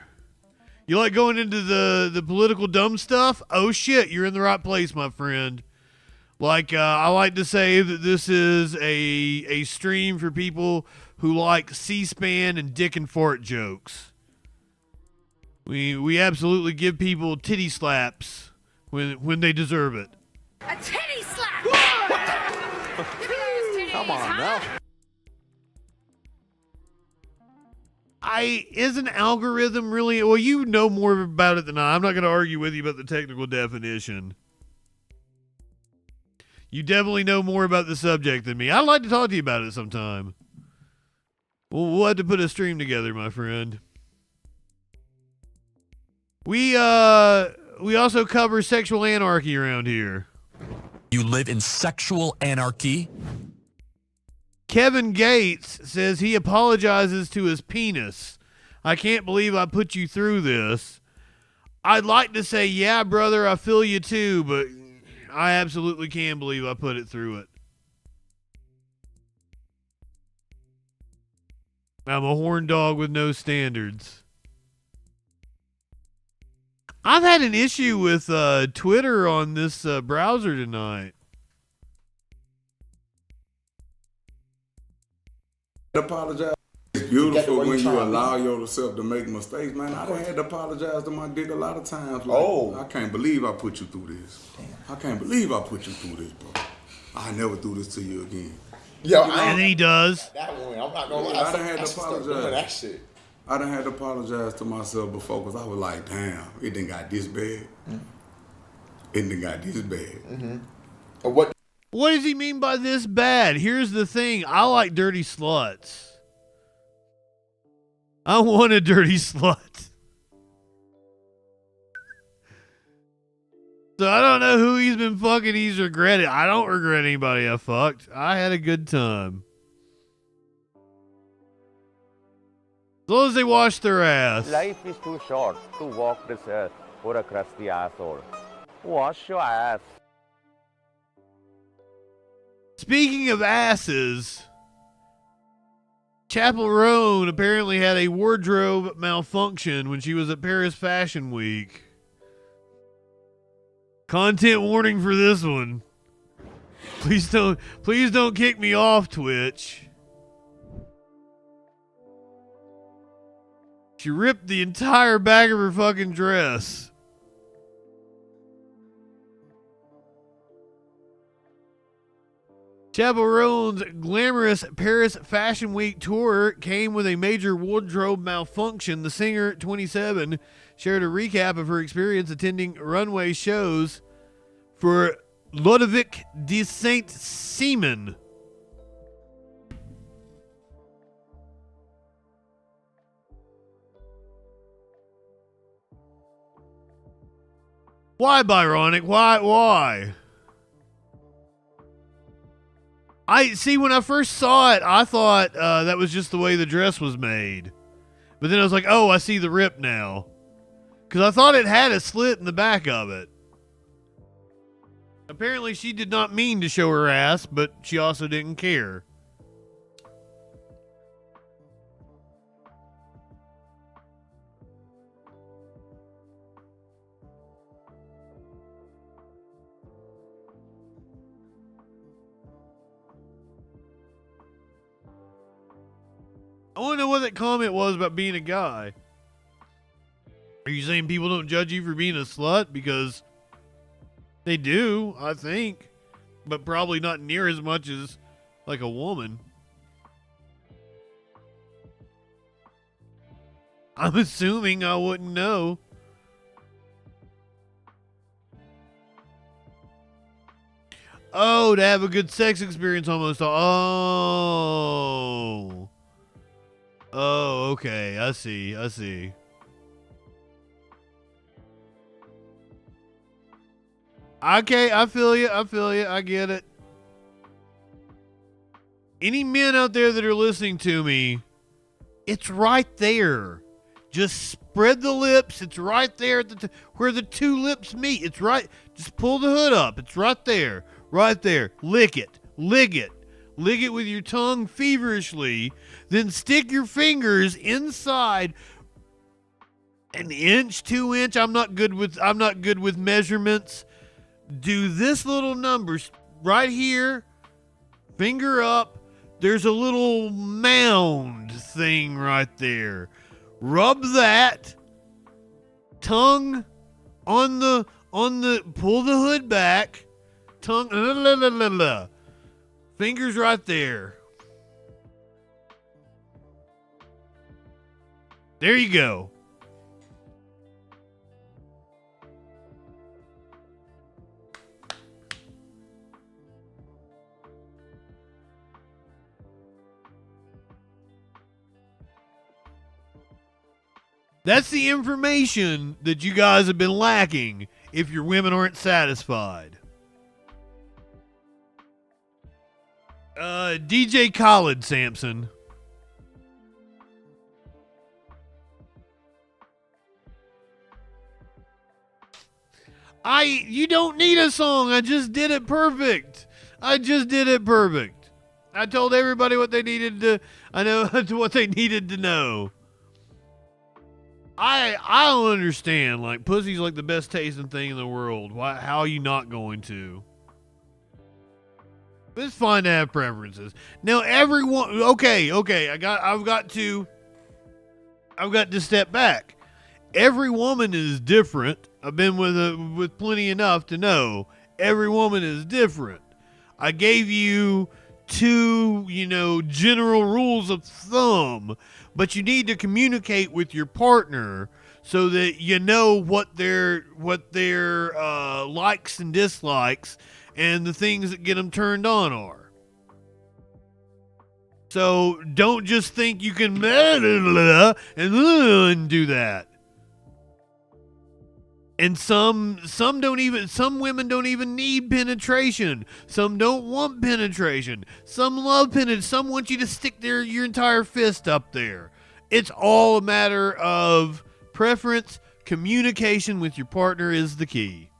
You like going into the political dumb stuff? Oh shit, you're in the right place, my friend. Like, I like to say that this is a stream for people who like C-SPAN and dick and fart jokes. We absolutely give people titty slaps when they deserve it. A titty slap! Come on now. Is an algorithm really? Well, you know more about it than I. I'm not going to argue with you about the technical definition. You definitely know more about the subject than me. I'd like to talk to you about it sometime. We'll have to put a stream together, my friend. We also cover sexual anarchy around here. You live in sexual anarchy? Kevin Gates says he apologizes to his penis. I can't believe I put you through this. I'd like to say, yeah, brother, I feel you too, but I absolutely can believe I put it through it. I'm a horn dog with no standards. I've had an issue with Twitter on this browser tonight. Apologize. It's beautiful when you allow yourself to make mistakes, man. I done had to apologize to my dick a lot of times. Like, I can't believe I put you through this. Damn. I can't believe I put you through this, bro. I never do this to you again. Yo, and then he does. That one, I'm not gonna lie. I done had to apologize. That shit. I done had to apologize to myself before because I was like, damn, it done got this bad. It done got this bad. What does he mean by this bad? Here's the thing. I like dirty sluts. I want a dirty slut. So I don't know who he's been fucking. He's regretted. I don't regret anybody I fucked. I had a good time. As long as they wash their ass. Life is too short to walk this earth for a crusty asshole. Wash your ass. Speaking of asses, Chapel Roan apparently had a wardrobe malfunction when she was at Paris Fashion Week. Content warning for this one. Please don't kick me off Twitch. She ripped the entire back of her fucking dress. Chapel Roan's glamorous Paris Fashion Week tour came with a major wardrobe malfunction. The singer, 27, shared a recap of her experience attending runway shows for Ludovic de Saint-Simon. Why, Byronic? Why? I see, when I first saw it, I thought that was just the way the dress was made. But then I was like, oh, I see the rip now. Because I thought it had a slit in the back of it. Apparently she did not mean to show her ass, but she also didn't care. I want to know what that comment was about being a guy. Are you saying people don't judge you for being a slut? Because they do, I think. But probably not near as much as like a woman. I'm assuming I wouldn't know. Oh, to have a good sex experience almost. Oh. Oh, okay. I see. Okay, I feel you. I get it. Any men out there that are listening to me, it's right there. Just spread the lips. It's right there at where the two lips meet. It's right. Just pull the hood up. It's right there. Right there. Lick it. Lick it. Lick it with your tongue feverishly. Then stick your fingers inside an inch, 2 inch. I'm not good with measurements. Do this little number right here. Finger up. There's a little mound thing right there. Rub that. Tongue on the pull the hood back. Tongue fingers right there. There you go. That's the information that you guys have been lacking if your women aren't satisfied. DJ Khaled, Samson. You don't need a song. I just did it perfect. I told everybody what they needed to, what they needed to know. I don't understand. Like, pussy's like the best tasting thing in the world. How are you not going to? It's fine to have preferences. Now, everyone. Okay. I've got to step back. Every woman is different. I've been with plenty enough to know every woman is different. I gave you two, general rules of thumb, but you need to communicate with your partner so that you know what their likes and dislikes and the things that get them turned on are. So don't just think you can and do that. And some women don't even need penetration. Some don't want penetration. Some love penetration. Some want you to stick your entire fist up there. It's all a matter of preference. Communication with your partner is the key.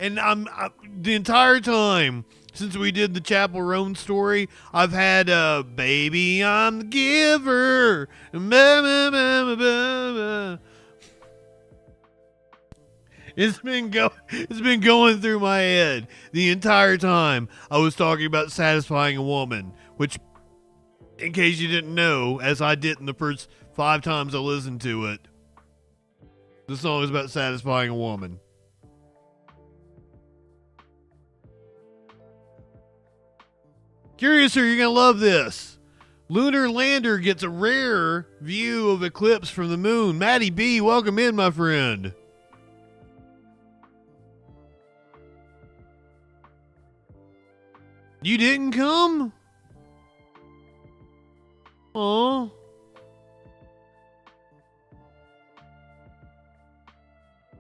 And the entire time since we did the Chapel Roan story, I've had baby, I'm the giver. It's been going through my head the entire time I was talking about satisfying a woman, which, in case you didn't know, as I didn't the first 5 times I listened to it, the song is about satisfying a woman. Curiouser, you're going to love this. Lunar lander gets a rare view of eclipse from the moon. Maddie B, welcome in, my friend. You didn't come? Aw.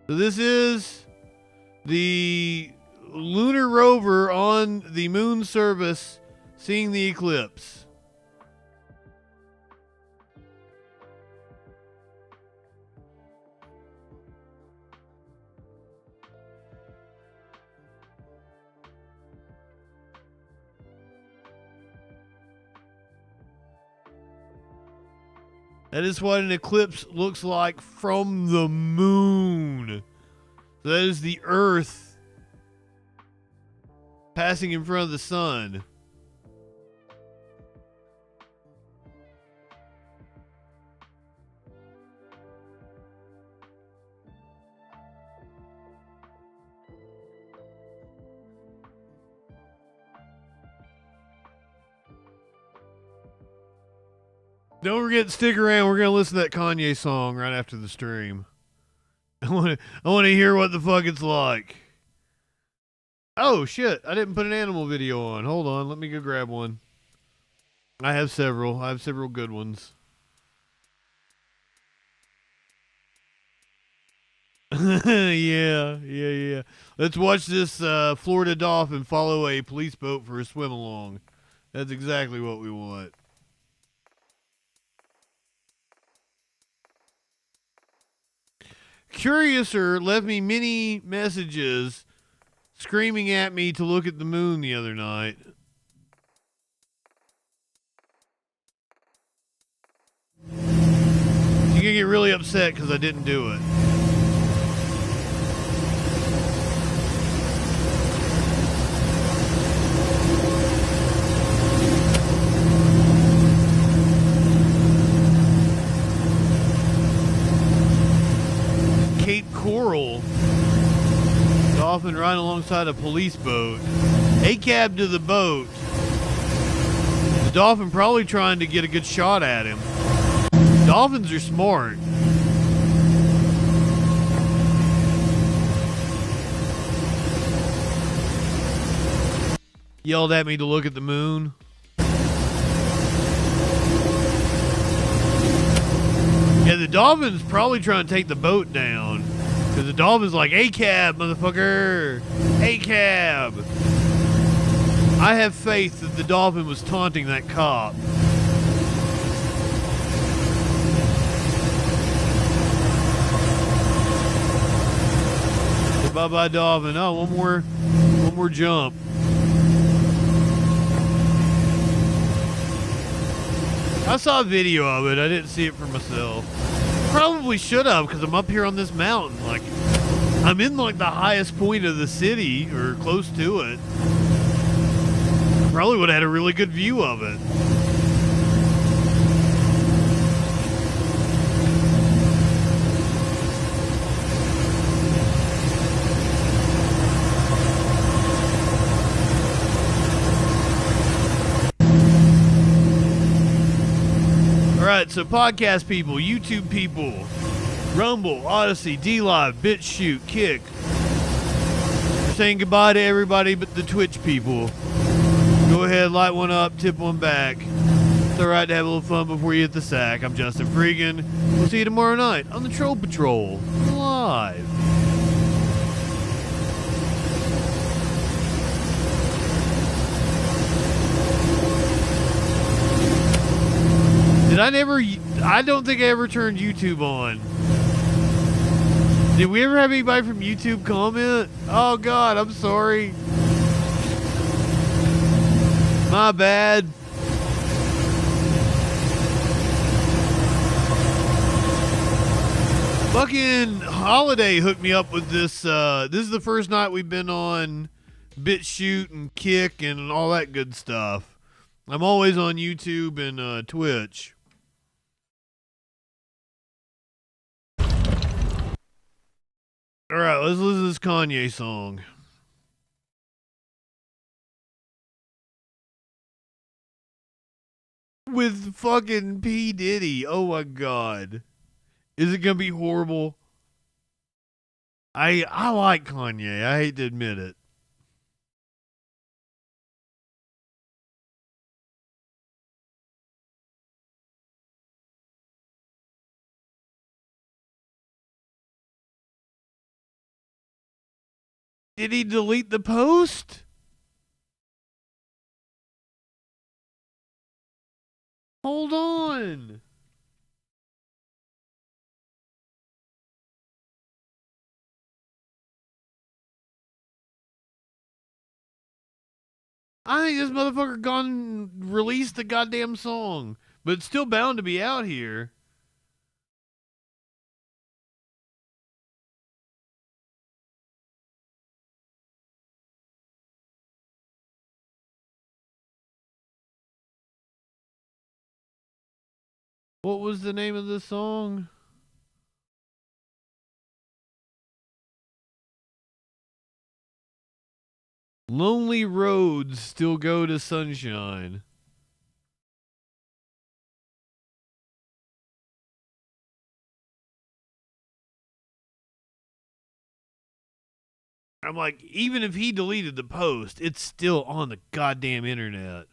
So this is the lunar rover on the moon service seeing the eclipse. That is what an eclipse looks like from the moon. So that is the Earth passing in front of the sun. Don't forget to stick around. We're going to listen to that Kanye song right after the stream. I want to hear what the fuck it's like. Oh, shit. I didn't put an animal video on. Hold on. Let me go grab one. I have several. I have several good ones. Yeah. Let's watch this Florida dolphin follow a police boat for a swim along. That's exactly what we want. Curiouser left me many messages screaming at me to look at the moon the other night. You're gonna get really upset because I didn't do it. right alongside a police boat. A cab to the boat. The dolphin probably trying to get a good shot at him. Dolphins are smart. Yelled at me to look at the moon. Yeah, the dolphin's probably trying to take the boat down. Because the dolphin's like, A-cab, motherfucker! A-cab! I have faith that the dolphin was taunting that cop. Bye-bye, dolphin. Oh, one more jump. I saw a video of it. I didn't see it for myself. Probably should have, because I'm up here on this mountain. Like, I'm in like the highest point of the city, or close to it. I probably would have had a really good view of it. Alright, so podcast people, YouTube people, Rumble, Odyssey, D-Live, BitChute, Kick. We're saying goodbye to everybody but the Twitch people. Go ahead, light one up, tip one back. It's alright to have a little fun before you hit the sack. I'm JustinFREAKIN. We'll see you tomorrow night on the Troll Patrol Live. I don't think I ever turned YouTube on. Did we ever have anybody from YouTube comment? Oh God, I'm sorry. My bad. Fucking Holiday hooked me up with this. This is the first night we've been on BitChute and Kick and all that good stuff. I'm always on YouTube and Twitch. Alright, let's listen to this Kanye song. With fucking P. Diddy. Oh my God. Is it gonna be horrible? I like Kanye. I hate to admit it. Did he delete the post? Hold on. I think this motherfucker gone and released the goddamn song, but it's still bound to be out here. What was the name of the song? Lonely roads still go to sunshine. I'm like, even if he deleted the post, it's still on the goddamn internet.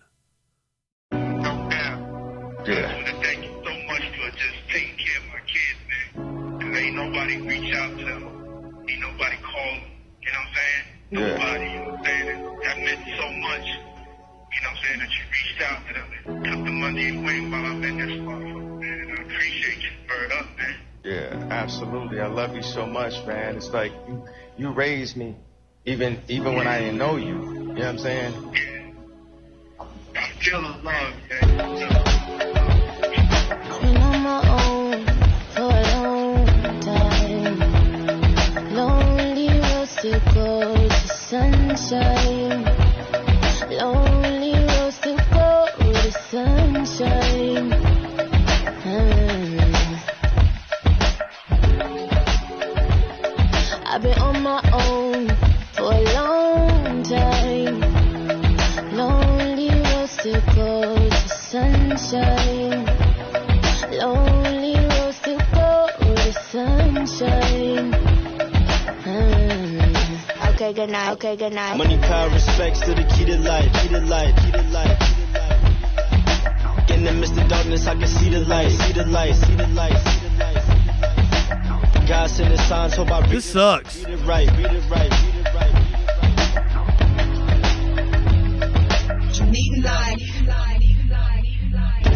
Yeah. Thank you so much for just taking care of my kids, man. Cause ain't nobody reach out to them. Ain't nobody call them. You know what I'm saying? Nobody, you know what I'm saying? That meant so much. You know what I'm saying? That you reached out to them and took the money away while I've been this far, man. And I appreciate you. Bird up, man. Yeah, absolutely. I love you so much, man. It's like you raised me even when I didn't know you. You know what I'm saying? Yeah. I feel the love, man. Been on my own for a long time. Lonely roads to go to sunshine. Lonely roads to go to sunshine. I've been on my own for a sunshine. Lonely roads to go to sunshine. Okay, good night. Okay, good night. Money, power, respect, still the key to life. Key to life. Key to life. In the midst of darkness, I can see the light. See the light. See the light. See the light. God sent his signs, hope I read this sucks. Read it right. Read it right. Read it right. You need light.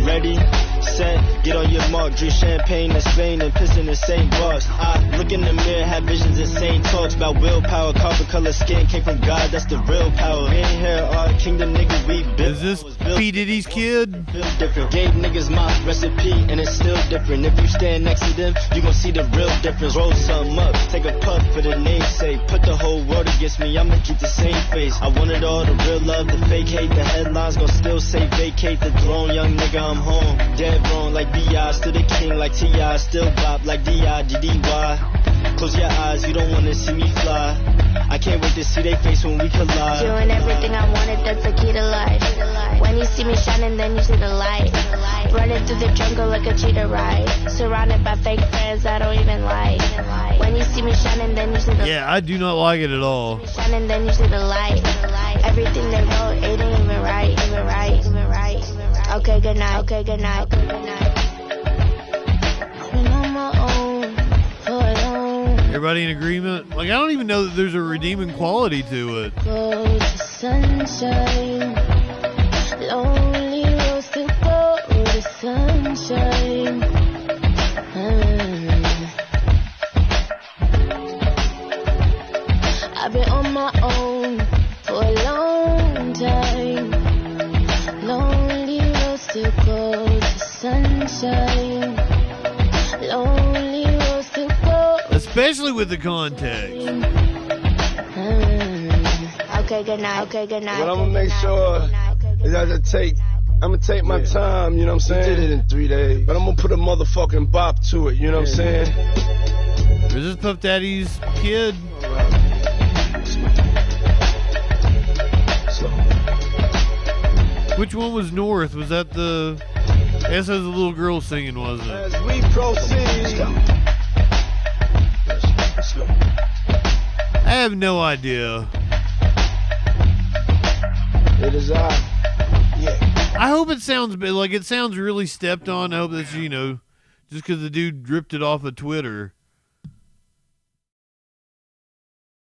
Ready, set, get on your mark. Drink champagne in Spain and piss in the same bars. I look in the mirror, have visions, insane talks about willpower. Copper color skin came from God, that's the real power. In here, our kingdom niggas, we built. Is this P. Diddy's kid? Different. Gave niggas my recipe and it's still different. If you stand next to them, you gon' see the real difference. Roll something up, take a puff for the namesake. Put the whole world against me, I'ma keep the same face. I wanted all the real love, the fake hate. The headlines gon' still say vacate the throne. Young nigga, I'm home. Dead wrong like B.I. Still the king like T.I. Still bop like D.I.G.D.Y. Close your eyes, you don't wanna see me fly. I can't wait to see they face when we collide. Doing everything I wanted, that's the key to life. When you see me shining, then you see the light. Running through the jungle like a cheetah ride. Surrounded by fake friends I don't even like. When you see me shining, then you see the Yeah, I do not like it at all. shining, then you see the light. Everything they wrote, it ain't even right. Even right. Even right. Okay, good night. Okay, good night. Okay, good night. Been on my own for a long. Everybody in agreement? Like, I don't even know that there's a redeeming quality to it. Go to sunshine. Lonely roads to go to sunshine. I've been on my own for a long time. Lonely roads to go to sunshine. Lonely roads to go. Especially with the context. Okay, good night. Okay, good night. But I'm gonna make sure is I'm gonna take my time, you know what I'm saying? You did it in 3 days. But I'm gonna put a motherfucking bop to it, you know what I'm saying? Is this Puff Daddy's kid? Which one was North? Was that the... I guess that was the little girl singing, wasn't it? As we proceed. I have no idea. It is I. Yeah. I hope it sounds like it sounds really stepped on. I hope that's, you know, just because the dude ripped it off of Twitter.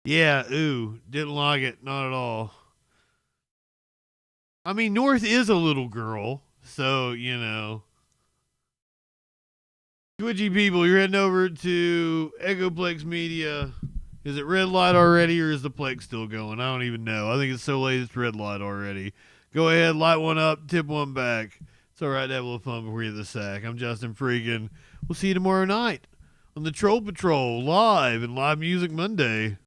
Yeah, ooh, didn't like it, not at all. I mean, North is a little girl, so, you know. Twitchy people, you're heading over to Echoplex Media. Is it red light already, or is the Plex still going? I don't even know. I think it's so late it's red light already. Go ahead, light one up, tip one back. It's all right to have a little fun before you hit the sack. I'm JustinFREAKIN. We'll see you tomorrow night on the Troll Patrol, live and Live Music Monday.